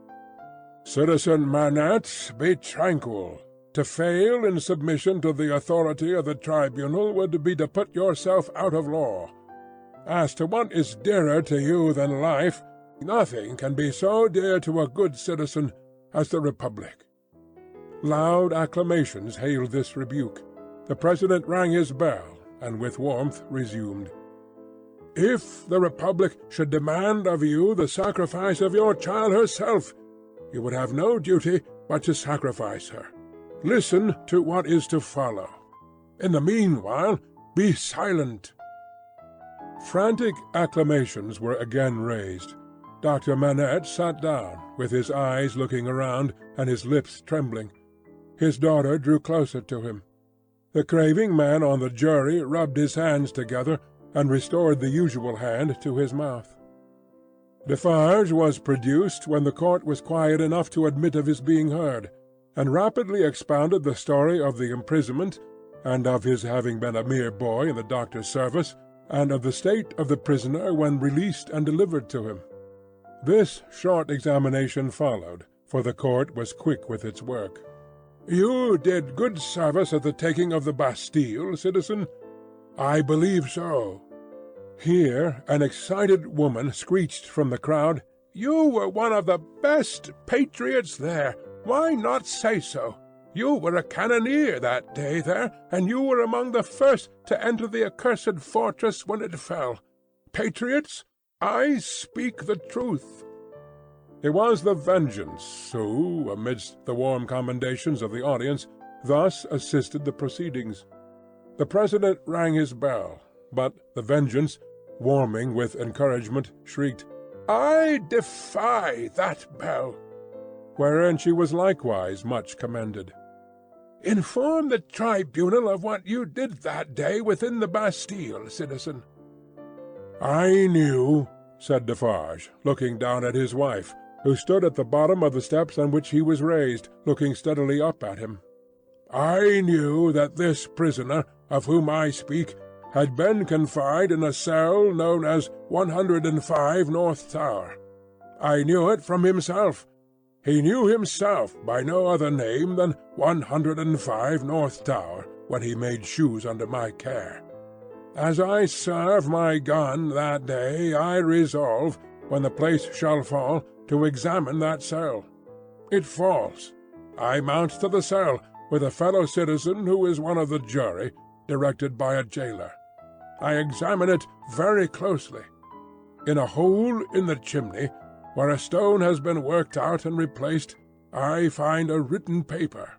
Citizen Manette, be tranquil. To fail in submission to the authority of the tribunal would be to put yourself out of law. As to what is dearer to you than life, nothing can be so dear to a good citizen as the Republic. Loud acclamations hailed this rebuke. The President rang his bell, and with warmth resumed. If the Republic should demand of you the sacrifice of your child herself, you would have no duty but to sacrifice her. Listen to what is to follow. In the meanwhile, be silent. Frantic acclamations were again raised. Dr. Manette sat down, with his eyes looking around and his lips trembling. His daughter drew closer to him. The craving man on the jury rubbed his hands together and restored the usual hand to his mouth. Defarge was produced when the court was quiet enough to admit of his being heard, and rapidly expounded the story of the imprisonment, and of his having been a mere boy in the doctor's service, and of the state of the prisoner when released and delivered to him. This short examination followed, for the court was quick with its work. "You did good service at the taking of the Bastille, citizen?" "I believe so." Here an excited woman screeched from the crowd, "You were one of the best patriots there. Why not say so? You were a cannoneer that day there, and you were among the first to enter the accursed fortress when it fell. Patriots, I speak the truth." It was the Vengeance who, amidst the warm commendations of the audience, thus assisted the proceedings. The President rang his bell, but the Vengeance, warming with encouragement, shrieked, "I defy that bell!" wherein she was likewise much commended. "Inform the tribunal of what you did that day within the Bastille, citizen." "I knew," said Defarge, looking down at his wife, who stood at the bottom of the steps on which he was raised, looking steadily up at him. "I knew that this prisoner, of whom I speak, had been confined in a cell known as 105 North Tower. I knew it from himself. He knew himself by no other name than 105 North Tower when he made shoes under my care. As I served my gun that day, I resolve, when the place shall fall, to examine that cell. It falls. I mount to the cell, with a fellow citizen who is one of the jury, directed by a jailer. I examine it very closely. In a hole in the chimney, where a stone has been worked out and replaced, I find a written paper.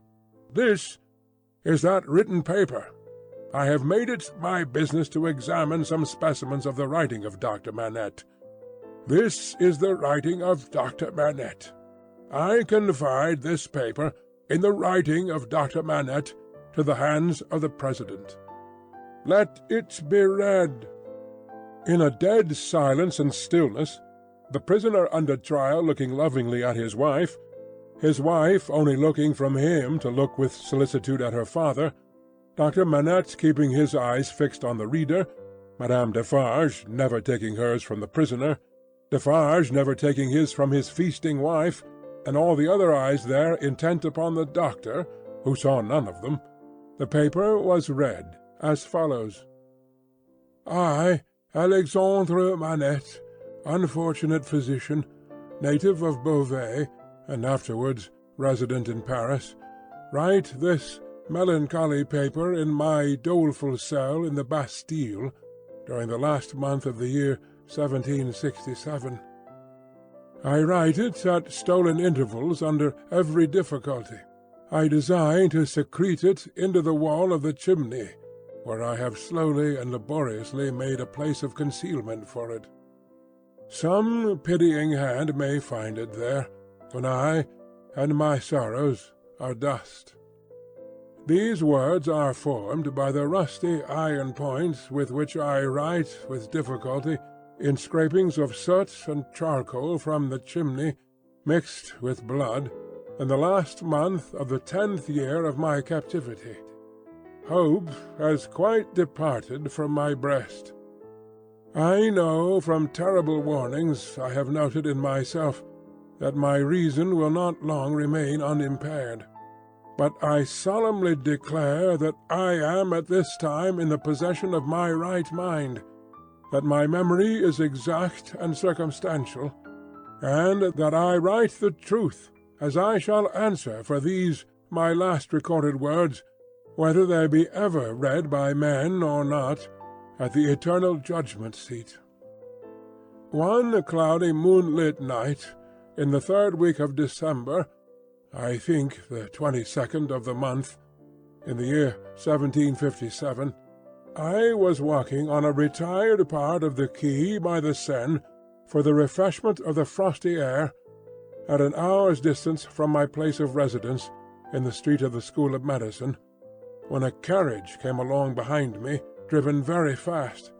This is that written paper. I have made it my business to examine some specimens of the writing of Dr. Manette. This is the writing of Dr. Manette. I confide this paper, in the writing of Dr. Manette, to the hands of the President. Let it be read." In a dead silence and stillness, the prisoner under trial looking lovingly at his wife only looking from him to look with solicitude at her father, Dr. Manette keeping his eyes fixed on the reader, Madame Defarge never taking hers from the prisoner, Defarge never taking his from his feasting wife, and all the other eyes there intent upon the doctor, who saw none of them, the paper was read as follows: "I, Alexandre Manette, unfortunate physician, native of Beauvais, and afterwards resident in Paris, write this melancholy paper in my doleful cell in the Bastille during the last month of the year 1767. I write it at stolen intervals under every difficulty. I design to secrete it into the wall of the chimney, where I have slowly and laboriously made a place of concealment for it. Some pitying hand may find it there, when I and my sorrows are dust. These words are formed by the rusty iron point with which I write with difficulty in scrapings of soot and charcoal from the chimney, mixed with blood, in the last month of the 10th year of my captivity. Hope has quite departed from my breast. I know from terrible warnings I have noted in myself that my reason will not long remain unimpaired. But I solemnly declare that I am at this time in the possession of my right mind, that my memory is exact and circumstantial, and that I write the truth, as I shall answer for these my last recorded words, whether they be ever read by men or not, at the eternal judgment-seat. One cloudy moonlit night, in the 3rd week of December, I think the 22nd of the month, in the year 1757, I was walking on a retired part of the quay by the Seine for the refreshment of the frosty air, at an hour's distance from my place of residence in the street of the School of Medicine, when a carriage came along behind me, driven very fast.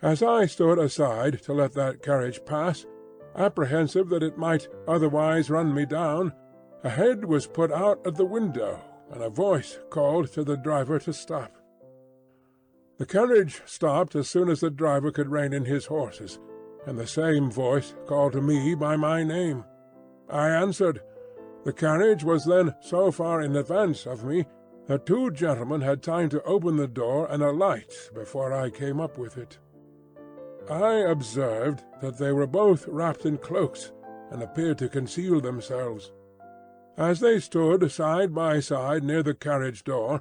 As I stood aside to let that carriage pass, apprehensive that it might otherwise run me down, a head was put out at the window, and a voice called to the driver to stop. The carriage stopped as soon as the driver could rein in his horses, and the same voice called to me by my name. I answered. The carriage was then so far in advance of me that 2 gentlemen had time to open the door and alight before I came up with it. I observed that they were both wrapped in cloaks, and appeared to conceal themselves. As they stood side by side near the carriage door,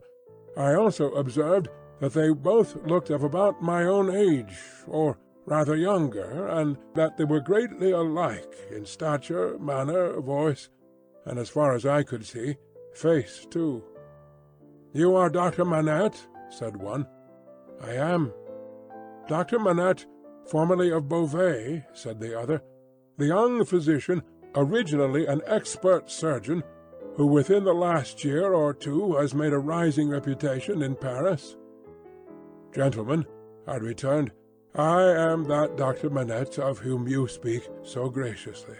I also observed that they both looked of about my own age, or rather younger, and that they were greatly alike in stature, manner, voice, and, as far as I could see, face too. "You are Dr. Manette?" said one. "I am." "Dr. Manette, formerly of Beauvais," said the other, "the young physician, originally an expert surgeon, who within the last year or 2 has made a rising reputation in Paris?" "Gentlemen," I returned, "I am that Dr. Manette of whom you speak so graciously."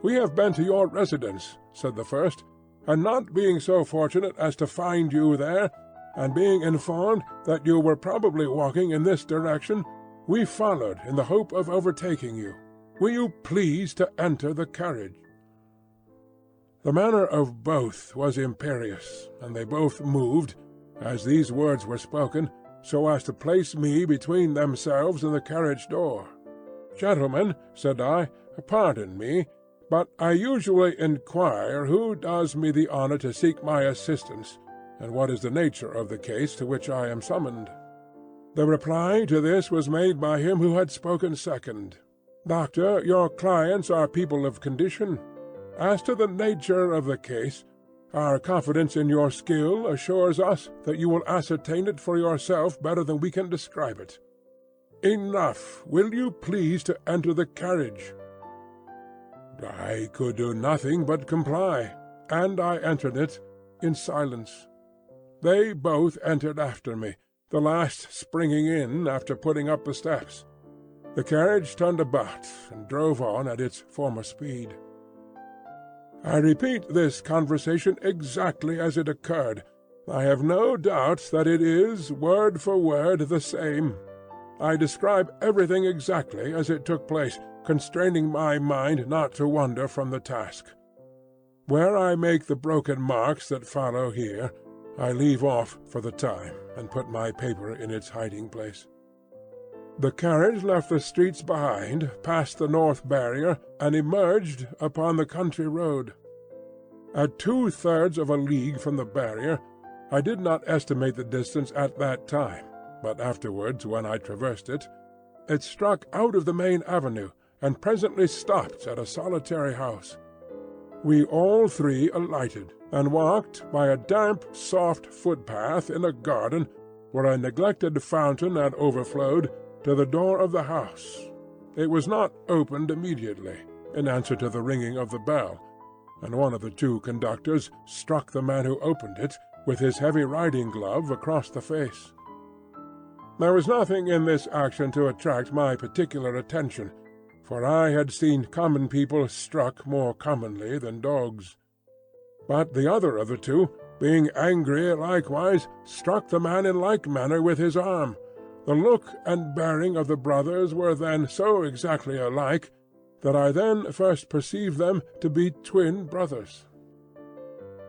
"We have been to your residence," said the first, "and not being so fortunate as to find you there, and being informed that you were probably walking in this direction, we followed in the hope of overtaking you. Will you please to enter the carriage?" The manner of both was imperious, and they both moved, as these words were spoken, so as to place me between themselves and the carriage door. "Gentlemen," said I, "pardon me, but I usually inquire who does me the honour to seek my assistance, and what is the nature of the case to which I am summoned?" The reply to this was made by him who had spoken second. "Doctor, your clients are people of condition. As to the nature of the case, our confidence in your skill assures us that you will ascertain it for yourself better than we can describe it. Enough. Will you please to enter the carriage?" I could do nothing but comply, and I entered it in silence. They both entered after me, the last springing in after putting up the steps. The carriage turned about and drove on at its former speed. I repeat this conversation exactly as it occurred. I have no doubt that it is, word for word, the same. I describe everything exactly as it took place, constraining my mind not to wander from the task. Where I make the broken marks that follow here, I leave off for the time, and put my paper in its hiding-place. The carriage left the streets behind, passed the north barrier, and emerged upon the country road. At 2/3 of a league from the barrier, I did not estimate the distance at that time, but afterwards, when I traversed it, it struck out of the main avenue, and presently stopped at a solitary house. We all three alighted, and walked by a damp, soft footpath in a garden, where a neglected fountain had overflowed, to the door of the house. It was not opened immediately, in answer to the ringing of the bell, and one of the two conductors struck the man who opened it with his heavy riding-glove across the face. There was nothing in this action to attract my particular attention, for I had seen common people struck more commonly than dogs. But the other of the two, being angry likewise, struck the man in like manner with his arm. The look and bearing of the brothers were then so exactly alike that I then first perceived them to be twin brothers.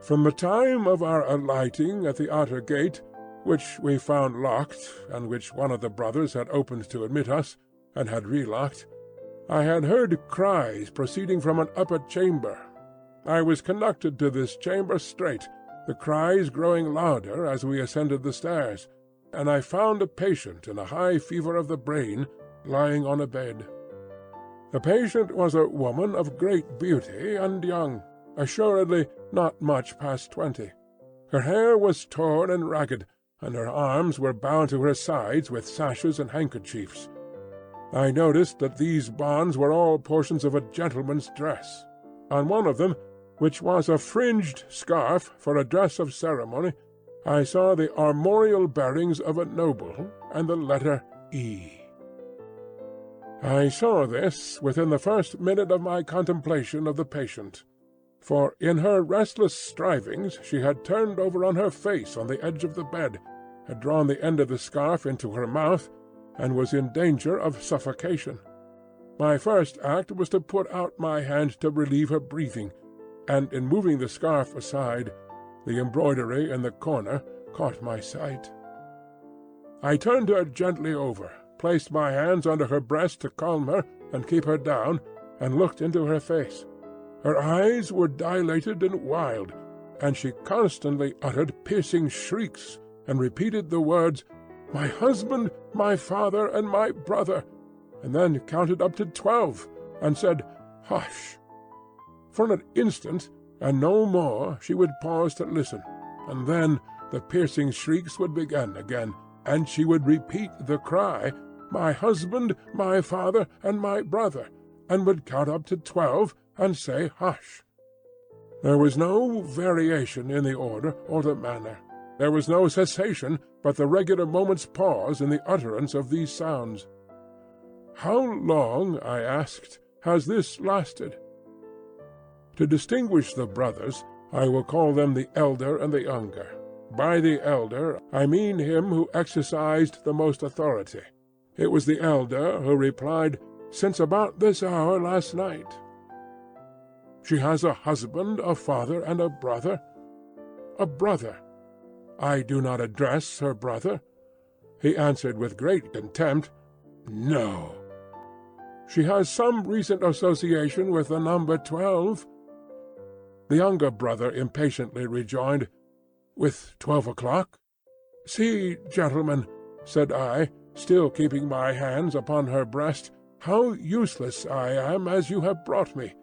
From the time of our alighting at the outer gate, which we found locked, and which one of the brothers had opened to admit us, and had relocked, I had heard cries proceeding from an upper chamber. I was conducted to this chamber straight, the cries growing louder as we ascended the stairs, and I found a patient in a high fever of the brain lying on a bed. The patient was a woman of great beauty and young, assuredly not much past 20. Her hair was torn and ragged, and her arms were bound to her sides with sashes and handkerchiefs. I noticed that these bonds were all portions of a gentleman's dress. On one of them, which was a fringed scarf for a dress of ceremony, I saw the armorial bearings of a noble, and the letter E. I saw this within the first minute of my contemplation of the patient, for in her restless strivings she had turned over on her face on the edge of the bed, had drawn the end of the scarf into her mouth, and was in danger of suffocation. My first act was to put out my hand to relieve her breathing, and in moving the scarf aside, the embroidery in the corner caught my sight. I turned her gently over, placed my hands under her breast to calm her and keep her down, and looked into her face. Her eyes were dilated and wild, and she constantly uttered piercing shrieks, and repeated the words, "My husband, my father, and my brother," and then counted up to 12, and said, "Hush." For an instant, and no more, she would pause to listen, and then the piercing shrieks would begin again, and she would repeat the cry, "My husband, my father, and my brother," and would count up to 12, and say, "Hush." There was no variation in the order or the manner. There was no cessation, but the regular moment's pause in the utterance of these sounds. "How long," I asked, "has this lasted?" To distinguish the brothers, I will call them the elder and the younger. By the elder, I mean him who exercised the most authority. It was the elder who replied, "Since about this hour last night." "She has a husband, a father, and a brother?" "A brother." "I do not address her brother?" He answered with great contempt, "No." She has some recent association with the number 12. The younger brother impatiently rejoined, "With 12 o'clock?" "See, gentlemen," said I, still keeping my hands upon her breast, "how useless I am as you have brought me.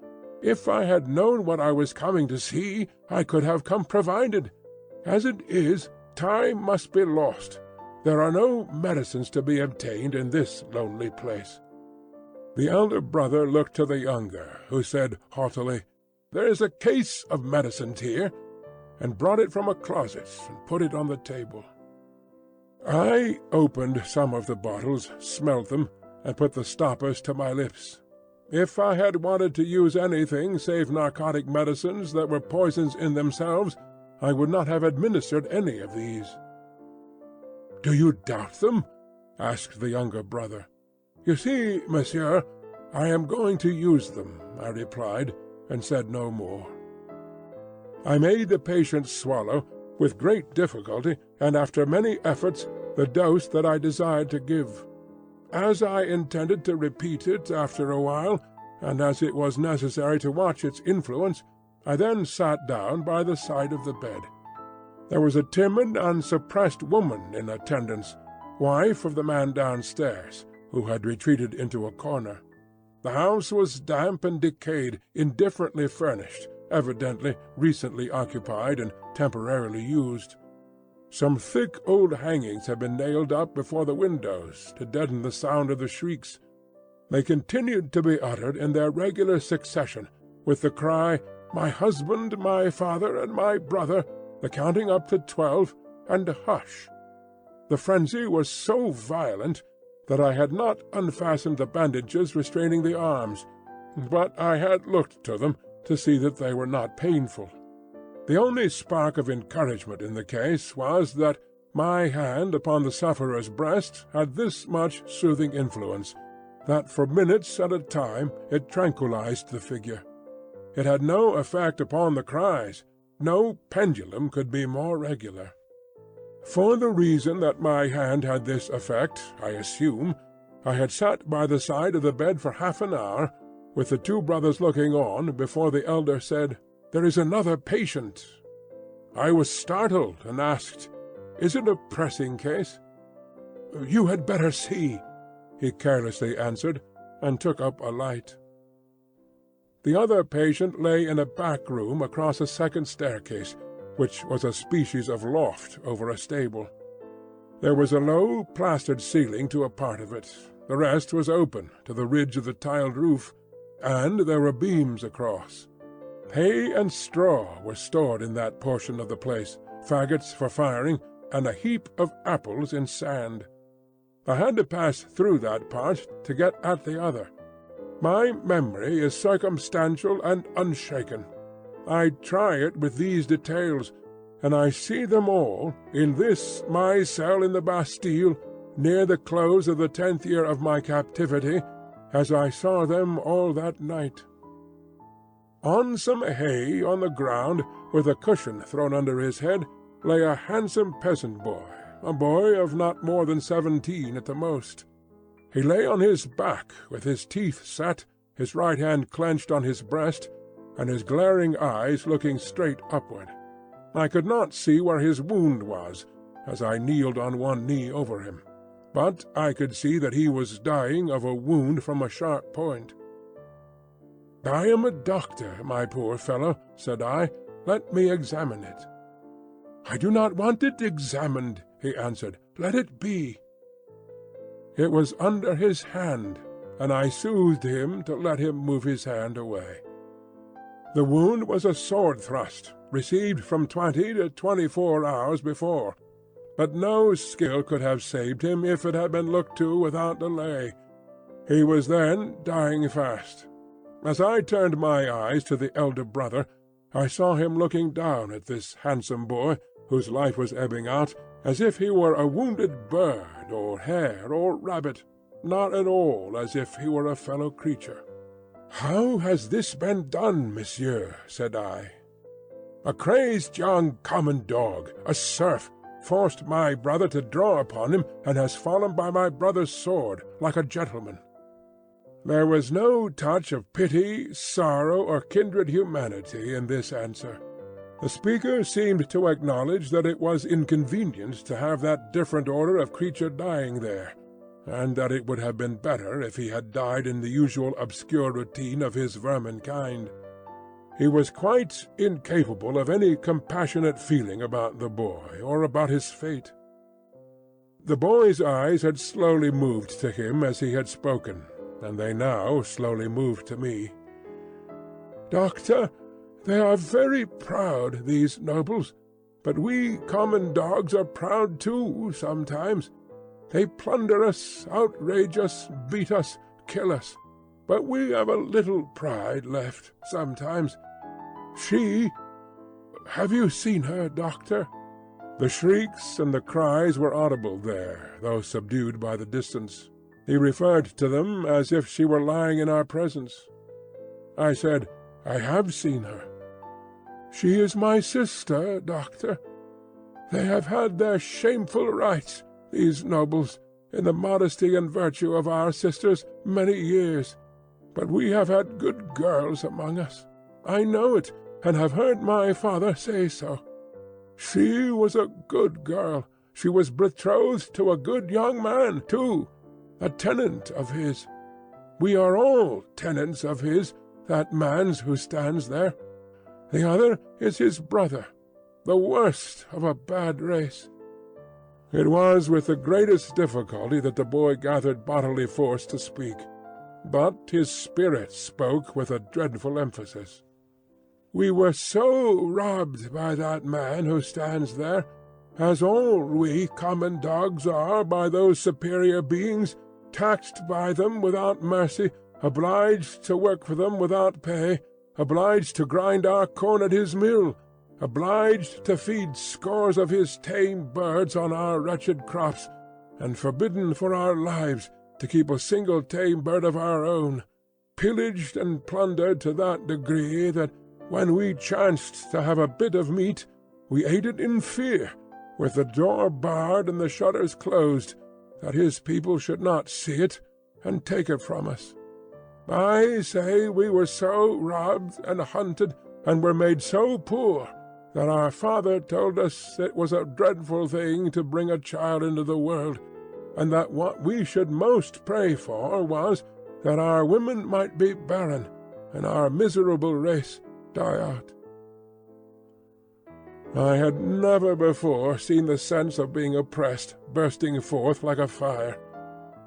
If I had known what I was coming to see, I could have come provided. As it is, time must be lost. There are no medicines to be obtained in this lonely place." The elder brother looked to the younger, who said haughtily, "There is a case of medicines here," and brought it from a closet and put it on the table. I opened some of the bottles, smelt them, and put the stoppers to my lips. If I had wanted to use anything save narcotic medicines that were poisons in themselves, I would not have administered any of these. "Do you doubt them?" asked the younger brother. "You see, monsieur, I am going to use them," I replied, and said no more. I made the patient swallow, with great difficulty, and after many efforts, the dose that I desired to give. As I intended to repeat it after a while, and as it was necessary to watch its influence, I then sat down by the side of the bed. There was a timid and suppressed woman in attendance, wife of the man downstairs, who had retreated into a corner. The house was damp and decayed, indifferently furnished, evidently recently occupied and temporarily used. Some thick old hangings had been nailed up before the windows to deaden the sound of the shrieks. They continued to be uttered in their regular succession, with the cry, "My husband, my father, and my brother," the counting up to 12, and hush. The frenzy was so violent that I had not unfastened the bandages restraining the arms, but I had looked to them to see that they were not painful. The only spark of encouragement in the case was that my hand upon the sufferer's breast had this much soothing influence, that for minutes at a time it tranquillized the figure. It had no effect upon the cries. No pendulum could be more regular. For the reason that my hand had this effect, I assume, I had sat by the side of the bed for half an hour, with the two brothers looking on, before the elder said, "There is another patient." I was startled, and asked, "Is it a pressing case?" "You had better see," he carelessly answered, and took up a light. The other patient lay in a back room across a second staircase, which was a species of loft over a stable. There was a low, plastered ceiling to a part of it. The rest was open to the ridge of the tiled roof, and there were beams across. Hay and straw were stored in that portion of the place, faggots for firing, and a heap of apples in sand. I had to pass through that part to get at the other. My memory is circumstantial and unshaken. I try it with these details, and I see them all, in this my cell in the Bastille, near the close of the 10th year of my captivity, as I saw them all that night. On some hay on the ground, with a cushion thrown under his head, lay a handsome peasant boy, a boy of not more than 17 at the most. He lay on his back, with his teeth set, his right hand clenched on his breast, and his glaring eyes looking straight upward. I could not see where his wound was, as I kneeled on one knee over him, but I could see that he was dying of a wound from a sharp point. "I am a doctor, my poor fellow," said I. "Let me examine it." "I do not want it examined," he answered. "Let it be." It was under his hand, and I soothed him to let him move his hand away. The wound was a sword thrust, received from 20 to 24 hours before, but no skill could have saved him if it had been looked to without delay. He was then dying fast. As I turned my eyes to the elder brother, I saw him looking down at this handsome boy, whose life was ebbing out, as if he were a wounded bird or hare or rabbit, not at all as if he were a fellow creature. "How has this been done, monsieur?" said I. "A crazed young common dog, a serf, forced my brother to draw upon him, and has fallen by my brother's sword, like a gentleman." There was no touch of pity, sorrow, or kindred humanity in this answer. The speaker seemed to acknowledge that it was inconvenient to have that different order of creature dying there, and that it would have been better if he had died in the usual obscure routine of his vermin kind. He was quite incapable of any compassionate feeling about the boy, or about his fate. The boy's eyes had slowly moved to him as he had spoken, and they now slowly moved to me. "Doctor, they are very proud, these nobles, but we common dogs are proud too, sometimes. They plunder us, outrage us, beat us, kill us, but we have a little pride left, sometimes. Have you seen her, Doctor?" The shrieks and the cries were audible there, though subdued by the distance. He referred to them as if she were lying in our presence. I said, "I have seen her." "She is my sister, Doctor. They have had their shameful rights, these nobles, in the modesty and virtue of our sisters, many years. But we have had good girls among us. I know it, and have heard my father say so. She was a good girl. She was betrothed to a good young man, too, a tenant of his. We are all tenants of his, that man's who stands there. The other is his brother, the worst of a bad race." It was with the greatest difficulty that the boy gathered bodily force to speak, but his spirit spoke with a dreadful emphasis. "We were so robbed by that man who stands there, as all we common dogs are by those superior beings, taxed by them without mercy, obliged to work for them without pay, obliged to grind our corn at his mill, obliged to feed scores of his tame birds on our wretched crops, and forbidden for our lives to keep a single tame bird of our own, pillaged and plundered to that degree that when we chanced to have a bit of meat, we ate it in fear, with the door barred and the shutters closed, that his people should not see it and take it from us. I say we were so robbed and hunted, and were made so poor, that our father told us it was a dreadful thing to bring a child into the world, and that what we should most pray for was that our women might be barren, and our miserable race die out. I had never before seen the sense of being oppressed bursting forth like a fire.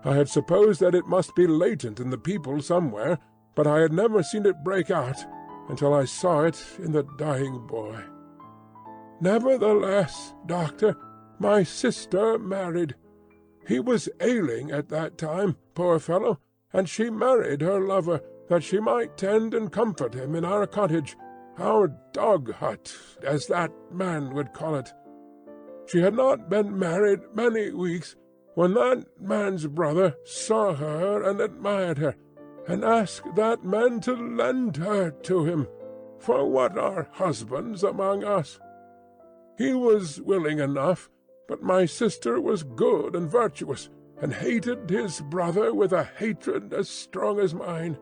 I had supposed that it must be latent in the people somewhere, but I had never seen it break out until I saw it in the dying boy. "Nevertheless, Doctor, my sister married. He was ailing at that time, poor fellow, and she married her lover, that she might tend and comfort him in our cottage, our dog hut, as that man would call it. She had not been married many weeks, when that man's brother saw her and admired her, and asked that man to lend her to him, for what are husbands among us? He was willing enough, but my sister was good and virtuous, and hated his brother with a hatred as strong as mine.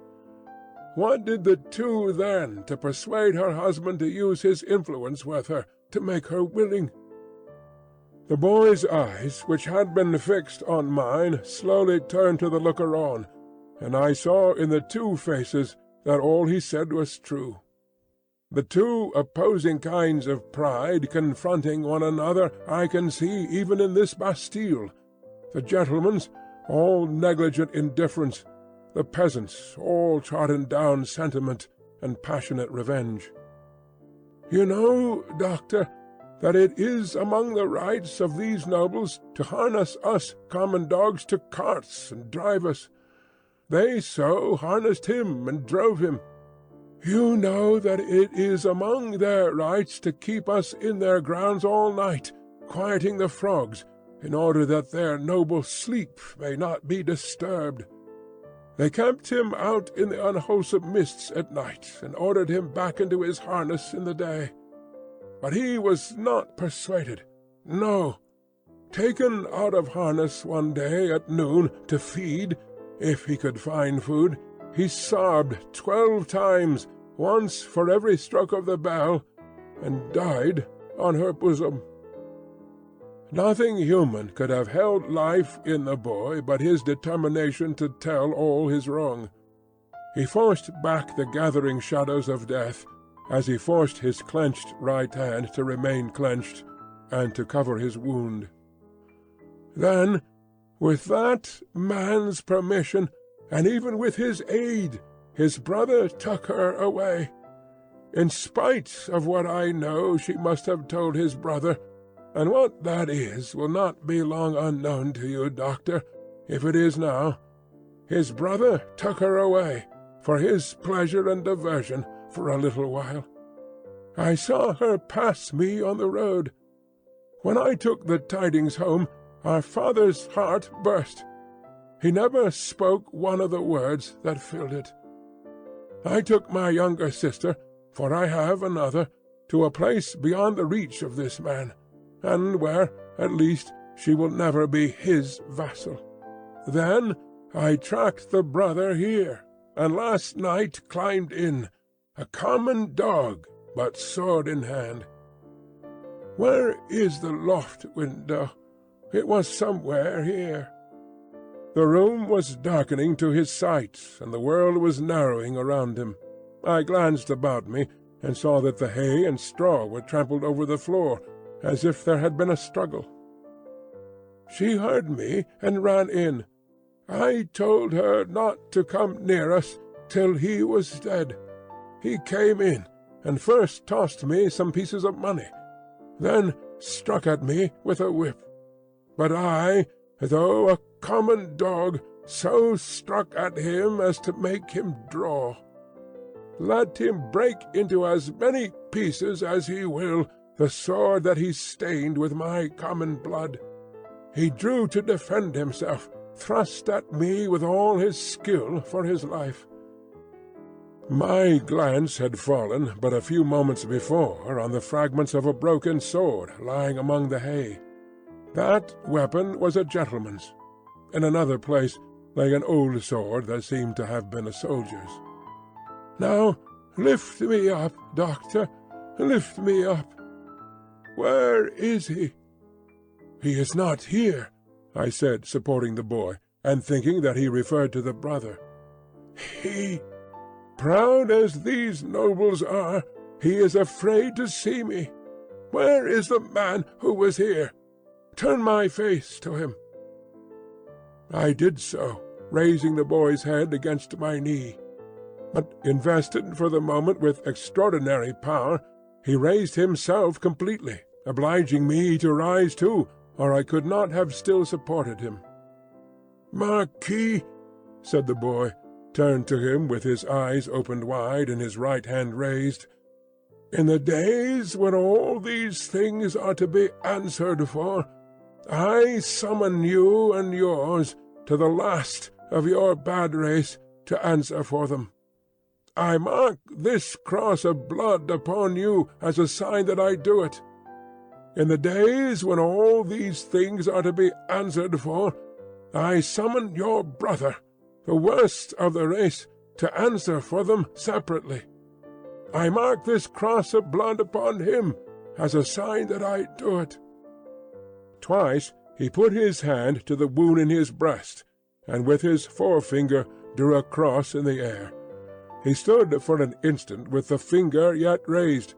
What did the two then to persuade her husband to use his influence with her, to make her willing?" The boy's eyes, which had been fixed on mine, slowly turned to the looker-on, and I saw in the two faces that all he said was true. The two opposing kinds of pride confronting one another I can see even in this Bastille. The gentleman's, all negligent indifference; the peasant's, all trodden-down sentiment and passionate revenge. "You know, Doctor, that it is among the rights of these nobles to harness us common dogs to carts and drive us. They so harnessed him and drove him. You know that it is among their rights to keep us in their grounds all night, quieting the frogs, in order that their noble sleep may not be disturbed. They kept him out in the unwholesome mists at night, and ordered him back into his harness in the day. But he was not persuaded. No. Taken out of harness one day at noon to feed, if he could find food. He sobbed 12 times, once for every stroke of the bell, and died on her bosom. Nothing human could have held life in the boy but his determination to tell all his wrong. He forced back the gathering shadows of death, as he forced his clenched right hand to remain clenched, and to cover his wound. Then, with that man's permission, and even with his aid, his brother took her away. In spite of what I know she must have told his brother, and what that is will not be long unknown to you, Doctor, if it is now. His brother took her away, for his pleasure and diversion, for a little while. I saw her pass me on the road. When I took the tidings home, our father's heart burst. He never spoke one of the words that filled it. I took my younger sister, for I have another, to a place beyond the reach of this man, and where, at least, she will never be his vassal. Then I tracked the brother here, and last night climbed in, a common dog, but sword in hand. Where is the loft window? It was somewhere here. The room was darkening to his sight, and the world was narrowing around him. I glanced about me, and saw that the hay and straw were trampled over the floor, as if there had been a struggle. She heard me, and ran in. I told her not to come near us till he was dead. He came in, and first tossed me some pieces of money, then struck at me with a whip. But I, though a common dog, so struck at him as to make him draw. Let him break into as many pieces as he will the sword that he stained with my common blood. He drew to defend himself, thrust at me with all his skill for his life. My glance had fallen but a few moments before on the fragments of a broken sword lying among the hay. That weapon was a gentleman's. In another place lay an old sword that seemed to have been a soldier's. Now lift me up, Doctor, lift me up. Where is he? He is not here, I said, supporting the boy, and thinking that he referred to the brother. He, proud as these nobles are, he is afraid to see me. Where is the man who was here? Turn my face to him. I did so, raising the boy's head against my knee. But invested for the moment with extraordinary power, he raised himself completely, obliging me to rise too, or I could not have still supported him. "Marquis," said the boy, turned to him with his eyes opened wide and his right hand raised, "in the days when all these things are to be answered for, I summon you and yours to the last of your bad race to answer for them. I mark this cross of blood upon you as a sign that I do it. In the days when all these things are to be answered for, I summon your brother, the worst of the race, to answer for them separately. I mark this cross of blood upon him as a sign that I do it." Twice he put his hand to the wound in his breast, and with his forefinger drew a cross in the air. He stood for an instant with the finger yet raised,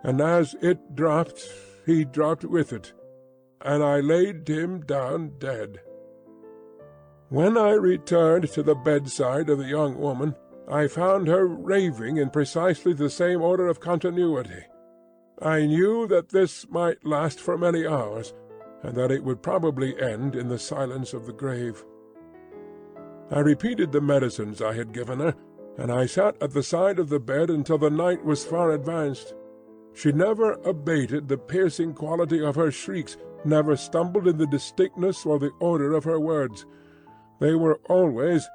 and as it dropped, he dropped with it, and I laid him down dead. When I returned to the bedside of the young woman, I found her raving in precisely the same order of continuity. I knew that this might last for many hours, and that it would probably end in the silence of the grave. I repeated the medicines I had given her, and I sat at the side of the bed until the night was far advanced. She never abated the piercing quality of her shrieks, never stumbled in the distinctness or the order of her words. They were always,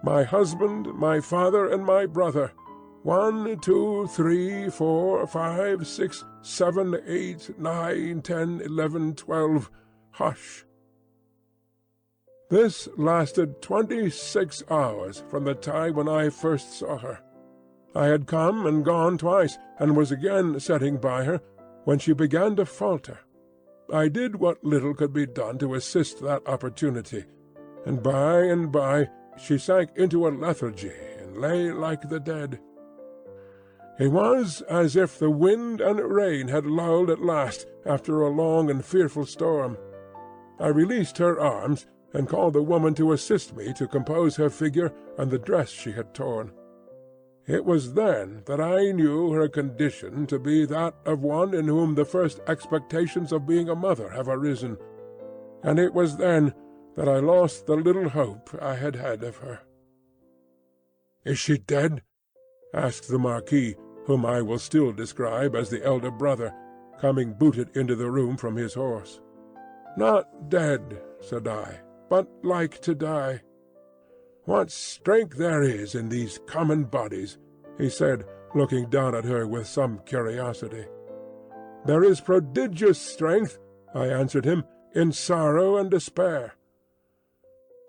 "My husband, my father, and my brother. 1, 2, 3, 4, 5, 6, 7, 8, 9, 10, 11, 12. Hush." This lasted 26 hours from the time when I first saw her. I had come and gone twice, and was again sitting by her, when she began to falter. I did what little could be done to assist that opportunity, and by she sank into a lethargy and lay like the dead. It was as if the wind and rain had lulled at last after a long and fearful storm. I released her arms, and called the woman to assist me to compose her figure and the dress she had torn. It was then that I knew her condition to be that of one in whom the first expectations of being a mother have arisen, and it was then that I lost the little hope I had had of her. "Is she dead?" asked the Marquis, whom I will still describe as the elder brother, coming booted into the room from his horse. "Not dead," said I, "but like to die." "What strength there is in these common bodies," he said, looking down at her with some curiosity. "There is prodigious strength," I answered him, "in sorrow and despair."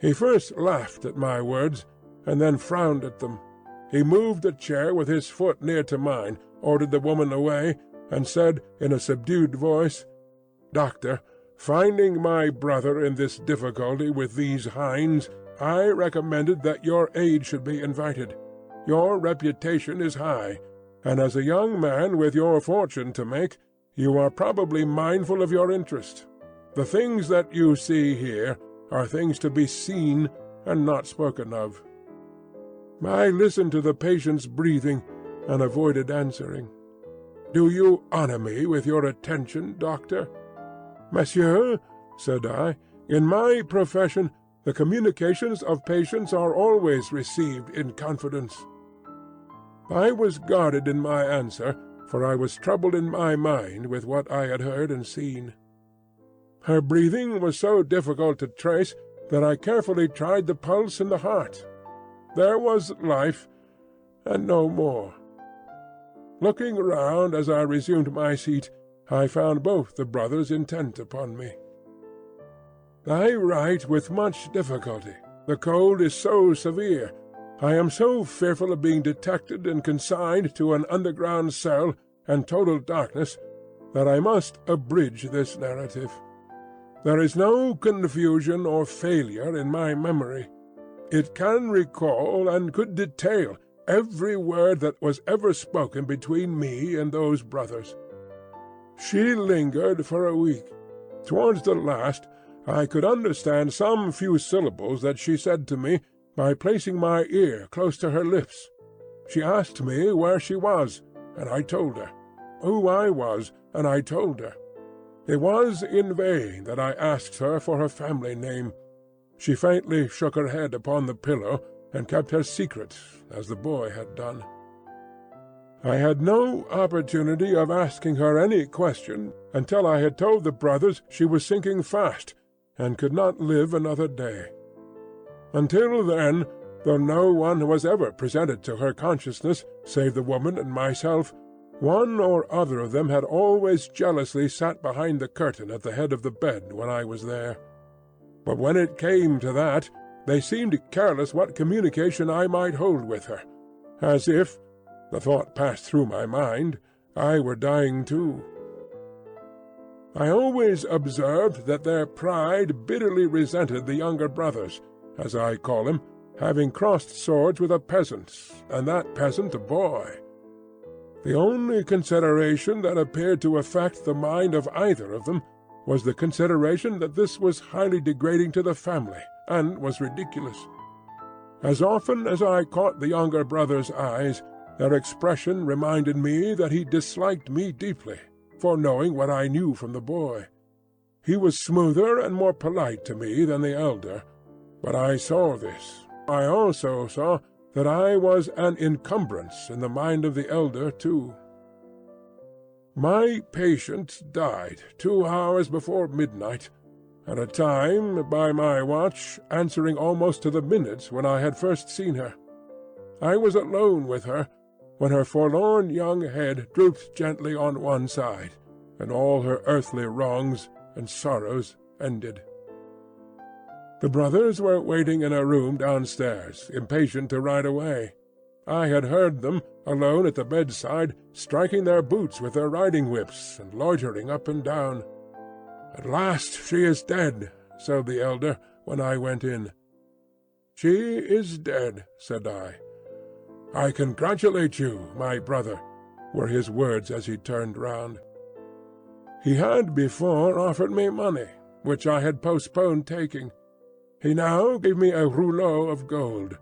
He first laughed at my words, and then frowned at them. He moved a chair with his foot near to mine, ordered the woman away, and said in a subdued voice, "Doctor, finding my brother in this difficulty with these hinds, I recommended that your aid should be invited. Your reputation is high, and as a young man with your fortune to make, you are probably mindful of your interest. The things that you see here are things to be seen and not spoken of." I listened to the patient's breathing, and avoided answering. "Do you honor me with your attention, doctor?" "Monsieur," said I, "in my profession the communications of patients are always received in confidence." I was guarded in my answer, for I was troubled in my mind with what I had heard and seen. Her breathing was so difficult to trace that I carefully tried the pulse and the heart. There was life, and no more. Looking round as I resumed my seat, I found both the brothers intent upon me. "I write with much difficulty. The cold is so severe. I am so fearful of being detected and consigned to an underground cell and total darkness that I must abridge this narrative. There is no confusion or failure in my memory. It can recall and could detail every word that was ever spoken between me and those brothers. She lingered for a week. Towards the last I could understand some few syllables that she said to me by placing my ear close to her lips. She asked me where she was, and I told her; who I was, and I told her. It was in vain that I asked her for her family name. She faintly shook her head upon the pillow, and kept her secret, as the boy had done. I had no opportunity of asking her any question until I had told the brothers she was sinking fast, and could not live another day. Until then, though no one was ever presented to her consciousness save the woman and myself, one or other of them had always jealously sat behind the curtain at the head of the bed when I was there. But when it came to that, they seemed careless what communication I might hold with her, as if, the thought passed through my mind, I were dying too. I always observed that their pride bitterly resented the younger brothers, as I call him, having crossed swords with a peasant, and that peasant a boy. The only consideration that appeared to affect the mind of either of them was the consideration that this was highly degrading to the family, and was ridiculous. As often as I caught the younger brother's eyes, their expression reminded me that he disliked me deeply, for knowing what I knew from the boy. He was smoother and more polite to me than the elder, but I saw this. I also saw that I was an encumbrance in the mind of the elder too. My patient died 2 hours before midnight, at a time, by my watch, answering almost to the minute when I had first seen her. I was alone with her, when her forlorn young head drooped gently on one side, and all her earthly wrongs and sorrows ended. The brothers were waiting in a room downstairs, impatient to ride away. I had heard them, alone at the bedside, striking their boots with their riding-whips and loitering up and down. "At last she is dead," said the elder, when I went in. "She is dead," said I. "I congratulate you, my brother," were his words as he turned round. He had before offered me money, which I had postponed taking. He now gave me a rouleau of gold.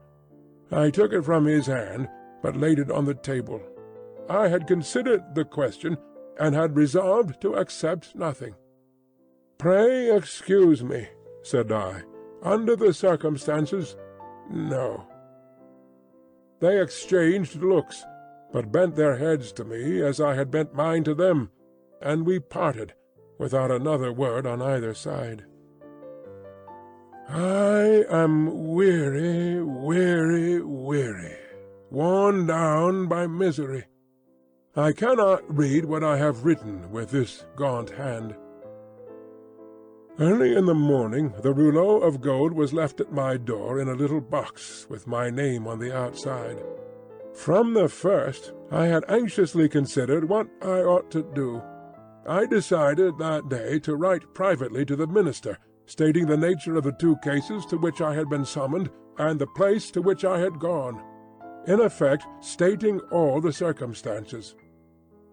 I took it from his hand, but laid it on the table. I had considered the question, and had resolved to accept nothing. "Pray excuse me," said I. "Under the circumstances, no." They exchanged looks, but bent their heads to me as I had bent mine to them, and we parted, without another word on either side. I am weary, weary, weary, worn down by misery. I cannot read what I have written with this gaunt hand. Early in the morning the rouleau of gold was left at my door in a little box with my name on the outside. From the first I had anxiously considered what I ought to do. I decided that day to write privately to the minister, stating the nature of the 2 cases to which I had been summoned, and the place to which I had gone; in effect stating all the circumstances.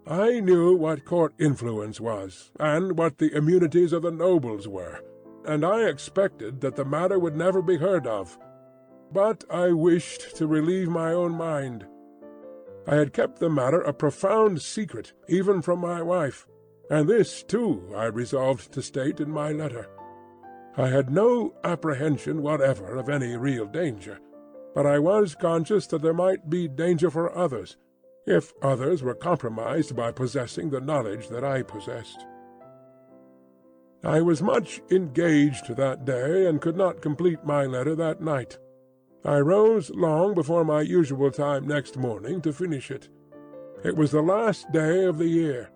I knew what court influence was, and what the immunities of the nobles were, and I expected that the matter would never be heard of. But I wished to relieve my own mind. I had kept the matter a profound secret, even from my wife, and this too I resolved to state in my letter. I had no apprehension whatever of any real danger, but I was conscious that there might be danger for others, if others were compromised by possessing the knowledge that I possessed. I was much engaged that day, and could not complete my letter that night. I rose long before my usual time next morning to finish it. It was the last day of the year.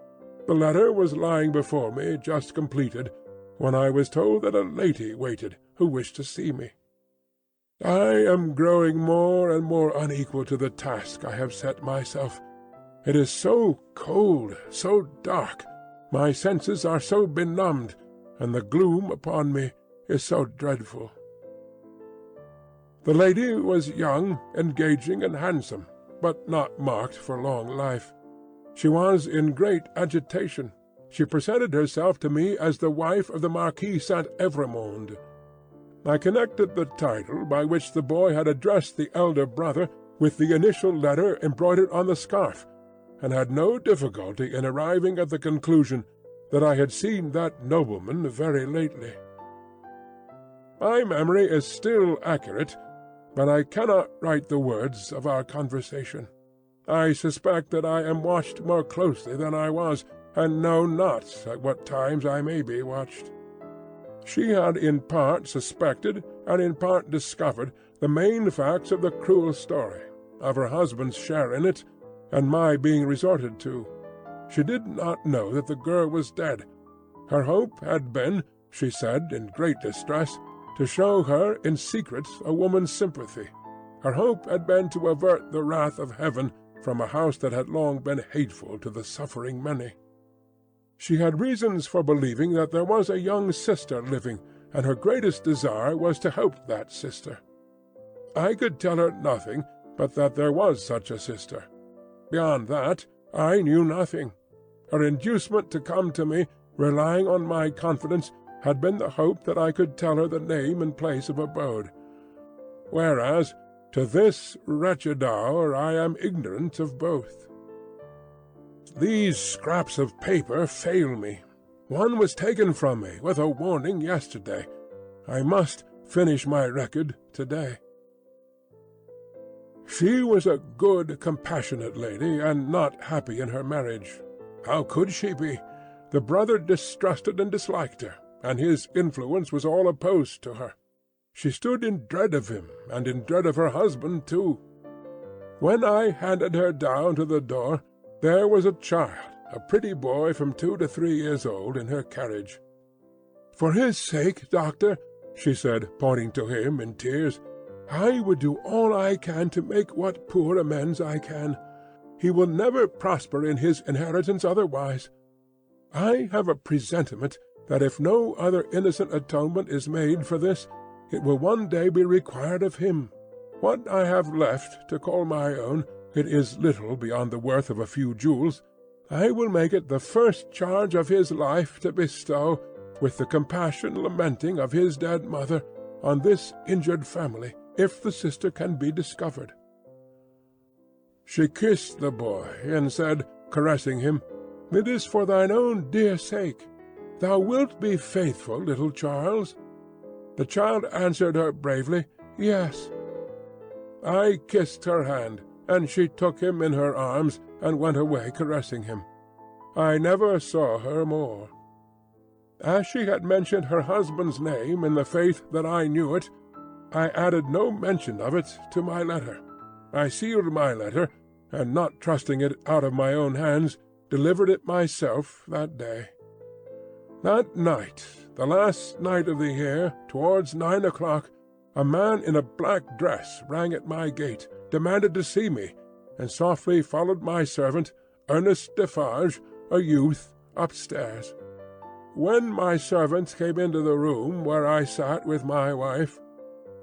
The letter was lying before me, just completed, when I was told that a lady waited, who wished to see me. I am growing more and more unequal to the task I have set myself. It is so cold, so dark, my senses are so benumbed, and the gloom upon me is so dreadful. The lady was young, engaging, and handsome, but not marked for long life. She was in great agitation. She presented herself to me as the wife of the Marquis Saint-Evremond. I connected the title by which the boy had addressed the elder brother with the initial letter embroidered on the scarf, and had no difficulty in arriving at the conclusion that I had seen that nobleman very lately. My memory is still accurate, but I cannot write the words of our conversation. I suspect that I am watched more closely than I was, and know not at what times I may be watched. She had in part suspected, and in part discovered, the main facts of the cruel story, of her husband's share in it, and my being resorted to. She did not know that the girl was dead. Her hope had been, she said, in great distress, to show her in secret a woman's sympathy. Her hope had been to avert the wrath of heaven from a house that had long been hateful to the suffering many. She had reasons for believing that there was a young sister living, and her greatest desire was to help that sister. I could tell her nothing but that there was such a sister. Beyond that, I knew nothing. Her inducement to come to me, relying on my confidence, had been the hope that I could tell her the name and place of abode. Whereas, to this wretched hour I am ignorant of both. These scraps of paper fail me. One was taken from me with a warning yesterday. I must finish my record today. She was a good, compassionate lady, and not happy in her marriage. How could she be? The brother distrusted and disliked her, and his influence was all opposed to her. She stood in dread of him, and in dread of her husband too. When I handed her down to the door, there was a child, a pretty boy from 2 to 3 years old, in her carriage. "For his sake, doctor, she said, pointing to him in tears. "I would do all I can to make what poor amends I can. He will never prosper in his inheritance otherwise. I have a presentiment that if no other innocent atonement is made for this, it will one day be required of him. What I have left to call my own, it is little beyond the worth of a few jewels. I will make it the first charge of his life to bestow, with the compassion lamenting of his dead mother, on this injured family, if the sister can be discovered." She kissed the boy, and said, caressing him, "It is for thine own dear sake. Thou wilt be faithful, little Charles?" The child answered her bravely, "Yes." I kissed her hand, and she took him in her arms and went away caressing him. I never saw her more. As she had mentioned her husband's name in the faith that I knew it, I added no mention of it to my letter. I sealed my letter, and not trusting it out of my own hands, delivered it myself that day. That night, the last night of the year, towards 9 o'clock, a man in a black dress rang at my gate, demanded to see me, and softly followed my servant, Ernest Defarge, a youth, upstairs. When my servant came into the room where I sat with my wife—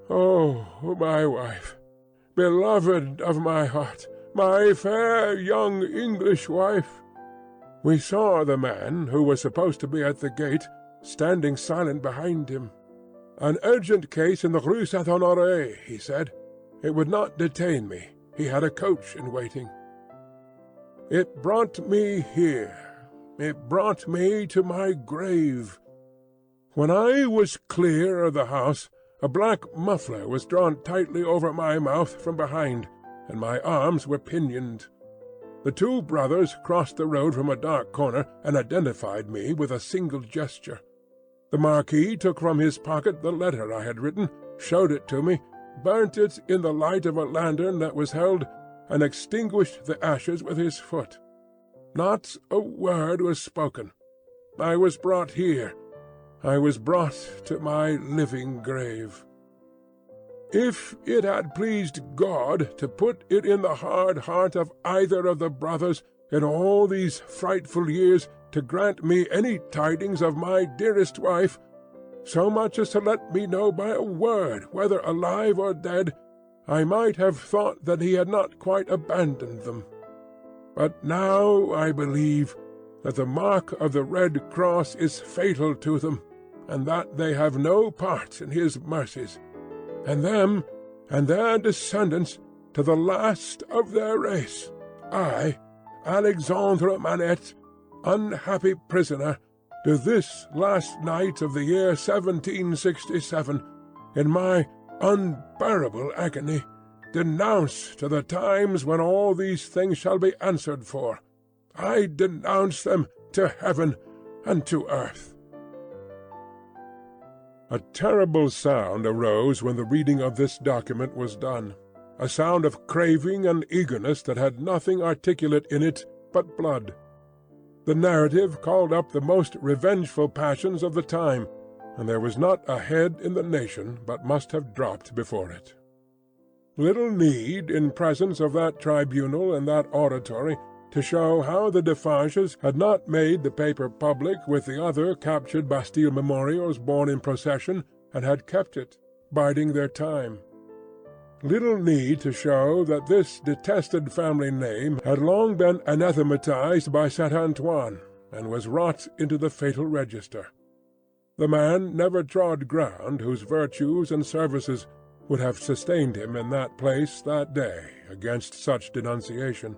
oh, my wife, beloved of my heart, my fair young English wife— we saw the man, who was supposed to be at the gate, standing silent behind him. "An urgent case in the Rue Saint-Honoré," he said. "It would not detain me. He had a coach in waiting." It brought me here. It brought me to my grave. When I was clear of the house, a black muffler was drawn tightly over my mouth from behind, and my arms were pinioned. The two brothers crossed the road from a dark corner and identified me with a single gesture. The Marquis took from his pocket the letter I had written, showed it to me, burnt it in the light of a lantern that was held, and extinguished the ashes with his foot. Not a word was spoken. I was brought here. I was brought to my living grave. If it had pleased God to put it in the hard heart of either of the brothers in all these frightful years to grant me any tidings of my dearest wife, so much as to let me know by a word whether alive or dead, I might have thought that he had not quite abandoned them. But now I believe that the mark of the Red Cross is fatal to them, and that they have no part in his mercies. And them, and their descendants, to the last of their race, I, Alexandre Manette, unhappy prisoner, to this last night of the year 1767, in my unbearable agony, denounce to the times when all these things shall be answered for. I denounce them to heaven and to earth. A terrible sound arose when the reading of this document was done, a sound of craving and eagerness that had nothing articulate in it but blood. The narrative called up the most revengeful passions of the time, and there was not a head in the nation but must have dropped before it. Little need, in presence of that tribunal and that auditory, to show how the Defarges had not made the paper public with the other captured Bastille memorials borne in procession, and had kept it, biding their time. Little need to show that this detested family name had long been anathematized by Saint Antoine, and was wrought into the fatal register. The man never trod ground whose virtues and services would have sustained him in that place that day against such denunciation.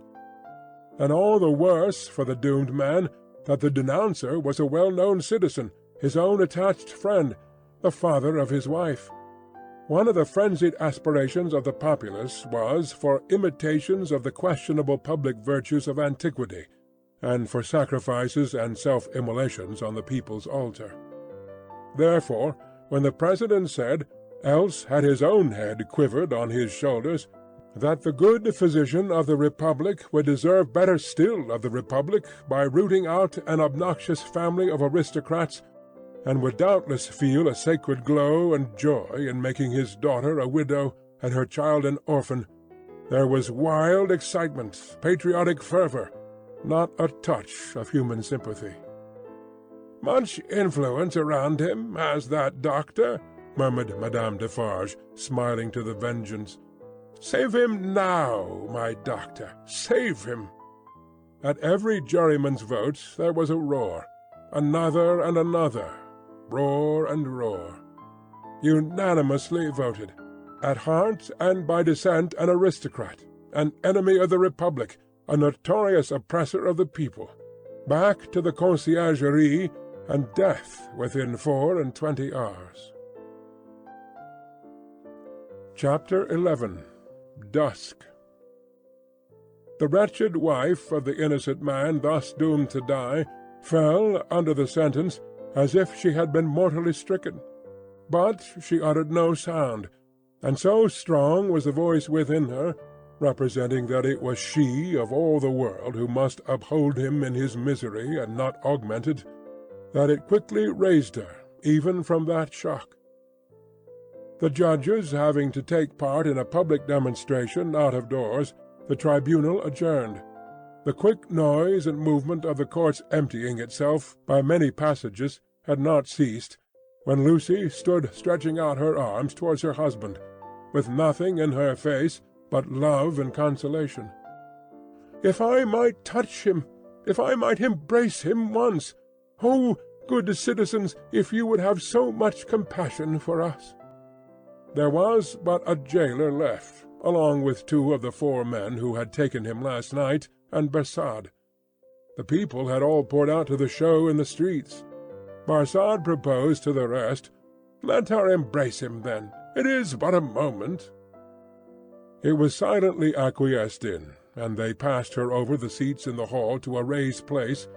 And all the worse for the doomed man that the denouncer was a well-known citizen, his own attached friend, the father of his wife. One of the frenzied aspirations of the populace was for imitations of the questionable public virtues of antiquity, and for sacrifices and self-immolations on the people's altar. Therefore, when the President said, else had his own head quivered on his shoulders, that the good physician of the Republic would deserve better still of the Republic by rooting out an obnoxious family of aristocrats, and would doubtless feel a sacred glow and joy in making his daughter a widow and her child an orphan. There was wild excitement, patriotic fervour, not a touch of human sympathy. "Much influence around him, has that doctor," murmured Madame Defarge, smiling to the Vengeance. "Save him now, my doctor, save him!" At every juryman's vote there was a roar. Another and another. Roar and roar. Unanimously voted. At heart and by descent an aristocrat, an enemy of the Republic, a notorious oppressor of the people. Back to the Conciergerie, and death within 24 hours. Chapter 11. Dusk. The wretched wife of the innocent man thus doomed to die fell under the sentence as if she had been mortally stricken. But she uttered no sound, and so strong was the voice within her, representing that it was she of all the world who must uphold him in his misery and not augment it, that it quickly raised her even from that shock. The judges having to take part in a public demonstration out of doors, the tribunal adjourned. The quick noise and movement of the court's emptying itself by many passages had not ceased, when Lucy stood stretching out her arms towards her husband, with nothing in her face but love and consolation. "If I might touch him, if I might embrace him once! Oh, good citizens, if you would have so much compassion for us!" There was but a jailer left, along with 2 of the 4 men who had taken him last night, and Barsad. The people had all poured out to the show in the streets. Barsad proposed to the rest, "Let her embrace him, then. It is but a moment." It was silently acquiesced in, and they passed her over the seats in the hall to a raised place,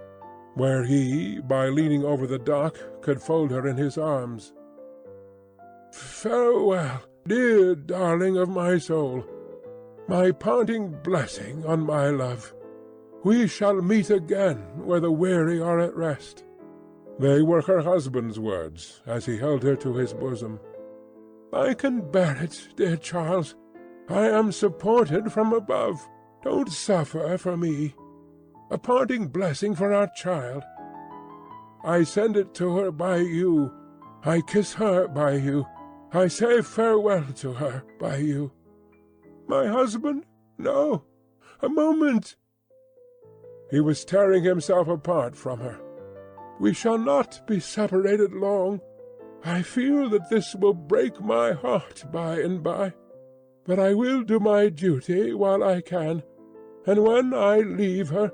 where he, by leaning over the dock, could fold her in his arms. "Farewell, dear darling of my soul, my parting blessing on my love. We shall meet again where the weary are at rest." They were her husband's words, as he held her to his bosom. "I can bear it, dear Charles. I am supported from above. Don't suffer for me. A parting blessing for our child. I send it to her by you. I kiss her by you. I say farewell to her by you. My husband? No. A moment." He was tearing himself apart from her. "We shall not be separated long. I feel that this will break my heart by and by. But I will do my duty while I can, and when I leave her,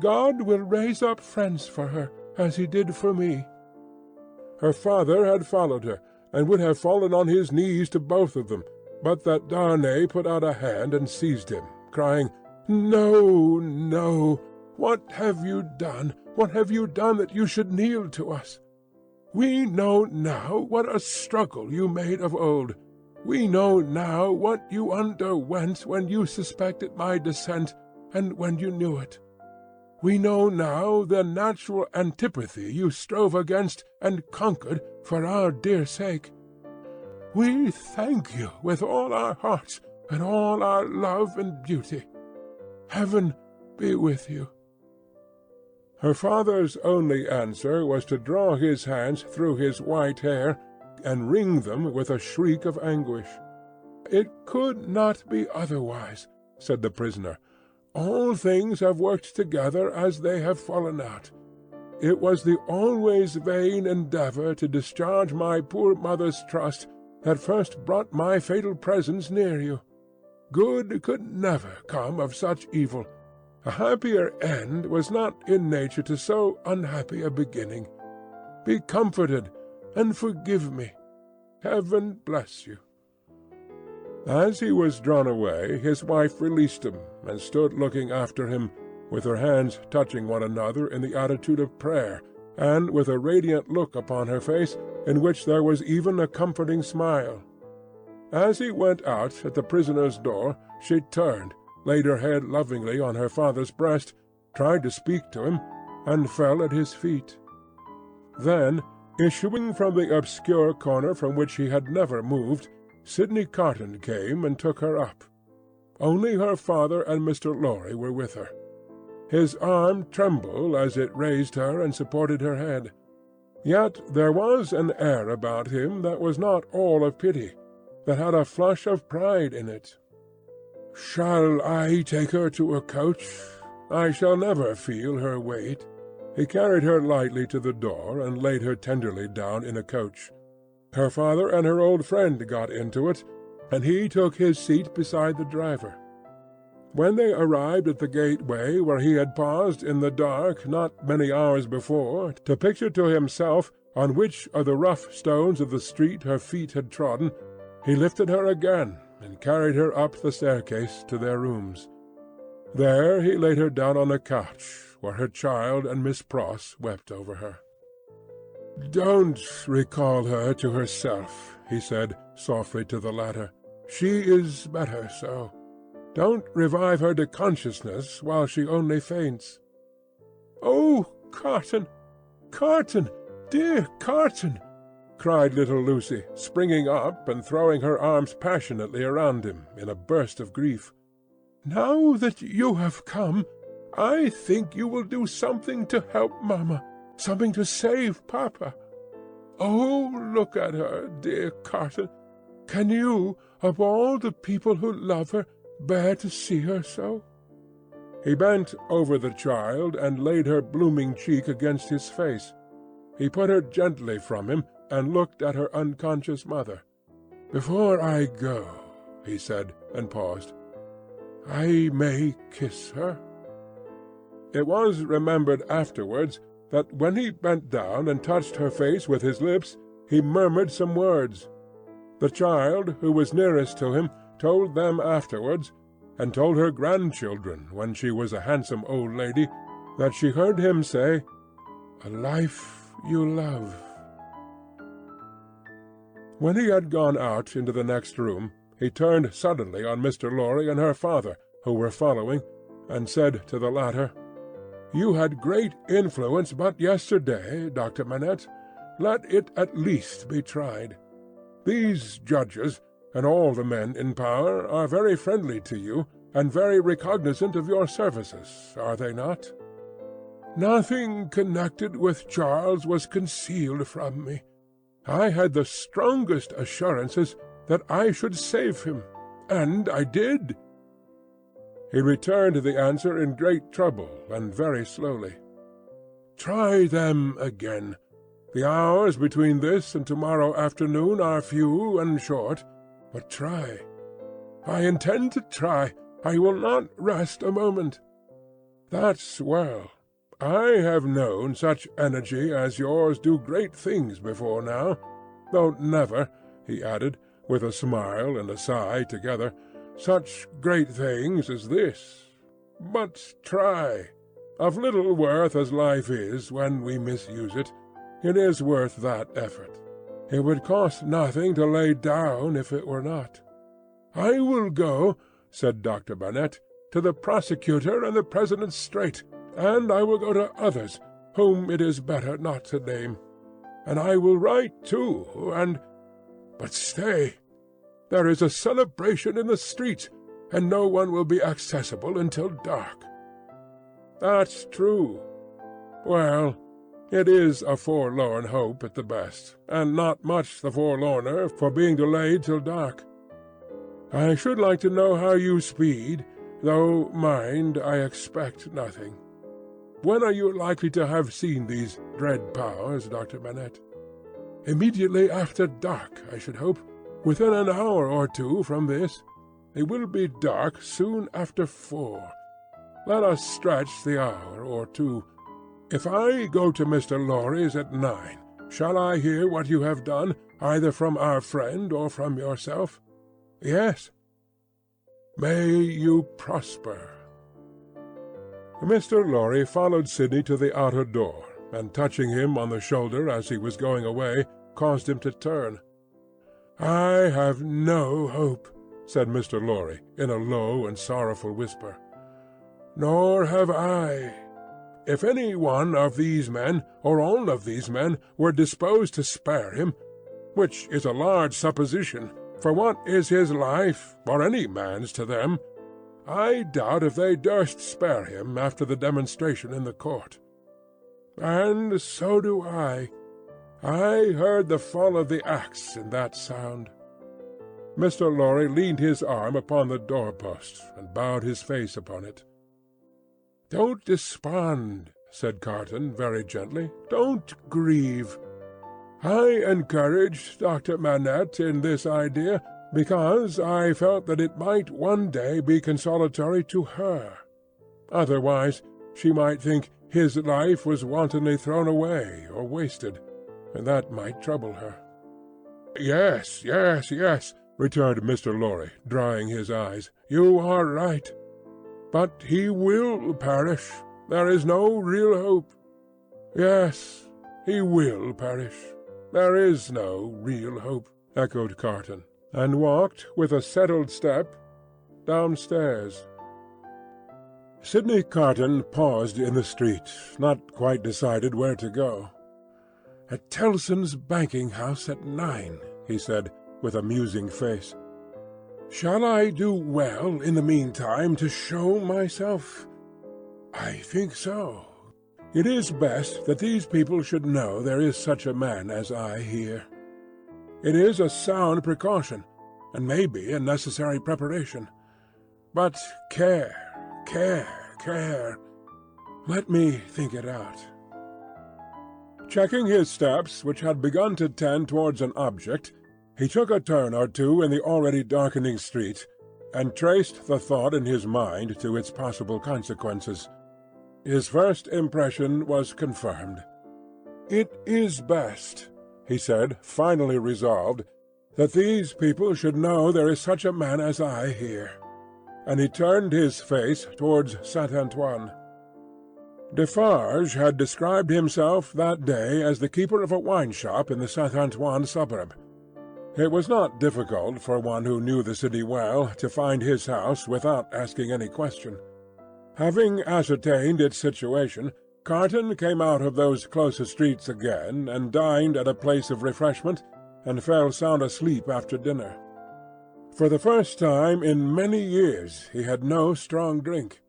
God will raise up friends for her, as he did for me." Her father had followed her, and would have fallen on his knees to both of them, but that Darnay put out a hand and seized him, crying, "No, no! What have you done? What have you done that you should kneel to us? We know now what a struggle you made of old. We know now what you underwent when you suspected my descent, and when you knew it. We know now the natural antipathy you strove against and conquered for our dear sake. We thank you with all our hearts and all our love and beauty. Heaven be with you." Her father's only answer was to draw his hands through his white hair and wring them with a shriek of anguish. "It could not be otherwise," said the prisoner. "All things have worked together as they have fallen out. It was the always vain endeavour to discharge my poor mother's trust that first brought my fatal presence near you. Good could never come of such evil. A happier end was not in nature to so unhappy a beginning. Be comforted, and forgive me. Heaven bless you." As he was drawn away, his wife released him, and stood looking after him, with her hands touching one another in the attitude of prayer, and with a radiant look upon her face, in which there was even a comforting smile. As he went out at the prisoner's door, she turned, laid her head lovingly on her father's breast, tried to speak to him, and fell at his feet. Then, Issuing from the obscure corner from which he had never moved, Sydney Carton came and took her up. Only her father and Mr. Lorry were with her. His arm trembled as it raised her and supported her head. Yet there was an air about him that was not all of pity, that had a flush of pride in it. "Shall I take her to a coach? I shall never feel her weight." He carried her lightly to the door and laid her tenderly down in a coach. Her father and her old friend got into it, and he took his seat beside the driver. When they arrived at the gateway where he had paused in the dark not many hours before to picture to himself on which of the rough stones of the street her feet had trodden, he lifted her again and carried her up the staircase to their rooms. There he laid her down on a couch, where her child and Miss Pross wept over her. "Don't recall her to herself," he said softly to the latter. "She is better so. Don't revive her to consciousness while she only faints." "Oh, Carton! Carton! Dear Carton!" cried little Lucy, springing up and throwing her arms passionately around him in a burst of grief. "Now that you have come, I think you will do something to help mamma, something to save papa. Oh, look at her, dear Carton. Can you, of all the people who love her, bear to see her so?" He bent over the child and laid her blooming cheek against his face. He put her gently from him and looked at her unconscious mother. "Before I go," he said, and paused, "I may kiss her?" It was remembered afterwards that when he bent down and touched her face with his lips, he murmured some words. The child, who was nearest to him, told them afterwards, and told her grandchildren when she was a handsome old lady, that she heard him say, "A life you love." When he had gone out into the next room, he turned suddenly on Mr. Lorry and her father, who were following, and said to the latter, "You had great influence but yesterday, Dr. Manette. Let it at least be tried. These judges, and all the men in power, are very friendly to you, and very recognizant of your services, are they not?" "Nothing connected with Charles was concealed from me. I had the strongest assurances that I should save him, and I did." He returned the answer in great trouble, and very slowly. "Try them again. The hours between this and tomorrow afternoon are few and short, but try. I intend to try. I will not rest a moment." "That's well. I have known such energy as yours do great things before now, though never," he added, with a smile and a sigh together, "such great things as this. But try. Of little worth as life is when we misuse it, it is worth that effort. It would cost nothing to lay down if it were not." "I will go," said Dr. Manette, "to the prosecutor and the president straight, and I will go to others, whom it is better not to name. And I will write too, and— But stay! There is a celebration in the street, and no one will be accessible until dark." "That's true. Well, it is a forlorn hope at the best, and not much the forlorner for being delayed till dark. I should like to know how you speed, though, mind, I expect nothing. When are you likely to have seen these dread powers, Dr. Manette?" "Immediately after dark, I should hope. Within an hour or two from this. It will be dark soon after 4. Let us stretch the hour or two. If I go to Mr. Lorry's at 9, shall I hear what you have done, either from our friend or from yourself?" "Yes." "May you prosper." Mr. Lorry followed Sidney to the outer door, and touching him on the shoulder as he was going away, caused him to turn. "I have no hope," said Mr. Lorry, in a low and sorrowful whisper. "Nor have I. if any one of these men, or all of these men, were disposed to spare him, which is a large supposition, for what is his life, or any man's to them, I doubt if they durst spare him after the demonstration in the court. And so do I. I heard the fall of the axe in that sound." Mr. Lorry leaned his arm upon the door-post, and bowed his face upon it. "Don't despond," said Carton, very gently. "Don't grieve. I encouraged Dr. Manette in this idea, because I felt that it might one day be consolatory to her. Otherwise she might think his life was wantonly thrown away or wasted, and that might trouble her." "Yes, yes, yes," returned Mr. Lorry, drying his eyes. "You are right. But he will perish. There is no real hope. Yes, he will perish. There is no real hope," echoed Carton, and walked with a settled step downstairs. Sidney Carton paused in the street, not quite decided where to go. "At Tellson's banking-house at 9, he said, with a musing face. "Shall I do well in the meantime to show myself? I think so. It is best that these people should know there is such a man as I here. It is a sound precaution, and may be a necessary preparation. But care, care, care. Let me think it out." Checking his steps, which had begun to tend towards an object, he took a turn or two in the already darkening street, and traced the thought in his mind to its possible consequences. His first impression was confirmed. "It is best," he said, finally resolved, "that these people should know there is such a man as I here." And he turned his face towards Saint-Antoine. Defarge had described himself that day as the keeper of a wine-shop in the Saint-Antoine suburb. It was not difficult for one who knew the city well to find his house without asking any question. Having ascertained its situation, Carton came out of those closer streets again, and dined at a place of refreshment, and fell sound asleep after dinner. For the first time in many years he had no strong drink.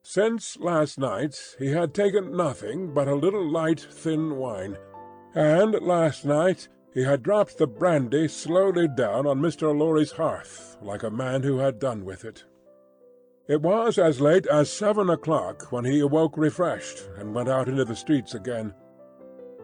Since last night he had taken nothing but a little light thin wine, and last night he had dropped the brandy slowly down on Mr. Lorry's hearth, like a man who had done with it. It was as late as 7 o'clock when he awoke refreshed, and went out into the streets again.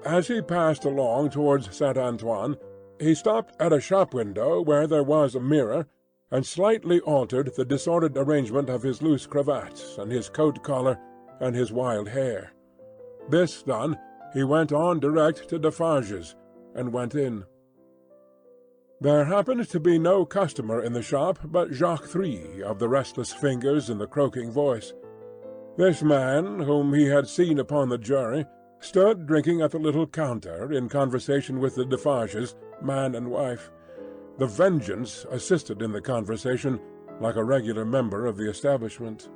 As he passed along towards Saint-Antoine, he stopped at a shop window where there was a mirror, and slightly altered the disordered arrangement of his loose cravat, and his coat-collar, and his wild hair. This done, he went on direct to Defarge's, and went in. There happened to be no customer in the shop but Jacques Three, of the restless fingers and the croaking voice. This man, whom he had seen upon the jury, stood drinking at the little counter, in conversation with the Defarges, man and wife. The Vengeance assisted in the conversation, like a regular member of the establishment.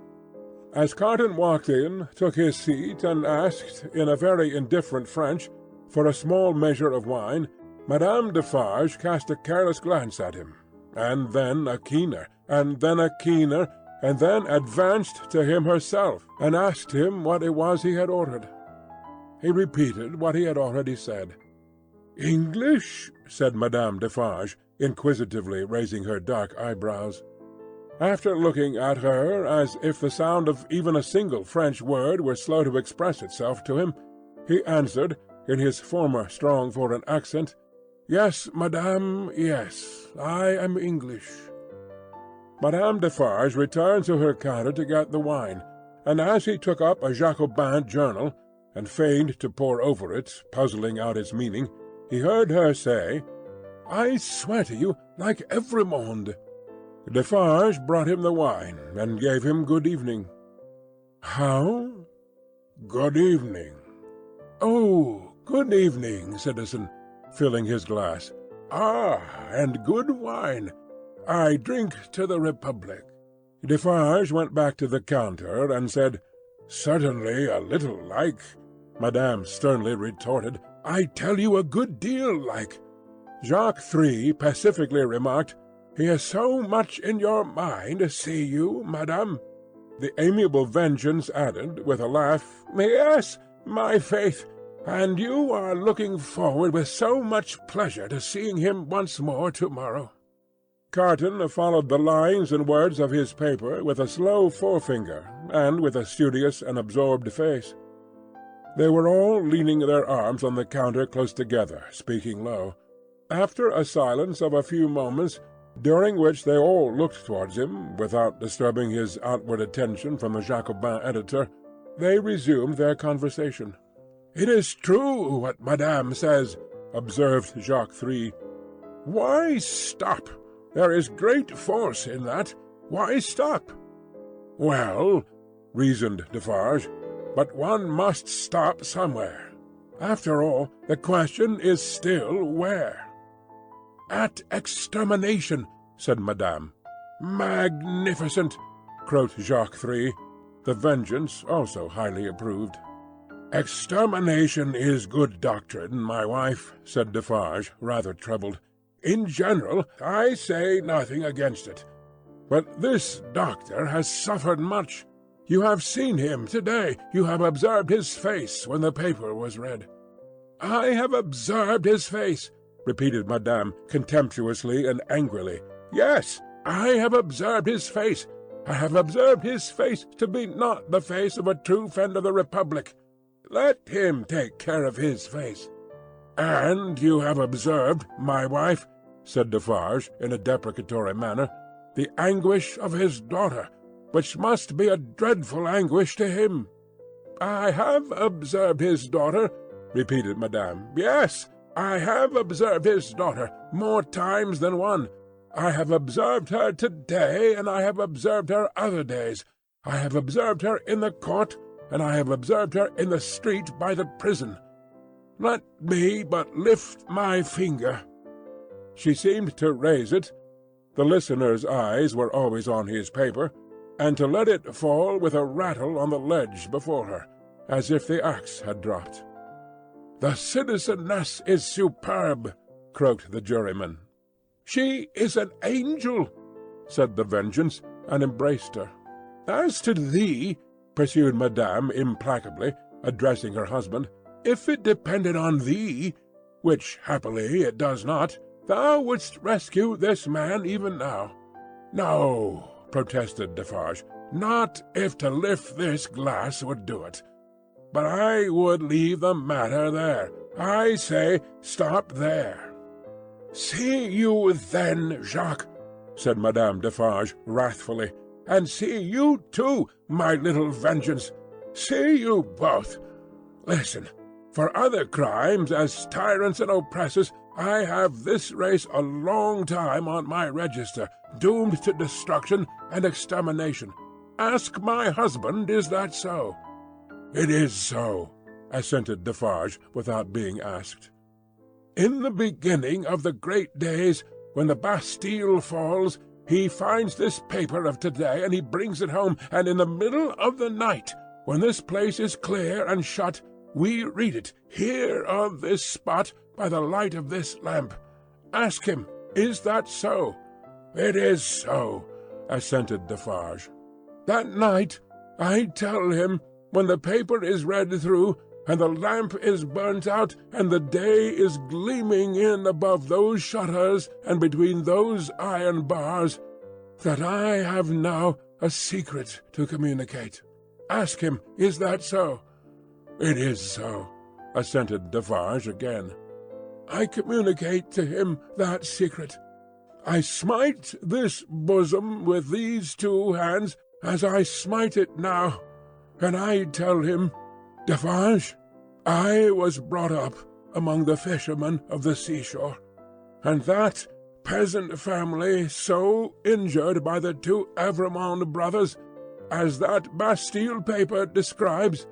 As Carton walked in, took his seat, and asked, in a very indifferent French, for a small measure of wine, Madame Defarge cast a careless glance at him, and then a keener, and then a keener, and then advanced to him herself, and asked him what it was he had ordered. He repeated what he had already said. "English?" said Madame Defarge, inquisitively raising her dark eyebrows. After looking at her as if the sound of even a single French word were slow to express itself to him, he answered, in his former strong foreign accent, "Yes, madame, yes, I am English." Madame Defarge returned to her counter to get the wine, and as he took up a Jacobin journal, and feigned to pore over it, puzzling out its meaning, he heard her say, "I swear to you, like Evrémonde." Defarge brought him the wine, and gave him good evening. "How?" "Good evening." "Oh, good evening, citizen," filling his glass. "Ah, and good wine. I drink to the Republic." Defarge went back to the counter, and said, "Certainly a little like," Madame sternly retorted. "I tell you a good deal like." Jacques III pacifically remarked, "He is so much in your mind, see you, madame." The amiable Vengeance added, with a laugh, "Yes, my faith, and you are looking forward with so much pleasure to seeing him once more to-morrow." Carton followed the lines and words of his paper with a slow forefinger, and with a studious and absorbed face. They were all leaning their arms on the counter close together, speaking low. After a silence of a few moments, during which they all looked towards him, without disturbing his outward attention from the Jacobin editor, they resumed their conversation. "It is true what Madame says," observed Jacques III. "Why stop? There is great force in that. Why stop?" "Well," reasoned Defarge, "but one must stop somewhere. After all, the question is still where." "At extermination," said Madame. "Magnificent!" croaked Jacques III. The Vengeance also highly approved. "Extermination is good doctrine, my wife," said Defarge, rather troubled. "In general, I say nothing against it. But this doctor has suffered much. You have seen him to-day. You have observed his face when the paper was read." "I have observed his face," repeated Madame, contemptuously and angrily. "Yes, I have observed his face. I have observed his face to be not the face of a true friend of the Republic. Let him take care of his face." "And you have observed, my wife," said Defarge, in a deprecatory manner, "the anguish of his daughter, which must be a dreadful anguish to him." "I have observed his daughter," repeated Madame. "Yes, I have observed his daughter, more times than one. I have observed her to-day, and I have observed her other days. I have observed her in the court, and I have observed her in the street by the prison. Let me but lift my finger." She seemed to raise it, the listener's eyes were always on his paper, and to let it fall with a rattle on the ledge before her, as if the axe had dropped. "The citizeness is superb," croaked the juryman. "She is an angel," said the Vengeance, and embraced her. "As to thee," pursued Madame implacably, addressing her husband, "if it depended on thee, which happily it does not, thou wouldst rescue this man even now." "No," protested Defarge, "not if to lift this glass would do it. But I would leave the matter there. I say, stop there." "See you then, Jacques," said Madame Defarge, wrathfully, "and see you too, my little Vengeance. See you both. Listen, for other crimes as tyrants and oppressors, I have this race a long time on my register, doomed to destruction and extermination. Ask my husband, is that so?" "It is so," assented Defarge, without being asked. "In the beginning of the great days, when the Bastille falls, he finds this paper of to-day, and he brings it home, and in the middle of the night, when this place is clear and shut, we read it, here on this spot, by the light of this lamp. Ask him, is that so?" "It is so," assented Defarge. "That night, I tell him, when the paper is read through, and the lamp is burnt out, and the day is gleaming in above those shutters and between those iron bars, that I have now a secret to communicate. Ask him, is that so?" "It is so," assented Defarge again. "I communicate to him that secret. I smite this bosom with these two hands, as I smite it now, and I tell him, Defarge, I was brought up among the fishermen of the seashore, and that peasant family so injured by the two Evremond brothers, as that Bastille paper describes,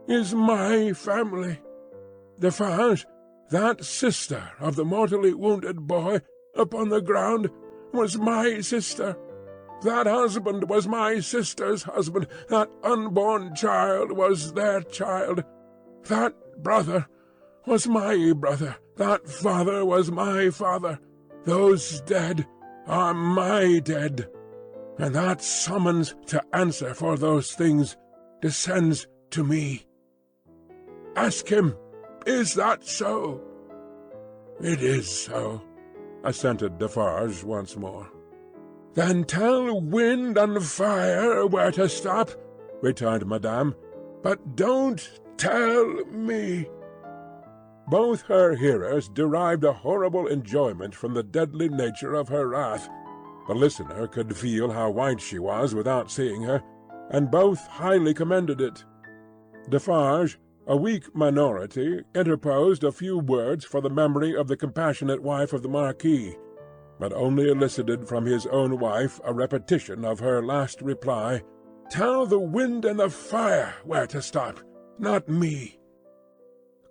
is my family. Defarge, that sister of the mortally wounded boy upon the ground was my sister. That husband was my sister's husband. That unborn child was their child. That brother was my brother. That father was my father. Those dead are my dead. And that summons to answer for those things descends to me. Ask him, is that so?" "It is so," assented Defarge once more. "Then tell wind and fire where to stop," returned Madame, "but don't tell me." Both her hearers derived a horrible enjoyment from the deadly nature of her wrath. The listener could feel how white she was without seeing her, and both highly commended it. Defarge, a weak minority, interposed a few words for the memory of the compassionate wife of the Marquis, but only elicited from his own wife a repetition of her last reply, "Tell the wind and the fire where to stop, not me."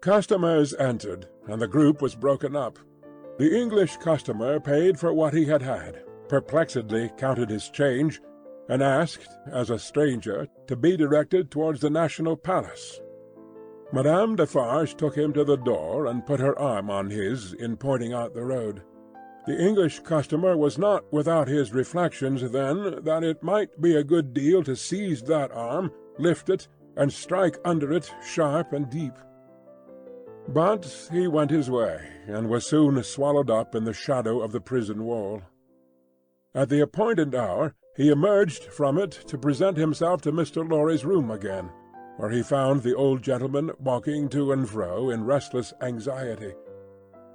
Customers entered, and the group was broken up. The English customer paid for what he had, perplexedly counted his change, and asked, as a stranger, to be directed towards the National Palace. Madame Defarge took him to the door and put her arm on his in pointing out the road. The English customer was not without his reflections then that it might be a good deal to seize that arm, lift it, and strike under it sharp and deep. But he went his way, and was soon swallowed up in the shadow of the prison wall. At the appointed hour he emerged from it to present himself to Mr. Lorry's room again, where he found the old gentleman walking to and fro in restless anxiety.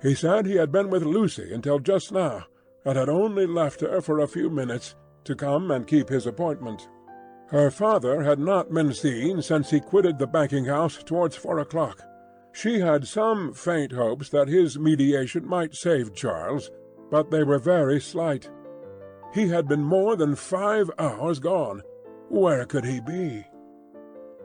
He said he had been with Lucy until just now, and had only left her for a few minutes to come and keep his appointment. Her father had not been seen since he quitted the banking-house towards 4 o'clock. She had some faint hopes that his mediation might save Charles, but they were very slight. He had been more than 5 hours gone. Where could he be?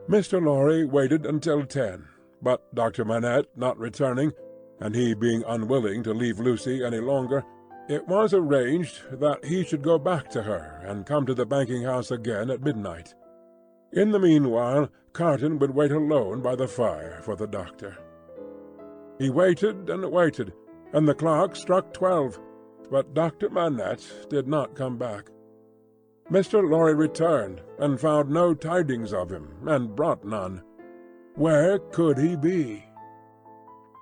Mr. Lorry waited until 10, but Dr. Manette not returning, and he being unwilling to leave Lucy any longer, it was arranged that he should go back to her and come to the banking-house again at midnight. In the meanwhile Carton would wait alone by the fire for the doctor. He waited and waited, and the clock struck 12, but Dr. Manette did not come back. Mr. Lorry returned, and found no tidings of him, and brought none. Where could he be?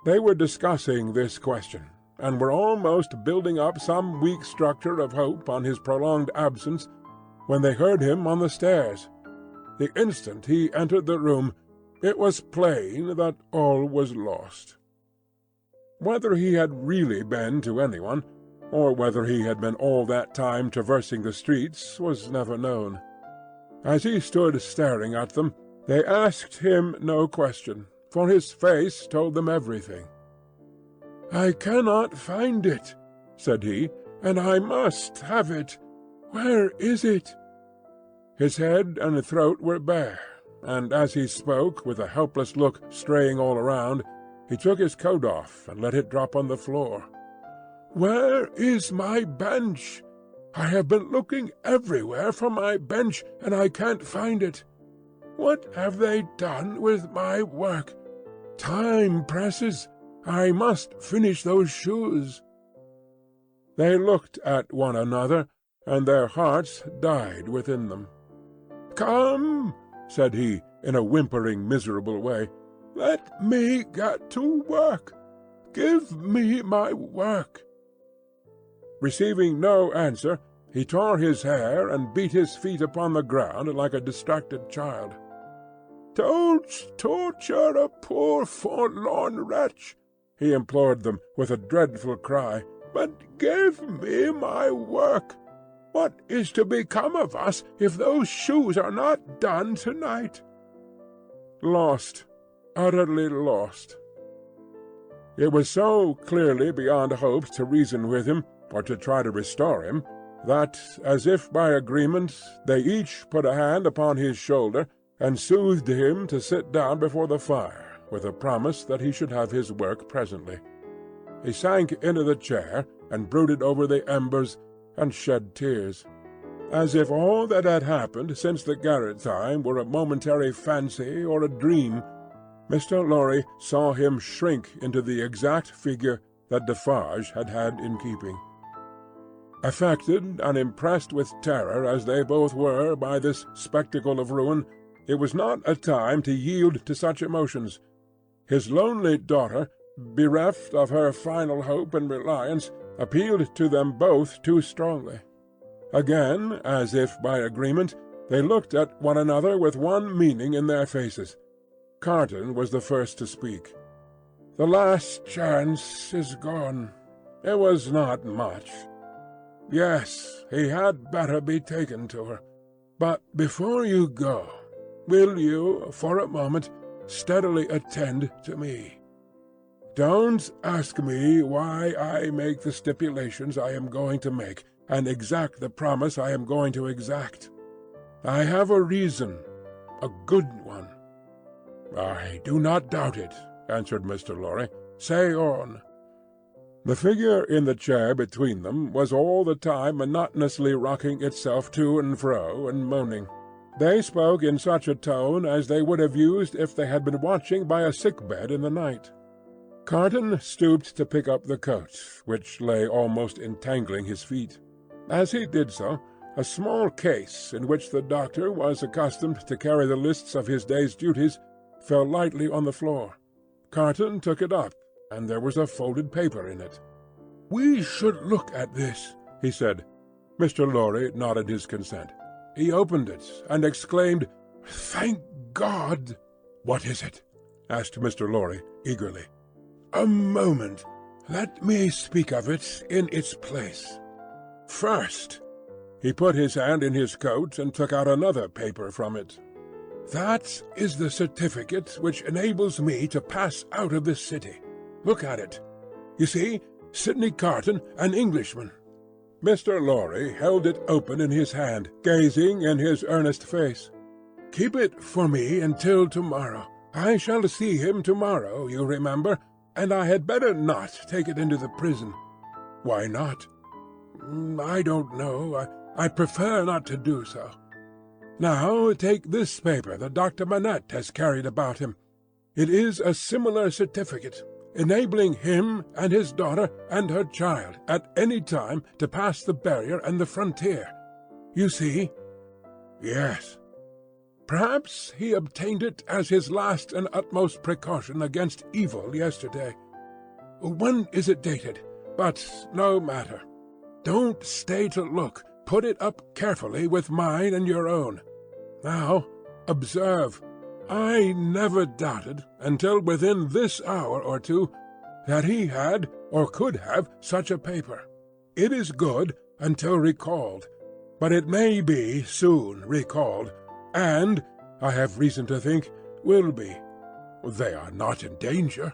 They were discussing this question, and were almost building up some weak structure of hope on his prolonged absence, when they heard him on the stairs. The instant he entered the room, it was plain that all was lost. Whether he had really been to anyone, or whether he had been all that time traversing the streets, was never known. As he stood staring at them, they asked him no question, for his face told them everything. "I cannot find it," said he, "and I must have it. Where is it?" His head and throat were bare, and as he spoke, with a helpless look straying all around, he took his coat off and let it drop on the floor. "Where is my bench? I have been looking everywhere for my bench, and I can't find it. What have they done with my work? Time presses. I must finish those shoes." They looked at one another, and their hearts died within them. "Come," said he, in a whimpering, miserable way, "let me get to work. Give me my work." Receiving no answer, he tore his hair and beat his feet upon the ground like a distracted child. "Don't torture a poor forlorn wretch," he implored them with a dreadful cry, "but give me my work. What is to become of us if those shoes are not done to-night?" Lost, utterly lost. It was so clearly beyond hope to reason with him, or to try to restore him, that, as if by agreement, they each put a hand upon his shoulder, and soothed him to sit down before the fire, with a promise that he should have his work presently. He sank into the chair, and brooded over the embers, and shed tears. as if all that had happened since the garret time were a momentary fancy or a dream, Mr. Lorry saw him shrink into the exact figure that Defarge had had in keeping. Affected and impressed with terror as they both were by this spectacle of ruin, it was not a time to yield to such emotions. His lonely daughter, bereft of her final hope and reliance, appealed to them both too strongly. Again, as if by agreement, they looked at one another with one meaning in their faces. Carton was the first to speak. "The last chance is gone. It was not much. Yes, he had better be taken to her. But before you go, will you, for a moment, steadily attend to me? Don't ask me why I make the stipulations I am going to make, and exact the promise I am going to exact. I have a reason, a good one." "I do not doubt it," answered Mr. Lorry. "Say on." The figure in the chair between them was all the time monotonously rocking itself to and fro, and moaning. They spoke in such a tone as they would have used if they had been watching by a sick-bed in the night. Carton stooped to pick up the coat, which lay almost entangling his feet. As he did so, a small case in which the doctor was accustomed to carry the lists of his day's duties fell lightly on the floor. Carton took it up, and there was a folded paper in it. "We should look at this," he said. Mr. Lorry nodded his consent. He opened it, and exclaimed, "Thank God!" "What is it?" asked Mr. Lorry, eagerly. "A moment. Let me speak of it in its place. First," he put his hand in his coat and took out another paper from it. "That is the certificate which enables me to pass out of this city. Look at it. You see, Sidney Carton, an Englishman." Mr. Lorry held it open in his hand, gazing in his earnest face. "Keep it for me until tomorrow. I shall see him tomorrow, you remember, and I had better not take it into the prison." "Why not?" "I don't know. I prefer not to do so. Now take this paper that Dr. Manette has carried about him. It is a similar certificate, enabling him and his daughter and her child at any time to pass the barrier and the frontier. You see?" "Yes." "Perhaps he obtained it as his last and utmost precaution against evil yesterday. When is it dated? But no matter. Don't stay to look. Put it up carefully with mine and your own. Now, observe. I never doubted, until within this hour or two, that he had or could have such a paper. It is good until recalled, but it may be soon recalled, and, I have reason to think, will be. They are not in danger.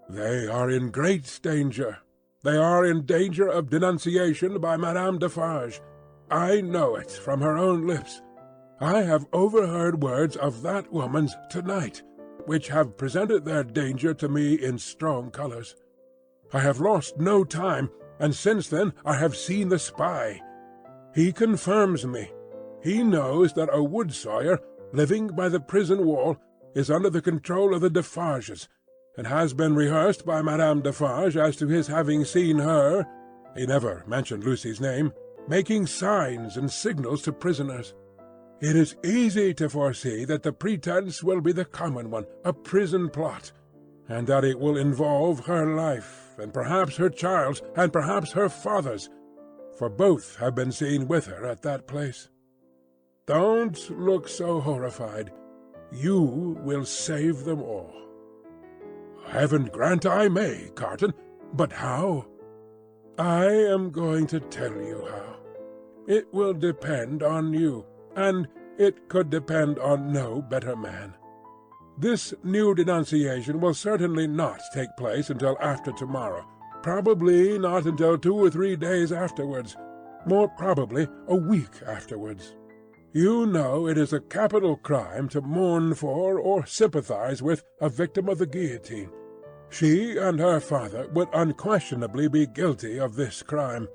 They are in great danger. They are in danger of denunciation by Madame Defarge. I know it from her own lips. I have overheard words of that woman's to-night, which have presented their danger to me in strong colours. I have lost no time, and since then I have seen the spy. He confirms me. He knows that a wood sawyer, living by the prison wall, is under the control of the Defarges, and has been rehearsed by Madame Defarge as to his having seen her—he never mentioned Lucy's name—making signs and signals to prisoners. It is easy to foresee that the pretence will be the common one, a prison plot, and that it will involve her life, and perhaps her child's, and perhaps her father's, for both have been seen with her at that place. Don't look so horrified. You will save them all." "Heaven grant I may, Carton. But how?" "I am going to tell you how. It will depend on you, and it could depend on no better man. This new denunciation will certainly not take place until after tomorrow, probably not until 2 or 3 days afterwards, more probably a week afterwards. You know it is a capital crime to mourn for or sympathize with a victim of the guillotine. She and her father would unquestionably be guilty of this crime,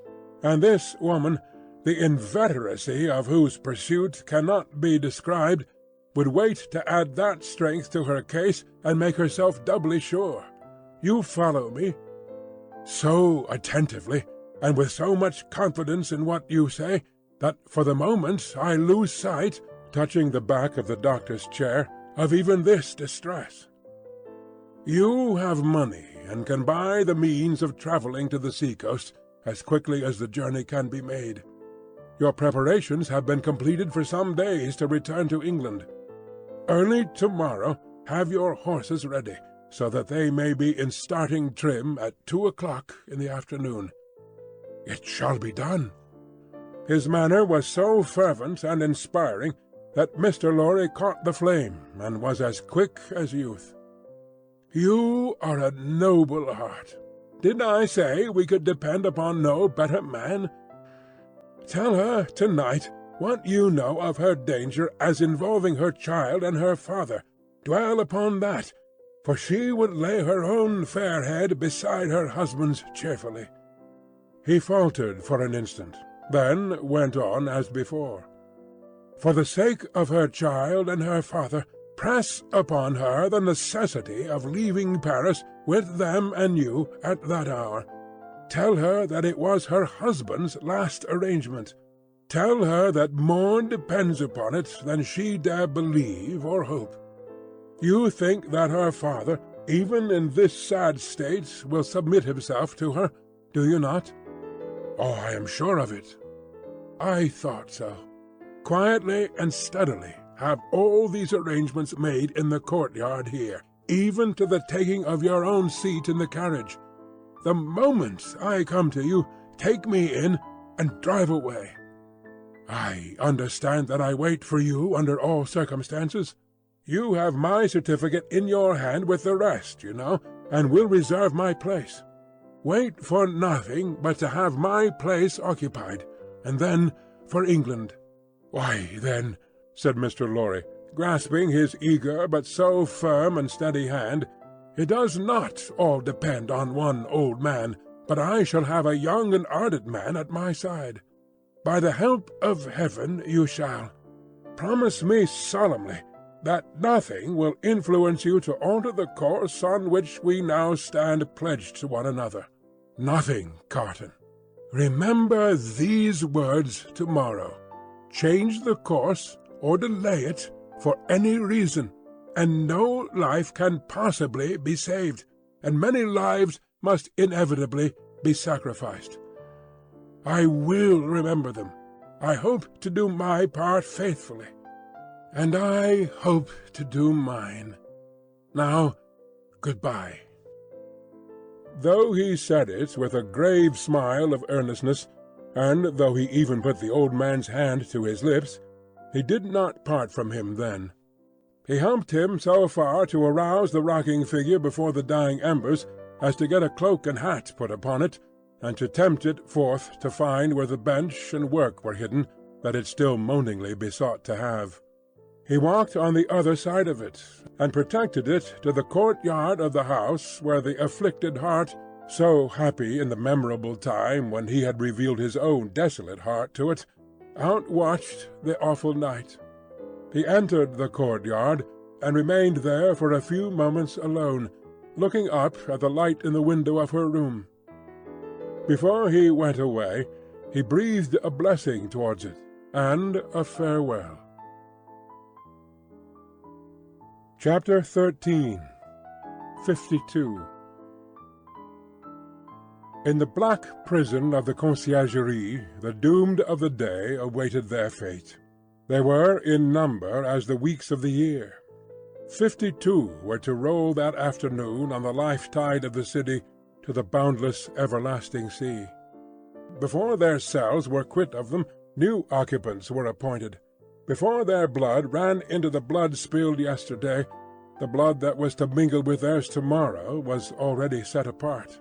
and this woman, the inveteracy of whose pursuit cannot be described, would wait to add that strength to her case and make herself doubly sure. You follow me? So attentively, and with so much confidence in what you say, that for the moment I lose sight, touching the back of the doctor's chair, of even this distress. You have money, and can buy the means of travelling to the sea-coast as quickly as the journey can be made. Your preparations have been completed for some days to return to England. Early tomorrow have your horses ready, so that they may be in starting trim at 2 o'clock in the afternoon. It shall be done." His manner was so fervent and inspiring that Mr. Lorry caught the flame, and was as quick as youth. "You are a noble heart. Didn't I say we could depend upon no better man? Tell her to-night what you know of her danger as involving her child and her father. Dwell upon that, for she would lay her own fair head beside her husband's cheerfully." He faltered for an instant, then went on as before. "For the sake of her child and her father, press upon her the necessity of leaving Paris with them and you at that hour. Tell her that it was her husband's last arrangement. Tell her that more depends upon it than she dare believe or hope. You think that her father, even in this sad state, will submit himself to her, do you not?" "Oh, I am sure of it." "I thought so. Quietly and steadily have all these arrangements made in the courtyard here, even to the taking of your own seat in the carriage. The moment I come to you, take me in and drive away. I understand that I wait for you under all circumstances. You have my certificate in your hand with the rest, you know, and will reserve my place. Wait for nothing but to have my place occupied, and then for England." "Why, then," said Mr. Lorry, grasping his eager but so firm and steady hand, "it does not all depend on one old man, but I shall have a young and ardent man at my side. By the help of heaven you shall. Promise me solemnly that nothing will influence you to alter the course on which we now stand pledged to one another. Nothing, Carton. Remember these words tomorrow. Change the course, or delay it, for any reason, and no life can possibly be saved, and many lives must inevitably be sacrificed. I will remember them. I hope to do my part faithfully, and I hope to do mine. Now, good-bye." Though he said it with a grave smile of earnestness, and though he even put the old man's hand to his lips, he did not part from him then. He helped him so far to arouse the rocking figure before the dying embers as to get a cloak and hat put upon it, and to tempt it forth to find where the bench and work were hidden that it still moaningly besought to have. He walked on the other side of it, and protected it to the courtyard of the house where the afflicted heart, so happy in the memorable time when he had revealed his own desolate heart to it, outwatched the awful night. He entered the courtyard, and remained there for a few moments alone, looking up at the light in the window of her room. Before he went away, he breathed a blessing towards it, and a farewell. Chapter 13. 52. In the black prison of the Conciergerie, the doomed of the day awaited their fate. They were in number as the weeks of the year. 52 were to roll that afternoon on the life-tide of the city to the boundless everlasting sea. Before their cells were quit of them, new occupants were appointed. Before their blood ran into the blood spilled yesterday, the blood that was to mingle with theirs tomorrow was already set apart.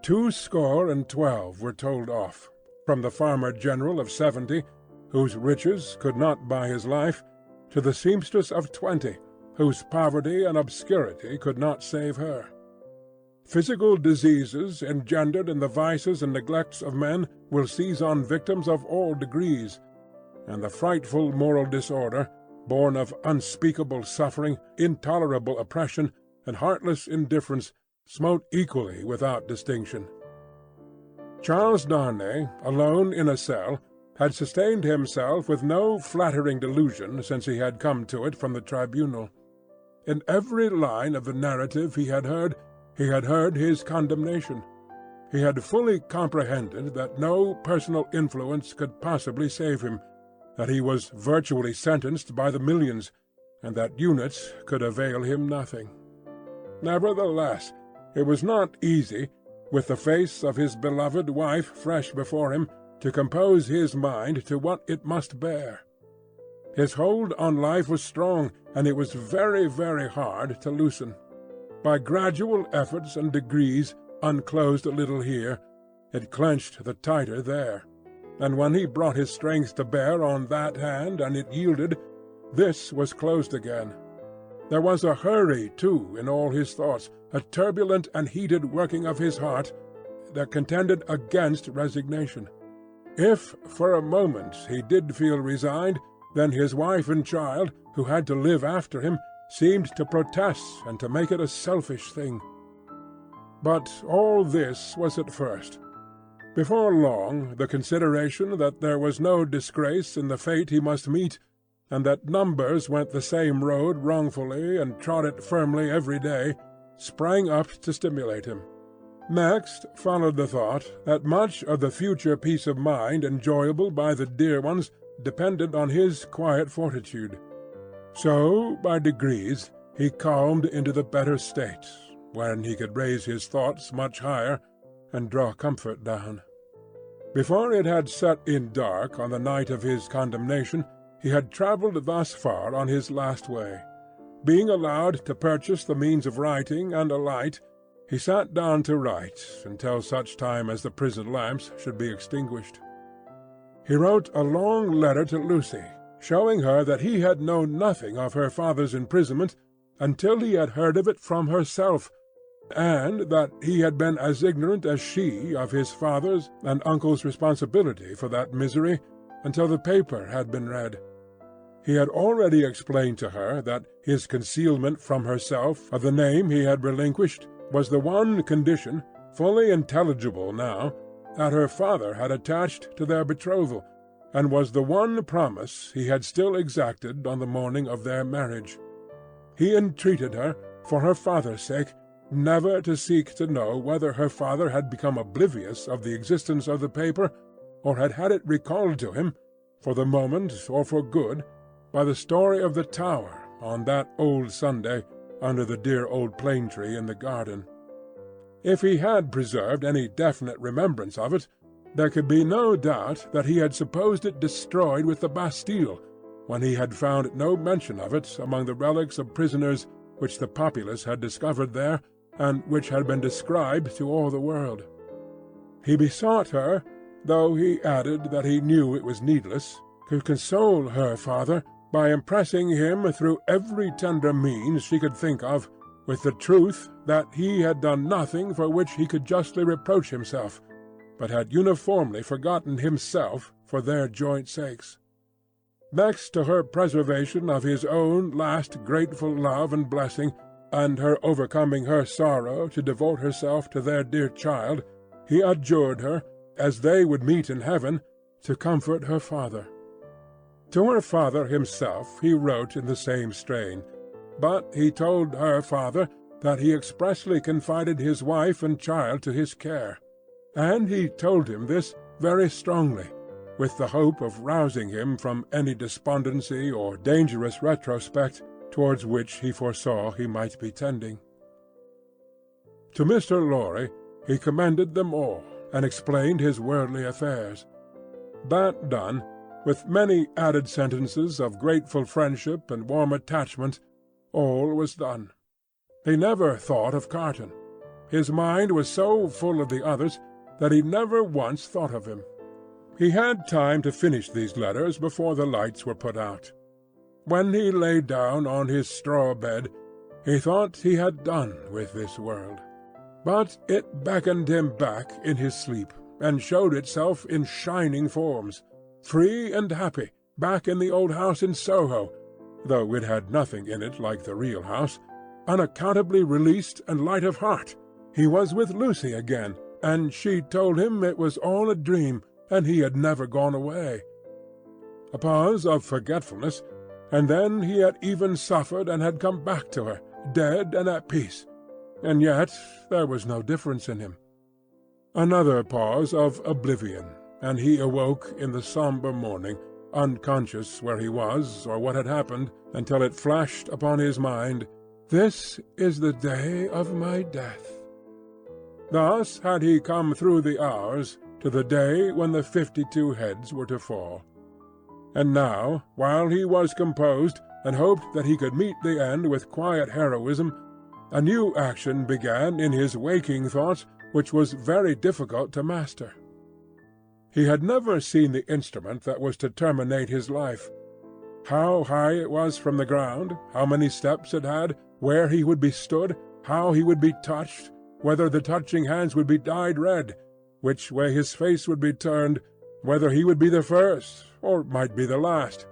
212 were told off, from the farmer-general of 70, whose riches could not buy his life, to the seamstress of 20, whose poverty and obscurity could not save her. Physical diseases engendered in the vices and neglects of men will seize on victims of all degrees, and the frightful moral disorder, born of unspeakable suffering, intolerable oppression, and heartless indifference, smote equally without distinction. Charles Darnay, alone in a cell, had sustained himself with no flattering delusion since he had come to it from the tribunal. In every line of the narrative he had heard his condemnation. He had fully comprehended that no personal influence could possibly save him, that he was virtually sentenced by the millions, and that units could avail him nothing. Nevertheless, it was not easy, with the face of his beloved wife fresh before him, to compose his mind to what it must bear. His hold on life was strong, and it was very, very hard to loosen. By gradual efforts and degrees, unclosed a little here, it clenched the tighter there, and when he brought his strength to bear on that hand and it yielded, this was closed again. There was a hurry, too, in all his thoughts, a turbulent and heated working of his heart that contended against resignation. If for a moment he did feel resigned, then his wife and child, who had to live after him, seemed to protest and to make it a selfish thing. But all this was at first. Before long, the consideration that there was no disgrace in the fate he must meet, and that numbers went the same road wrongfully and trod it firmly every day, sprang up to stimulate him. Next followed the thought that much of the future peace of mind enjoyable by the dear ones depended on his quiet fortitude. So, by degrees, he calmed into the better state, when he could raise his thoughts much higher and draw comfort down. Before it had set in dark on the night of his condemnation, he had travelled thus far on his last way. Being allowed to purchase the means of writing and a light, he sat down to write until such time as the prison lamps should be extinguished. He wrote a long letter to Lucy, showing her that he had known nothing of her father's imprisonment until he had heard of it from herself, and that he had been as ignorant as she of his father's and uncle's responsibility for that misery until the paper had been read. He had already explained to her that his concealment from herself of the name he had relinquished was the one condition, fully intelligible now, that her father had attached to their betrothal, and was the one promise he had still exacted on the morning of their marriage. He entreated her, for her father's sake, never to seek to know whether her father had become oblivious of the existence of the paper, or had had it recalled to him, for the moment or for good, by the story of the tower on that old Sunday under the dear old plane tree in the garden. If he had preserved any definite remembrance of it, there could be no doubt that he had supposed it destroyed with the Bastille, when he had found no mention of it among the relics of prisoners which the populace had discovered there, and which had been described to all the world. He besought her, though he added that he knew it was needless, to console her father by impressing him through every tender means she could think of with the truth that he had done nothing for which he could justly reproach himself, but had uniformly forgotten himself for their joint sakes. Next to her preservation of his own last grateful love and blessing, and her overcoming her sorrow to devote herself to their dear child, he adjured her, as they would meet in heaven, to comfort her father. To her father himself he wrote in the same strain, but he told her father that he expressly confided his wife and child to his care, and he told him this very strongly, with the hope of rousing him from any despondency or dangerous retrospect towards which he foresaw he might be tending. To Mr. Lorry he commended them all, and explained his worldly affairs. That done, with many added sentences of grateful friendship and warm attachment, all was done. He never thought of Carton. His mind was so full of the others that he never once thought of him. He had time to finish these letters before the lights were put out. When he lay down on his straw bed, he thought he had done with this world. But it beckoned him back in his sleep, and showed itself in shining forms, free and happy, back in the old house in Soho, though it had nothing in it like the real house, unaccountably released and light of heart. He was with Lucy again, and she told him it was all a dream, and he had never gone away. A pause of forgetfulness, and then he had even suffered and had come back to her, dead and at peace, and yet there was no difference in him. Another pause of oblivion, and he awoke in the sombre morning, unconscious where he was or what had happened, until it flashed upon his mind, "This is the day of my death." Thus had he come through the hours to the day when the 52 heads were to fall. And now, while he was composed, and hoped that he could meet the end with quiet heroism, a new action began in his waking thoughts which was very difficult to master. He had never seen the instrument that was to terminate his life. How high it was from the ground, how many steps it had, where he would be stood, how he would be touched, whether the touching hands would be dyed red, which way his face would be turned, whether he would be the first, or might be the last.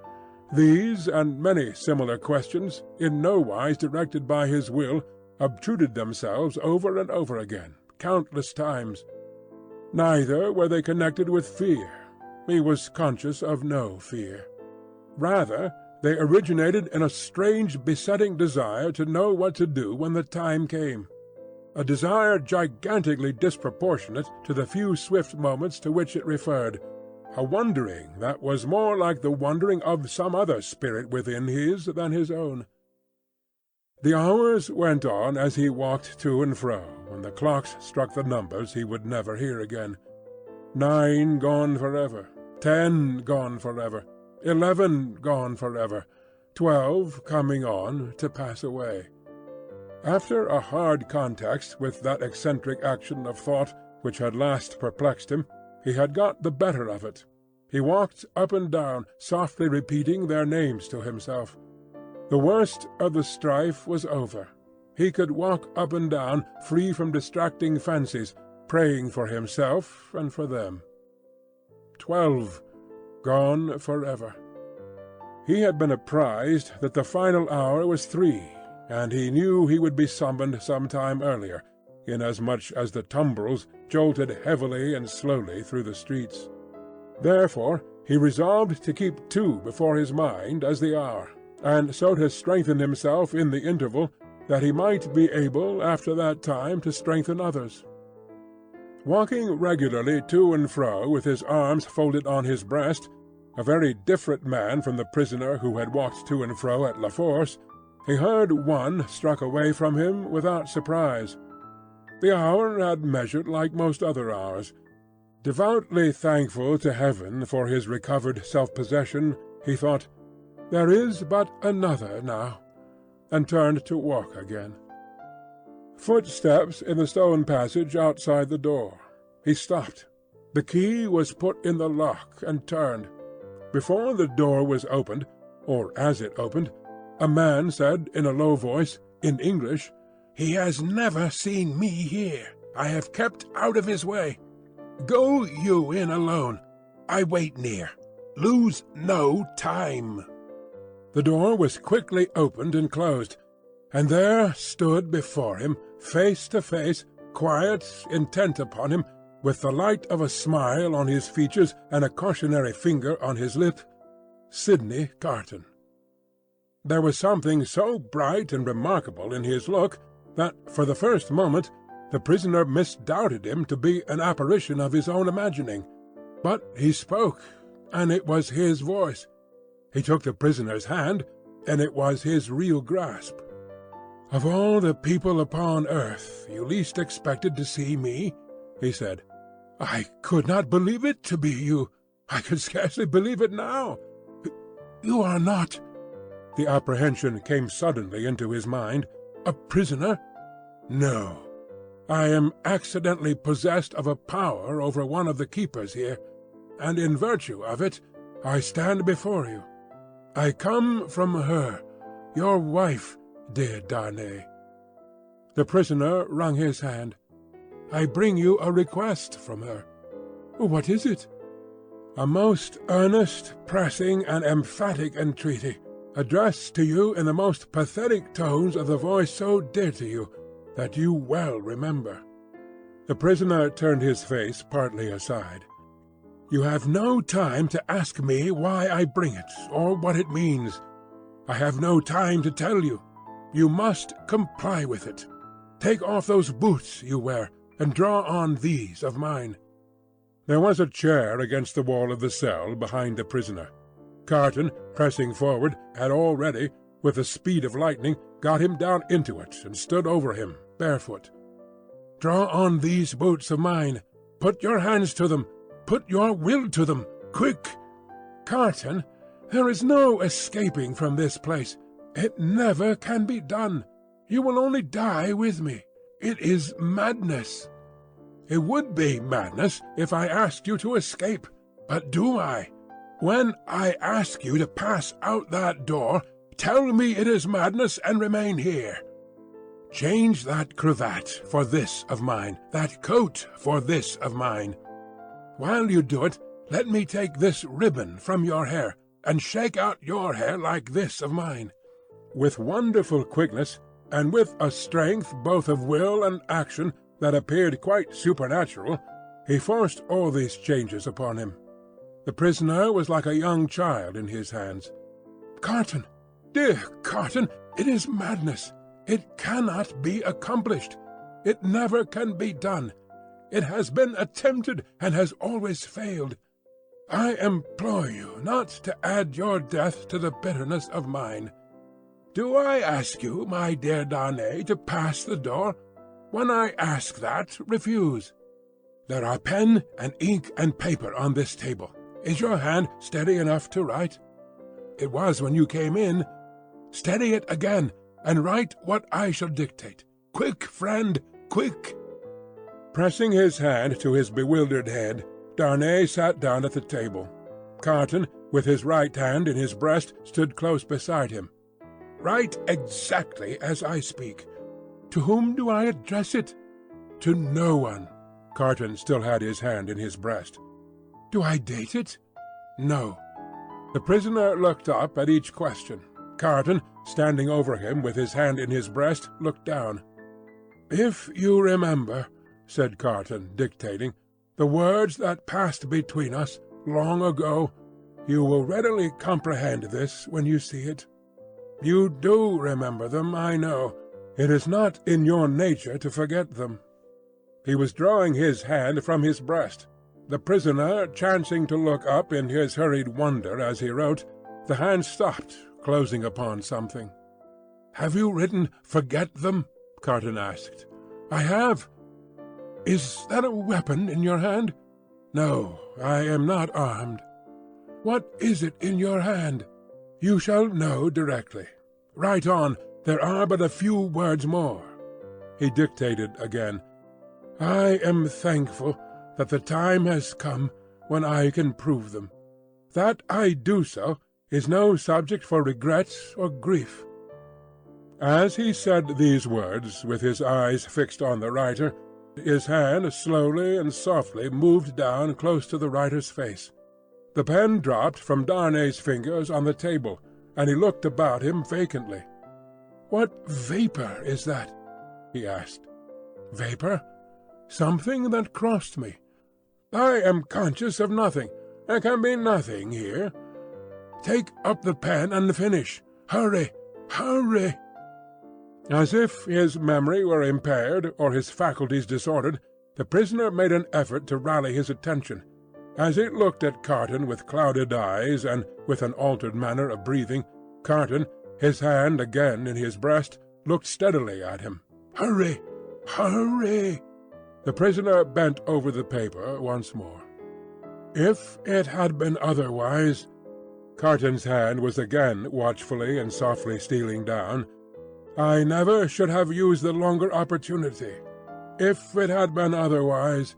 These and many similar questions, in no wise directed by his will, obtruded themselves over and over again, countless times. Neither were they connected with fear. He was conscious of no fear. Rather, they originated in a strange besetting desire to know what to do when the time came. A desire gigantically disproportionate to the few swift moments to which it referred, a wondering that was more like the wondering of some other spirit within his than his own. The hours went on as he walked to and fro, and the clocks struck the numbers he would never hear again. 9 gone forever, 10 gone forever, 11 gone forever, 12 coming on to pass away. After a hard context with that eccentric action of thought which had last perplexed him, he had got the better of it. He walked up and down, softly repeating their names to himself. The worst of the strife was over. He could walk up and down, free from distracting fancies, praying for himself and for them. 12 gone forever. He had been apprised that the final hour was 3, and he knew he would be summoned some time earlier, inasmuch as the tumbrils jolted heavily and slowly through the streets. Therefore he resolved to keep 2 before his mind as the hour, and so to strengthen himself in the interval, that he might be able after that time to strengthen others. Walking regularly to and fro with his arms folded on his breast, a very different man from the prisoner who had walked to and fro at La Force, he heard one struck away from him without surprise. The hour had measured like most other hours. Devoutly thankful to heaven for his recovered self-possession, he thought, "There is but another now," and turned to walk again. Footsteps in the stone passage outside the door. He stopped. The key was put in the lock and turned. Before the door was opened, or as it opened, a man said in a low voice, in English, "He has never seen me here. I have kept out of his way. Go you in alone. I wait near. Lose no time." The door was quickly opened and closed, and there stood before him, face to face, quiet, intent upon him, with the light of a smile on his features and a cautionary finger on his lip, Sidney Carton. There was something so bright and remarkable in his look that, for the first moment, the prisoner misdoubted him to be an apparition of his own imagining. But he spoke, and it was his voice. He took the prisoner's hand, and it was his real grasp. "Of all the people upon earth, you least expected to see me," he said. "I could not believe it to be you. I could scarcely believe it now. You are not—" The apprehension came suddenly into his mind. "A prisoner?" "No. I am accidentally possessed of a power over one of the keepers here, and in virtue of it I stand before you. I come from her, your wife, dear Darnay." The prisoner wrung his hand. I bring you a request from her." "What is it?" "A most earnest, pressing, and emphatic entreaty, addressed to you in the most pathetic tones of the voice so dear to you, that you well remember." The prisoner turned his face partly aside. "You have no time to ask me why I bring it, or what it means. I have no time to tell you. You must comply with it. Take off those boots you wear, and draw on these of mine." There was a chair against the wall of the cell behind the prisoner. Carton, pressing forward, had already, with the speed of lightning, got him down into it, and stood over him, barefoot. "Draw on these boots of mine. Put your hands to them. Put your will to them. Quick! Carton, there is no escaping from this place. It never can be done. You will only die with me. It is madness." "It would be madness if I asked you to escape. But do I? When I ask you to pass out that door, tell me it is madness and remain here. Change that cravat for this of mine, that coat for this of mine. While you do it, let me take this ribbon from your hair, and shake out your hair like this of mine." With wonderful quickness, and with a strength both of will and action that appeared quite supernatural, he forced all these changes upon him. The prisoner was like a young child in his hands. "Carton, dear Carton, it is madness. It cannot be accomplished. It never can be done. It has been attempted, and has always failed. I implore you not to add your death to the bitterness of mine. Do I ask you, my dear Darnay, to pass the door? When I ask that, refuse. There are pen and ink and paper on this table. Is your hand steady enough to write? It was when you came in. Steady it again, and write what I shall dictate. Quick, friend, quick!" Pressing his hand to his bewildered head, Darnay sat down at the table. Carton, with his right hand in his breast, stood close beside him. "Write exactly as I speak." "To whom do I address it?" "To no one." Carton still had his hand in his breast. "Do I date it?" "No." The prisoner looked up at each question. Carton, standing over him with his hand in his breast, looked down. "If you remember," said Carton, dictating, "the words that passed between us long ago, you will readily comprehend this when you see it. You do remember them, I know. It is not in your nature to forget them." He was drawing his hand from his breast. The prisoner, chancing to look up in his hurried wonder as he wrote, the hand stopped, closing upon something. "Have you written 'forget them'?" Carton asked. "I have." "Is that a weapon in your hand?" "No, I am not armed." "What is it in your hand?" "You shall know directly. Write on. There are but a few words more." He dictated again. "I am thankful that the time has come when I can prove them. That I do so is no subject for regret or grief." As he said these words, with his eyes fixed on the writer, his hand slowly and softly moved down close to the writer's face. The pen dropped from Darnay's fingers on the table, and he looked about him vacantly. "What vapour is that?" he asked. "Vapour? Something that crossed me. I am conscious of nothing. There can be nothing here. Take up the pen and finish. Hurry! Hurry!" As if his memory were impaired or his faculties disordered, the prisoner made an effort to rally his attention. As he looked at Carton with clouded eyes and with an altered manner of breathing, Carton, his hand again in his breast, looked steadily at him. "Hurry! Hurry!" The prisoner bent over the paper once more. "If it had been otherwise—" Carton's hand was again watchfully and softly stealing down. "I never should have used the longer opportunity. If it had been otherwise—"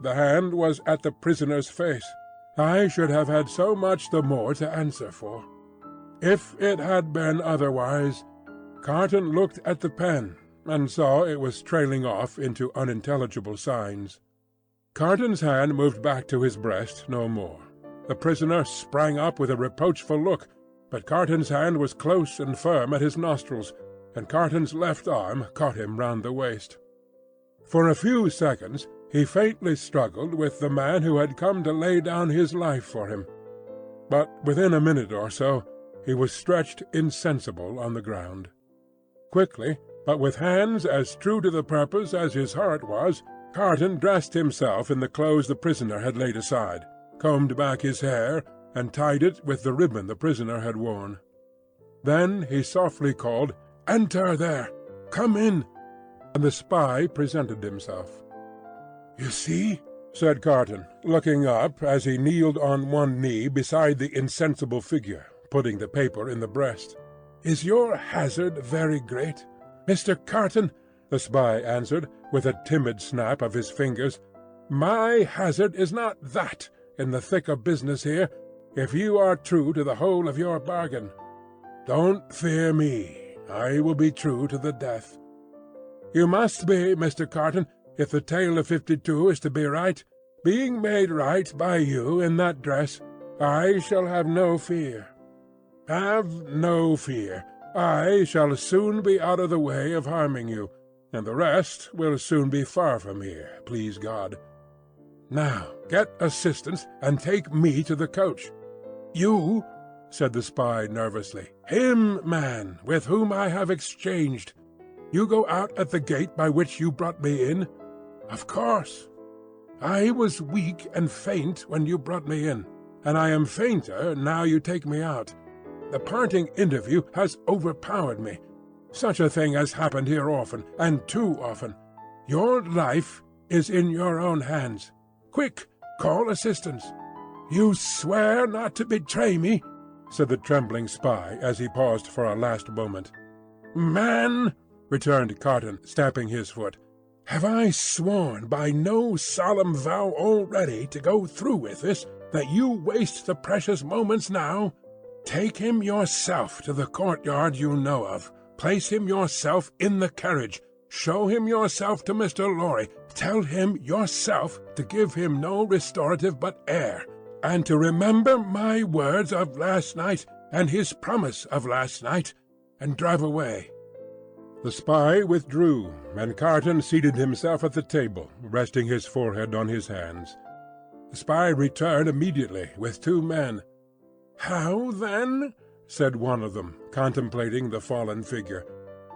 The hand was at the prisoner's face. "I should have had so much the more to answer for. If it had been otherwise—" Carton looked at the pen, and saw it was trailing off into unintelligible signs. Carton's hand moved back to his breast no more. The prisoner sprang up with a reproachful look, but Carton's hand was close and firm at his nostrils, and Carton's left arm caught him round the waist. For a few seconds he faintly struggled with the man who had come to lay down his life for him. But within a minute or so he was stretched insensible on the ground. Quickly, but with hands as true to the purpose as his heart was, Carton dressed himself in the clothes the prisoner had laid aside, combed back his hair, and tied it with the ribbon the prisoner had worn. Then he softly called, "Enter there! Come in!" and the spy presented himself. "You see," said Carton, looking up as he kneeled on one knee beside the insensible figure, putting the paper in the breast. "Is your hazard very great?" "Mr. Carton," the spy answered, with a timid snap of his fingers, "my hazard is not that in the thick of business here, if you are true to the whole of your bargain. Don't fear me. I will be true to the death. You must be, Mr. Carton, if the tale of 52 is to be right. Being made right by you in that dress, I shall have no fear. Have no fear. I shall soon be out of the way of harming you, and the rest will soon be far from here, please God. Now get assistance and take me to the coach." "You," said the spy nervously. "Him, man, with whom I have exchanged. You go out at the gate by which you brought me in?" "Of course." "I was weak and faint when you brought me in, and I am fainter now you take me out. The parting interview has overpowered me. Such a thing has happened here often, and too often. Your life is in your own hands. Quick, call assistance." "You swear not to betray me?" said the trembling spy as he paused for a last moment. "Man," returned Carton, stamping his foot, "have I sworn by no solemn vow already to go through with this, that you waste the precious moments now? Take him yourself to the courtyard you know of. Place him yourself in the carriage. Show him yourself to Mr. Lorry. Tell him yourself to give him no restorative but air, and to remember my words of last night and his promise of last night, and drive away." The spy withdrew, and Carton seated himself at the table, resting his forehead on his hands. The spy returned immediately with 2 men. "How, then?" said one of them, contemplating the fallen figure.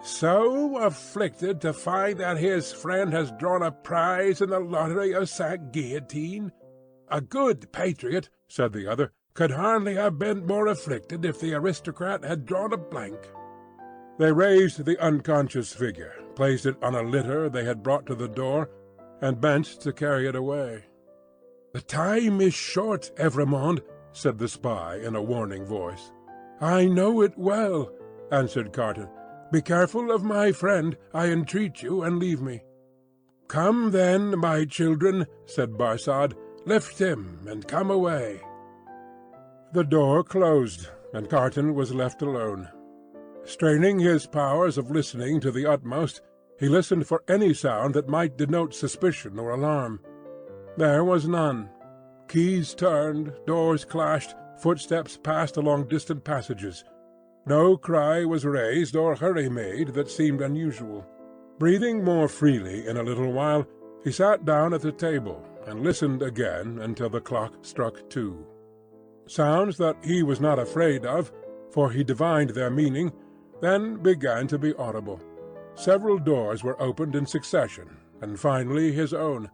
"So afflicted to find that his friend has drawn a prize in the lottery of St. Guillotine? A good patriot," said the other, "could hardly have been more afflicted if the aristocrat had drawn a blank." They raised the unconscious figure, placed it on a litter they had brought to the door, and bent to carry it away. "The time is short, Evrémonde," said the spy in a warning voice. "I know it well," answered Carton. "Be careful of my friend, I entreat you, and leave me." "Come then, my children," said Barsad. "Lift him, and come away." The door closed, and Carton was left alone. Straining his powers of listening to the utmost, he listened for any sound that might denote suspicion or alarm. There was none. Keys turned, doors clashed, footsteps passed along distant passages. No cry was raised or hurry made that seemed unusual. Breathing more freely in a little while, he sat down at the table and listened again until the clock struck 2. Sounds that he was not afraid of, for he divined their meaning, then began to be audible. Several doors were opened in succession, and finally his own.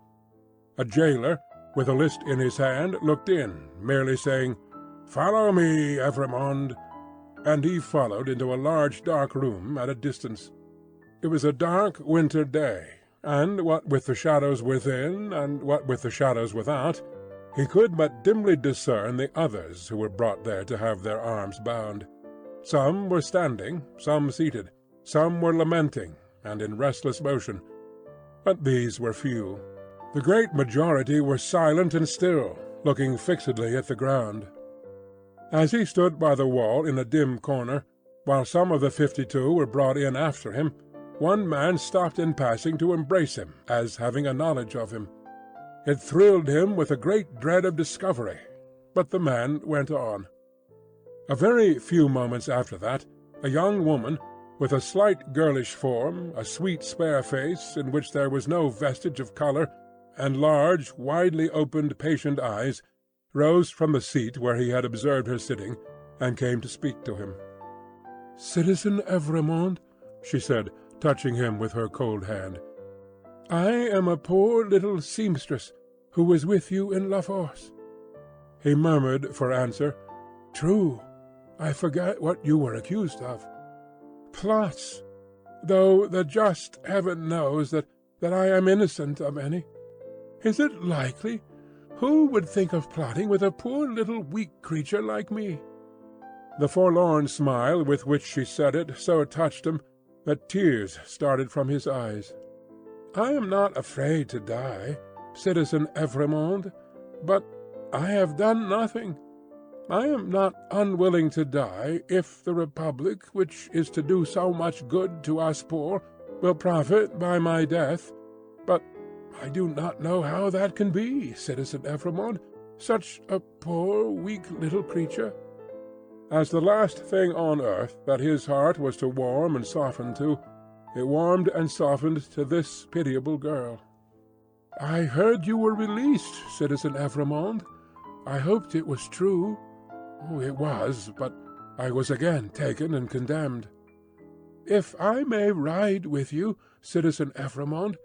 A jailer, with a list in his hand, looked in, merely saying, "Follow me, Evrémonde," and he followed into a large dark room at a distance. It was a dark winter day, and what with the shadows within and what with the shadows without, he could but dimly discern the others who were brought there to have their arms bound. Some were standing, some seated, some were lamenting and in restless motion, but these were few. The great majority were silent and still, looking fixedly at the ground. As he stood by the wall in a dim corner, while some of the 52 were brought in after him, One man stopped in passing to embrace him, as having a knowledge of him. It thrilled him with a great dread of discovery, but the man went on. A very few moments after that, a young woman, with a slight girlish form, a sweet spare face in which there was no vestige of colour, and large, widely opened, patient eyes, rose from the seat where he had observed her sitting, and came to speak to him. "Citizen Evrémonde," she said, touching him with her cold hand, "I am a poor little seamstress who was with you in La Force." He murmured for answer, "True, I forget what you were accused of." "Plots, though the just heaven knows that I am innocent of any. Is it likely? Who would think of plotting with a poor little weak creature like me?" The forlorn smile with which she said it so touched him that tears started from his eyes. "I am not afraid to die, Citizen Evrémonde, but I have done nothing. I am not unwilling to die if the Republic, which is to do so much good to us poor, will profit by my death. But I do not know how that can be, Citizen Evrémonde, such a poor, weak little creature." As the last thing on earth that his heart was to warm and soften to, it warmed and softened to this pitiable girl. "I heard you were released, Citizen Evrémonde. I hoped it was true." "It was, but I was again taken and condemned." "If I may ride with you, Citizen Evrémonde,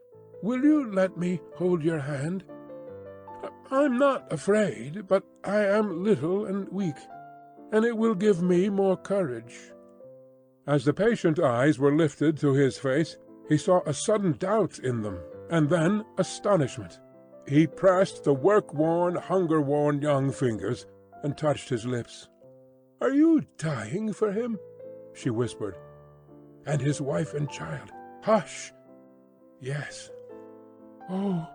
will you let me hold your hand? I'm not afraid, but I am little and weak, and it will give me more courage." As the patient eyes were lifted to his face, he saw a sudden doubt in them, and then astonishment. He pressed the work-worn, hunger-worn young fingers, and touched his lips. "Are you dying for him?" she whispered. "And his wife and child? Hush! Yes. Oh,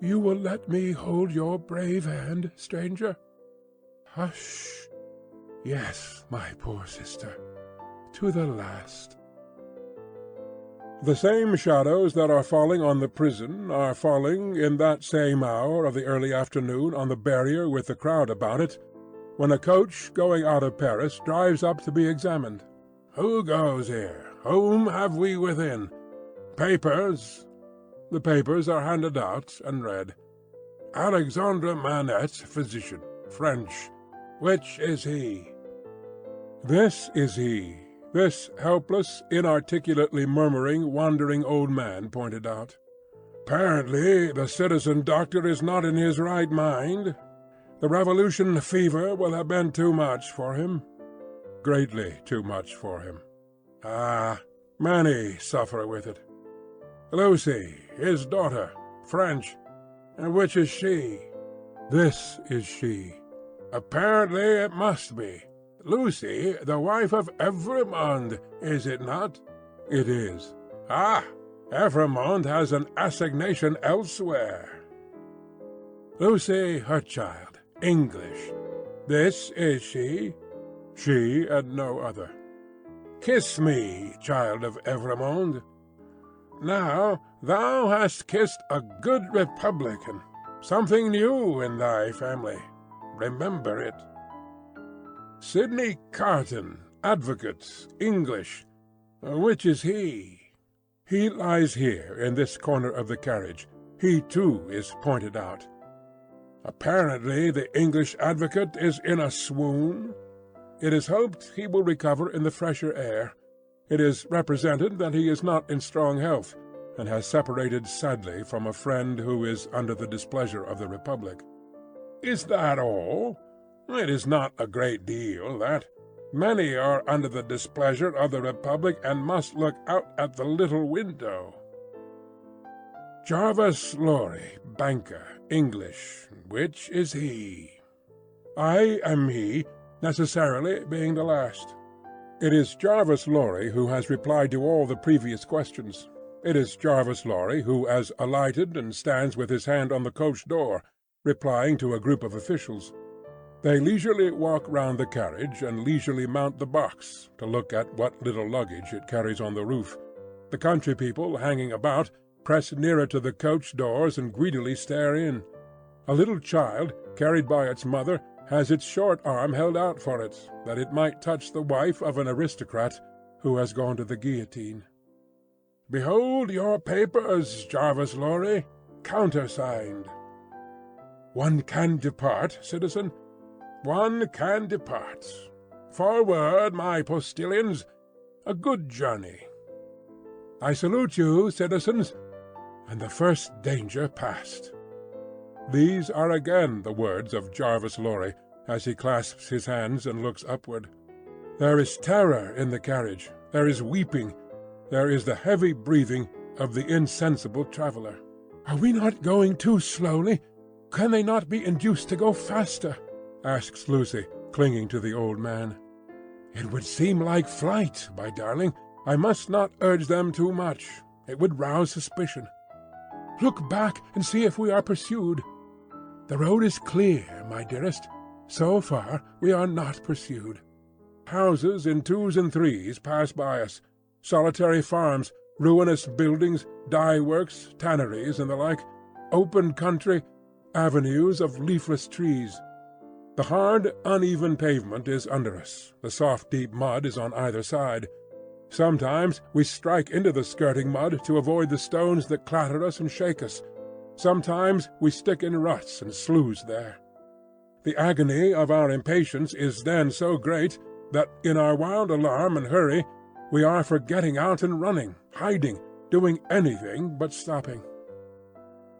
you will let me hold your brave hand, stranger? Hush! Yes, my poor sister, to the last." The same shadows that are falling on the prison are falling, in that same hour of the early afternoon, on the barrier with the crowd about it, when a coach going out of Paris drives up to be examined. "Who goes here? Whom have we within? Papers?" The papers are handed out and read. "Alexandre Manette, physician, French. Which is he?" This is he. This helpless, inarticulately murmuring, wandering old man pointed out. "Apparently the citizen doctor is not in his right mind. The revolution fever will have been too much for him. Greatly too much for him. Ah, many suffer with it. Lucy, his daughter, French. And which is she?" "This is she." "Apparently it must be. Lucy, the wife of Evrémonde, is it not?" "It is." "Ah, Evrémonde has an assignation elsewhere." "Lucy, her child, English. This is she?" "She and no other." "Kiss me, child of Evrémonde. Now thou hast kissed a good republican, something new in thy family. Remember it. Sidney Carton, advocate, English. Which is he?" "He lies here, in this corner of the carriage. He, too, is pointed out." "Apparently the English advocate is in a swoon?" "It is hoped he will recover in the fresher air. It is represented that he is not in strong health, and has separated sadly from a friend who is under the displeasure of the Republic." "Is that all? It is not a great deal, that. Many are under the displeasure of the Republic, and must look out at the little window." "Jarvis Lorry, banker, English. Which is he?" "I am he, necessarily being the last." It is Jarvis Lorry who has replied to all the previous questions. It is Jarvis Lorry who has alighted and stands with his hand on the coach door, replying to a group of officials. They leisurely walk round the carriage and leisurely mount the box to look at what little luggage it carries on the roof. The country people, hanging about, press nearer to the coach doors and greedily stare in. A little child, carried by its mother, has its short arm held out for it, that it might touch the wife of an aristocrat who has gone to the guillotine. "Behold your papers, Jarvis Lorry, countersigned." "One can depart, citizen?" "One can depart. Forward, my postillions. A good journey." "I salute you, citizens," and the first danger passed. These are again the words of Jarvis Lorry, as he clasps his hands and looks upward. There is terror in the carriage, there is weeping, there is the heavy breathing of the insensible traveller. "Are we not going too slowly? Can they not be induced to go faster?" asks Lucy, clinging to the old man. "It would seem like flight, my darling. I must not urge them too much. It would rouse suspicion." "Look back and see if we are pursued." "The road is clear, my dearest. So far we are not pursued. Houses in twos and threes pass by us, solitary farms, ruinous buildings, dye-works, tanneries, and the like, open country, avenues of leafless trees. The hard, uneven pavement is under us, the soft deep mud is on either side. Sometimes we strike into the skirting mud to avoid the stones that clatter us and shake us. Sometimes we stick in ruts and sloughs there. The agony of our impatience is then so great that in our wild alarm and hurry we are for getting out and running, hiding, doing anything but stopping.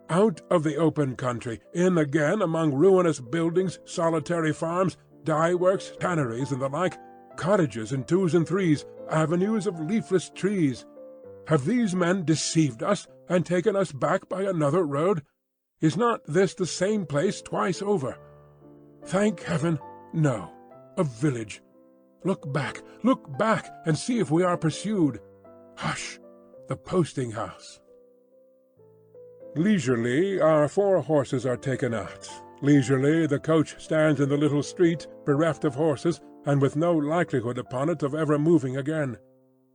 Out of the open country, in again among ruinous buildings, solitary farms, dye-works, tanneries, and the like, cottages in twos and threes, avenues of leafless trees. Have these men deceived us and taken us back by another road? Is not this the same place twice over? Thank heaven, no. A village. Look back, and see if we are pursued. Hush! The posting-house. Leisurely our 4 horses are taken out. Leisurely the coach stands in the little street, bereft of horses, and with no likelihood upon it of ever moving again.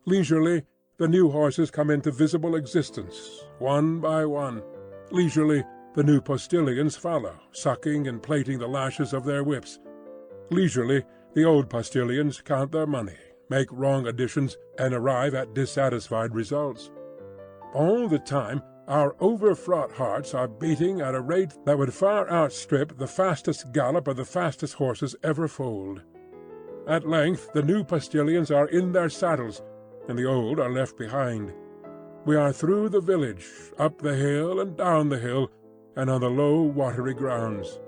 Leisurely the new horses come into visible existence, one by one. Leisurely the new postillions follow, sucking and plaiting the lashes of their whips. Leisurely the old postillions count their money, make wrong additions, and arrive at dissatisfied results. All the time our overfraught hearts are beating at a rate that would far outstrip the fastest gallop of the fastest horses ever foaled. At length the new postillions are in their saddles, and the old are left behind. We are through the village, up the hill and down the hill, and on the low watery grounds.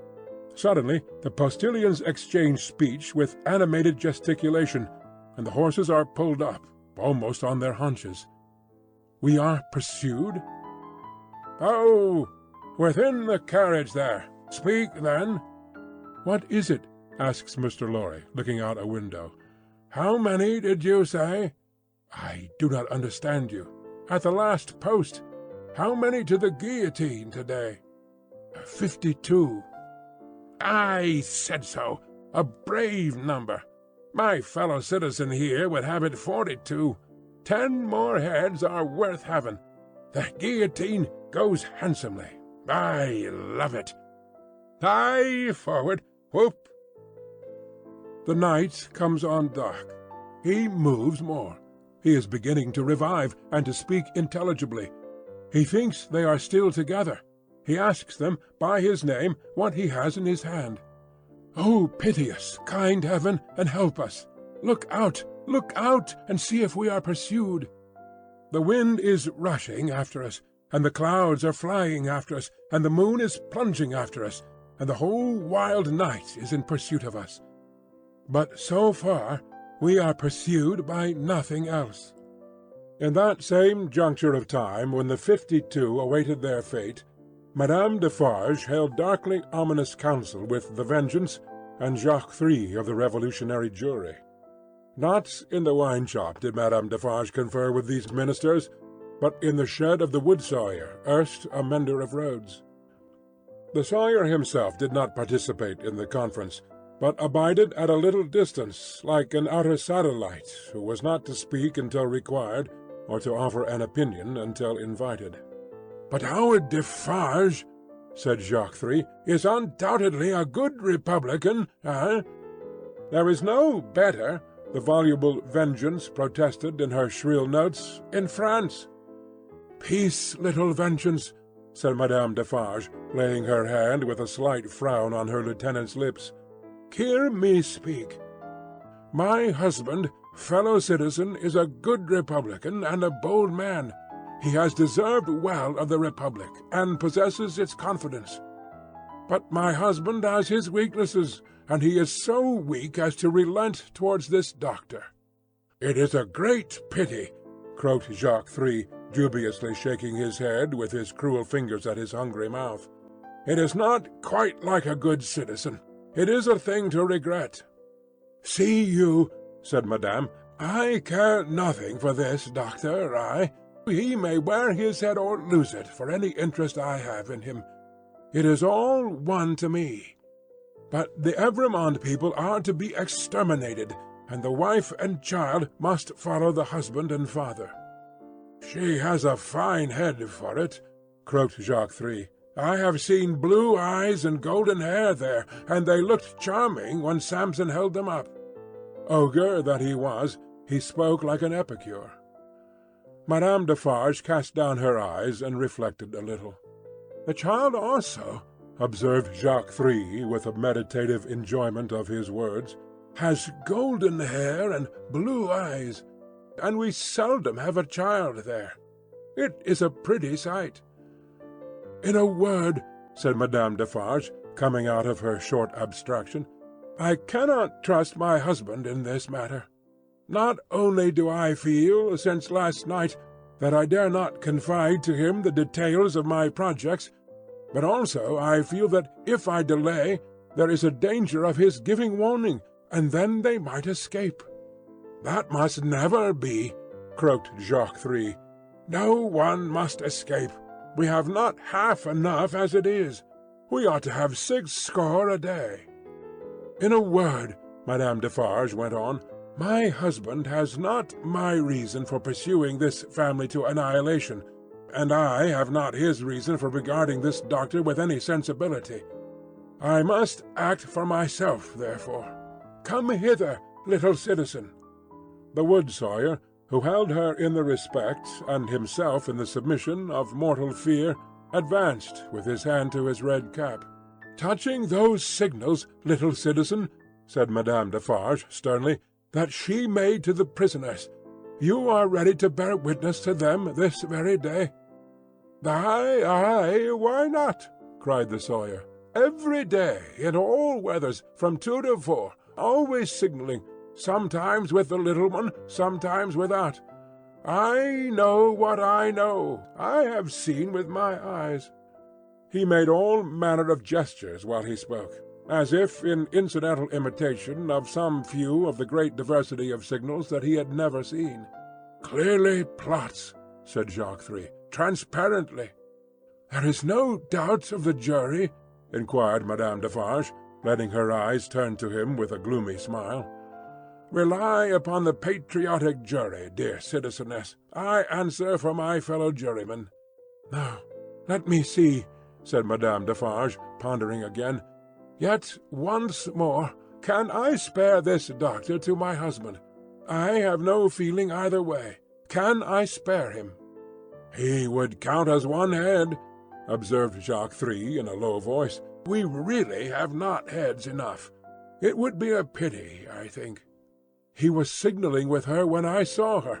Suddenly the postillions exchange speech with animated gesticulation, and the horses are pulled up, almost on their haunches. We are pursued? "Oh, within the carriage there. Speak, then." "What is it?" asks Mr. Lorry, looking out a window. "How many did you say?" "I do not understand you." "At the last post. How many to the guillotine to-day?" 52. "I said so. A brave number. My fellow citizen here would have it 42. 10 more heads are worth having. The guillotine goes handsomely. I love it. Aye, forward, whoop." The night comes on dark. He moves more. He is beginning to revive, and to speak intelligibly. He thinks they are still together. He asks them by his name what he has in his hand. "Oh, pity us, kind heaven, and help us! Look out, and see if we are pursued." The wind is rushing after us, and the clouds are flying after us, and the moon is plunging after us, and the whole wild night is in pursuit of us. But so far we are pursued by nothing else. In that same juncture of time when the 52 awaited their fate, Madame Defarge held darkly ominous counsel with The Vengeance and Jacques III of the Revolutionary Jury. Not in the wine-shop did Madame Defarge confer with these ministers, but in the shed of the wood-sawyer, erst a mender of roads. The sawyer himself did not participate in the conference, but abided at a little distance, like an outer satellite, who was not to speak until required, or to offer an opinion until invited. "But Howard Defarge," said Jacques Three, "is undoubtedly a good Republican, eh?" "There is no better," the voluble Vengeance protested in her shrill notes, "in France." "Peace, little Vengeance," said Madame Defarge, laying her hand with a slight frown on her lieutenant's lips. "Hear me speak. My husband, fellow citizen, is a good Republican and a bold man. He has deserved well of the Republic, and possesses its confidence. But my husband has his weaknesses, and he is so weak as to relent towards this doctor." "It is a great pity," croaked Jacques Three, dubiously shaking his head with his cruel fingers at his hungry mouth. "It is not quite like a good citizen. It is a thing to regret." "See you," said Madame, "I care nothing for this doctor, He may wear his head or lose it for any interest I have in him. It is all one to me. But the Evremond people are to be exterminated, and the wife and child must follow the husband and father." "She has a fine head for it," croaked Jacques Three. "I have seen blue eyes and golden hair there, and they looked charming when Samson held them up." Ogre that he was, he spoke like an epicure. Madame Defarge cast down her eyes and reflected a little. "The child also," observed Jacques Three, with a meditative enjoyment of his words, "has golden hair and blue eyes, and we seldom have a child there. It is a pretty sight." "In a word," said Madame Defarge, coming out of her short abstraction, "I cannot trust my husband in this matter. Not only do I feel, since last night, that I dare not confide to him the details of my projects, but also I feel that if I delay, there is a danger of his giving warning, and then they might escape." "That must never be," croaked Jacques Three. "No one must escape. We have not half enough as it is. We ought to have 60 a day. In a word," Madame Defarge went on, "my husband has not my reason for pursuing this family to annihilation, and I have not his reason for regarding this doctor with any sensibility. I must act for myself, therefore. Come hither, little citizen." The wood sawyer, who held her in the respect, and himself in the submission, of mortal fear, advanced with his hand to his red cap. "Touching those signals, little citizen," said Madame Defarge sternly, "that she made to the prisoners, you are ready to bear witness to them this very day." "Aye, why not?" cried the sawyer. "Every day, in all weathers, from 2 to 4, always signalling, sometimes with the little one, sometimes without. I know what I know. I have seen with my eyes." He made all manner of gestures while he spoke, as if in incidental imitation of some few of the great diversity of signals that he had never seen. "Clearly plots," said Jacques Three, "transparently." "There is no doubt of the jury?" inquired Madame Defarge, letting her eyes turn to him with a gloomy smile. "Rely upon the patriotic jury, dear citizeness. I answer for my fellow jurymen." "Now, let me see," said Madame Defarge, pondering again. "Yet once more, can I spare this doctor to my husband? I have no feeling either way. Can I spare him?" "He would count as one head," observed Jacques Three in a low voice. "We really have not heads enough. It would be a pity, I think." "He was signalling with her when I saw her,"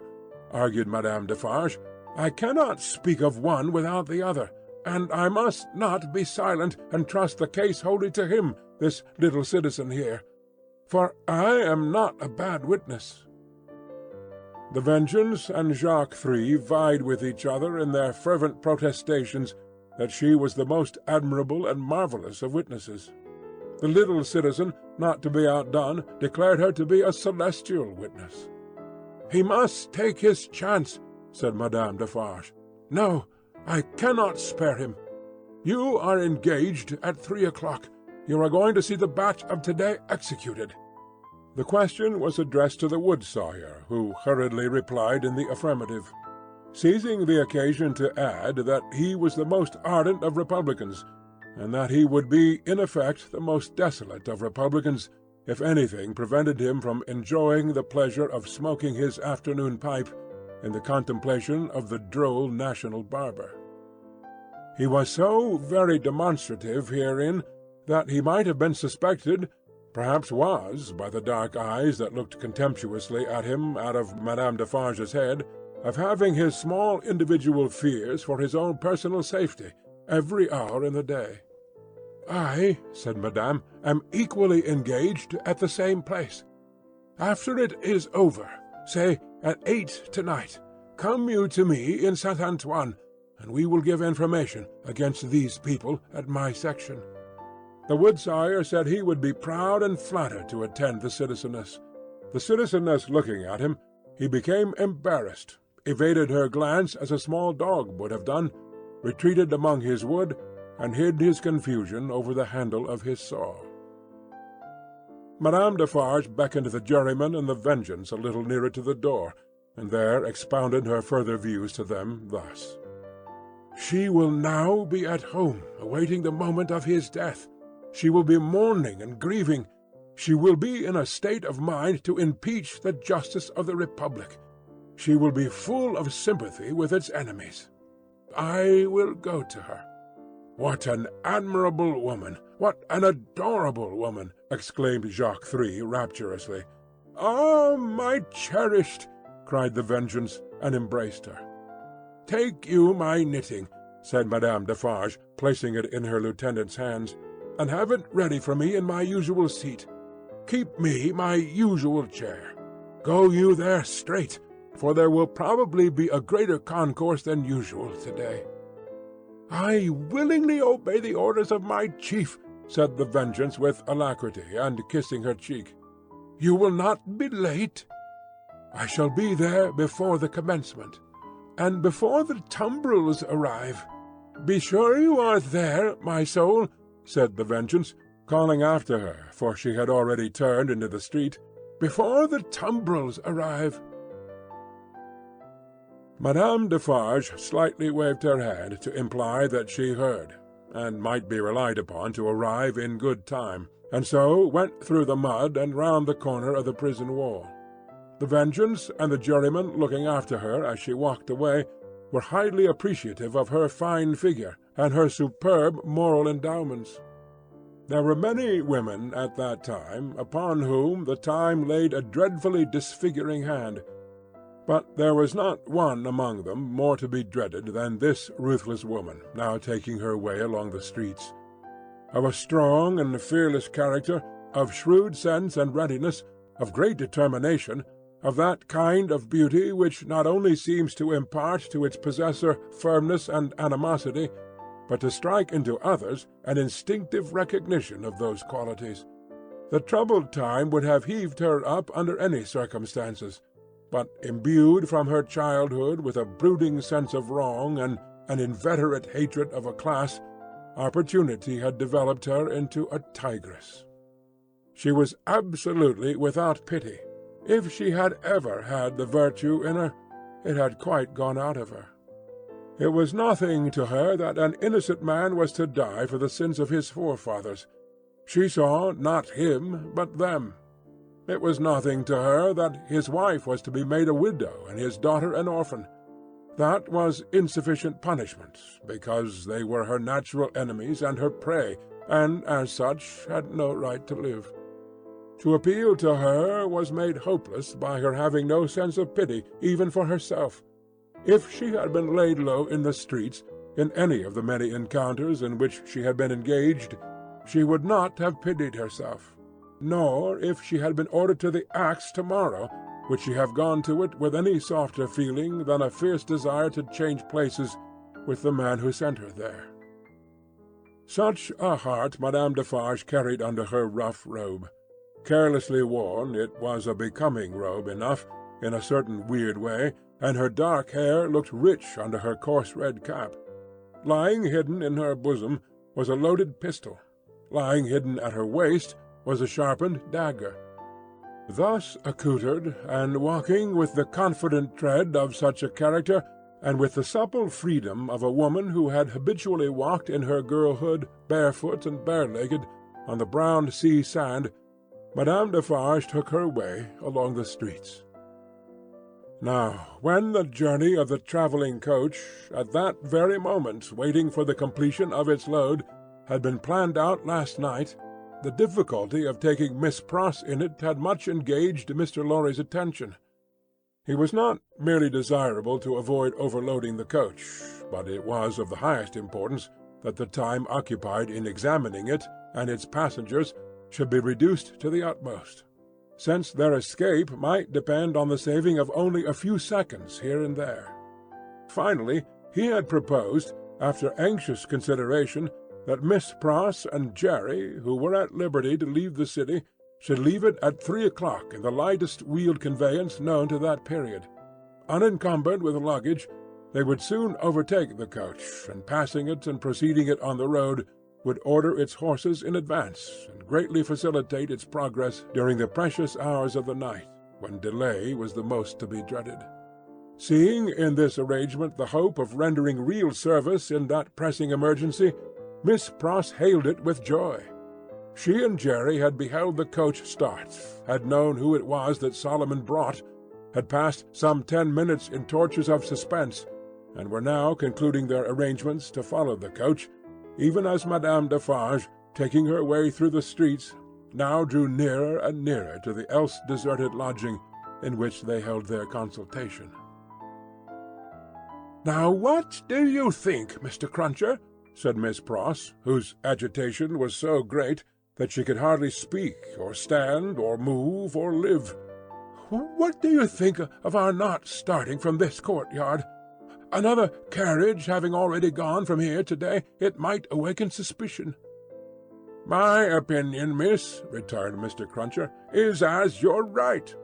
argued Madame Defarge. "I cannot speak of one without the other, and I must not be silent and trust the case wholly to him, this little citizen here. For I am not a bad witness." The Vengeance and Jacques Three vied with each other in their fervent protestations that she was the most admirable and marvellous of witnesses. The little citizen, not to be outdone, declared her to be a celestial witness. "He must take his chance," said Madame Defarge. "No, I cannot spare him. You are engaged at 3 o'clock. You are going to see the batch of to-day executed." The question was addressed to the wood sawyer, who hurriedly replied in the affirmative. seizing the occasion to add that he was the most ardent of Republicans, and that he would be in effect the most desolate of Republicans if anything prevented him from enjoying the pleasure of smoking his afternoon pipe in the contemplation of the droll national barber. He was so very demonstrative herein that he might have been suspected, perhaps was, by the dark eyes that looked contemptuously at him out of Madame Defarge's head, of having his small individual fears for his own personal safety every hour in the day. "I," said Madame, "am equally engaged at the same place. After it is over, say at 8 tonight, come you to me in St. Antoine, and we will give information against these people at my section." The woodsire said he would be proud and flattered to attend the citizeness. The citizeness looking at him, he became embarrassed, evaded her glance as a small dog would have done, retreated among his wood, and hid his confusion over the handle of his saw. Madame Defarge beckoned the juryman and the Vengeance a little nearer to the door, and there expounded her further views to them thus. "She will now be at home, awaiting the moment of his death. She will be mourning and grieving. She will be in a state of mind to impeach the justice of the Republic. She will be full of sympathy with its enemies. I will go to her." "What an admirable woman! What an adorable woman!" exclaimed Jacques III. rapturously. "Ah, my cherished!" cried the Vengeance, and embraced her. "Take you my knitting," said Madame Defarge, placing it in her lieutenant's hands, "and have it ready for me in my usual seat. Keep me my usual chair. Go you there straight, for there will probably be a greater concourse than usual to-day." "I willingly obey the orders of my chief," said the Vengeance with alacrity, and kissing her cheek. "You will not be late?" "I shall be there before the commencement." "And before the tumbrils arrive?" "Be sure you are there, my soul," said the Vengeance, calling after her, for she had already turned into the street, "before the tumbrils arrive." Madame Defarge slightly waved her hand to imply that she heard, and might be relied upon to arrive in good time, and so went through the mud and round the corner of the prison wall. The Vengeance and the juryman, looking after her as she walked away, were highly appreciative of her fine figure and her superb moral endowments. There were many women at that time upon whom the time laid a dreadfully disfiguring hand, but there was not one among them more to be dreaded than this ruthless woman now taking her way along the streets. Of a strong and fearless character, of shrewd sense and readiness, of great determination, of that kind of beauty which not only seems to impart to its possessor firmness and animosity, but to strike into others an instinctive recognition of those qualities. The troubled time would have heaved her up under any circumstances, but imbued from her childhood with a brooding sense of wrong and an inveterate hatred of a class, opportunity had developed her into a tigress. She was absolutely without pity. If she had ever had the virtue in her, it had quite gone out of her. It was nothing to her that an innocent man was to die for the sins of his forefathers. She saw not him, but them. It was nothing to her that his wife was to be made a widow and his daughter an orphan. That was insufficient punishment, because they were her natural enemies and her prey, and as such had no right to live. To appeal to her was made hopeless by her having no sense of pity even for herself. If she had been laid low in the streets, in any of the many encounters in which she had been engaged, she would not have pitied herself. Nor if she had been ordered to the axe tomorrow, would she have gone to it with any softer feeling than a fierce desire to change places with the man who sent her there. Such a heart Madame Defarge carried under her rough robe. Carelessly worn, it was a becoming robe enough, in a certain weird way, and her dark hair looked rich under her coarse red cap. Lying hidden in her bosom was a loaded pistol. Lying hidden at her waist was a sharpened dagger. Thus accoutred, and walking with the confident tread of such a character, and with the supple freedom of a woman who had habitually walked in her girlhood barefoot and bare-legged on the brown sea sand, Madame Defarge took her way along the streets. Now, when the journey of the travelling coach, at that very moment waiting for the completion of its load, had been planned out last night, the difficulty of taking Miss Pross in it had much engaged Mr. Lorry's attention. He was not merely desirable to avoid overloading the coach, but it was of the highest importance that the time occupied in examining it and its passengers should be reduced to the utmost, since their escape might depend on the saving of only a few seconds here and there. Finally, he had proposed, after anxious consideration, that Miss Pross and Jerry, who were at liberty to leave the city, should leave it at 3 o'clock in the lightest wheeled conveyance known to that period. Unencumbered with luggage, they would soon overtake the coach, and passing it and proceeding it on the road, would order its horses in advance, and greatly facilitate its progress during the precious hours of the night, when delay was the most to be dreaded. Seeing in this arrangement the hope of rendering real service in that pressing emergency, Miss Pross hailed it with joy. She and Jerry had beheld the coach start, had known who it was that Solomon brought, had passed some 10 minutes in tortures of suspense, and were now concluding their arrangements to follow the coach, even as Madame Defarge, taking her way through the streets, now drew nearer and nearer to the else deserted lodging in which they held their consultation. "Now what do you think, Mr. Cruncher?" said Miss Pross, whose agitation was so great that she could hardly speak, or stand, or move, or live. "What do you think of our not starting from this courtyard? Another carriage having already gone from here to-day, it might awaken suspicion." "My opinion, miss," returned Mr. Cruncher, "is as you're right.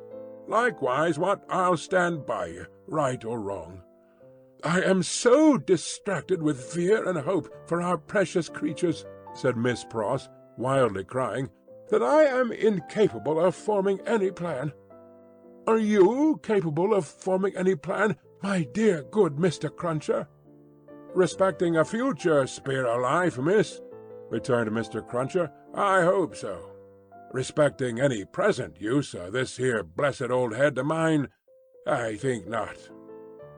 Likewise what I'll stand by you, right or wrong. I am so distracted with fear and hope for our precious creatures," said Miss Pross, wildly crying, "that I am incapable of forming any plan. Are you capable of forming any plan, my dear good Mr. Cruncher?" "Respecting a future sphere of life, miss," returned Mr. Cruncher, "I hope so. Respecting any present use of this here blessed old head of mine, I think not.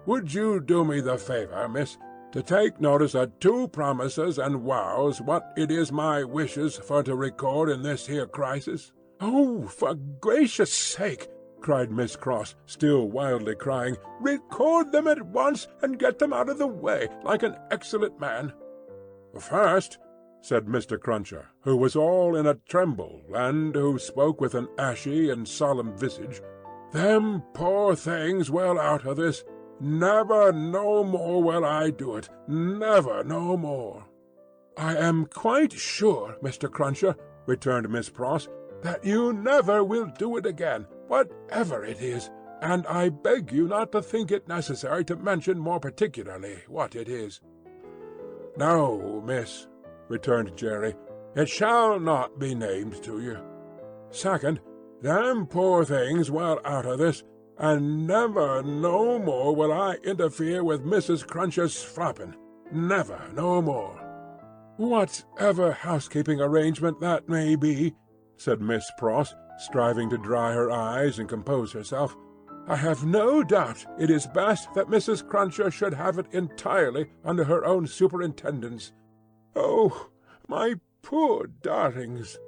Would you do me the favour, miss, to take notice of 2 promises and vows what it is my wishes for to record in this here crisis?" "Oh, for gracious sake!" cried Miss Pross, still wildly crying, "record them at once, and get them out of the way, like an excellent man." "First," said Mr. Cruncher, who was all in a tremble, and who spoke with an ashy and solemn visage, "them poor things well out of this. Never no more will I do it, never no more." "I am quite sure, Mr. Cruncher," returned Miss Pross, "that you never will do it again, whatever it is, and I beg you not to think it necessary to mention more particularly what it is." "No, miss," returned Jerry, "it shall not be named to you. Second, them poor things well out of this, and never no more will I interfere with Mrs. Cruncher's flapping. Never no more." "Whatever housekeeping arrangement that may be," said Miss Pross, striving to dry her eyes and compose herself, "I have no doubt it is best that Mrs. Cruncher should have it entirely under her own superintendence. Oh, my poor darlings!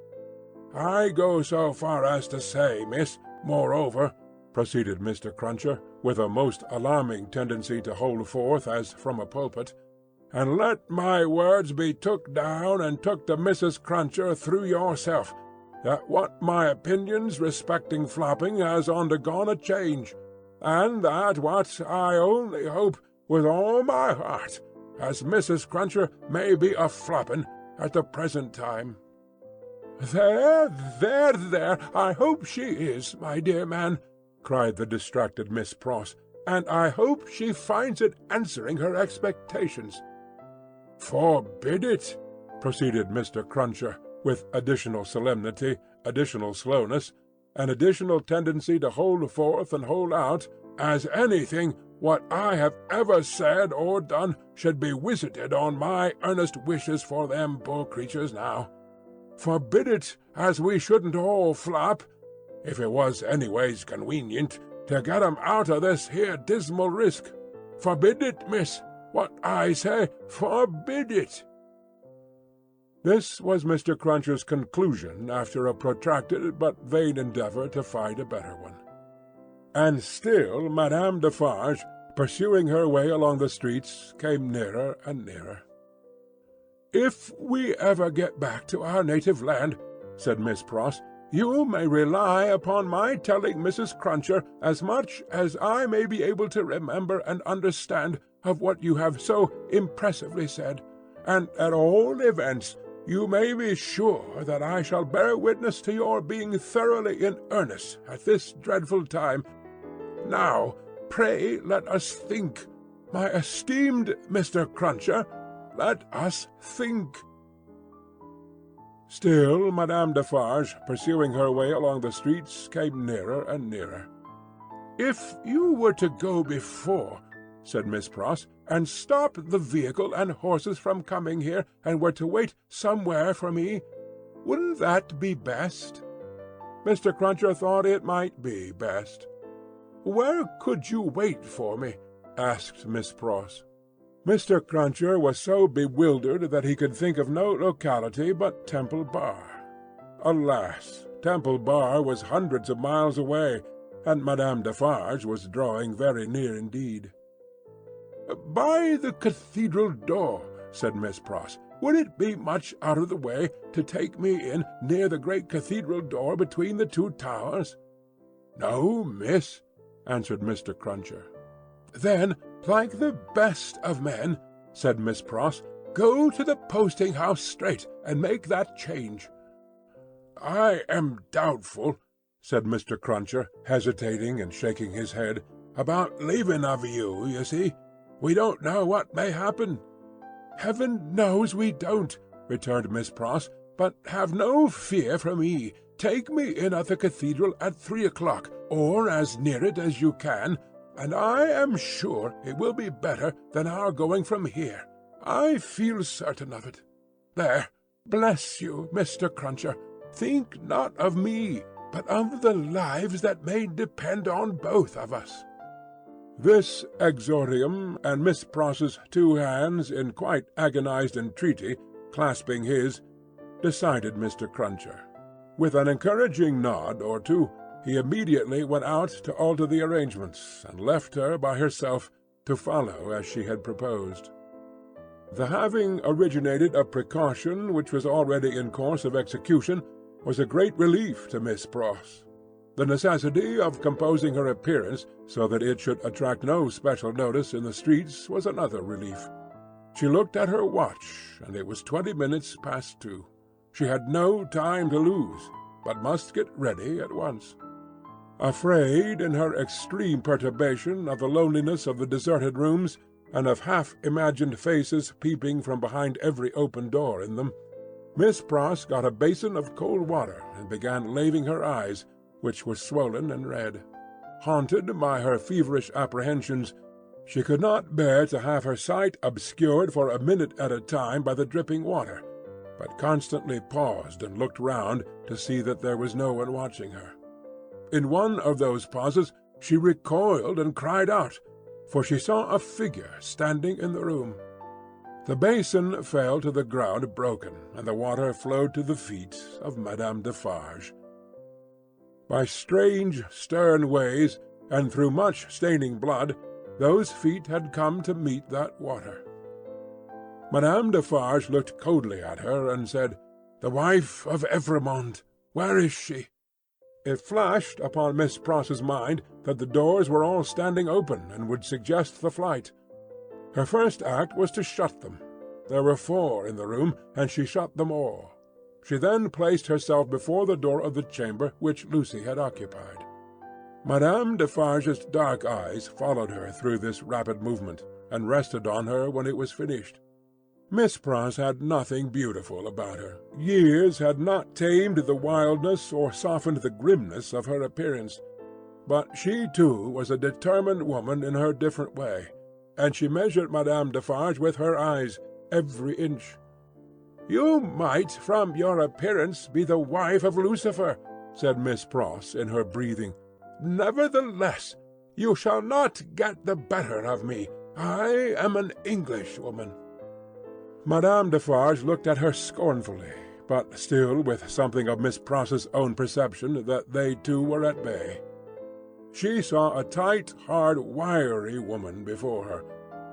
I go so far as to say, miss, moreover," proceeded Mr. Cruncher, with a most alarming tendency to hold forth as from a pulpit, "and let my words be took down and took to Mrs. Cruncher through yourself, that what my opinions respecting flopping has undergone a change, and that what I only hope, with all my heart, as Mrs. Cruncher may be a-flopping at the present time." "There, there, there, I hope she is, my dear man," cried the distracted Miss Pross, "and I hope she finds it answering her expectations." "Forbid it," proceeded Mr. Cruncher, with additional solemnity, additional slowness, and additional tendency to hold forth and hold out, "as anything what I have ever said or done should be visited on my earnest wishes for them poor creatures now. Forbid it, as we shouldn't all flop, if it was anyways convenient, to get 'em out of this here dismal risk. Forbid it, miss, what I say, forbid it." This was Mr. Cruncher's conclusion after a protracted but vain endeavour to find a better one. And still Madame Defarge, pursuing her way along the streets, came nearer and nearer. "If we ever get back to our native land," said Miss Pross, "you may rely upon my telling Mrs. Cruncher as much as I may be able to remember and understand of what you have so impressively said, and at all events you may be sure that I shall bear witness to your being thoroughly in earnest at this dreadful time. Now, pray let us think. My esteemed Mr. Cruncher, let us think." Still Madame Defarge, pursuing her way along the streets, came nearer and nearer. "If you were to go before," said Miss Pross, "and stop the vehicle and horses from coming here, and were to wait somewhere for me, wouldn't that be best?" Mr. Cruncher thought it might be best. "Where could you wait for me?" asked Miss Pross. Mr. Cruncher was so bewildered that he could think of no locality but Temple Bar. Alas! Temple Bar was hundreds of miles away, and Madame Defarge was drawing very near indeed. "By the cathedral door," said Miss Pross. "Would it be much out of the way to take me in near the great cathedral door between the two towers?" "No, miss," answered Mr. Cruncher. "Then, like the best of men," said Miss Pross, "go to the posting-house straight, and make that change." "I am doubtful," said Mr. Cruncher, hesitating and shaking his head, "about leaving of you see. We don't know what may happen." "Heaven knows we don't," returned Miss Pross, "but have no fear for me. Take me in at the cathedral at 3 o'clock, or as near it as you can, and I am sure it will be better than our going from here. I feel certain of it. There, bless you, Mr. Cruncher. Think not of me, but of the lives that may depend on both of us." This exordium, and Miss Pross's 2 hands in quite agonized entreaty clasping his, decided Mr. Cruncher. With an encouraging nod or two, he immediately went out to alter the arrangements, and left her by herself to follow as she had proposed. The having originated a precaution which was already in course of execution was a great relief to Miss Pross. The necessity of composing her appearance so that it should attract no special notice in the streets was another relief. She looked at her watch, and it was 20 minutes past 2. She had no time to lose, but must get ready at once. Afraid, in her extreme perturbation, of the loneliness of the deserted rooms, and of half-imagined faces peeping from behind every open door in them, Miss Pross got a basin of cold water and began laving her eyes, which were swollen and red. Haunted by her feverish apprehensions, she could not bear to have her sight obscured for a minute at a time by the dripping water, but constantly paused and looked round to see that there was no one watching her. In one of those pauses she recoiled and cried out, for she saw a figure standing in the room. The basin fell to the ground broken, and the water flowed to the feet of Madame Defarge. By strange, stern ways, and through much staining blood, those feet had come to meet that water. Madame Defarge looked coldly at her, and said, "The wife of Evrémonde, where is she?" It flashed upon Miss Pross's mind that the doors were all standing open, and would suggest the flight. Her first act was to shut them. There were 4 in the room, and she shut them all. She then placed herself before the door of the chamber which Lucy had occupied. Madame Defarge's dark eyes followed her through this rapid movement, and rested on her when it was finished. Miss Pross had nothing beautiful about her. Years had not tamed the wildness or softened the grimness of her appearance. But she too was a determined woman in her different way, and she measured Madame Defarge with her eyes, every inch. "You might, from your appearance, be the wife of Lucifer," said Miss Pross in her breathing. "Nevertheless, you shall not get the better of me. I am an Englishwoman." Madame Defarge looked at her scornfully, but still with something of Miss Pross's own perception that they two were at bay. She saw a tight, hard, wiry woman before her,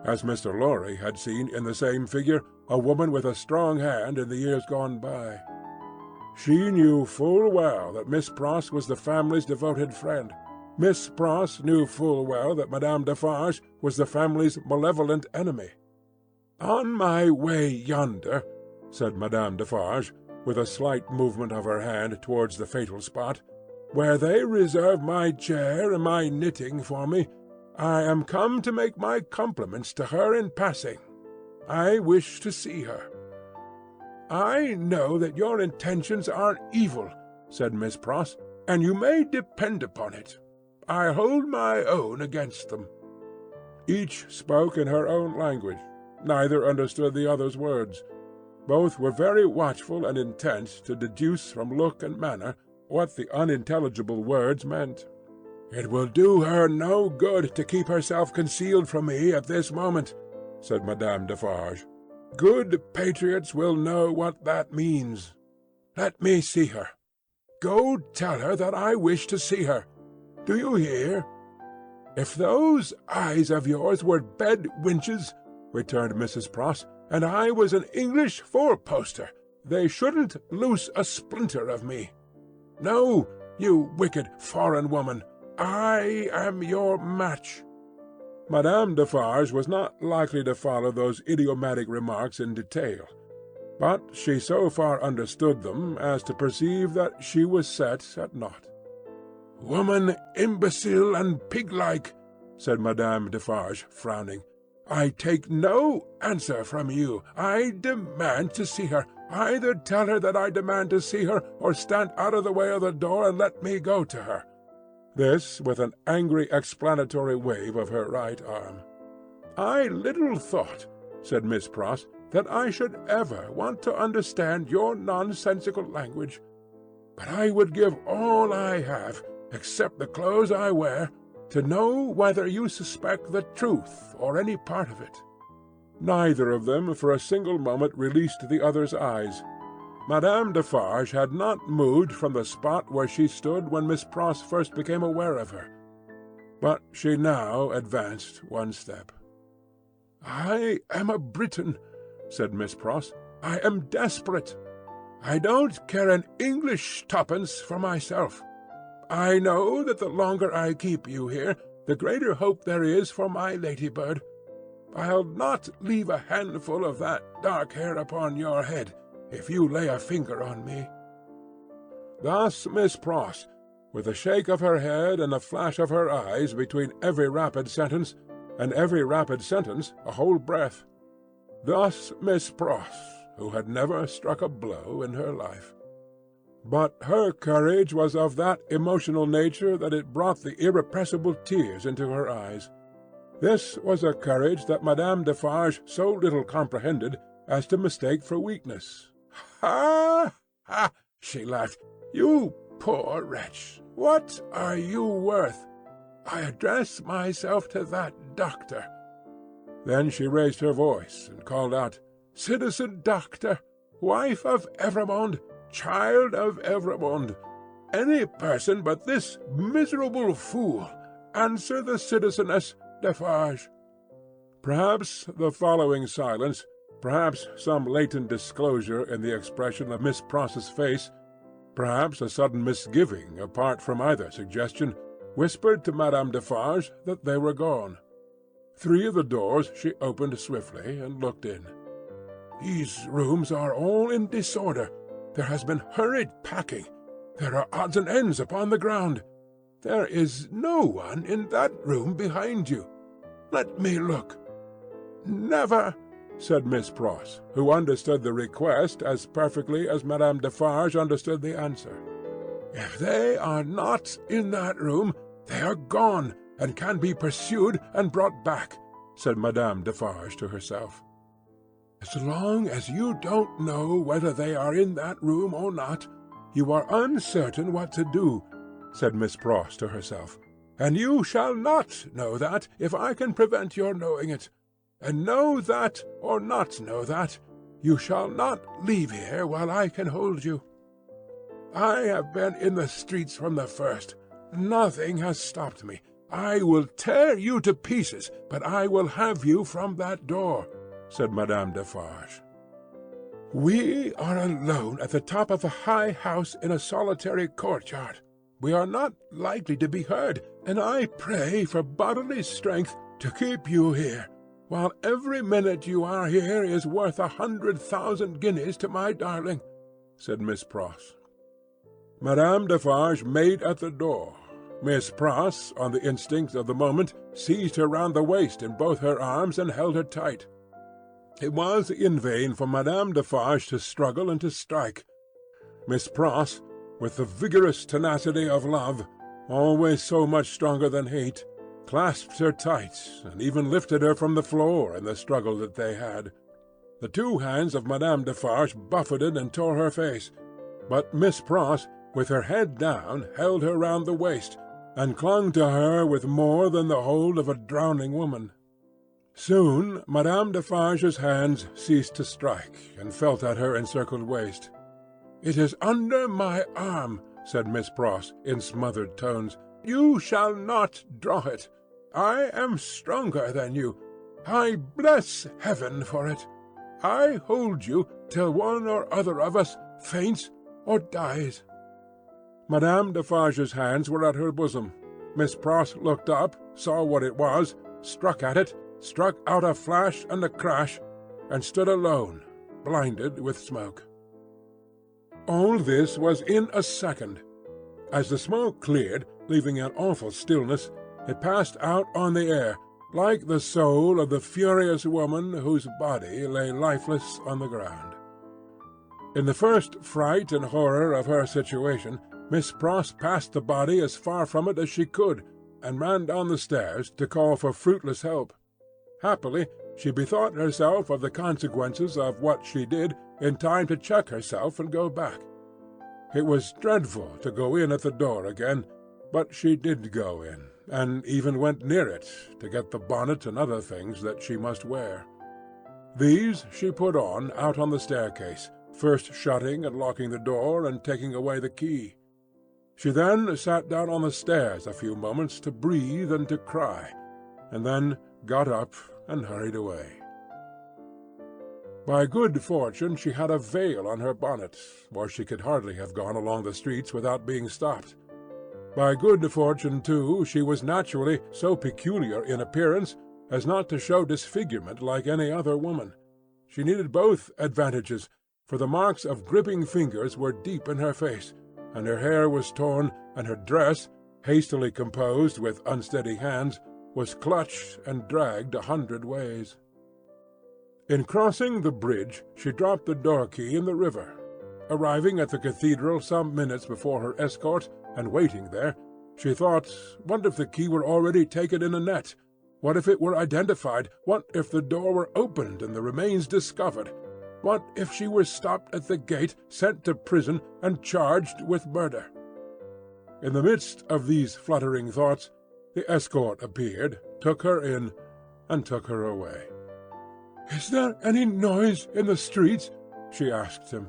as Mr. Lorry had seen in the same figure a woman with a strong hand in the years gone by. She knew full well that Miss Pross was the family's devoted friend. Miss Pross knew full well that Madame Defarge was the family's malevolent enemy. "On my way yonder," said Madame Defarge, with a slight movement of her hand towards the fatal spot, "where they reserve my chair and my knitting for me, I am come to make my compliments to her in passing. I wish to see her." "I know that your intentions are evil," said Miss Pross, "and you may depend upon it. I hold my own against them." Each spoke in her own language. Neither understood the other's words. Both were very watchful and intent to deduce from look and manner what the unintelligible words meant. "It will do her no good to keep herself concealed from me at this moment," said Madame Defarge. "Good patriots will know what that means. Let me see her. Go tell her that I wish to see her. Do you hear?" "If those eyes of yours were bed winches," returned Mrs. Pross, "and I was an English four-poster, they shouldn't loose a splinter of me. No, you wicked foreign woman, I am your match." Madame Defarge was not likely to follow those idiomatic remarks in detail, but she so far understood them as to perceive that she was set at naught. "Woman, imbecile and pig-like," said Madame Defarge, frowning, "I take no answer from you. I demand to see her. Either tell her that I demand to see her, or stand out of the way of the door and let me go to her." This with an angry explanatory wave of her right arm. "I little thought," said Miss Pross, "that I should ever want to understand your nonsensical language. But I would give all I have, except the clothes I wear, to know whether you suspect the truth or any part of it." Neither of them for a single moment released the other's eyes. Madame Defarge had not moved from the spot where she stood when Miss Pross first became aware of her, but she now advanced one step. "I am a Briton," said Miss Pross. "I am desperate. I don't care an English twopence for myself. I know that the longer I keep you here, the greater hope there is for my ladybird. I'll not leave a handful of that dark hair upon your head, if you lay a finger on me." Thus Miss Pross, with a shake of her head and a flash of her eyes between every rapid sentence, and every rapid sentence a whole breath. Thus Miss Pross, who had never struck a blow in her life. But her courage was of that emotional nature that it brought the irrepressible tears into her eyes. This was a courage that Madame Defarge so little comprehended as to mistake for weakness. "Ha! ha!" she laughed. "You poor wretch! What are you worth? I address myself to that doctor." Then she raised her voice and called out, "Citizen Doctor, wife of Evrémonde, child of Evrémonde, any person but this miserable fool, answer the Citizeness Defarge." Perhaps the following silence, perhaps some latent disclosure in the expression of Miss Pross's face, perhaps a sudden misgiving apart from either suggestion, whispered to Madame Defarge that they were gone. 3 of the doors she opened swiftly and looked in. "These rooms are all in disorder. There has been hurried packing. There are odds and ends upon the ground. There is no one in that room behind you. Let me look." "Never," said Miss Pross, who understood the request as perfectly as Madame Defarge understood the answer. "If they are not in that room, "They are gone, and can be pursued and brought back," said Madame Defarge to herself. "As long as you don't know whether they are in that room or not, you are uncertain what to do," said Miss Pross to herself. "And you shall not know that, if I can prevent your knowing it. And know that, or not know that, you shall not leave here while I can hold you. I have been in the streets from the first. Nothing has stopped me. I will tear you to pieces, but I will have you from that door," said Madame Defarge. "We are alone at the top of a high house in a solitary courtyard. We are not likely to be heard, and I pray for bodily strength to keep you here, while every minute you are here is worth 100,000 guineas to my darling," said Miss Pross. Madame Defarge made at the door. Miss Pross, on the instinct of the moment, seized her round the waist in both her arms and held her tight. It was in vain for Madame Defarge to struggle and to strike. Miss Pross, with the vigorous tenacity of love, always so much stronger than hate, clasped her tight, and even lifted her from the floor in the struggle that they had. The two hands of Madame Defarge buffeted and tore her face, but Miss Pross, with her head down, held her round the waist, and clung to her with more than the hold of a drowning woman. Soon Madame Defarge's hands ceased to strike, and felt at her encircled waist. "It is under my arm," said Miss Pross, in smothered tones. "You shall not draw it. I am stronger than you. I bless Heaven for it. I hold you till one or other of us faints or dies." Madame Defarge's hands were at her bosom. Miss Pross looked up, saw what it was, struck at it, struck out a flash and a crash, and stood alone, blinded with smoke. All this was in a second. As the smoke cleared, leaving an awful stillness, it passed out on the air, like the soul of the furious woman whose body lay lifeless on the ground. In the first fright and horror of her situation, Miss Pross passed the body as far from it as she could, and ran down the stairs to call for fruitless help. Happily, she bethought herself of the consequences of what she did in time to check herself and go back. It was dreadful to go in at the door again, but she did go in, and even went near it to get the bonnet and other things that she must wear. These she put on out on the staircase, first shutting and locking the door and taking away the key. She then sat down on the stairs a few moments to breathe and to cry, and then got up and hurried away. By good fortune she had a veil on her bonnet, or she could hardly have gone along the streets without being stopped. By good fortune, too, she was naturally so peculiar in appearance as not to show disfigurement like any other woman. She needed both advantages, for the marks of gripping fingers were deep in her face, and her hair was torn, and her dress, hastily composed with unsteady hands, was clutched and dragged 100 ways. In crossing the bridge she dropped the door-key in the river. Arriving at the cathedral some minutes before her escort, and waiting there, she thought, what if the key were already taken in a net? What if it were identified? What if the door were opened and the remains discovered? What if she were stopped at the gate, sent to prison, and charged with murder? In the midst of these fluttering thoughts, the escort appeared, took her in, and took her away. "Is there any noise in the streets?" she asked him.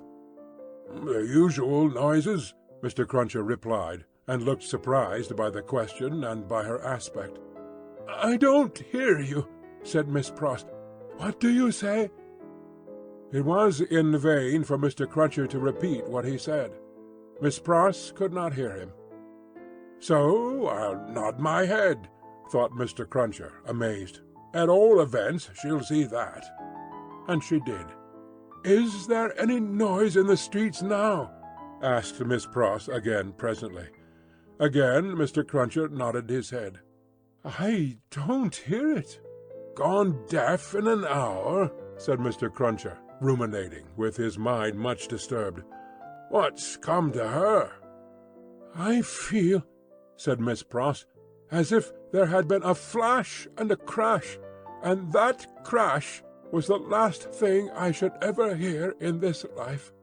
"The usual noises," Mr. Cruncher replied, and looked surprised by the question and by her aspect. "I don't hear you," said Miss Pross. "What do you say?" It was in vain for Mr. Cruncher to repeat what he said. Miss Pross could not hear him. "So I'll nod my head," thought Mr. Cruncher, amazed. "At all events she'll see that." And she did. "Is there any noise in the streets now?" asked Miss Pross again presently. Again Mr. Cruncher nodded his head. "I don't hear it." "Gone deaf in an hour?" said Mr. Cruncher, ruminating, with his mind much disturbed. "What's come to her?" "I feel," said Miss Pross, as if there had been a flash and a crash, and that crash was the last thing I should ever hear in this life."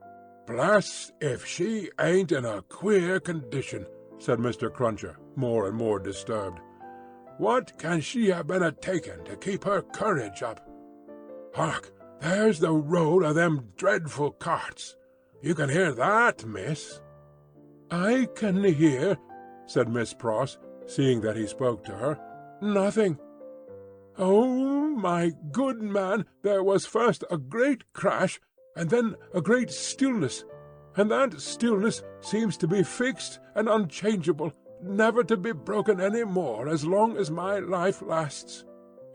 "Blest if she ain't in a queer condition," said Mr. Cruncher, more and more disturbed. "What can she have been a-taking to keep her courage up? Hark! There's the roll of them dreadful carts. You can hear that, miss?" "I can hear," said Miss Pross, seeing that he spoke to her, "nothing. Oh, my good man, there was first a great crash, and then a great stillness, and that stillness seems to be fixed and unchangeable, never to be broken any more as long as my life lasts."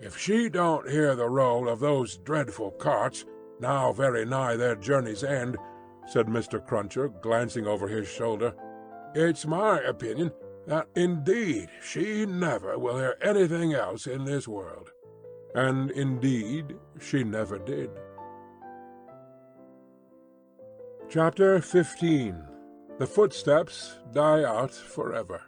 "If she don't hear the roll of those dreadful carts, now very nigh their journey's end," said Mr. Cruncher, glancing over his shoulder, "it's my opinion that indeed she never will hear anything else in this world." And indeed she never did. Chapter 15. The Footsteps Die Out Forever.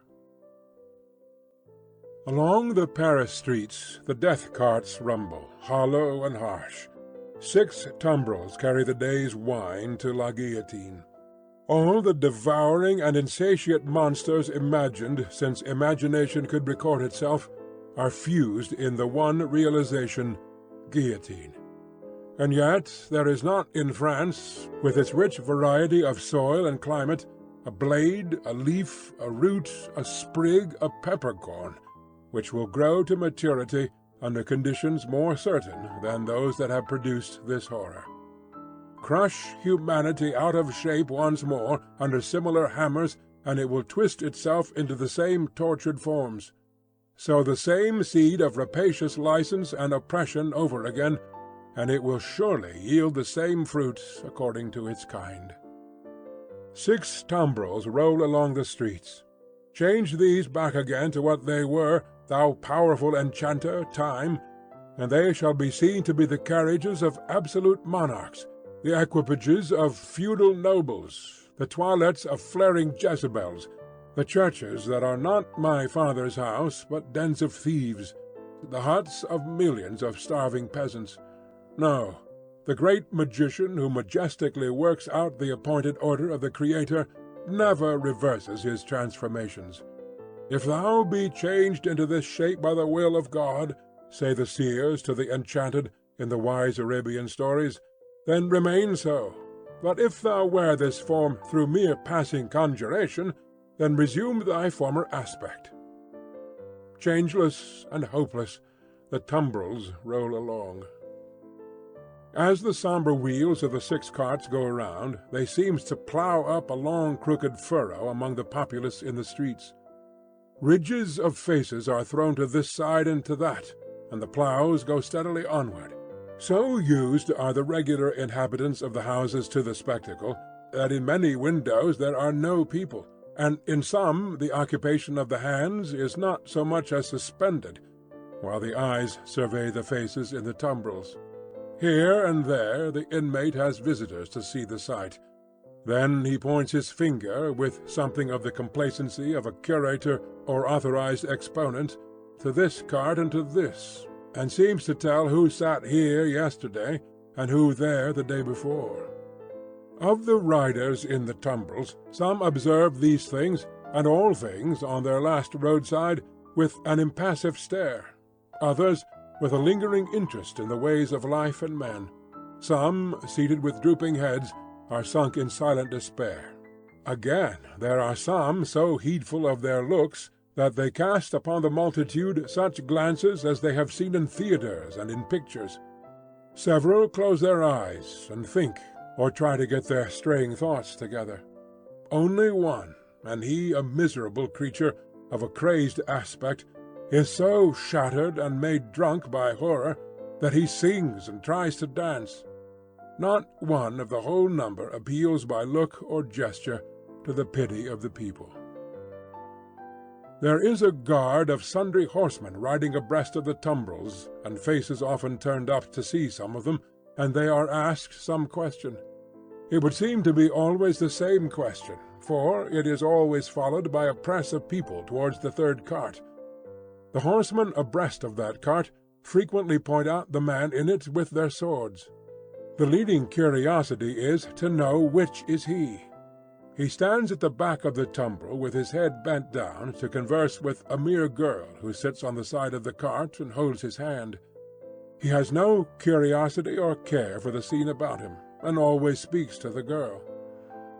Along the Paris streets the death-carts rumble, hollow and harsh. 6 tumbrils carry the day's wine to la guillotine. All the devouring and insatiate monsters imagined since imagination could record itself are fused in the one realization, guillotine. And yet there is not in France, with its rich variety of soil and climate, a blade, a leaf, a root, a sprig, a peppercorn, which will grow to maturity under conditions more certain than those that have produced this horror. Crush humanity out of shape once more under similar hammers, and it will twist itself into the same tortured forms. Sow the same seed of rapacious license and oppression over again, and it will surely yield the same fruit according to its kind. 6 tumbrils roll along the streets. Change these back again to what they were, thou powerful enchanter, Time, and they shall be seen to be the carriages of absolute monarchs, the equipages of feudal nobles, the toilettes of flaring Jezebels, the churches that are not my father's house, but dens of thieves, the huts of millions of starving peasants. No, the great magician who majestically works out the appointed order of the Creator never reverses his transformations. "If thou be changed into this shape by the will of God," say the seers to the enchanted in the wise Arabian stories, "then remain so. But if thou wear this form through mere passing conjuration, then resume thy former aspect." Changeless and hopeless, the tumbrils roll along. As the sombre wheels of the 6 carts go around, they seem to plough up a long crooked furrow among the populace in the streets. Ridges of faces are thrown to this side and to that, and the ploughs go steadily onward. So used are the regular inhabitants of the houses to the spectacle, that in many windows there are no people, and in some the occupation of the hands is not so much as suspended, while the eyes survey the faces in the tumbrils. Here and there the inmate has visitors to see the sight. Then he points his finger, with something of the complacency of a curator or authorized exponent, to this cart and to this, and seems to tell who sat here yesterday, and who there the day before. Of the riders in the tumbrils, some observe these things, and all things, on their last roadside, with an impassive stare; others with a lingering interest in the ways of life and men. Some, seated with drooping heads, are sunk in silent despair. Again, there are some so heedful of their looks that they cast upon the multitude such glances as they have seen in theatres and in pictures. Several close their eyes and think, or try to get their straying thoughts together. Only one, and he a miserable creature of a crazed aspect, is so shattered and made drunk by horror that he sings and tries to dance. Not one of the whole number appeals by look or gesture to the pity of the people. There is a guard of sundry horsemen riding abreast of the tumbrils, and faces often turned up to see some of them, and they are asked some question. It would seem to be always the same question, for it is always followed by a press of people towards the 3rd cart. The horsemen abreast of that cart frequently point out the man in it with their swords. The leading curiosity is to know which is he. He stands at the back of the tumbrel with his head bent down to converse with a mere girl who sits on the side of the cart and holds his hand. He has no curiosity or care for the scene about him, and always speaks to the girl.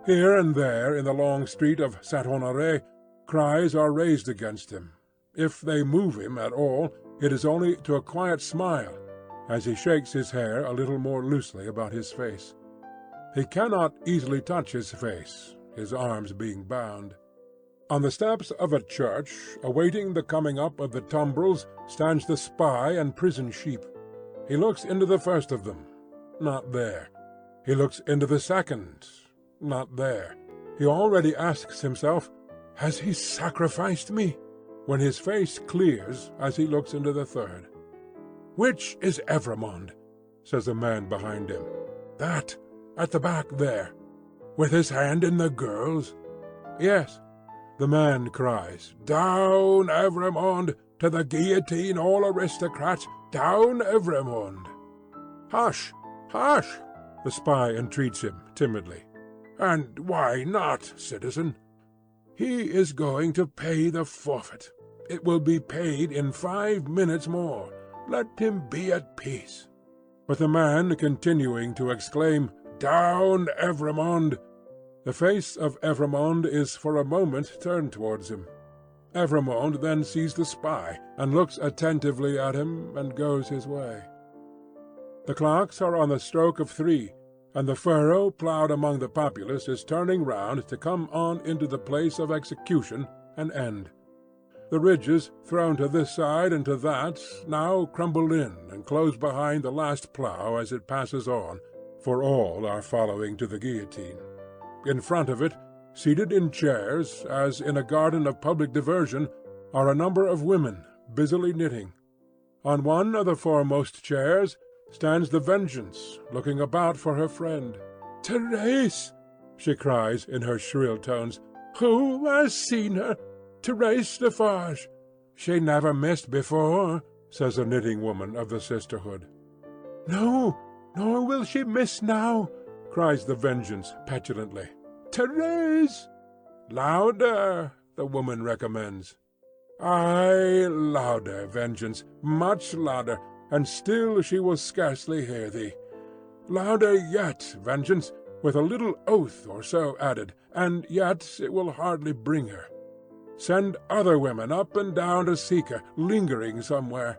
Here and there in the long street of Saint-Honoré cries are raised against him. If they move him at all, it is only to a quiet smile, as he shakes his hair a little more loosely about his face. He cannot easily touch his face, his arms being bound. On the steps of a church, awaiting the coming up of the tumbrels, stands the spy and prison sheep. He looks into the first of them. Not there. He looks into the second. Not there. He already asks himself, "Has he sacrificed me?" when his face clears as he looks into the third. "Which is Evrémonde?" says a man behind him. "That, at the back there, with his hand in the girl's?" "Yes." The man cries, "Down, Evrémonde! To the guillotine, all aristocrats! Down, Evrémonde!" "Hush! Hush!" the spy entreats him timidly. "And why not, citizen?" "He is going to pay the forfeit. It will be paid in 5 minutes more. Let him be at peace." But the man continuing to exclaim, "Down, Evrémonde!" the face of Evrémonde is for a moment turned towards him. Evrémonde then sees the spy, and looks attentively at him, and goes his way. The clocks are on the stroke of 3, and the furrow ploughed among the populace is turning round to come on into the place of execution and end. The ridges, thrown to this side and to that, now crumble in and close behind the last plough as it passes on, for all are following to the guillotine. In front of it, seated in chairs, as in a garden of public diversion, are a number of women busily knitting. On one of the foremost chairs stands the Vengeance, looking about for her friend. "Thérèse!" she cries in her shrill tones. "Who has seen her? Thérèse Defarge." "She never missed before," says a knitting woman of the sisterhood. "No, nor will she miss now," cries the Vengeance petulantly. "Thérèse!" "Louder," the woman recommends. "Aye, louder, Vengeance, much louder, and still she will scarcely hear thee. Louder yet, Vengeance, with a little oath or so added, and yet it will hardly bring her. Send other women up and down to seek her, lingering somewhere.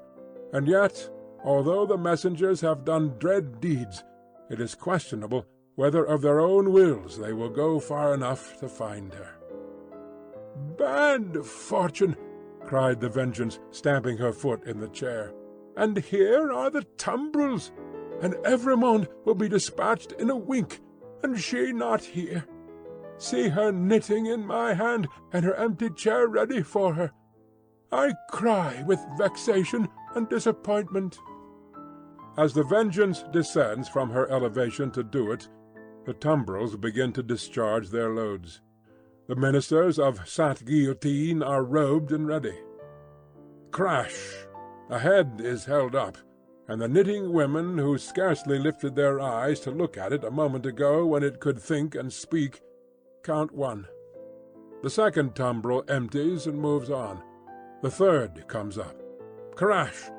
And yet, although the messengers have done dread deeds, it is questionable whether of their own wills they will go far enough to find her." "Bad fortune!" cried the Vengeance, stamping her foot in the chair. "And here are the tumbrels, and Evrémonde will be dispatched in a wink, and she not here. See her knitting in my hand, and her empty chair ready for her. I cry with vexation and disappointment." As the Vengeance descends from her elevation to do it, the tumbrels begin to discharge their loads. The ministers of Sainte Guillotine are robed and ready. Crash! A head is held up, and the knitting women, who scarcely lifted their eyes to look at it a moment ago when it could think and speak, count 1. The second tumbrel empties and moves on. The third comes up. Crash!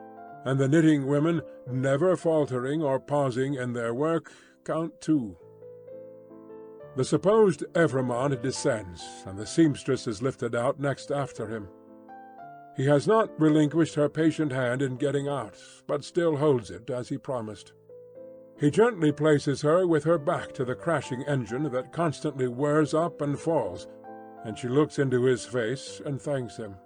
And the knitting women, never faltering or pausing in their work, count 2. The supposed Evrémonde descends, and the seamstress is lifted out next after him. He has not relinquished her patient hand in getting out, but still holds it as he promised. He gently places her with her back to the crashing engine that constantly whirs up and falls, and she looks into his face and thanks him.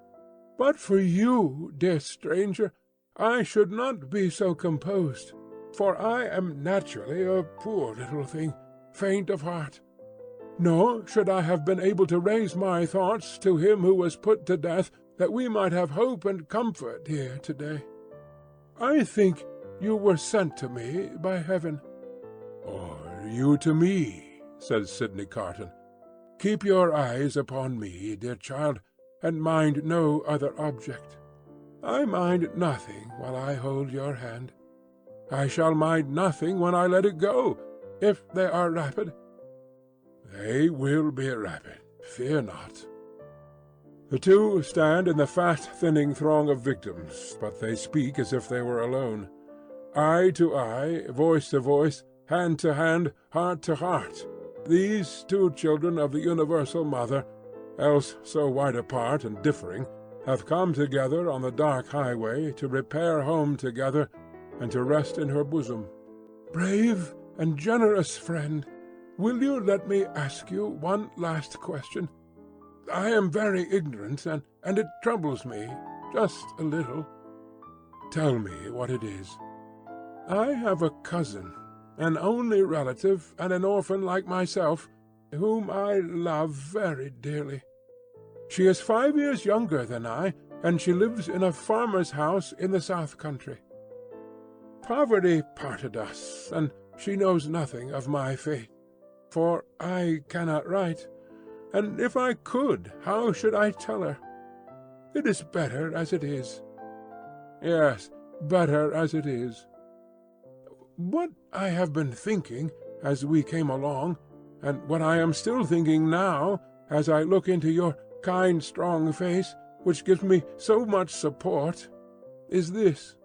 "But for you, dear stranger, I should not be so composed, for I am naturally a poor little thing, faint of heart. Nor should I have been able to raise my thoughts to him who was put to death, that we might have hope and comfort here today. I think you were sent to me by heaven." "Or you to me," says Sidney Carton. "Keep your eyes upon me, dear child, and mind no other object. I mind nothing while I hold your hand. I shall mind nothing when I let it go, if they are rapid. They will be rapid, fear not. The two stand in the fast-thinning throng of victims, but they speak as if they were alone. Eye to eye, voice to voice, hand to hand, heart to heart, these two children of the universal mother, else so wide apart and differing, have come together on the dark highway to repair home together and to rest in her bosom. Brave and generous friend, will you let me ask you one last question? I am very ignorant, and it troubles me, just a little. Tell me what it is. I have a cousin, an only relative and an orphan like myself, whom I love very dearly. She is 5 years younger than I, and she lives in a farmer's house in the south country. Poverty parted us, and she knows nothing of my fate, for I cannot write, and if I could, how should I tell her? It is better as it is. Yes, better as it is. What I have been thinking as we came along, and what I am still thinking now as I look into your kind, strong face, which gives me so much support, is this.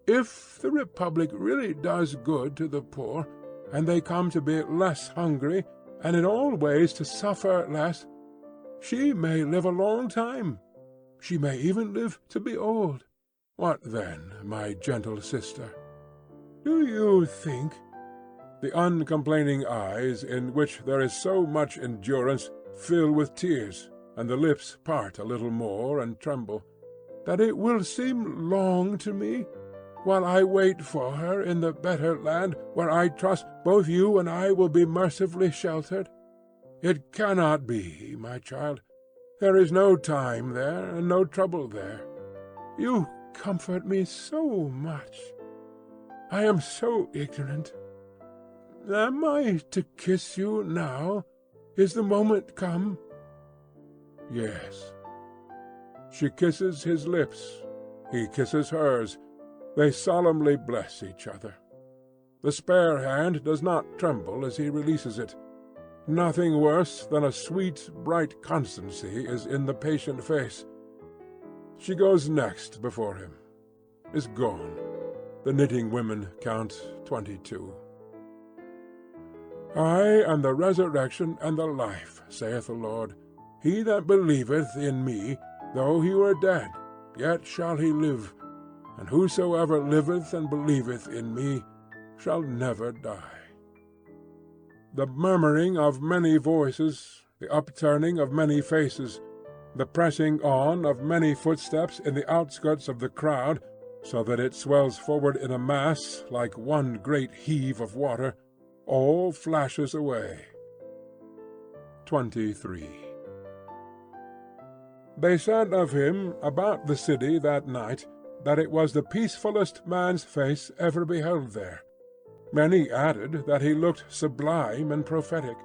If the Republic really does good to the poor, and they come to be less hungry, and in all ways to suffer less, she may live a long time. She may even live to be old. What then, my gentle sister? Do you think— The uncomplaining eyes, in which there is so much endurance, fill with tears, and the lips part a little more and tremble. That it will seem long to me, while I wait for her in the better land, where I trust both you and I will be mercifully sheltered? It cannot be, my child. There is no time there, and no trouble there. You comfort me so much. I am so ignorant. Am I to kiss you now? Is the moment come? Yes. She kisses his lips. He kisses hers. They solemnly bless each other. The spare hand does not tremble as he releases it. Nothing worse than a sweet, bright constancy is in the patient face. She goes next before him, is gone. The knitting women count 22. I am the resurrection and the life, saith the Lord. He that believeth in me, though he were dead, yet shall he live. And whosoever liveth and believeth in me shall never die. The murmuring of many voices, the upturning of many faces, the pressing on of many footsteps in the outskirts of the crowd, so that it swells forward in a mass like one great heave of water, all flashes away. 23. They said of him about the city that night that it was the peacefullest man's face ever beheld there. Many added that he looked sublime and prophetic.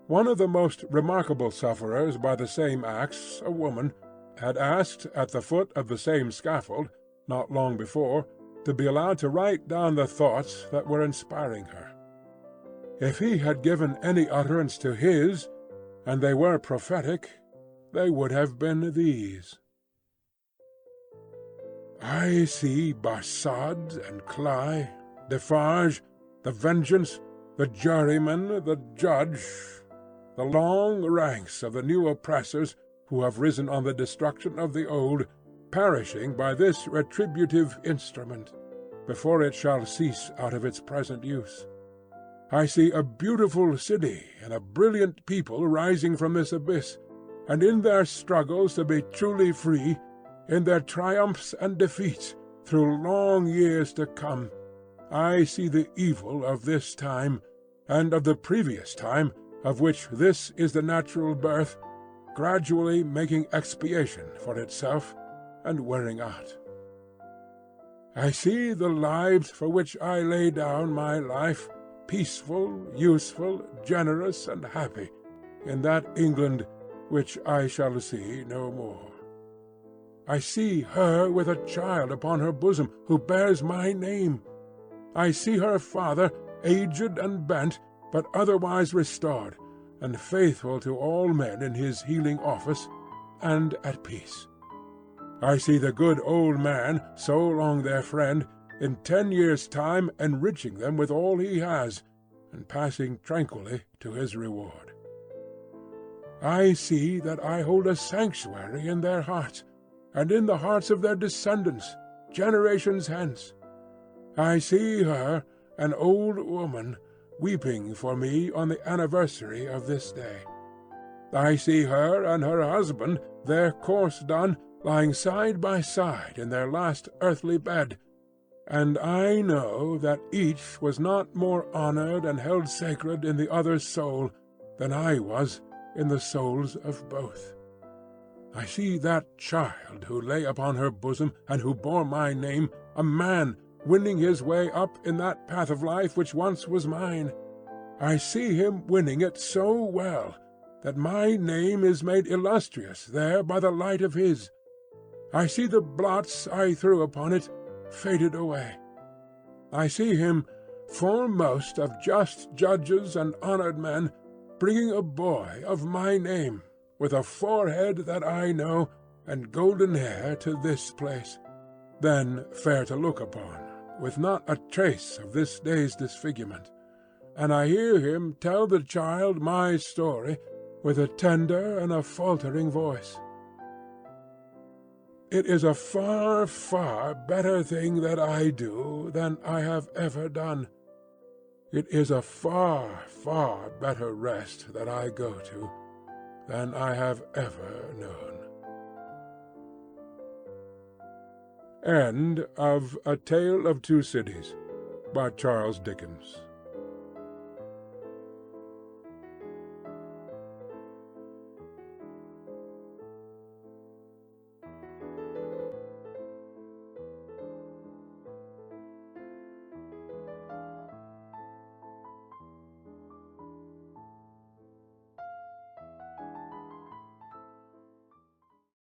One of the most remarkable sufferers by the same axe, a woman, had asked at the foot of the same scaffold, not long before, to be allowed to write down the thoughts that were inspiring her. If he had given any utterance to his, and they were prophetic, they would have been these. I see Barsad and Cly, Defarge, the Vengeance, the Juryman, the Judge, the long ranks of the new oppressors who have risen on the destruction of the old, perishing by this retributive instrument, before it shall cease out of its present use. I see a beautiful city and a brilliant people rising from this abyss, and in their struggles to be truly free, in their triumphs and defeats, through long years to come, I see the evil of this time, and of the previous time, of which this is the natural birth, gradually making expiation for itself, and wearing out. I see the lives for which I lay down my life, peaceful, useful, generous, and happy, in that England which I shall see no more. I see her with a child upon her bosom, who bears my name. I see her father, aged and bent, but otherwise restored, and faithful to all men in his healing office, and at peace. I see the good old man, so long their friend, in 10 years' time enriching them with all he has, and passing tranquilly to his reward. I see that I hold a sanctuary in their hearts, and in the hearts of their descendants, generations hence. I see her, an old woman, weeping for me on the anniversary of this day. I see her and her husband, their course done, lying side by side in their last earthly bed, and I know that each was not more honored and held sacred in the other's soul than I was in the souls of both. I see that child who lay upon her bosom and who bore my name, a man winning his way up in that path of life which once was mine. I see him winning it so well that my name is made illustrious there by the light of his. I see the blots I threw upon it faded away. I see him, foremost of just judges and honored men, bringing a boy of my name, with a forehead that I know, and golden hair to this place, then fair to look upon, with not a trace of this day's disfigurement. And I hear him tell the child my story with a tender and a faltering voice. It is a far, far better thing that I do than I have ever done. It is a far, far better rest that I go to than I have ever known. End of A Tale of Two Cities by Charles Dickens.